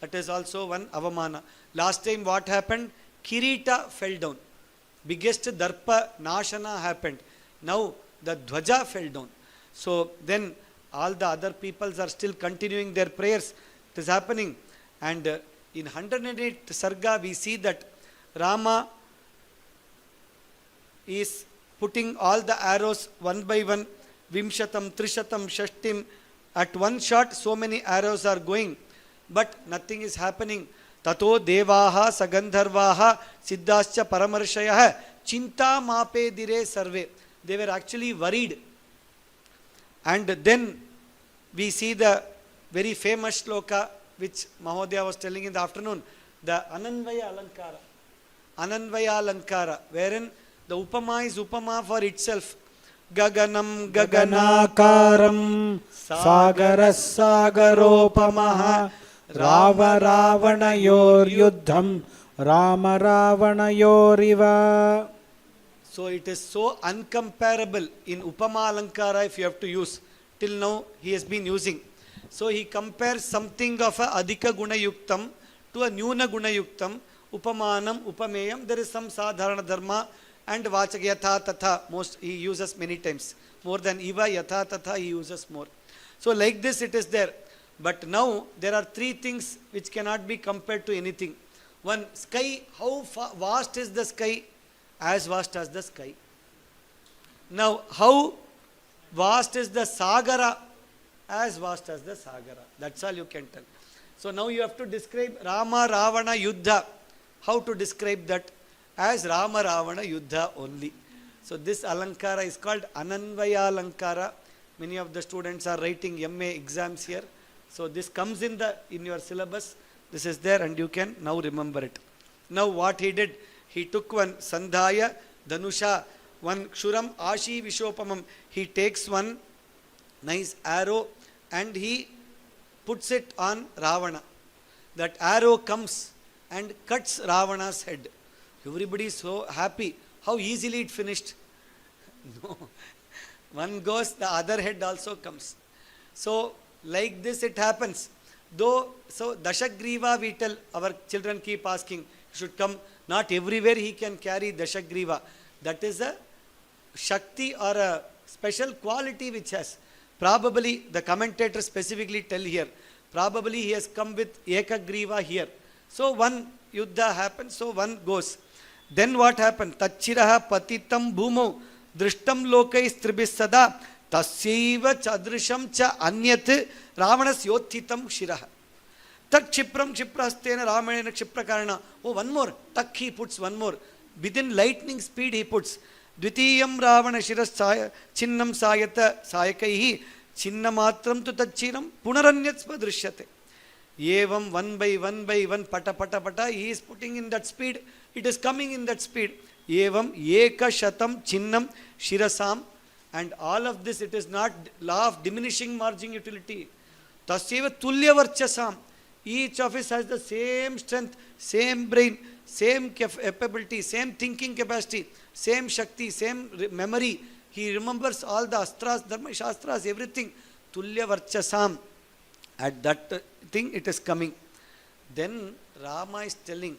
That is also one avamana. Last time what happened? Kirita fell down. Biggest Darpa Nashana happened. Now the Dvaja fell down. So then all the other peoples are still continuing their prayers. It is happening. And in 108 Sarga we see that Rama is putting all the arrows one by one, Vimshatam, Trishatam, Shashtim. At one shot so many arrows are going, but nothing is happening. Tato Devaha, Sagandharvaha, Siddhascha Paramarshayah, chinta mape dire sarve. They were actually worried. And then we see the very famous shloka which Mahodaya was telling in the afternoon, the Ananvaya Alankara. Ananvaya Alankara, wherein the Upama is Upama for itself. Gaganam Gaganakaram Sagaras Sagaropamaha Rava Ravanayor Yuddham Rama Ravanayoriva. So it is so uncomparable in Upama Alankara if you have to use. Till now he has been using. So he compares something of a Adhika Guna Yuktam to a Nyuna Guna Yuktam. Upamanam, Upameyam, there is some Sadharana Dharma and Vachak Yatha Tatha. Most he uses many times. More than Iva Yatha Tatha he uses more. So like this it is there. But now there are three things which cannot be compared to anything. One, sky, how vast is the sky? As vast as the sky. Now, how vast is the Sagara? As vast as the Sagara. That's all you can tell. So now you have to describe Rama Ravana Yuddha. How to describe that? As Rama Ravana Yuddha only. So this Alankara is called Ananvaya Alankara. Many of the students are writing MA exams here. So this comes in your syllabus. This is there and you can now remember it. Now what he did? He took one Sandhaya, Dhanusha, one Kshuram, Ashi, Vishopamam. He takes one nice arrow and he puts it on Ravana. That arrow comes and cuts Ravana's head. Everybody is so happy. How easily it finished. No. One goes, the other head also comes. So like this it happens. Though, so Dashagriva we tell, our children keep asking, should come. Not everywhere he can carry Dashagriva. That is a Shakti or a special quality which has. Probably, the commentators specifically tell here, probably he has come with Ekagriva here. So one Yuddha happens, so one goes. Then what happened? Tachiraha patitam bhumo drishtam lokais tribis sada tasyaiva chadrisham cha anyat Ravanas yothitam shiraha. Tak Chipram Chiprastena Ramayana Chiprakarana. Oh, one more. Tak he puts one more. Within lightning speed he puts. Dvitiyam Ravana Shiras Chinnam Sayata Sayakaihi Chinnamatram tu Tachiram Punaranyatva Drishyate. Evam one by one pata pata pata he is putting in that speed. It is coming in that speed. Evam Eka Shatam Chinnam Shirasam. And all of this it is not law of diminishing margin utility. Tasyeva Tulya Varchasam. Each of us has the same strength, same brain, same capability, same thinking capacity, same Shakti, same memory. He remembers all the Astras, Dharma, Shastras, everything. Tulya Varchasam. At that thing it is coming. Then Rama is telling,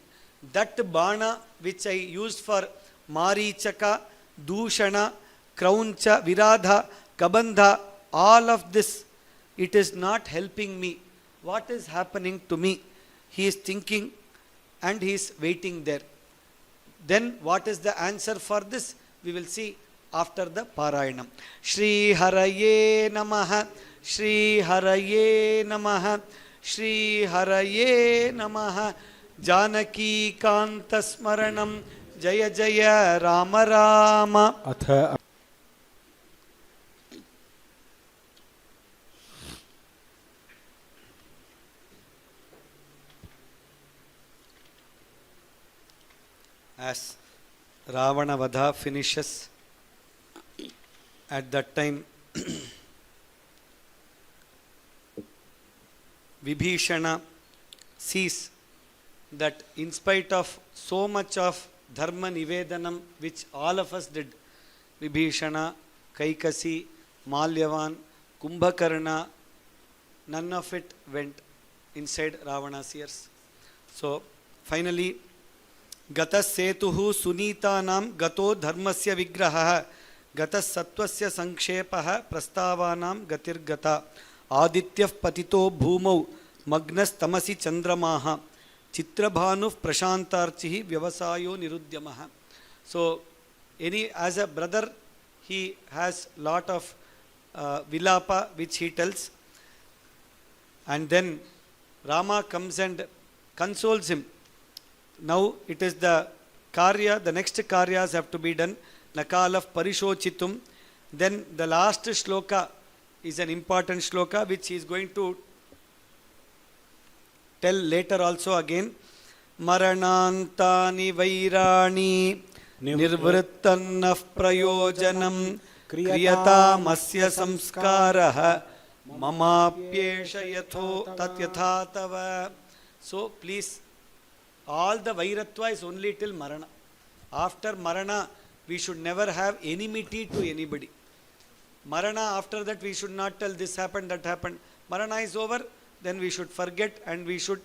that Bana which I used for Marichaka, Dushana, Krauncha, Viradha, Kabandha, all of this, it is not helping me. What is happening to me? He is thinking and he is waiting there. Then what is the answer for this? We will see after the Parayanam. Shri Haraye Namaha, Shri Haraye Namaha, Shri Haraye Namaha, Janaki Kanta Smaranam, Jaya Jaya Rama Rama. Atha As Ravana Vadha finishes, at that time Vibhishana sees that in spite of so much of Dharma Nivedanam which all of us did, Vibhishana, Kaikasi, Malyavan, Kumbhakarna, none of it went inside Ravana's ears. So finally, Gatas setuhu sunitanam gato dharmasya vigraha gatas satvasya sankshepaha prastavanam gatirgata adityah patito bhumau magnas tamasi chandramaha chitrabhanu prashantarchihi vyavasayo nirudyamaha. So as a brother he has lot of vilapa which he tells, and then Rama comes and consoles him. Now it is the karya, the next karyas have to be done. Nakalaf parishochitum. Then the last shloka is an important shloka which he is going to tell later also again. Maranantani vairani nirvrittannaf prayojanam kriyata masya samskaraha mamapyesha yatho tatyatha tava. So please, all the vairatva is only till marana. After marana, we should never have enmity to anybody. Marana, after that we should not tell this happened, that happened. Marana is over, then we should forget and we should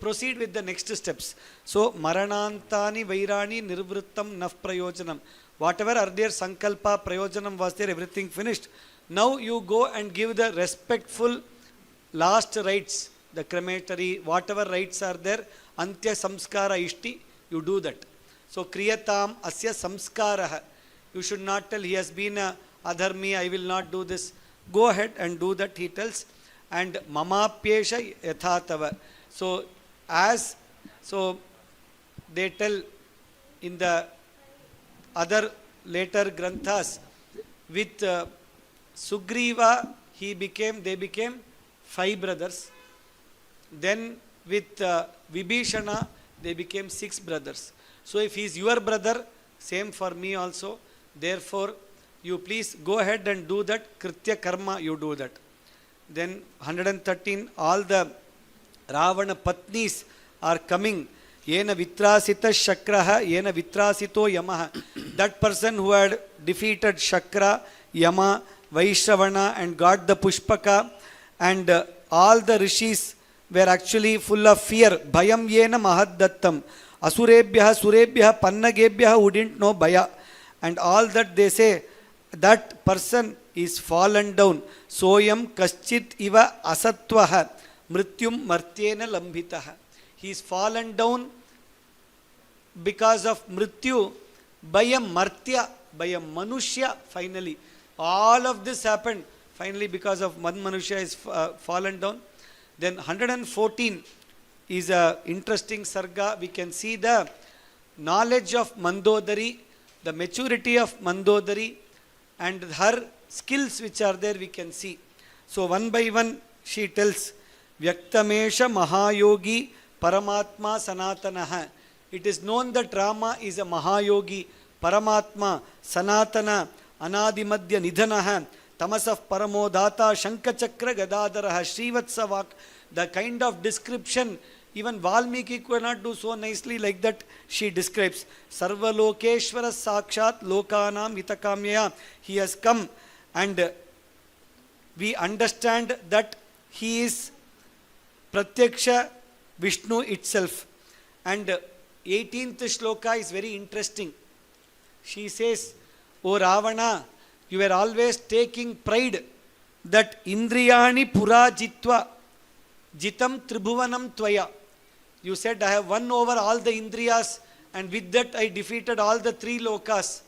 proceed with the next steps. So, maranantani vairani nirvrittam naf prayojanam. Whatever earlier sankalpa prayojanam was there, everything finished. Now you go and give the respectful last rites, the crematory, whatever rites are there, antya samskara ishti, you do that. So, kriyatam asya samskaraha. You should not tell he has been a adharmi, I will not do this. Go ahead and do that, he tells. And mamapyesha yathatava. So, they tell in the other later granthas, with Sugriva, they became 5 brothers. Then with Vibhishana, they became 6 brothers. So if he is your brother, same for me also. Therefore, you please go ahead and do that. Kritya karma, you do that. Then 113, all the Ravana Patnis are coming. Yena vitrasita shakraha, yena vitrasito yamaha. That person who had defeated Shakra, Yama, Vaishravana and got the Pushpaka, and all the rishis were actually full of fear. Bhayam yena mahaddattam. Asurebhyaha, surebhyaha, pannagebhyaha who didn't know Bhaya. And all that they say, that person is fallen down. Soyam kaschit iva asatvaha. Mrityum martyena lambitaha. He is fallen down because of mrityu by a martya, by a manushya finally. All of this happened finally because of one manushya is fallen down. Then 114 is a interesting sarga. We can see the knowledge of Mandodari, the maturity of Mandodari and her skills which are there we can see. So one by one she tells, Vyaktamesha Mahayogi Paramatma Sanatanaha. It is known that Rama is a Mahayogi, Paramatma, Sanatana, Anadimadya Nidhanaha, Tamasaf Paramodhata, Shankachakra Gadadaraha, Srivatsavak. The kind of description, even Valmiki could not do so nicely like that. She describes, Sarvalokeshwara Sakshat Lokanam Hitakamya. He has come and we understand that he is Pratyaksha Vishnu itself. And 18th shloka is very interesting. She says, O Ravana, you were always taking pride that Indriyani Pura Jitva Jitam Tribhuvanam Tvaya. You said, I have won over all the Indriyas and with that I defeated all the 3 lokas.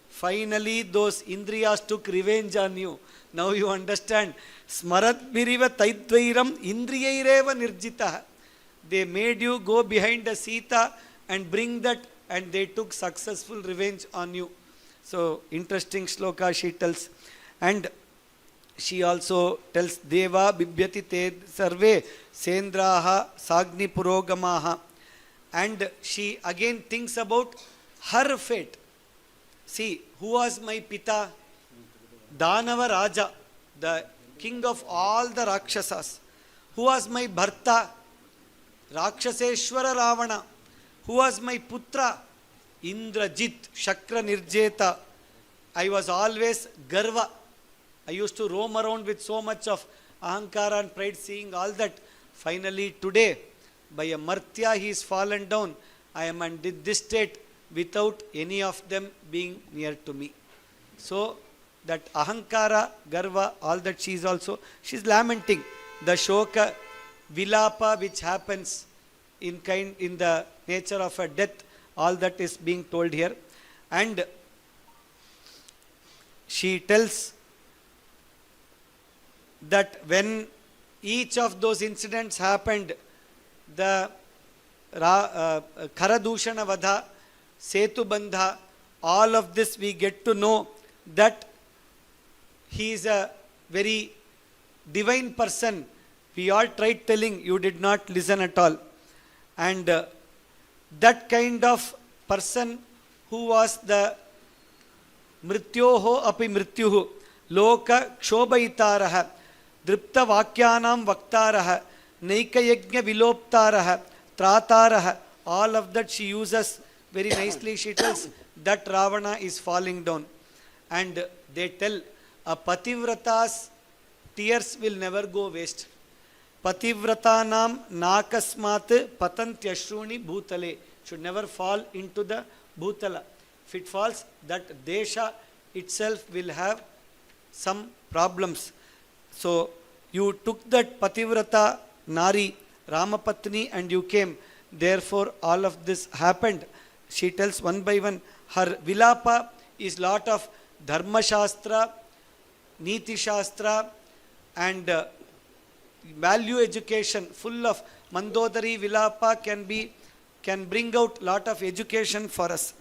Finally, those Indriyas took revenge on you. Now you understand. Smarat Miriva Taidvairam Indriyaireva Nirjitaha. They made you go behind the Sita and bring that, and they took successful revenge on you. So, interesting shloka she tells. And she also tells, Deva Bibhyati Te Sarve Sendraha Sagni Purogamaha. And she again thinks about her fate. See, who was my Pita? Danava Raja, the king of all the Rakshasas. Who was my Bharta? Rakshaseshwara Ravana. Who was my Putra? Indrajit, Shakra Nirjeta. I was always Garva. I used to roam around with so much of Ahankara and pride, seeing all that. Finally today, by a Martya he is fallen down. I am in this state without any of them being near to me. So, that Ahankara, Garva, all that she is lamenting. The Shoka, Vilapa which happens in the nature of a death, all that is being told here. And she tells that when each of those incidents happened, the Karadushana Vadha, Setubandha, all of this we get to know that he is a very divine person. We all tried telling, you did not listen at all. And that kind of person who was the mrityoho api mrityuhu, loka kshobaitaraha, dripta vakyanam vaktaraha, naikayagnya viloptaraha, trataraha, all of that she uses very nicely. She tells that Ravana is falling down. And they tell, a pativrata's tears will never go waste. Pativratanam nakasmat patantyashruni bhutale, should never fall into the bhutala. If it falls, that desha itself will have some problems. So you took that pativrata nari, Ramapatni, and you came. Therefore all of this happened. She tells one by one. Her vilapa is lot of dharma shastra, niti shastra, and value education, full of Mandodari Vilapa can bring out lot of education for us.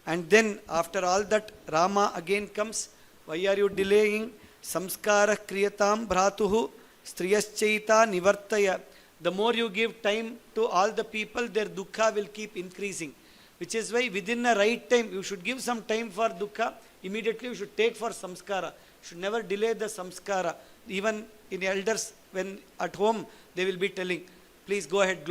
And then after all that, Rama again comes. Why are you delaying? Samskara kriyatam bhratuhu striyaschaita nivartaya. The more you give time to all the people, their dukkha will keep increasing. Which is why within a right time, you should give some time for dukkha. Immediately you should take for samskara. You should never delay the samskara. Even in elders, when at home, they will be telling, please go ahead,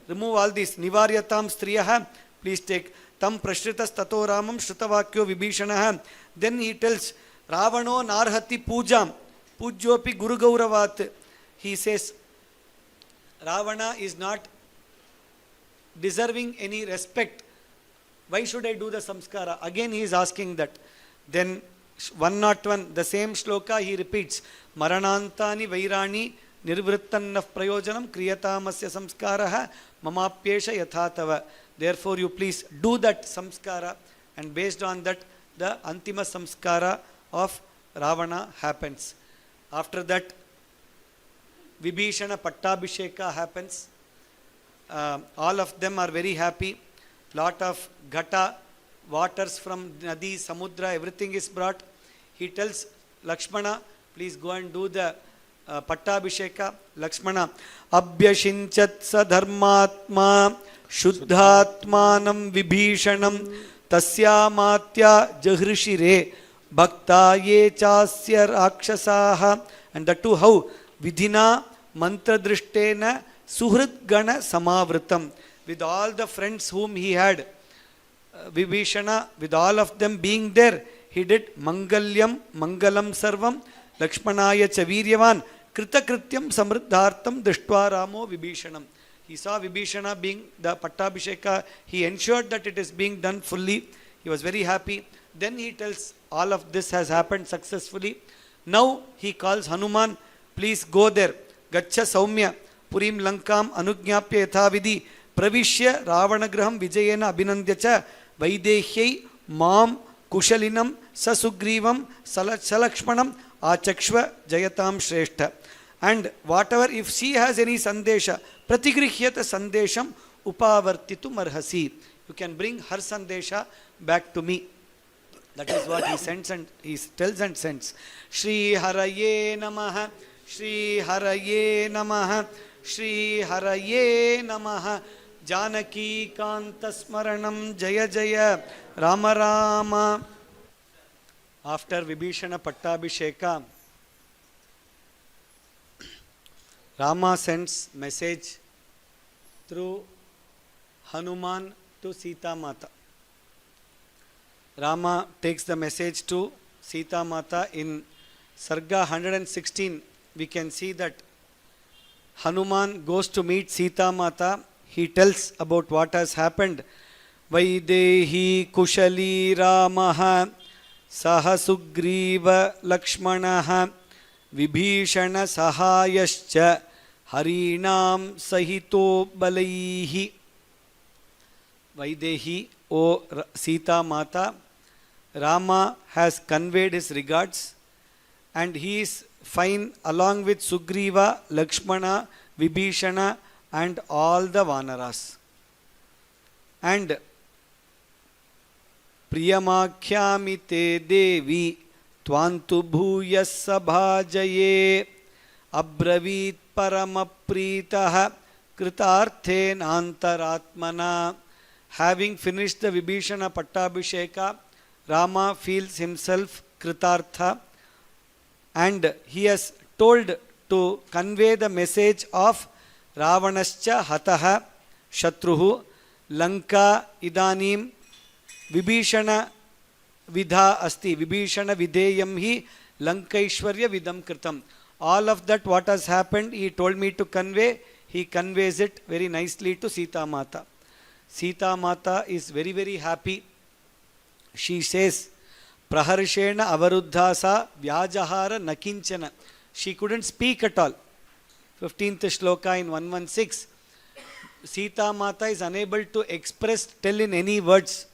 remove all these. Nivaryatam striyaha, please take. Tam prashritas tato ramam shrutavakyo vibhishanaha. Then he tells, Ravano narhati pujam, pujyopi guru gauravat. He says, Ravana is not deserving any respect. Why should I do the samskara? Again he is asking that. Then 101, the same shloka he repeats. Maranantani vairani nirvrittannah prayojanam kriyatamasya samskaraha mamapyesha yathatava. Therefore you please do that samskara, and based on that the antima samskara of Ravana happens. After that Vibhishana Pattabhisheka happens. All of them are very happy. Lot of ghata, waters from Nadi, Samudra, everything is brought. He tells Lakshmana, please go and do the Pattabhisheka. Lakshmana, Abhyashinchat sadharmatma shuddhatmanam vibhishanam tasyamatya jahrishire bhakta ye chasya rakshasaha. And that too how? Vidhina mantra drishtena suhrit gana samavritam. With all the friends whom he had, Vibhishana, with all of them being there, he did Mangalyam, Mangalam Sarvam, Lakshmanaya Chaviryavan, Kritakrityam Samriddhartam Drishtva Ramo Vibhishanam. He saw Vibhishana being the Pattabhisheka, he ensured that it is being done fully. He was very happy. Then he tells all of this has happened successfully. Now he calls Hanuman, please go there. Gacha Saumya, Purim Lankam Anugyapya Yathavidi, Pravishya Ravanagraham Vijayena Abhinandyacha Vaidehyai Mam Kushalinam Sasugrivam Salakshmanam Achakshva Jayatam Shrestha. And whatever, if she has any sandesha, Pratigrihyata Sandesham Upavartitu Marhasi. You can bring her sandesha back to me. That is what he sends and he tells and sends. Shri Haraye Namaha, Shri Haraye Namaha, Shri Haraye Namaha. Janaki Kanta Smaranam Jaya Jaya Rama Rama. After Vibhishana Pattabhisheka, Rama sends message through Hanuman to Sita Mata. Rama takes the message to Sita Mata. In Sarga 116, we can see that Hanuman goes to meet Sita Mata. He tells about what has happened. Vaidehi Kushali Ramaha Sahasugriva Lakshmanaha Vibhishana Sahayascha Harinam Sahito Balaihi. Vaidehi, O Sita Mata, Rama has conveyed his regards and he is fine along with Sugriva, Lakshmana, Vibhishana and all the Vanaras. And प्रियमाख्यामि ते देवी त्वान्तु भूयः सभाजये अब्रवीत् परमप्रीतः कृतार्थेनान्तरात्मना. Having finished the Vibhishana Pattabhisheka, Rama feels himself Kritartha, and he has told to convey the message of Ravanascha Hataha Shatruhu Lanka Idanim Vibhishana Vidha Asti Vibhishana Videyam Hi Lankaishwarya Vidam Kritam. All of that what has happened, he told me to convey. He conveys it very nicely to Sita Mata. Sita Mata is very, very happy. She says, Praharshena avaruddhasa vyajahara nakinchana. She couldn't speak at all. 15th shloka in 116. Sita Mata is unable to express, tell in any words.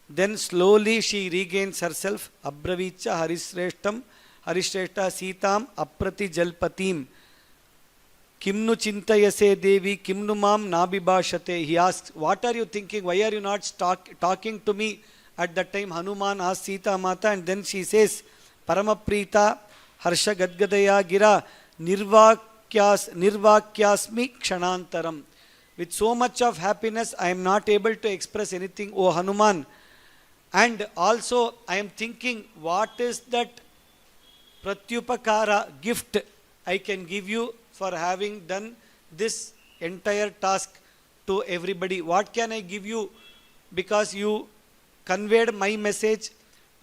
Then slowly she regains herself. Abbravicha Harishreshtam Harishreshta Sitam Aprati Jalpatim. Kimnu chintayase devi kimnu mam nabibhashate. He asks, what are you thinking? Why are you not talking to me? At that time Hanuman asks Sita Mata, and then she says, Paramaprita harsha gadgadaya gira nirvakyasmi kshanantaram. With so much of happiness I am not able to express anything, O Hanuman. And also I am thinking, what is that pratyupakara gift I can give you for having done this entire task to everybody? What can I give you? Because you conveyed my message,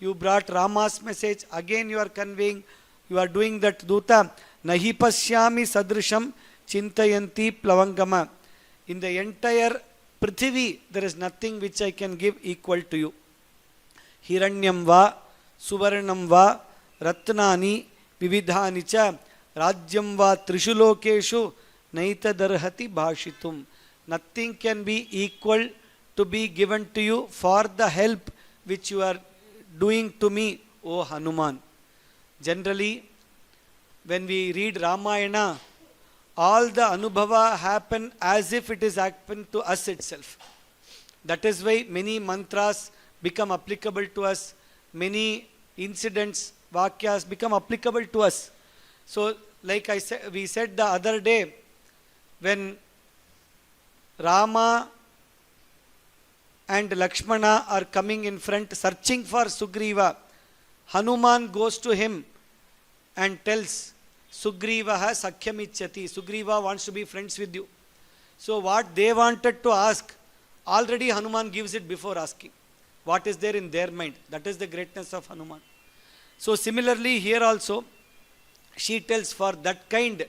you brought Rama's message, again you are conveying, you are doing that duta. Nahi pasyami sadrisham chintayanti plavangama. In the entire Prithvi, there is nothing which I can give equal to you. Hiranyam va, suvarnam va, ratnani, vividhani cha, rajyam va trishulokeshu, naita darhati bhashitum. Nothing can be equal to be given to you for the help which you are doing to me, O Hanuman. Generally, when we read Ramayana, all the anubhava happen as if it is happened to us itself. That is why many mantras become applicable to us, many incidents, vakyas become applicable to us. So, like we said the other day, when Rama and Lakshmana are coming in front searching for Sugriva, Hanuman goes to him and tells, Sugrivaha sakhyamichyati. Sugriva wants to be friends with you. So what they wanted to ask, already Hanuman gives it before asking. What is there in their mind? That is the greatness of Hanuman. So similarly here also, she tells, for that kind,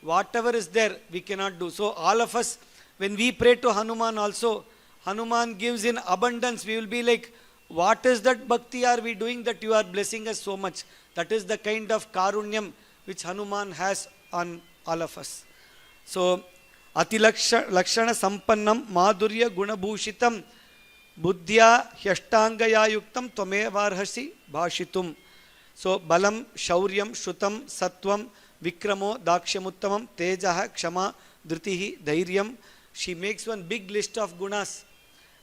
whatever is there, we cannot do. So all of us, when we pray to Hanuman also, Hanuman gives in abundance. We will be like, what is that bhakti are we doing that you are blessing us so much? That is the kind of karunyam which Hanuman has on all of us. So, Ati lakshana sampannam madhurya gunabhushitam buddhya hyashtangaya yuktam tvamevarhasi bhashitum. So, balam, shauryam, shrutam, sattvam, vikramo, dakshamuttamam, tejaha, kshama, dhritihi, dhairyam. She makes one big list of gunas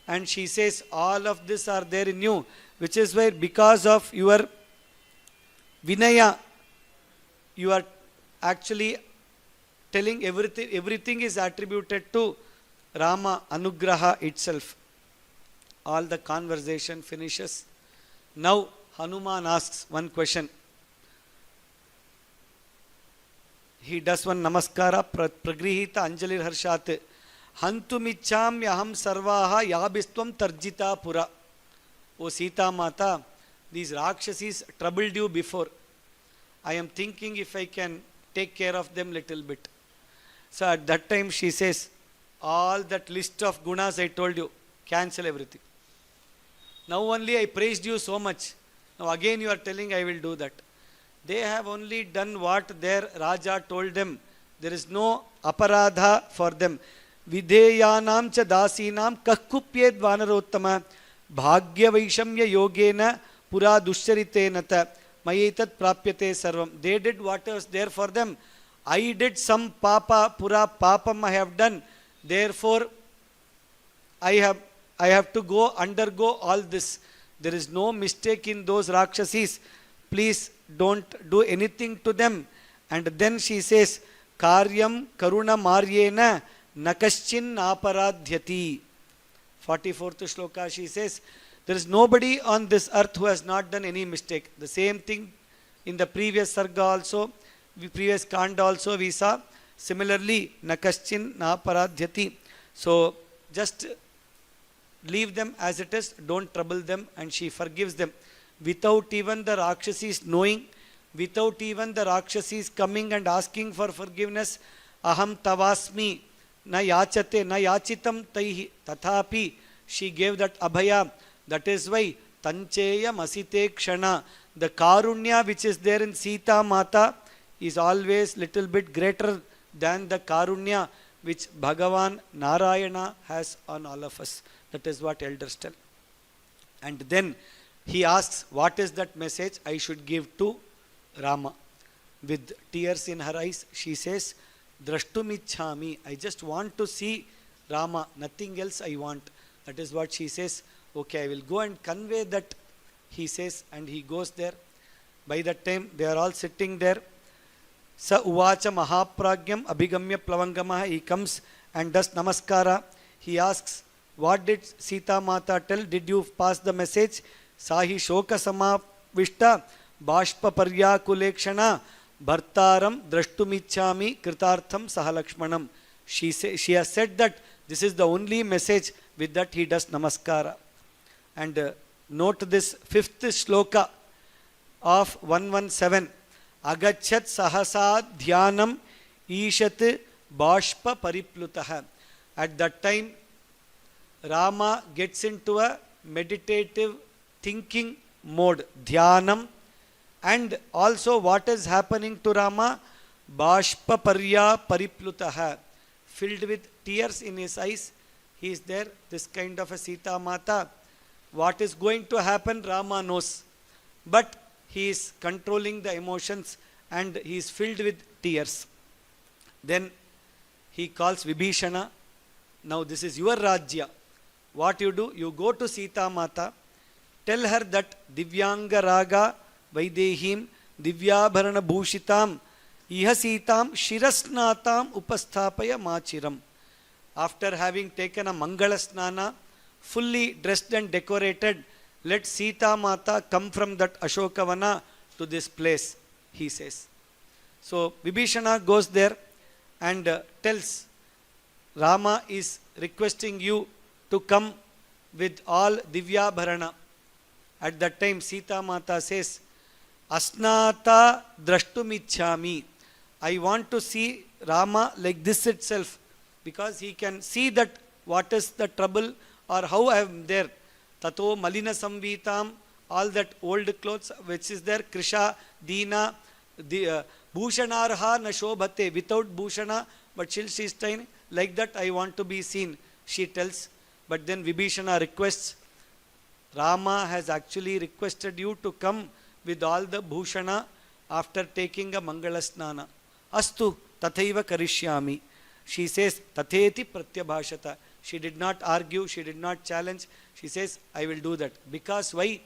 and she says, all of this are there in you, which is why because of your vinaya, you are actually telling everything is attributed to Rama, Anugraha itself. All the conversation finishes. Now Hanuman asks one question. He does one namaskara, pragrihita anjalir harshat. Hantumicham sarvaha yabistvam tarjita pura. O Sita Mata, these Rakshasis troubled you before. I am thinking if I can take care of them little bit. So at that time she says, all that list of gunas I told you, cancel everything. Now only I praised you so much. Now again you are telling I will do that. They have only done what their Raja told them. There is no aparadha for them. Videyanam cha dasinam kakkupyed vanarottama bhagya vaishamya yogena pura dushcharitena mayetat prapyate sarvam. They did what was there for them. I did some papa, pura papam I have done. Therefore, I have to undergo all this. There is no mistake in those Rakshasis. Please don't do anything to them. And then she says, Karyam Karuna Maryena Nakaschin Aparadhyati. 44th shloka, she says, there is nobody on this earth who has not done any mistake. The same thing in the previous sarga also, previous kanda also we saw. Similarly, Nakaschin Naparadhyati. So just leave them as it is, don't trouble them, and she forgives them. Without even the Rakshasis knowing, without even the Rakshasis coming and asking for forgiveness, Aham Tavasmi na yachate na yachitam taihi tathapi, she gave that abhaya. That is why Tancheya Masite Kshana, the Karunya which is there in Sita Mata is always little bit greater than the Karunya which Bhagavan Narayana has on all of us. That is what elders tell. And then he asks, what is that message I should give to Rama? With tears in her eyes, she says, Drashtumichhami, I just want to see Rama, nothing else I want. That is what she says. Okay, I will go and convey that, he says, and he goes there. By that time, they are all sitting there. Sa uvacha mahapragyam abhigamya plavangamaha. He comes and does namaskara. He asks, what did Sita Mata tell? Did you pass the message? Sahi shoka samavishta bashpa paryakulekshana bhartaram drashtumichhami kritartham sahalakshmanam. She has said that this is the only message. With that he does namaskara. And note this 5th shloka of 117. Agachat sahasa dhyanam ishat bashpa pariplutaha. At that time, Rama gets into a meditative thinking mode, dhyanam. And also what is happening to Rama? Bashpa parya pariplutaha. Filled with tears in his eyes. He is there, this kind of a Sita Mata. What is going to happen, Rama knows. But he is controlling the emotions and he is filled with tears. Then he calls Vibhishana. Now this is your Rajya. What you do? You go to Sita Mata. Tell her that Divyanga Raga Vaidehim Divyabharana Bhushitam Iha Sitam Shirasnatam Upasthapaya Machiram. After having taken a Mangala Snana, fully dressed and decorated, let Sita Mata come from that Ashokavana to this place, he says. So Vibhishana goes there and tells, Rama is requesting you to come with all Divya Bharana. At that time Sita Mata says, Asnata drashtumichhami. I want to see Rama like this itself. Because he can see that what is the trouble or how I am there. Tato malina samvitam, all that old clothes which is there, krisha, dina, bhushanarha na shobhate, without bhushana, but still she is trying, like that I want to be seen, she tells. But then Vibhishana requests, Rama has actually requested you to come with all the bhushana after taking a mangala snana. Astu tathaiva karishyami. She says, Tatheti pratyabhashata. She did not argue, she did not challenge. She says, I will do that. Because why?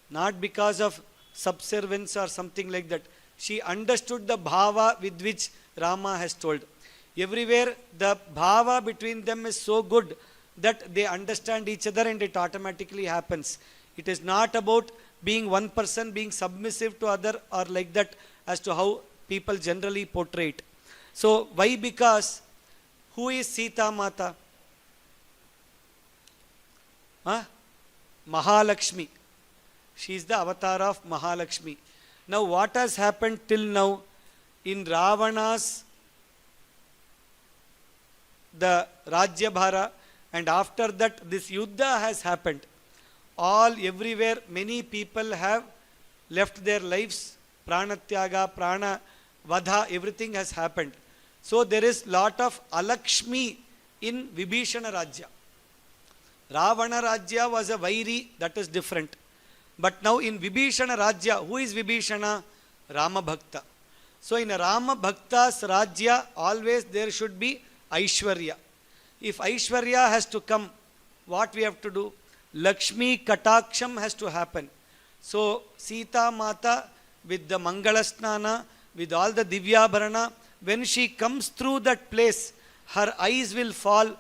Not because of subservience or something like that. She understood the bhava with which Rama has told. Everywhere the bhava between them is so good that they understand each other and it automatically happens. It is not about being one person being submissive to other or like that as to how people generally portray it. So why? Because who is Sita Mata? Mahalakshmi. She is the avatar of Mahalakshmi. Now what has happened till now in Ravana's the Rajyabhara, and after that this Yuddha has happened. All everywhere many people have left their lives, Pranatyaga, Prana Vadha, everything has happened. So there is lot of Alakshmi in Vibhishana Rajya. Ravana Rajya was a Vairi, that is different. But now in Vibhishana Rajya, who is Vibhishana? Rama Bhakta. So in a Rama Bhakta's Rajya, always there should be Aishwarya. If Aishwarya has to come, what we have to do? Lakshmi Kataksham has to happen. So Sita Mata with the Mangala Snana, with all the Divyabharana, when she comes through that place, her eyes will fall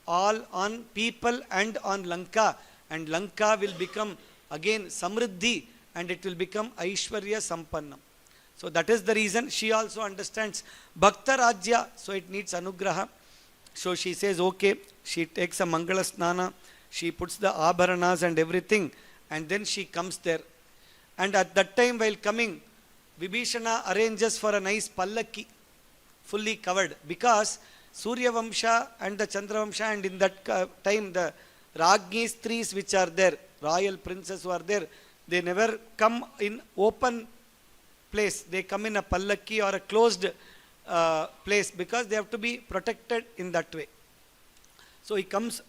all on people and on Lanka, and Lanka will become again Samriddhi, and it will become Aishwarya Sampannam. So that is the reason she also understands Bhakta Rajya, so it needs Anugraha. So she says, okay, she takes a Mangala Snana, she puts the Abharanas and everything, and then she comes there. And at that time, while coming, Vibhishana arranges for a nice pallaki, fully covered, because Surya Vamsha and the Chandra Vamsha, and in that time the Rajni Stris which are there, royal princes who are there, they never come in open place. They come in a pallaki or a closed place, because they have to be protected in that way. So he comes.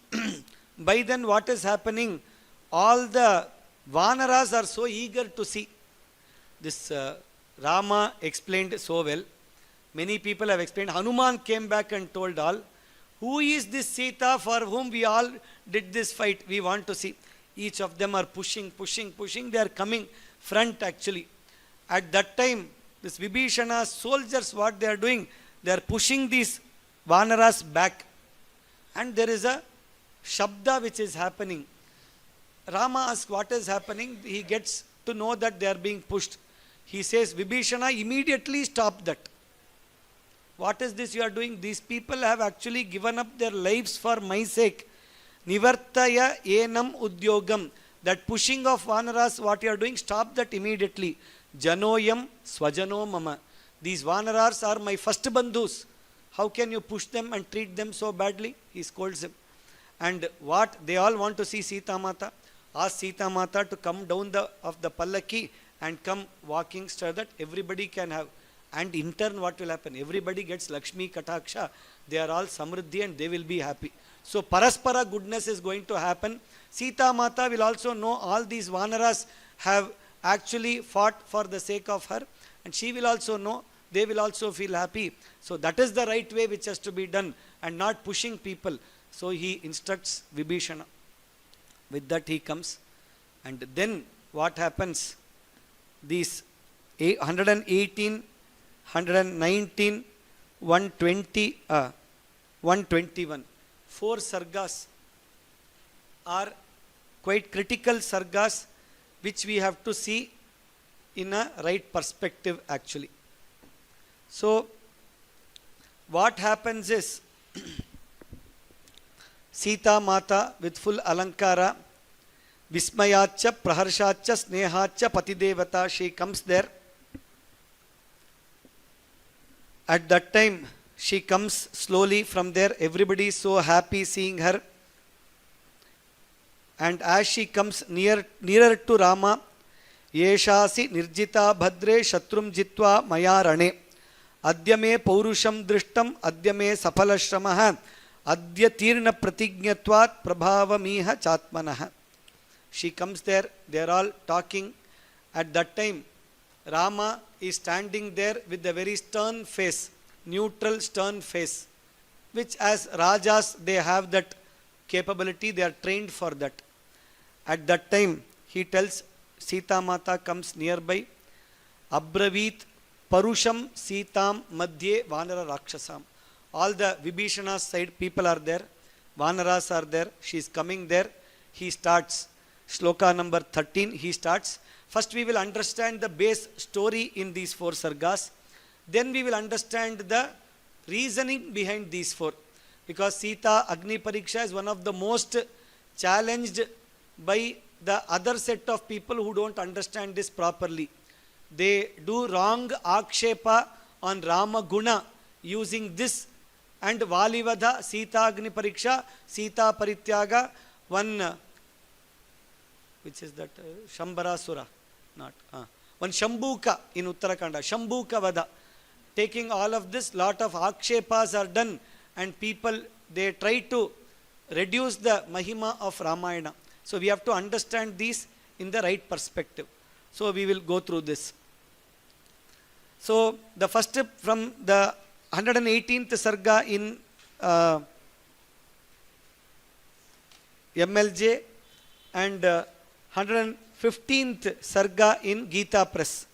By then what is happening? All the Vanaras are so eager to see. This Rama explained so well. Many people have explained. Hanuman came back and told all, who is this Sita for whom we all did this fight? We want to see. Each of them are pushing. They are coming front actually. At that time, this Vibhishana soldiers, what they are doing? They are pushing these Vanaras back. And there is a Shabda which is happening. Rama asks what is happening. He gets to know that they are being pushed. He says, Vibhishana, immediately stop that. What is this you are doing? These people have actually given up their lives for my sake. Nivartaya enam udyogam. That pushing of Vanaras, what you are doing, stop that immediately. Janoyam swajano mama. These Vanaras are my first bandhus. How can you push them and treat them so badly? He scolds him. And what? They all want to see Sita Mata. Ask Sita Mata to come down of the pallaki and come walking so that everybody can have. And in turn what will happen? Everybody gets Lakshmi Kataksha. They are all Samriddhi and they will be happy. So Paraspara goodness is going to happen. Sita Mata will also know all these Vanaras have actually fought for the sake of her. And she will also know, they will also feel happy. So that is the right way which has to be done, and not pushing people. So he instructs Vibhishana. With that he comes. And then what happens? These 118, 119, 120, 121. 4 sargas are quite critical sargas which we have to see in a right perspective actually. So what happens is Sita Mata with full alankara, Vismayacha, Praharshacha, Snehacha, Patidevata, she comes there. At that time, she comes slowly from there. Everybody is so happy seeing her. And as she comes nearer to Rama, Yeshasi nirjita bhadre shatrum jitva maya rane. Adyame paurusham drishtam, adyame sapalashramah, adya tirna pratignatvat prabhavamiha chatmanaha. She comes there, they are all talking. At that time, Rama is standing there with a very stern face, neutral stern face, which as Rajas they have that capability, they are trained for that. At that time, he tells Sita Mata comes nearby, Abravit Parusham Sitam Madhye Vanara Rakshasam. All the Vibhishana's side people are there, Vanaras are there, she is coming there. He starts, Shloka number 13, he starts. First we will understand the base story in these 4 sargas. Then we will understand the reasoning behind these 4. Because Sita Agni Pariksha is one of the most challenged by the other set of people who don't understand this properly. They do wrong akshepa on Rama Guna using this, and Valivadha, Sita Agni Pariksha, Sita Parityaga, one, which is that, Shambarasura, not, one Shambhuka in Uttarakhanda, Shambhuka Vada. Taking all of this, lot of akshepas are done, and people, they try to reduce the Mahima of Ramayana. So we have to understand these in the right perspective. So we will go through this. So the first from the 118th Sarga in MLJ, and 115th Sarga in Gita Press.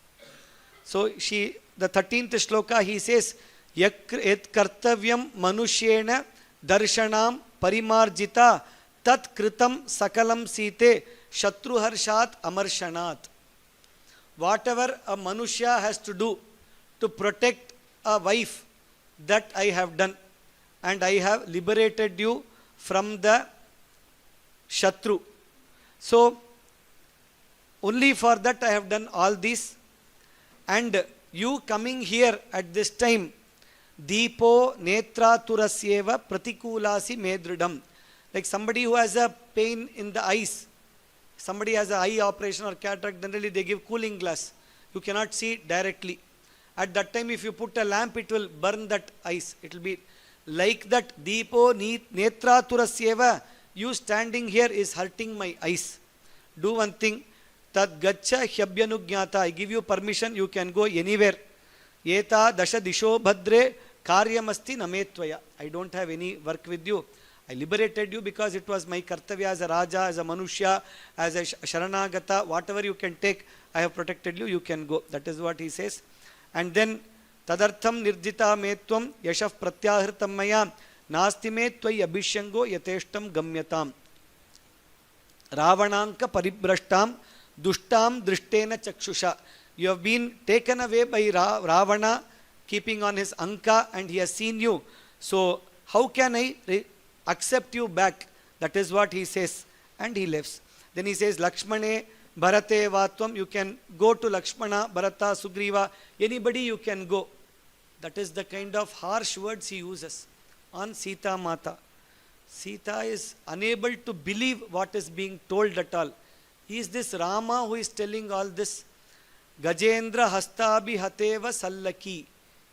So the 13th shloka, he says, Yat kartavyam manushyena darshanam parimarjita tat kritam sakalam site shatruharshat amarshanaat. Whatever a manushya has to do to protect a wife, that I have done, and I have liberated you from the Shatru. So, only for that I have done all this. And you coming here at this time, Deepo Netra Turasyeva Pratikulasi Medridam. Like somebody who has a pain in the eyes, somebody has an eye operation or cataract, generally they give cooling glass. You cannot see directly. At that time, if you put a lamp, it will burn that eyes. It will be like that. Deepo Netra Turasyeva. You standing here is hurting my eyes. Do one thing. Tad Gacha Hyabhyanugyata. I give you permission. You can go anywhere. Yeta Dasha Disho Bhadre Karyamasti Nametvaya. I don't have any work with you. I liberated you because it was my kartavya as a Raja, as a Manushya, as a Sharanagata. Whatever you can take, I have protected you. You can go. That is what he says. And then Tadartham Nirjita Metvam Yashaf Pratyahritam Maya Nasti me Tvai Abhishango Yateshtam Gamyatam Ravananka Paribrashtam Dushtam Drishtena Chakshusha. You have been taken away by Ravana, keeping on his Anka, and he has seen you. So how can I accept you back? That is what he says. And he leaves. Then he says, Lakshmane Bharate Vatvam. You can go to Lakshmana, Bharata, Sugriva. Anybody you can go. That is the kind of harsh words he uses on Sita Mata. Sita is unable to believe what is being told at all. Is this Rama who is telling all this? Gajendra Hastabi Hateva Sallaki.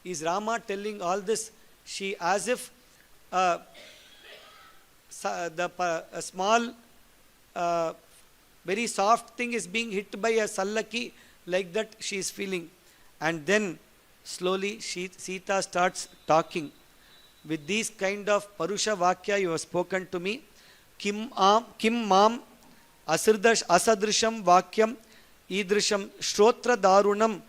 Is Rama telling all this? She, as if a small, very soft thing is being hit by a Sallaki, like that she is feeling. And then slowly Sita starts talking. With these kind of Parusha Vakya you have spoken to me. Kim mam asadrisham vakyam idrisham shrotra darunam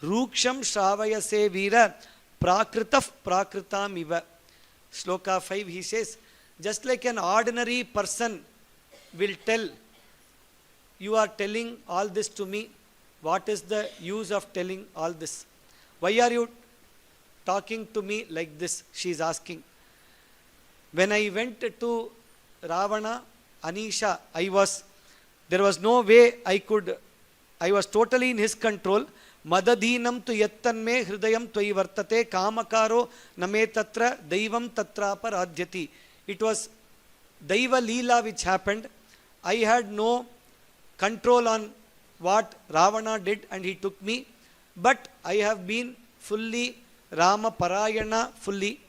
ruksham shravayase veera prakritaf prakritam iva. Shloka 5 he says, just like an ordinary person will tell, you are telling all this to me. What is the use of telling all this? Why are you talking to me like this? She is asking. When I went to Ravana, Anisha, there was no way I was totally in his control. Madadhinam tu yattanme hridayam tvai vartate kamakaro name tatra daivam tatra paradhyati. It was Daiva Leela which happened. I had no control on what Ravana did and he took me. But I have been fully Rama Parayana fully,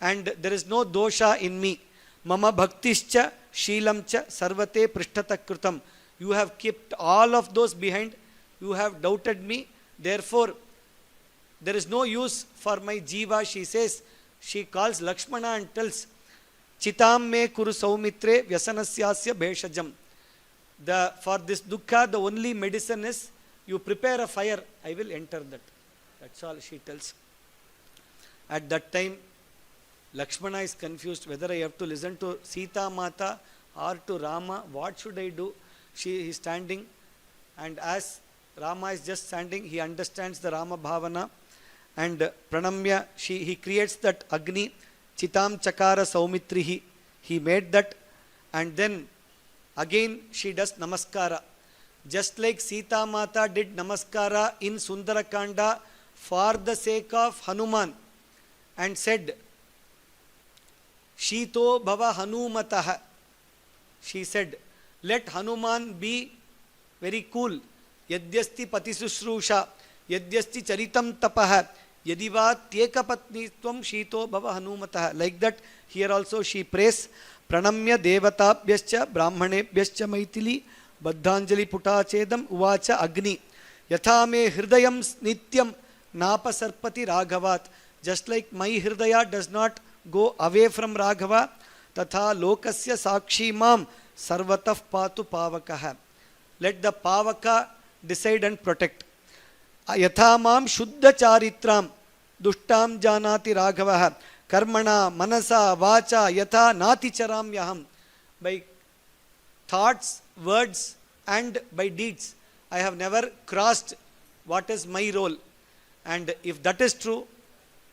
and there is no dosha in me. Mama bhaktischa shilamcha sarvate prishtatakrutam. You have kept all of those behind. You have doubted me. Therefore, there is no use for my jiva, she says. She calls Lakshmana and tells, Chitam me kuru saumitre vyasanasyasya bheshajam. For this dukkha, the only medicine is, you prepare a fire, I will enter that. That's all she tells. At that time, Lakshmana is confused whether I have to listen to Sita Mata or to Rama. What should I do? He is standing, and as Rama is just standing, he understands the Rama Bhavana, and Pranamya, he creates that Agni, Chitam Chakara Saumitrihi. He made that, and then again she does Namaskara. Just like Sita Mata did Namaskara in Sundarakanda for the sake of Hanuman, and said, Shito Bhava Hanumataha. She said, let Hanuman be very cool. Yadyasti patisushrusha, yadyasti charitam tapaha, yadiva tyekapatnitvam shito bhava hanumataha. Like that, here also she prays, Pranamya devatabhyascha brahmanebhyascha maitili baddhanjali putachedam uvacha agni yatha me hridayam nityam napasarpati raghavat. Just like my hridaya does not go away from Raghava, tatha lokasya sakshi mam sarvatah patu pavakah. Let the pavaka decide and protect. Yathamam shuddha charitram dushtam janati raghavah karmana manasa vacha yatha nati charamyaham. By thoughts, words and by deeds, I have never crossed what is my role. And if that is true,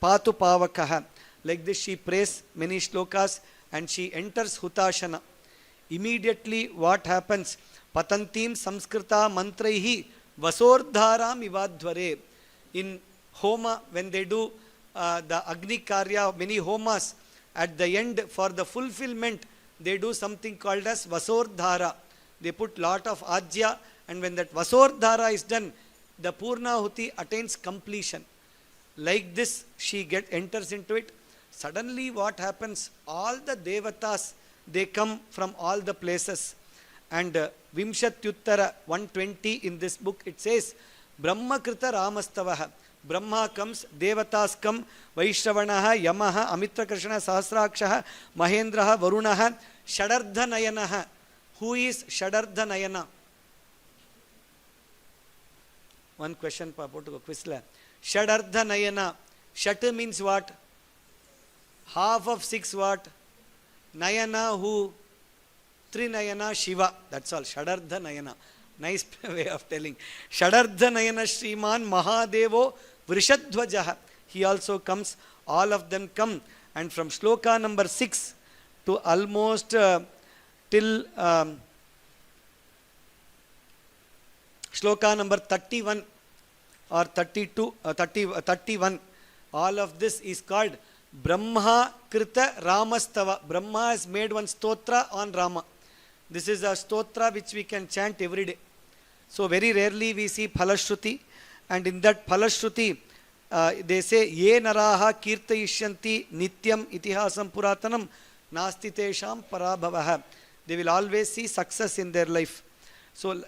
patu pavakah. Like this she prays many shlokas and she enters Hutashana. Immediately what happens? Patantim samskrita mantraihi vasordharam ivadhvare. In Homa, when they do the Agni Karya, many Homas, at the end for the fulfillment, they do something called as vasordhara. They put lot of ajya, and when that vasordhara is done, the Purnahuti attains completion. Like this, she enters into it. Suddenly what happens? All the devatas, they come from all the places. And Vimshatyuttara 120 in this book, it says, Brahma Krita Ramastavaha. Brahma comes, Devatas come, Vaishravanaha, Yamaha, Amitra Krishna, Sahasrakshaha, Mahendraha, Varunaha, Shadardha Nayanaha. Who is Shadardha Nayana? One question, Papa, to go quizla. Shadardha Nayana. Shat means what? Half of 6 what? Nayana who? Trinayana Shiva. That's all. Shadardha Nayana. Nice way of telling. Shadardha Nayana Shriman Mahadevo Vrishadhvajaha. He also comes. All of them come. And from shloka number 6 to almost till shloka number 31 or 32, 31, all of this is called Brahma Krita Ramastava. Brahma has made one stotra on Rama. This is a stotra which we can chant every day. So very rarely we see Phalashruti, and in that Phalashruti they say Ye Naraha Kirtayishyanti Nityam Itihasam Puratanam Nasti Tesham Parabhavaha. They will always see success in their life. So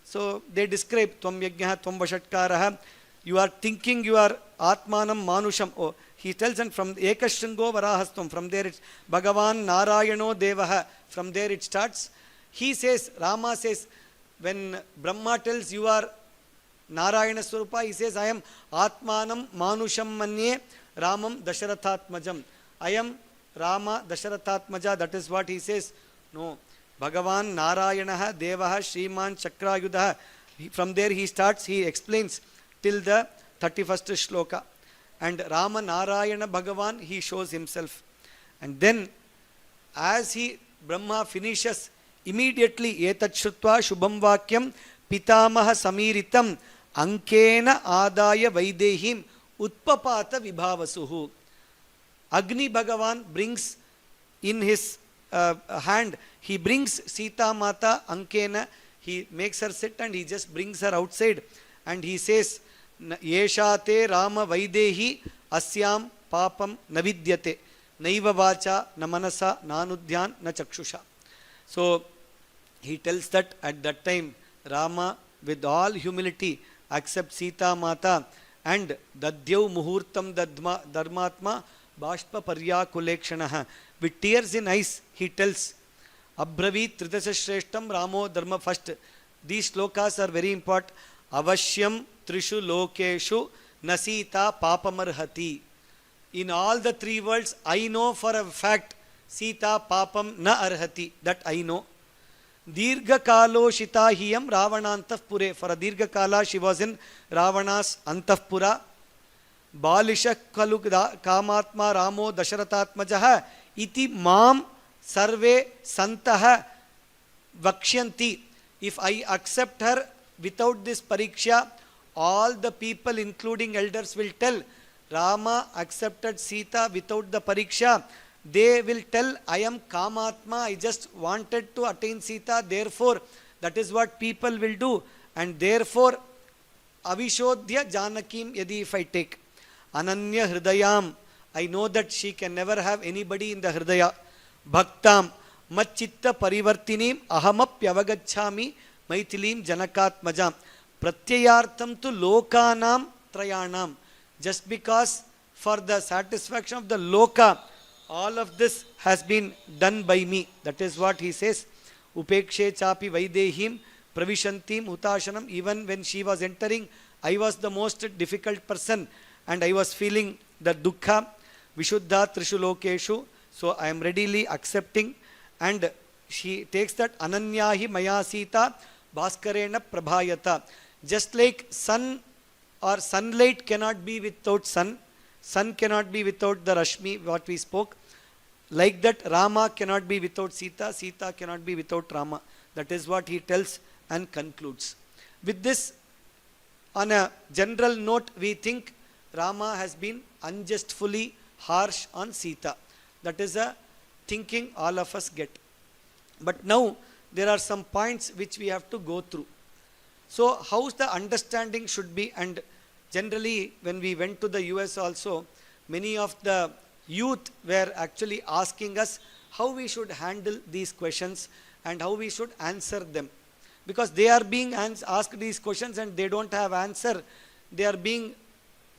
so they describe Tvam Yajnaha Tvam Vashatkaraha. You are thinking you are Atmanam Manusham. Oh, he tells, and from Ekashringo Varahastvam, from there it's Bhagavan Narayano Devaha. From there it starts. He says, Rama says, when Brahma tells you are Narayana Swarupa, he says, I am Atmanam Manusham Manye Ramam Dasharathatmajam. I am Rama Dasharathatmaja. That is what he says. No. Bhagavan Narayanaha Devaha Shriman Chakrayudaha. From there he starts, he explains till the 31st shloka. And Rama Narayana Bhagavan, he shows himself. And then as Brahma finishes, immediately Etat Shrutva Shubham Vakyam Pitamaha Samiritam Ankena Adaya Vaidehim Utpapata Vibhavasuhu. Agni Bhagavan brings in his hand, he brings Sita Mata Ankena, he makes her sit and he just brings her outside. And he says, Yeshate Rama Vaidehi Asyam Papam Navidyate Naiva Vacha Namanasa Nanudhyan Na Chakshusha. So he tells that at that time Rama with all humility accepts Sita Mata and Dadyav Muhurtam Dharmatma Bashpa Parya Kulekshanaha. With tears in eyes he tells Abhravit Tridasa Shreshtam Ramo Dharma first. These shlokas are very important. Avashyam Trishu Lokeshu Nasita Papamarhati. In all the 3 worlds, I know for a fact Sita Papam Na Arhati. That I know. Dirgha Kalo Shita Hiyam Ravanantapure. For a Dirgha Kala she was in Ravana's Antapura. Balisha Kalu Kamatma Ramo Dasharathatmajaha Iti Mam Sarve Santaha Vakshyanti. If I accept her without this pariksha, all the people including elders will tell Rama accepted Sita without the pariksha. They will tell, I am Kamatma, I just wanted to attain Sita, therefore that is what people will do. And therefore Avishodhya Janakim Yadi, if I take Ananya Hridayam, I know that she can never have anybody in the Hridaya. Bhaktam Machitta Parivartinim Ahamapyavagachami Maithilim Janakatmajam. Pratyayartham tu Lokanam Trayanam. Just because for the satisfaction of the Loka, all of this has been done by me. That is what he says. upekshe chapi vaidehim pravishantim hutashanam. Even when she was entering, I was the most difficult person and I was feeling the dukkha. Vishuddha trishu lokeshu. So I am readily accepting. And she takes that ananyahi maya sita bhaskarena prabhayata. Just like sun or sunlight cannot be without sun, sun cannot be without the Rashmi, what we spoke. Like that, Rama cannot be without Sita, Sita cannot be without Rama. That is what he tells and concludes. With this, on a general note, we think Rama has been unjustfully harsh on Sita. That is a thinking all of us get. But now, there are some points which we have to go through. So, how the understanding should be, and generally, when we went to the US also, many of the youth were actually asking us how we should handle these questions and how we should answer them. Because they are being asked these questions and they don't have answer. They are being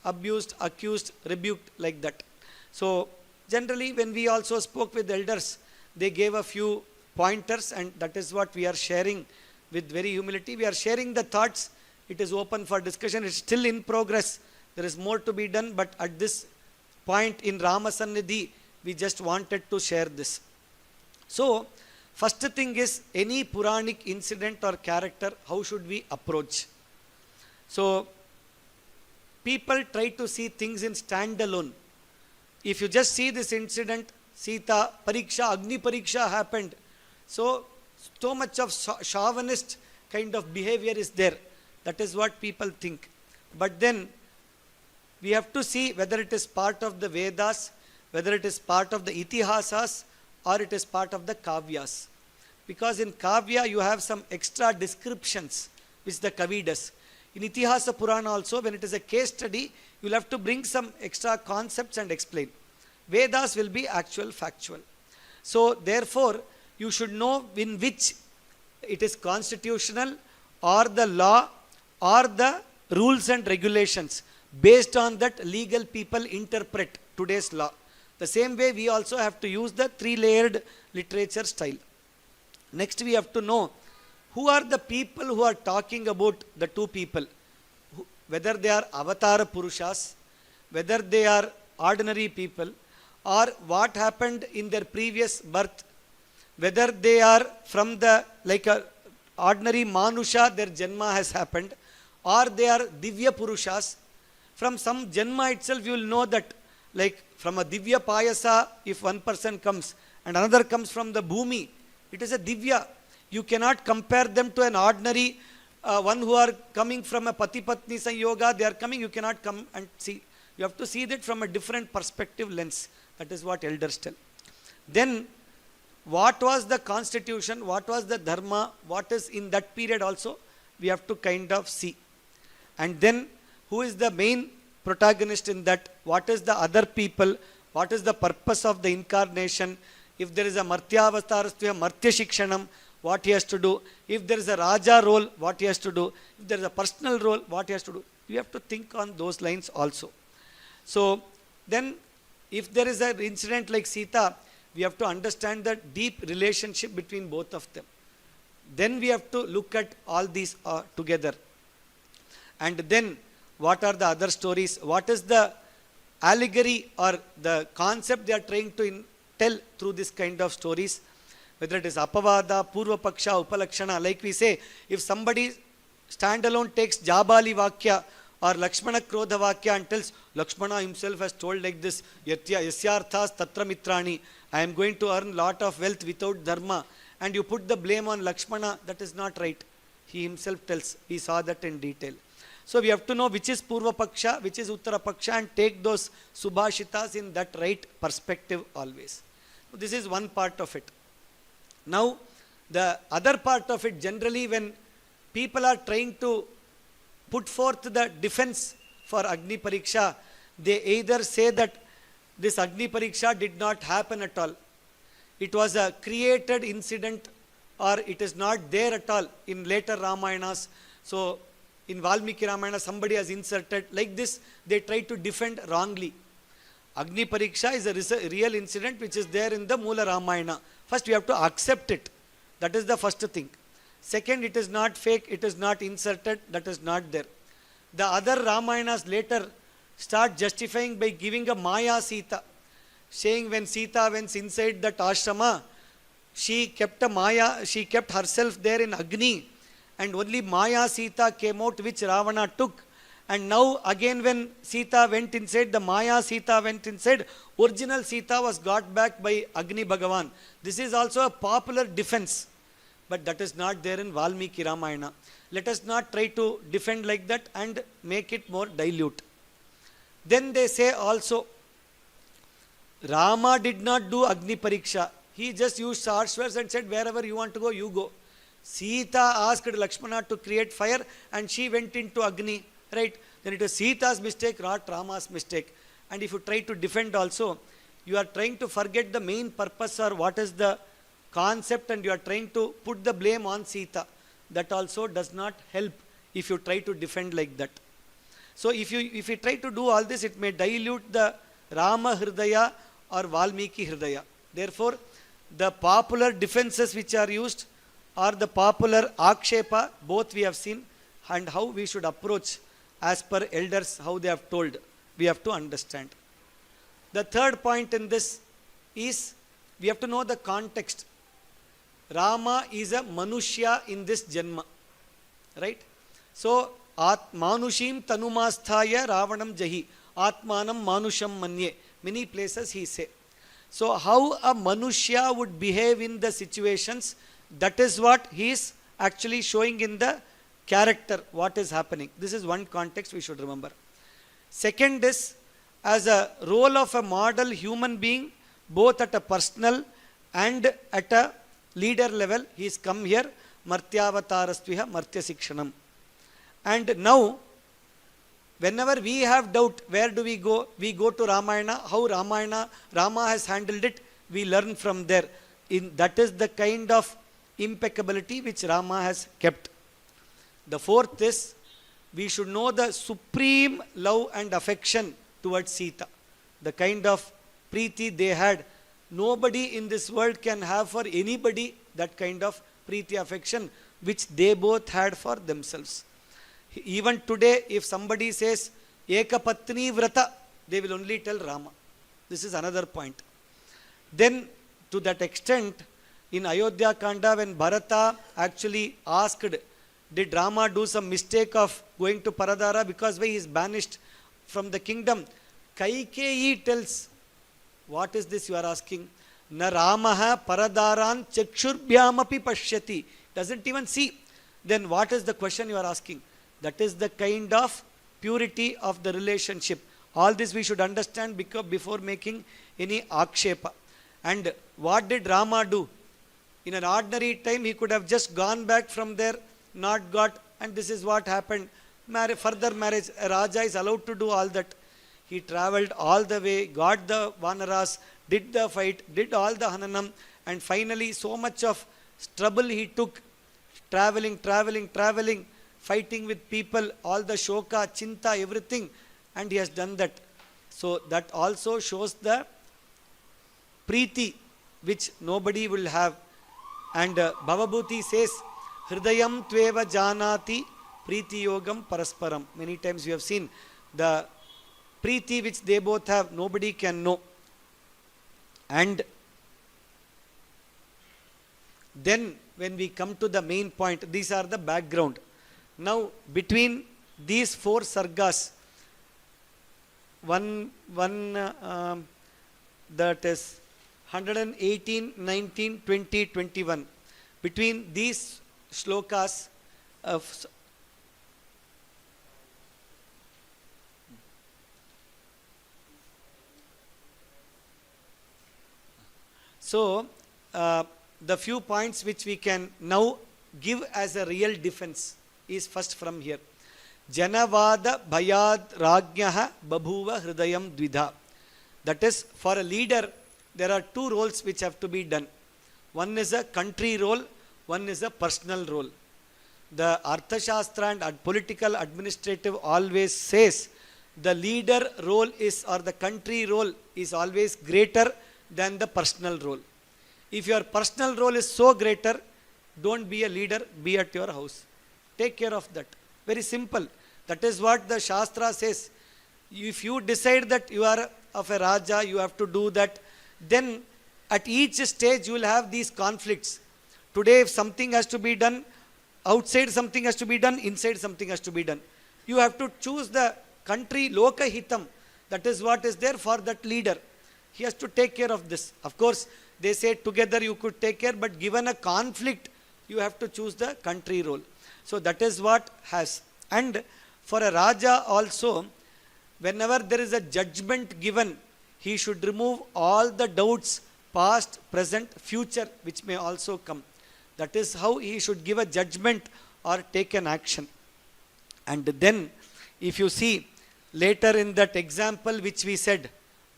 abused, accused, rebuked like that. So, generally, when we also spoke with elders, they gave a few pointers, and that is what we are sharing with very humility. We are sharing the thoughts. It is open for discussion. It's still in progress. There is more to be done, but at this point in Rama Sannidhi, we just wanted to share this. So, first thing is, any Puranic incident or character, how should we approach? So, people try to see things in standalone. If you just see this incident, Sita, Pariksha, Agni Pariksha happened. So much of chauvinist kind of behavior is there. That is what people think. But then, we have to see whether it is part of the Vedas, whether it is part of the Itihasas, or it is part of the Kavyas. Because in Kavya, you have some extra descriptions which the Kavi does. In Itihasa Purana also, when it is a case study, you will have to bring some extra concepts and explain. Vedas will be actual, factual. So, therefore, you should know in which it is constitutional or the law or the rules and regulations. Based on that, legal people interpret today's law. The same way, we also have to use the three-layered literature style. Next, we have to know who are the people who are talking about the two people. Whether they are Avatara Purushas, whether they are ordinary people, or what happened in their previous birth, whether they are from the, like a ordinary Manusha, their Janma has happened, or they are Divya Purushas. From some Janma itself, you will know that, like from a Divya Payasa, if one person comes and another comes from the Bhumi, it is a Divya. You cannot compare them to an ordinary one who are coming from a Pati Patni Sanyoga, they are coming, you cannot come and see. You have to see that from a different perspective lens. That is what elders tell. Then, what was the constitution, what was the dharma, what is in that period also, we have to kind of see. And then, who is the main protagonist in that, what is the other people, what is the purpose of the incarnation, if there is a Martya Avastarastya, Martya Shikshanam, what he has to do, if there is a Raja role, what he has to do, if there is a personal role, what he has to do. We have to think on those lines also. So, then, if there is an incident like Sita, we have to understand the deep relationship between both of them. Then we have to look at all these together. And then, what are the other stories? What is the allegory or the concept they are trying to tell through this kind of stories? Whether it is Apavada, Purva Paksha, Upalakshana, like we say, if somebody standalone takes Jabali Vakya or Lakshmana Krodha Vakya and tells, Lakshmana himself has told like this, Yasyarthas Tatra Mitrani, I am going to earn lot of wealth without dharma, and you put the blame on Lakshmana, that is not right. He himself tells, we saw that in detail. So we have to know which is Purva Paksha, which is Uttara Paksha, and take those Subhashitas in that right perspective always. This is one part of it. Now, the other part of it, generally when people are trying to put forth the defense for Agni Pariksha, they either say that this Agni Pariksha did not happen at all. It was a created incident, or it is not there at all in later Ramayanas. So, in Valmiki Ramayana, somebody has inserted like this, they try to defend wrongly. Agni Pariksha is a real incident which is there in the Mula Ramayana. First, we have to accept it. That is the first thing. Second, it is not fake, it is not inserted, that is not there. The other Ramayanas later start justifying by giving a Maya Sita, saying when Sita went inside that ashrama, she kept herself there in Agni, and only Maya Sita came out, which Ravana took. And now again when Sita went inside, the Maya Sita went inside, original Sita was got back by Agni Bhagavan. This is also a popular defense, but that is not there in Valmiki Ramayana. Let us not try to defend like that and make it more dilute. Then they say also, Rama did not do Agni Pariksha. He just used Sarshvars and said, wherever you want to go, you go. Sita asked Lakshmana to create fire and she went into Agni. Right? Then it is Sita's mistake, not Rama's mistake. And if you try to defend also, you are trying to forget the main purpose or what is the concept, and you are trying to put the blame on Sita. That also does not help if you try to defend like that. So if you try to do all this, it may dilute the Rama Hridaya or Valmiki Hridaya. Therefore, the popular defenses which are used or the popular Akshepa, both we have seen, and how we should approach as per elders, how they have told, we have to understand. The third point in this is, we have to know the context. Rama is a Manushya in this Janma. Right? So, Manushim Tanumasthaya Ravanam Jahi. Atmanam Manusham Manye. Many places he say. So, how a Manushya would behave in the situations, that is what he is actually showing in the character, what is happening. This is one context we should remember. Second is, as a role of a model human being, both at a personal and at a leader level, he is come here, Martyavatarastviha Martya Sikshanam. And now, whenever we have doubt, where do we go? We go to Ramayana, how Rama has handled it, we learn from there. That is the kind of impeccability which Rama has kept. The fourth is, we should know the supreme love and affection towards Sita. The kind of preeti they had. Nobody in this world can have for anybody that kind of preeti affection which they both had for themselves. Even today, if somebody says Ekapatni Vrata, they will only tell Rama. This is another point. Then, to that extent, in Yuddhakaanda, when Bharata actually asked, did Rama do some mistake of going to Paradara because why he is banished from the kingdom? Kaikeyi tells, what is this you are asking? Na Ramaha Paradaran Chakshurbyamapi Pashyati. Doesn't even see. Then what is the question you are asking? That is the kind of purity of the relationship. All this we should understand before making any akshepa. And what did Rama do? In an ordinary time, he could have just gone back from there, not got, and this is what happened. Further marriage, a Raja is allowed to do all that. He traveled all the way, got the Vanaras, did the fight, did all the Hananam, and finally so much of trouble he took, traveling, fighting with people, all the shoka, chinta, everything, and he has done that. So that also shows the preeti which nobody will have. And Bhavabhuti says, Hridayam tveva janati preeti yogam parasparam. Many times we have seen the preeti which they both have, nobody can know. And then when we come to the main point, these are the background. Now between these four sargas, that is 118, 19, 20, 21. Between these shlokas of the few points which we can now give as a real defense is first from here. Janavada bhayad rajnyaha babhuva hridayam dvidha. That is, for a leader, there are two roles which have to be done. One is a country role, one is a personal role. The Arthashastra and political administrative always says the leader role is, or the country role is always greater than the personal role. If your personal role is so greater, don't be a leader, be at your house. Take care of that. Very simple. That is what the Shastra says. If you decide that you are of a Raja, you have to do that, then at each stage you will have these conflicts. Today if something has to be done, outside something has to be done, inside something has to be done. You have to choose the country, loka hitam. That is what is there for that leader. He has to take care of this. Of course, they say together you could take care, but given a conflict, you have to choose the country role. So that is what has. And for a Raja also, whenever there is a judgment given, he should remove all the doubts, past, present, future, which may also come. That is how he should give a judgment or take an action. And then, if you see later in that example which we said,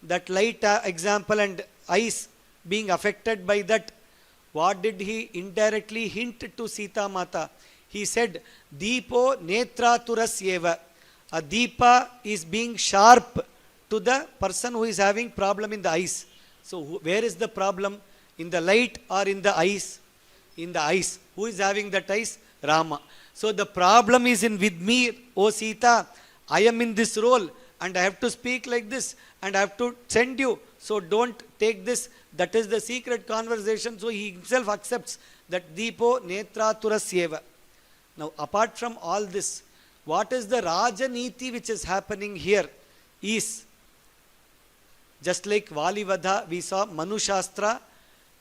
that light example and eyes being affected by that, what did he indirectly hint to Sita Mata? He said, Deepo netraturas a deepa is being sharp to the person who is having problem in the eyes. So where is the problem? In the light or in the eyes? In the eyes. Who is having that eyes? Rama. So the problem is in with me, O Sita. I am in this role and I have to speak like this and I have to send you. So don't take this. That is the secret conversation. So he himself accepts that Deepo netraturas. Now apart from all this, what is the Rajaniti which is happening here is, just like Valivadha, we saw Manu Shastra,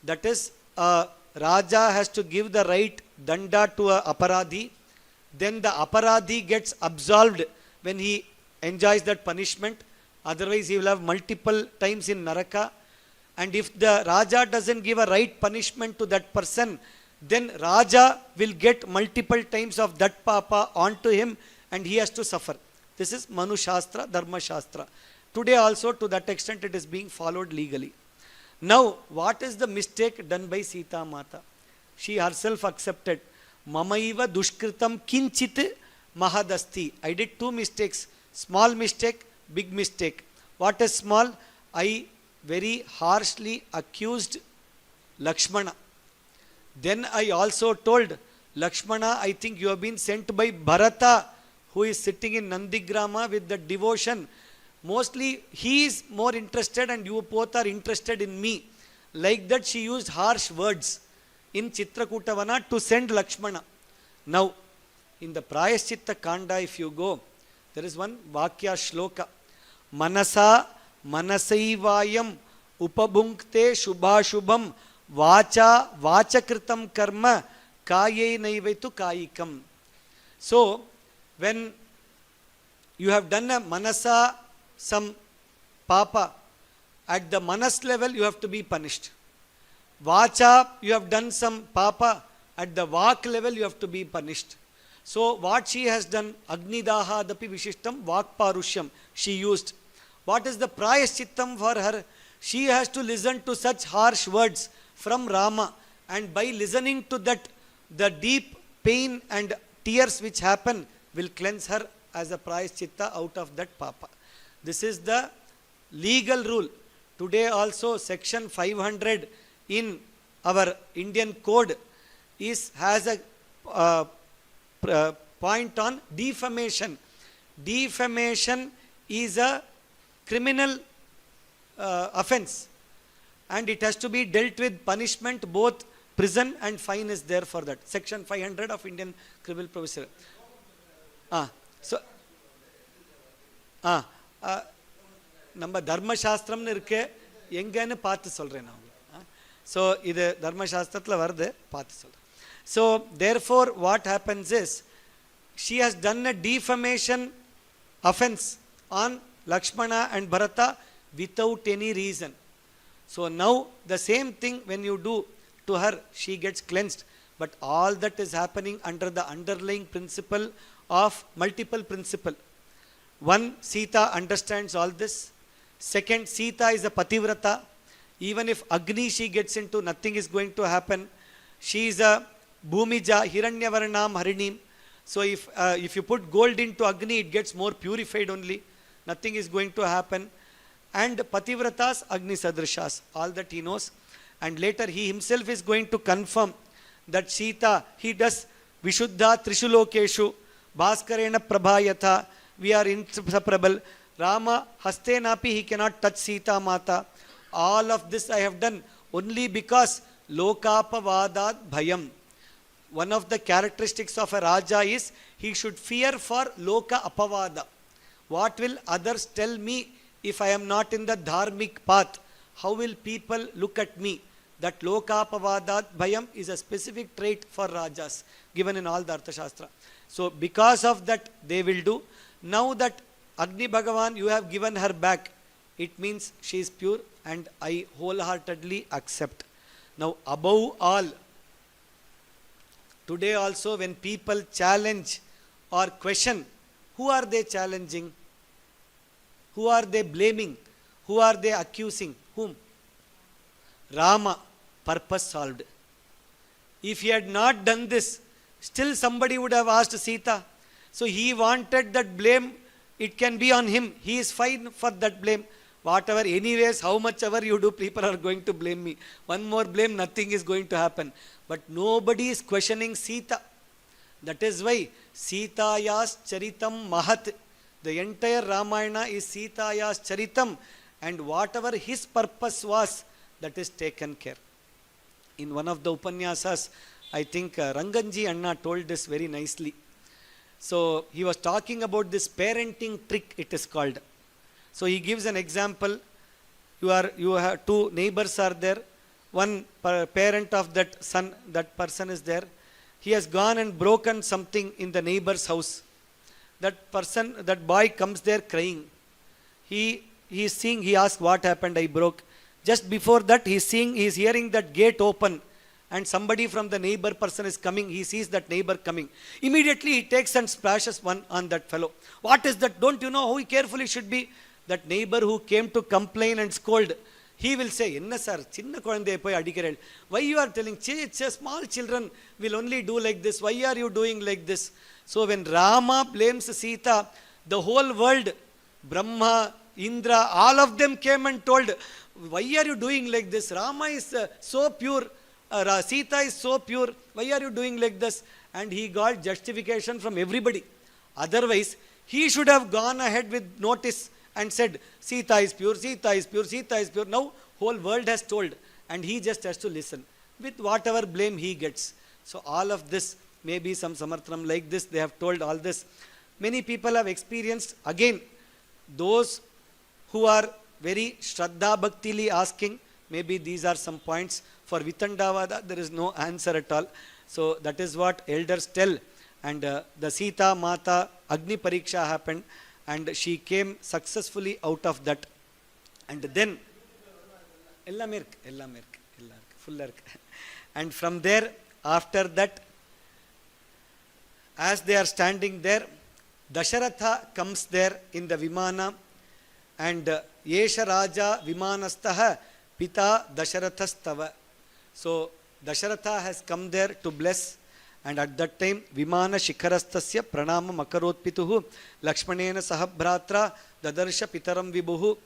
that is Raja has to give the right danda to a aparadhi, then the aparadhi gets absolved when he enjoys that punishment, otherwise he will have multiple times in Naraka. And if the Raja doesn't give a right punishment to that person, then Raja will get multiple times of that papa onto him and he has to suffer. This is Manu Shastra, Dharma Shastra. Today also to that extent it is being followed legally. Now what is the mistake done by Sita Mata? She herself accepted. Mamaiva dushkritam kinchit mahadasti. I did two mistakes. Small mistake, big mistake. What is small? I very harshly accused Lakshmana. Then I also told Lakshmana, I think you have been sent by Bharata, who is sitting in Nandigrama with the devotion. Mostly he is more interested and you both are interested in me. Like that she used harsh words in Chitrakootavana to send Lakshmana. Now, in the Prayaschitta Kanda, if you go, there is one Vakya Shloka. Manasa manasaivayam upabhunkte shubhashubham vacha vachakritam karma kaye naivaitu kayikam. So, when you have done a manasa, some papa, at the manas level you have to be punished. Vacha, you have done some papa, at the vak level you have to be punished. So what she has done, Agnidaha dapi vishishtam vakparushyam, she used. What is the prayaschittam for her? She has to listen to such harsh words from Rama, and by listening to that, the deep pain and tears which happen will cleanse her as a prayaschitta out of that papa. This is the legal rule. Today also section 500 in our Indian code has a point on defamation. Defamation is a criminal offense and it has to be dealt with punishment, both prison and fine is there for that. Section 500 of Indian Criminal Procedure. நம்ம தர்மசாஸ்திரம்னு இருக்கு, எங்கன்னு பார்த்து சொல்றேன் நான். So இது தர்மசாஸ்திரத்தில் வருது, பார்த்து சொல்றேன். So therefore what happens is, she has done a defamation offense on Lakshmana and Bharata without any reason. So now the same thing when you do to her, she gets cleansed. But all that is happening under the underlying principle of multiple principle. One, Sita understands all this. Second, Sita is a pativrata. Even if Agni she gets into, nothing is going to happen. She is a Bhumija, Hiranyavarnam Harinim. So if you put gold into Agni, it gets more purified only. Nothing is going to happen. And Pativratas, Agni Sadrishas, all that he knows. And later he himself is going to confirm that Sita, he does Vishuddha Trishulokeshu, Bhaskarena Prabhayatha, we are inseparable. Rama Hastenapi, he cannot touch Sita Mata. All of this I have done only because Lokapavadat Bhayam. One of the characteristics of a Raja is he should fear for Loka Apavada. What will others tell me if I am not in the dharmic path? How will people look at me? That Lokapavadat Bhayam is a specific trait for Rajas given in all the Arthashastra. So because of that they will do. Now that Agni Bhagavan, you have given her back, it means she is pure and I wholeheartedly accept. Now above all, today also when people challenge or question, who are they challenging? Who are they blaming? Who are they accusing? Whom? Rama. Purpose solved. If he had not done this, still somebody would have asked Sita. So he wanted that blame, it can be on him. He is fine for that blame. Whatever, anyways, how much ever you do, people are going to blame me. One more blame, nothing is going to happen. But nobody is questioning Sita. That is why Sitaya's Charitam Mahat. The entire Ramayana is Sitaya's Charitam. And whatever his purpose was, that is taken care. In one of the Upanyasas, I think Ranganji Anna told this very nicely. So he was talking about this parenting trick, it is called. So he gives an example. You have two neighbors are there. One parent of that son, that person is there. He has gone and broken something in the neighbor's house. That person, that boy comes there crying. He is seeing, he asks, what happened? I broke. Just before that, he is hearing that gate open and somebody from the neighbor person is coming. He sees that neighbor coming. Immediately he takes and splashes one on that fellow. What is that? Don't you know how careful he should be? That neighbor who came to complain and scold, he will say, Enna sir, chinna kolande poi adikiral. Why you are telling, small children will only do like this. Why are you doing like this? So when Rama blames Sita, the whole world, Brahma, Indra, all of them came and told, why are you doing like this? Rama is so pure. Sita is so pure. Why are you doing like this? And he got justification from everybody. Otherwise, he should have gone ahead with notice and said, Sita is pure, Sita is pure, Sita is pure. Now, whole world has told. And he just has to listen with whatever blame he gets. So all of this, maybe some Samarthanam like this, they have told all this. Many people have experienced, again, those who are very Shraddha Bhaktili asking, maybe these are some points. For Vitandavada, there is no answer at all. So that is what elders tell. And the Sita Mata Agni Pariksha happened and she came successfully out of that. And then, and from there, after that, as they are standing there, Dasharatha comes there in the Vimana and Yesha Raja Vimanastaha Pita Dasharatastava. So Dasharatha has come there to bless, and at that time Vimana Shikharastasya Pranama Makarotpituhu Lakshmanena Sahabhratra Dadarsha Pitaram Vibuhu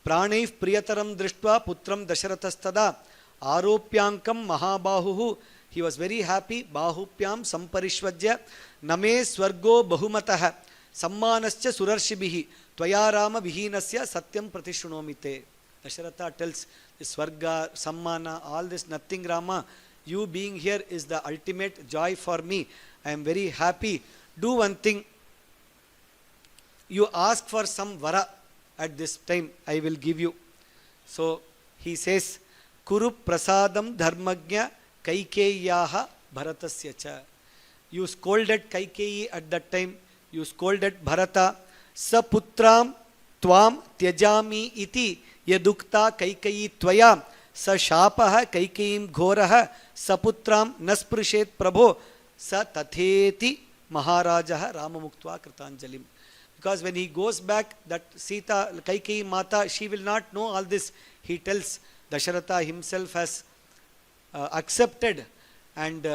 Pranaif Priyataram Drishtva Putram Dasharathastada Aropyankam Mahabahuhu. He was very happy. Bahupyam Samparishvajya Name Swargo Bahumataha Sammanascha Surarshibihi Tvaya Rama Vihinasya Satyam Pratishunomite. Dasharatha tells the Swarga, Sammana, all this, nothing Rama. You being here is the ultimate joy for me. I am very happy. Do one thing. You ask for some vara at this time. I will give you. So he says, Kuru prasadam dharmagya Kaikeyaha Bharatasya cha. You scolded Kaikeyi at that time. You scolded Bharata. Saputram tvam tyajami iti yadukta Kaikeyi tvaya. Sa shapaha Kaikeyim ghoraha saputram nasprishet prabho sa tatheti maharajaha ramamuktva kritanjalim. Because when he goes back, that Sita, Kaikeyi Mata, she will not know all this. He tells Dasharatha himself has accepted, and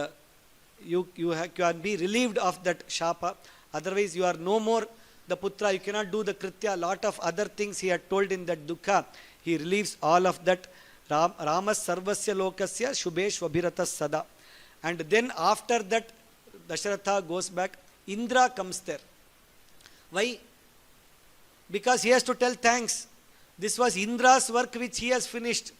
you can be relieved of that shapa. Otherwise you are no more the putra. You cannot do the kritya. Lot of other things he had told in that dukkha. He relieves all of that. Ramas sarvasya lokasya shubhesh vabhiratas sada. And then after that, Dasharatha goes back. Indra comes there. Why? Because he has to tell thanks. This was Indra's work which he has finished.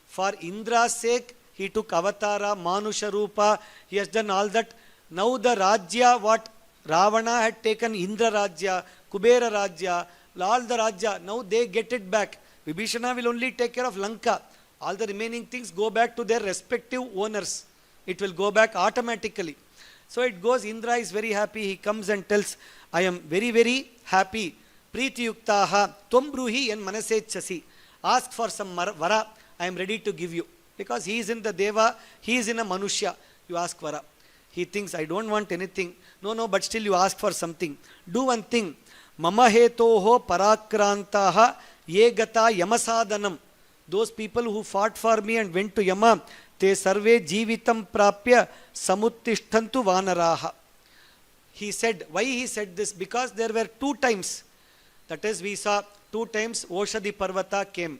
For Indra's sake, he took avatara, manusha rupa, he has done all that. Now the Rajya, what Ravana had taken, Indra Rajya, Kubera Rajya, all the Rajya, now they get it back. Vibhishana will only take care of Lanka. All the remaining things go back to their respective owners. It will go back automatically. So it goes, Indra is very happy. He comes and tells, I am very, very happy. Priti yuktaha tvam bruhi en manasechasi. Ask for some vara. I am ready to give you. Because he is in the Deva, he is in a Manushya. You ask vara. He thinks, I don't want anything. No, but still you ask for something. Do one thing. Mama hetoho parakrantaha yegata yamasadanam. Those people who fought for me and went to Yama, te sarve jivitam prapya samuttishtantu vanaraha. He said, why he said this? Because there were 2 times. That is, we saw 2 times Oshadi Parvata came.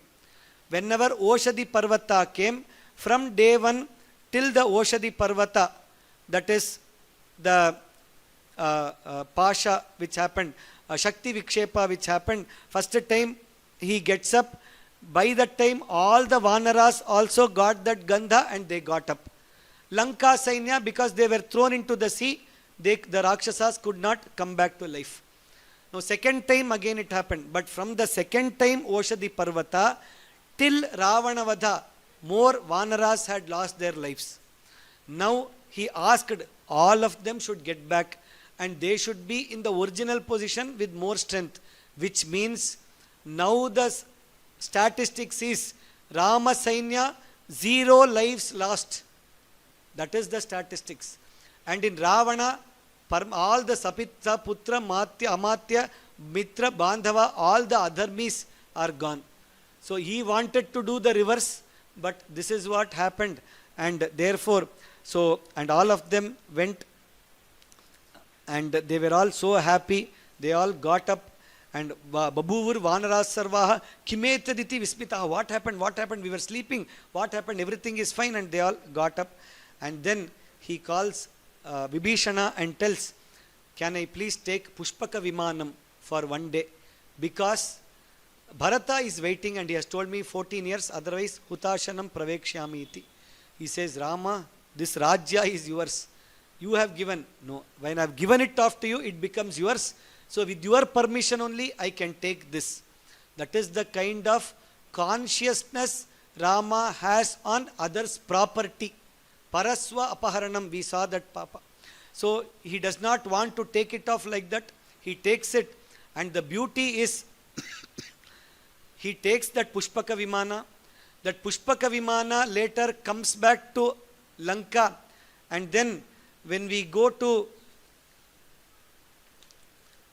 Whenever Oshadi Parvata came, from day 1 till the Oshadi Parvata, that is the Pasha which happened, Shakti Vikshepa which happened, first time he gets up. By that time, all the Vanaras also got that Gandha and they got up. Lanka Sainya, because they were thrown into the sea, the Rakshasas could not come back to life. Now, second time again it happened. But from the second time, Oshadi Parvata, till Ravanavadha, more Vanaras had lost their lives. Now, he asked all of them should get back and they should be in the original position with more strength. Which means, now the statistics is Rama Sainya, 0 lives lost. That is the statistics. And in Ravana, all the Sapitra, Putra, Matya, Amatya, Mitra, Bandhava, all the Adharmis are gone. So he wanted to do the reverse, but this is what happened. And therefore, and all of them went and they were all so happy. They all got up. And Babuvur Vanaras Sarvaha Kimetaditi Vispitaha. What happened? What happened? We were sleeping. What happened? Everything is fine. And they all got up. And then he calls Vibhishana and tells, can I please take Pushpaka Vimanam for 1 day? Because Bharata is waiting and he has told me 14 years. Otherwise, Hutashanam Pravekshyami iti. He says, Rama, this Rajya is yours. You have given. No, when I have given it off to you, it becomes yours. So with your permission only, I can take this. That is the kind of consciousness Rama has on others' property. Paraswa apaharanam, we saw that Papa. So he does not want to take it off like that. He takes it. And the beauty is, he takes that Pushpaka Vimana. That Pushpaka Vimana later comes back to Lanka. And then when we go to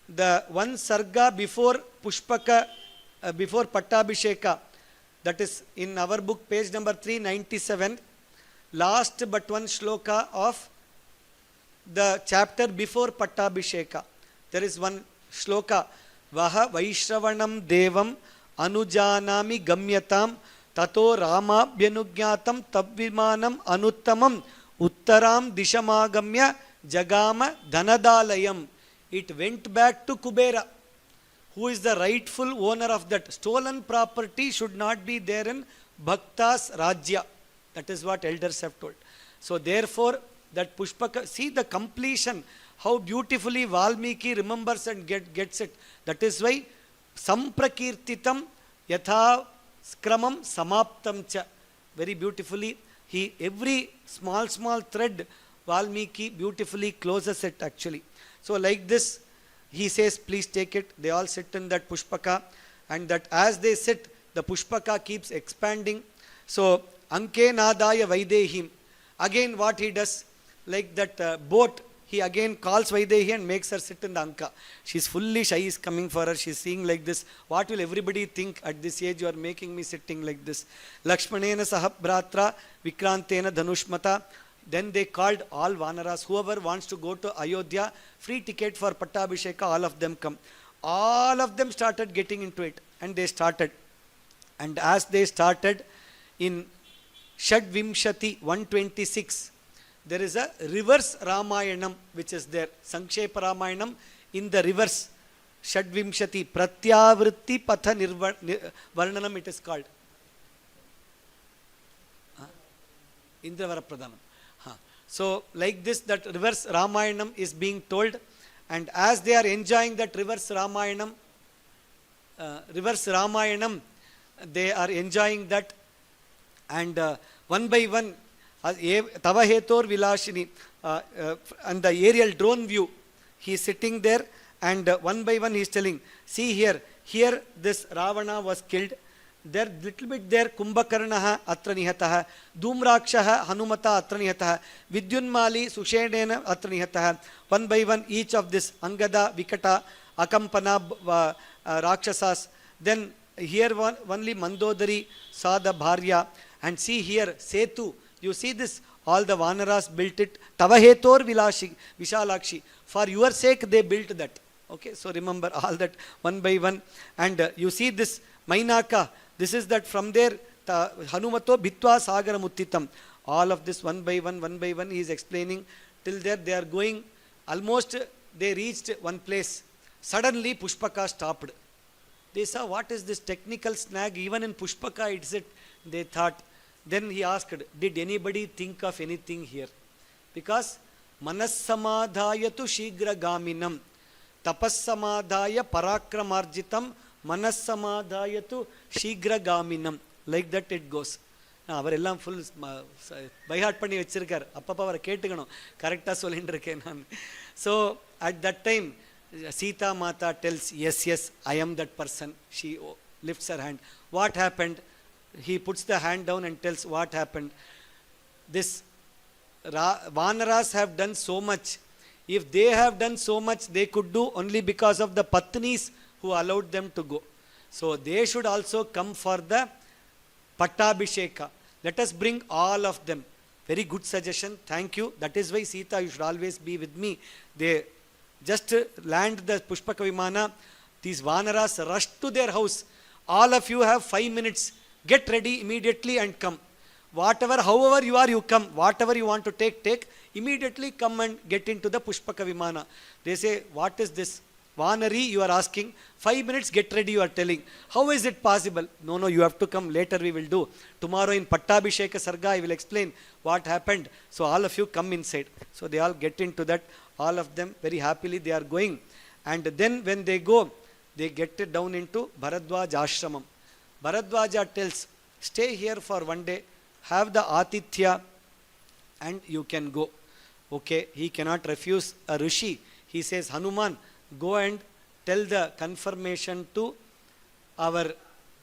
the one sarga before Pushpaka, before Pattabhisheka, that is in our book, page number 397, last but one shloka of the chapter before Pattabhisheka. There is one shloka, Vaha Vaishravanam Devam Anujanami Gamyatam Tato Rama Byanugyatam Tabvimanam Anuttamam Uttaram Dishamagamya Jagama Dhanadalayam. It went back to Kubera, who is the rightful owner of that. Stolen property should not be there in Bhakta's Rajya. That is what elders have told. So therefore, that Pushpaka, see the completion, how beautifully Valmiki remembers and gets it. That is why Samprakirtitam Yatha Skramam Samaptam Cha. Very beautifully, every small thread, Valmiki beautifully closes it actually. So like this, he says, please take it. They all sit in that Pushpaka, and that as they sit, the Pushpaka keeps expanding. So, Anke Nadaya Vaidehim. Again what he does, like that boat, he again calls Vaidehi and makes her sit in the Anka. She's fully shy, is coming for her. She's seeing like this. What will everybody think at this age? You are making me sitting like this. Lakshmanena Sahabhratra Vikrantena Dhanushmata. Then they called all Vanaras. Whoever wants to go to Ayodhya, free ticket for Pattabhisheka, all of them come. All of them started getting into it. And they started. And as they started, in Shadvimshati 126, there is a reverse Ramayanam which is there. Sankshepa Ramayanam in the reverse. Shadvimshati Pratyavritti Patha Varnanam it is called. Indra Varapradanam. So like this, that reverse Ramayanam is being told, and as they are enjoying that reverse Ramayanam, they are enjoying that, and one by one, Tavahetor Vilashini, and the aerial drone view, he is sitting there, and one by one he is telling, see here this Ravana was killed, there little bit there Kumbhakarnaha atra nihataha, Dhumrakshaha Hanumata atra nihataha, Vidyunmali Sushenena atra nihataha. One by one each of this Angada, Vikata, Akampana Rakshasas. Then here only Mandodari saw the Bharya, and see here Setu, you see this, all the Vanaras built it. Tavahetor Vishalakshi, for your sake they built that. Okay, so remember all that one by one. And you see this Mainaka, this is that from there Hanumato Bhitva Sagara Muttitam. All of this one by one he is explaining. Till there they are going, almost they reached one place. Suddenly Pushpaka stopped. They saw, what is this technical snag? Even in Pushpaka it's it, they thought. Then he asked, did anybody think of anything here? Because Manassamadhayatu Shigra Gaminam, Tapassamadhaya Parakramarjitam, Manassamadhayatu Shigra Gaminam. Like that it goes. அவரெல்லாம் full by heart பண்ணி வச்சிருக்கார். அப்பப்போ அவரை கேட்டுக்கணும், கரெக்டாக சொல்லிட்டு இருக்கேன் நான். So at that time Sita Mata tells, yes, I am that person. She lifts her hand. What happened? He puts the hand down and tells what happened. This Vanaras have done so much. If they have done so much, they could do only because of the Patnis who allowed them to go. So they should also come for the Pattabhisheka. Let us bring all of them. Very good suggestion. Thank you. That is why Sita, you should always be with me. They just land the Pushpaka Vimana. These Vanaras rush to their house. All of you have 5 minutes. Get ready immediately and come. Whatever, however you are, you come. Whatever you want to take. Immediately come and get into the Pushpaka Vimana. They say, what is this? Vanari, you are asking. 5 minutes, get ready, you are telling. How is it possible? No, you have to come. Later we will do. Tomorrow in Pattabhisheka Sarga, I will explain what happened. So all of you come inside. So they all get into that. All of them very happily they are going. And then when they go, they get it down into Bharadwaja Ashramam. Bharadwaja tells, stay here for one day, have the Atithya, and you can go. Okay, he cannot refuse a Rishi. He says, Hanuman, go and tell the confirmation to our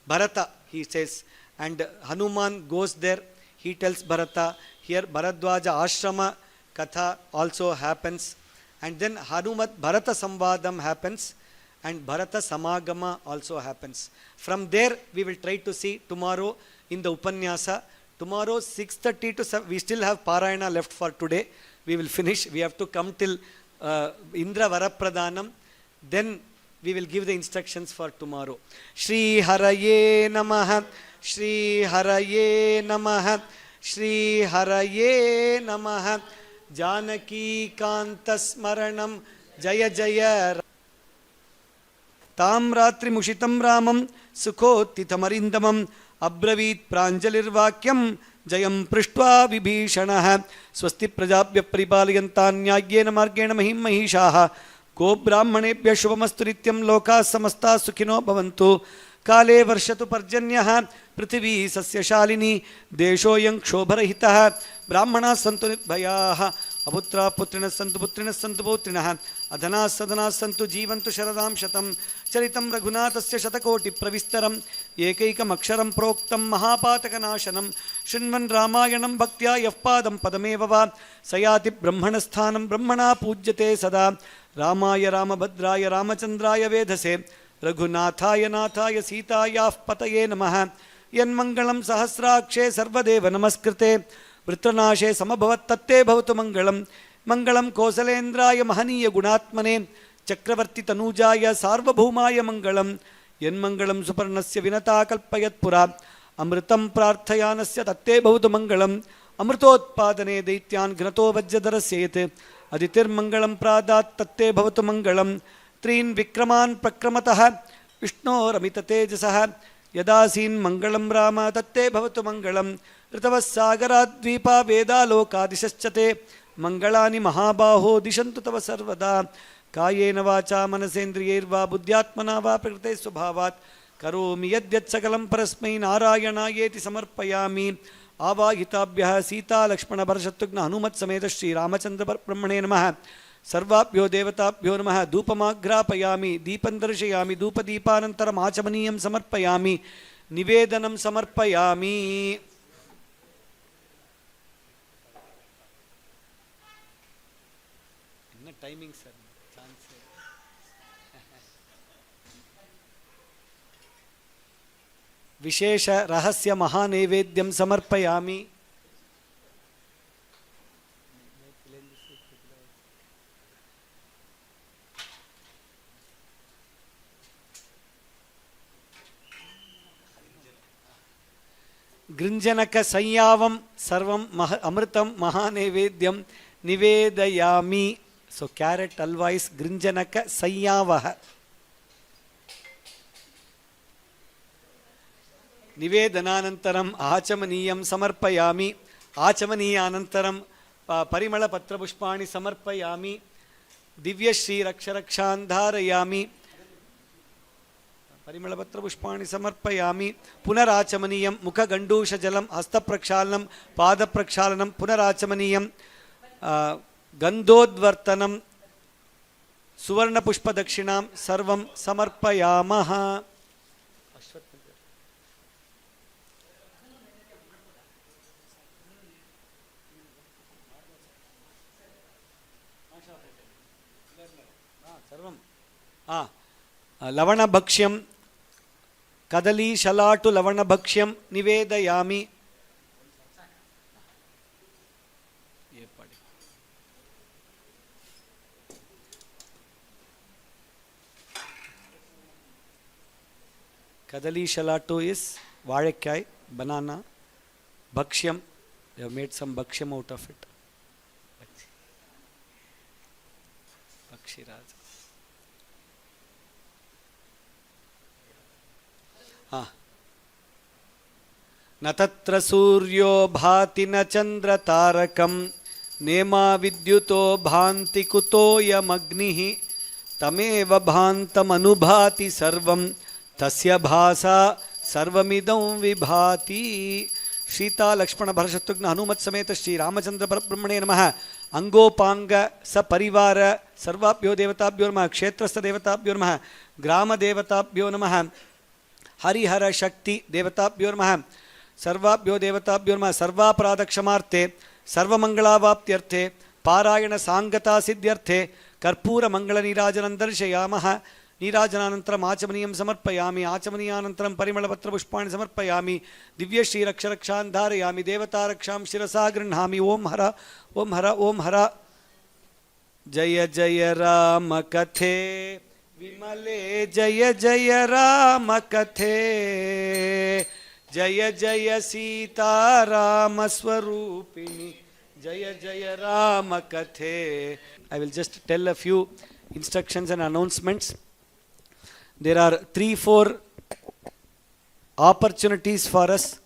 Bharata, he says. And Hanuman goes there, he tells Bharata. Here Bharadwaja Ashrama Katha also happens. And then Bharata Samvadam happens, and Bharata Samagama also happens. From there we will try to see tomorrow in the Upanyasa. Tomorrow 6:30 to 7, we still have Parayana left for today. We will finish. We have to come till Indra Varapradanam. Then we will give the instructions for tomorrow. Shri Haraye Namaha, Shri Haraye Namaha, Shri Haraye Namaha. Janaki Kanta Smaranam Jaya Jaya Tam Ratri Mushitam Ramam Sukhotithamarindamam Abravit Pranjalirvakyam Jayam Prishtva Vibhishanaha Swasti Prajabhya Paripalayantanyagyena Margena Mahim Mahishaha Go Brahmanebhya Shubhamasturityam Loka Samasta Sukhino Bhavantu Kale Varshatu Parjanyaha Prithvi Sasyashalini Deshoyam Kshobarahitaha Brahmana Santu Nirbayaha Aputra Putrinas Santu Putrinaha Adhanas Sadanas Santu Jivantu Sharadam Shatam Charitam Raghunathasya Shatakoti Pravistaram Ekaikam Aksharam Proktam Mahapatakanashanam Shinvan Ramayanam Bhaktya Yafpadam Padamevava Sayati Brahmanasthanam Brahmana Pujyate Sada Ramaya Ramabhadraya Ramachandraya Vedhase Raghunathaya Nathaya Sitaya Pataye Namaha Yanmangalam Sahasrakshe Sarvadeva Namaskrite Vritranashe Samabhavat Tatte Bhavatu Mangalam Mangalam Kosalendraya Mahaniya Gunatmane Chakravarti Tanujaya Sarvabhumaya Mangalam Yanmangalam Suparnasya Vinata Kalpayat Pura Amritam Prarthayanasya Tatte Bhavatu Mangalam अमृतोत्पादने दैत्यान् घ्नतो वज्रधरस्येत् अदितिर्मङ्गलं प्रादात् तत्ते भवतु मङ्गलं त्रीन् विक्रमान् प्रक्रमतः विष्णोरमिततेजसः यदासीन् मङ्गलं राम तत्ते भवतु मङ्गलं ऋतवः सागराद्वीपा वेदालोकादिशश्च ते मङ्गलानि महाबाहो दिशन्तु तव सर्वदा कायेन वाचा मनसेन्द्रियैर्वा बुद्ध्यात्मना वा प्रकृते स्वभावात् करोमि यद्यत् सकलं परस्मै नारायणायेति समर्पयामि आवाहिताभ्यः सीता लक्ष्मण भरतशत्रुघ्न हनुमत् समेत श्रीरामचन्द्र ब्रह्मणे नमः सर्वाभ्यो देवताभ्यो नमः धूपमाघ्रापयामि दीपं दर्शयामि धूपदीपानन्तरम् आचमनीयं समर्पयामि निवेदनं समर्पयामि टाइमिंग सर चांस विशेष रहस्य महानैवेद्यं समर्पयामि गृञ्जनक संयावं सर्वं अमृतं महानैवेद्यं निवेदयामि. So carrot halwa is grinjanaka sayyavaha. Nivedananantaram achamaniyam samarpayami. Achamaniyanantaram parimala patra pushpani samarpayami. Divya shri raksharakshan dharayami. Parimala patra pushpani samarpayami. Punarachamaniyam mukha gandusha jalam hasta prakshalanam pada prakshalanam punarachamaniyam. गंधोद्वर्तनम सुवर्ण पुष्प दक्षिणां सर्वं समर्पयामः. सर्वं लवण भक्ष्यं कदली शलाटु लवण भक्ष्यं निवेदयामि. Kadali shalato is vaழைக்காய், banana, bhakshyam. They have made some bhakshyam out of it. Bhakshiraj. न तत्र सूर्यो भाति न चंद्र तारकम नेमा विद्युतो भान्ति कुतोयमग्निः तमेव भान्तमनुभाति सर्वं तस्य भासा सर्वमिदं विभाति. सीता लक्ष्मण भरतशत्रुघ्न हनुमत् समेत श्री रामचंद्र ब्रह्मणे नमः. अंगोपांग सपरिवार सर्वाभ्यो देवताभ्यो नमः. क्षेत्रस्थ देवताभ्यो नमः. ग्राम देवताभ्यो नमः. हरिहर शक्ति देवताभ्यो नमः. सर्वाभ्यो देवताभ्यो नमः. सर्वापराध क्षमार्थे सर्वमंगलावाप्त्यर्थे पारायण सांगता सिद्ध्यर्थे कर्पूर मंगल नीराजनं दर्शयामः. नीराजनानन्तरम् आचमनीयं समर्पयामि. आचमनीयानन्तरं परिमलपत्र पुष्पाणि समर्पयामि. दिव्य श्री रक्षरक्षान् धारयामि. देवतारक्षां शिरसा गृह्णामि. ओम हर ओम हर ओम हर. जय जय राम कथे विमले जय जय राम कथे जय जय सीता राम स्वरूपिणी जय जय राम कथे. I will just tell a few instructions and announcements. There are 3-4 opportunities for us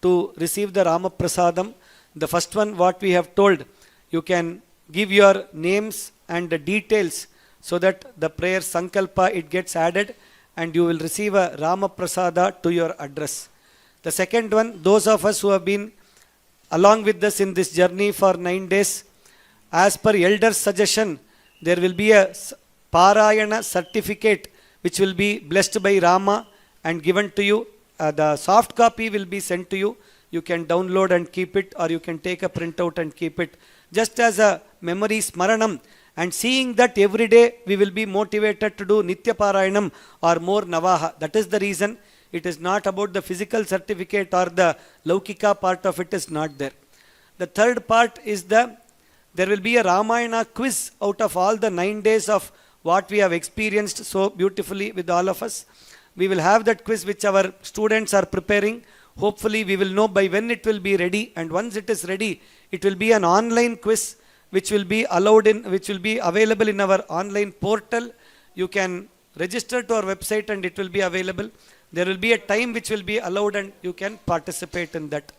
to receive the Rama Prasadam. The first one, what we have told, you can give your names and the details so that the prayer Sankalpa, it gets added and you will receive a Rama Prasada to your address. The second one, those of us who have been along with us in this journey for 9 days, as per elder's suggestion, there will be a Parayana certificate which will be blessed by Rama and given to you. The soft copy will be sent to you. You can download and keep it, or you can take a printout and keep it just as a memory smaranam. And seeing that every day we will be motivated to do Nitya Parayanam or more Navaaha. That is the reason. It is not about the physical certificate or the Laukika part of it is not there. The third part is there will be a Ramayana quiz out of all the 9 days of what we have experienced so beautifully with all of us. We will have that quiz which our students are preparing. Hopefully we will know by when it will be ready, and once it is ready, it will be an online quiz which will be available in our online portal. You can register to our website and it will be available. There will be a time which will be allowed and you can participate in that.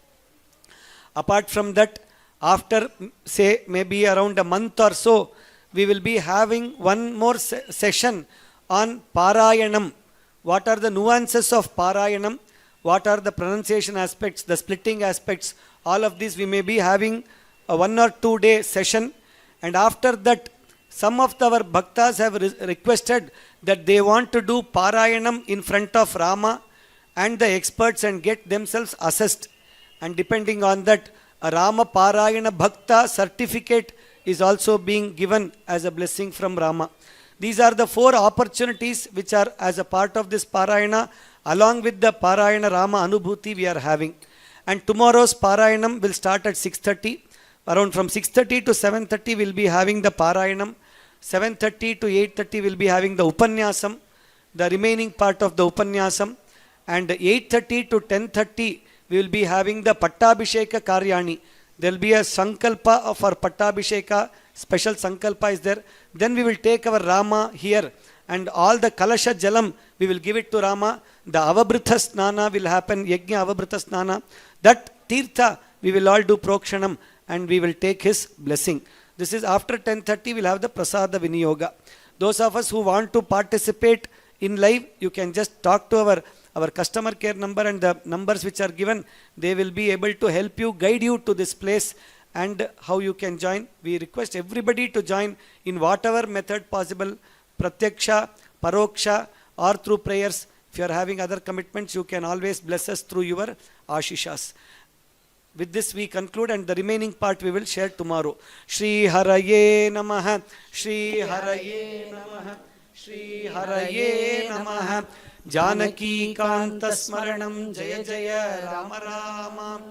Apart from that, after say maybe around a month or so, we will be having one more session on Parayanam. What are the nuances of Parayanam? What are the pronunciation aspects, the splitting aspects? All of these we may be having a 1 or 2 day session. And after that, some of our bhaktas have requested that they want to do Parayanam in front of Rama and the experts and get themselves assessed. And depending on that, a Rama Parayana Bhakta certificate is also being given as a blessing from Rama. These are the 4 opportunities which are as a part of this Parayana, along with the Parayana Rama Anubhuti we are having. And tomorrow's Parayanam will start at 6:30. Around from 6:30 to 7:30 we'll be having the Parayanam. 7:30 to 8:30 we'll be having the Upanyasam, the remaining part of the Upanyasam. And 8:30 to 10:30 we will be having the Pattabhisheka Karyani. There will be a Sankalpa of our Pattabhisheka, special Sankalpa is there. Then we will take our Rama here and all the Kalasha Jalam we will give it to Rama. The Avabhrita Snana will happen, Yajna Avabhrita Snana. That Tirtha we will all do Prokshanam and we will take his blessing. This is after 10:30 we'll have the Prasada Viniyoga. Those of us who want to participate in live, you can just talk to our customer care number and the numbers which are given. They will be able to help you, guide you to this place and how you can join. We request everybody to join in whatever method possible, Pratyaksha, Paroksha or through prayers. If you are having other commitments, you can always bless us through your Ashishas. With this we conclude and the remaining part we will share tomorrow. Shri Haraye Namaha, Shri Haraye Namaha, Shri Haraye Namaha. Janaki Kanta Smaranam Jaya Jaya Rama Rama.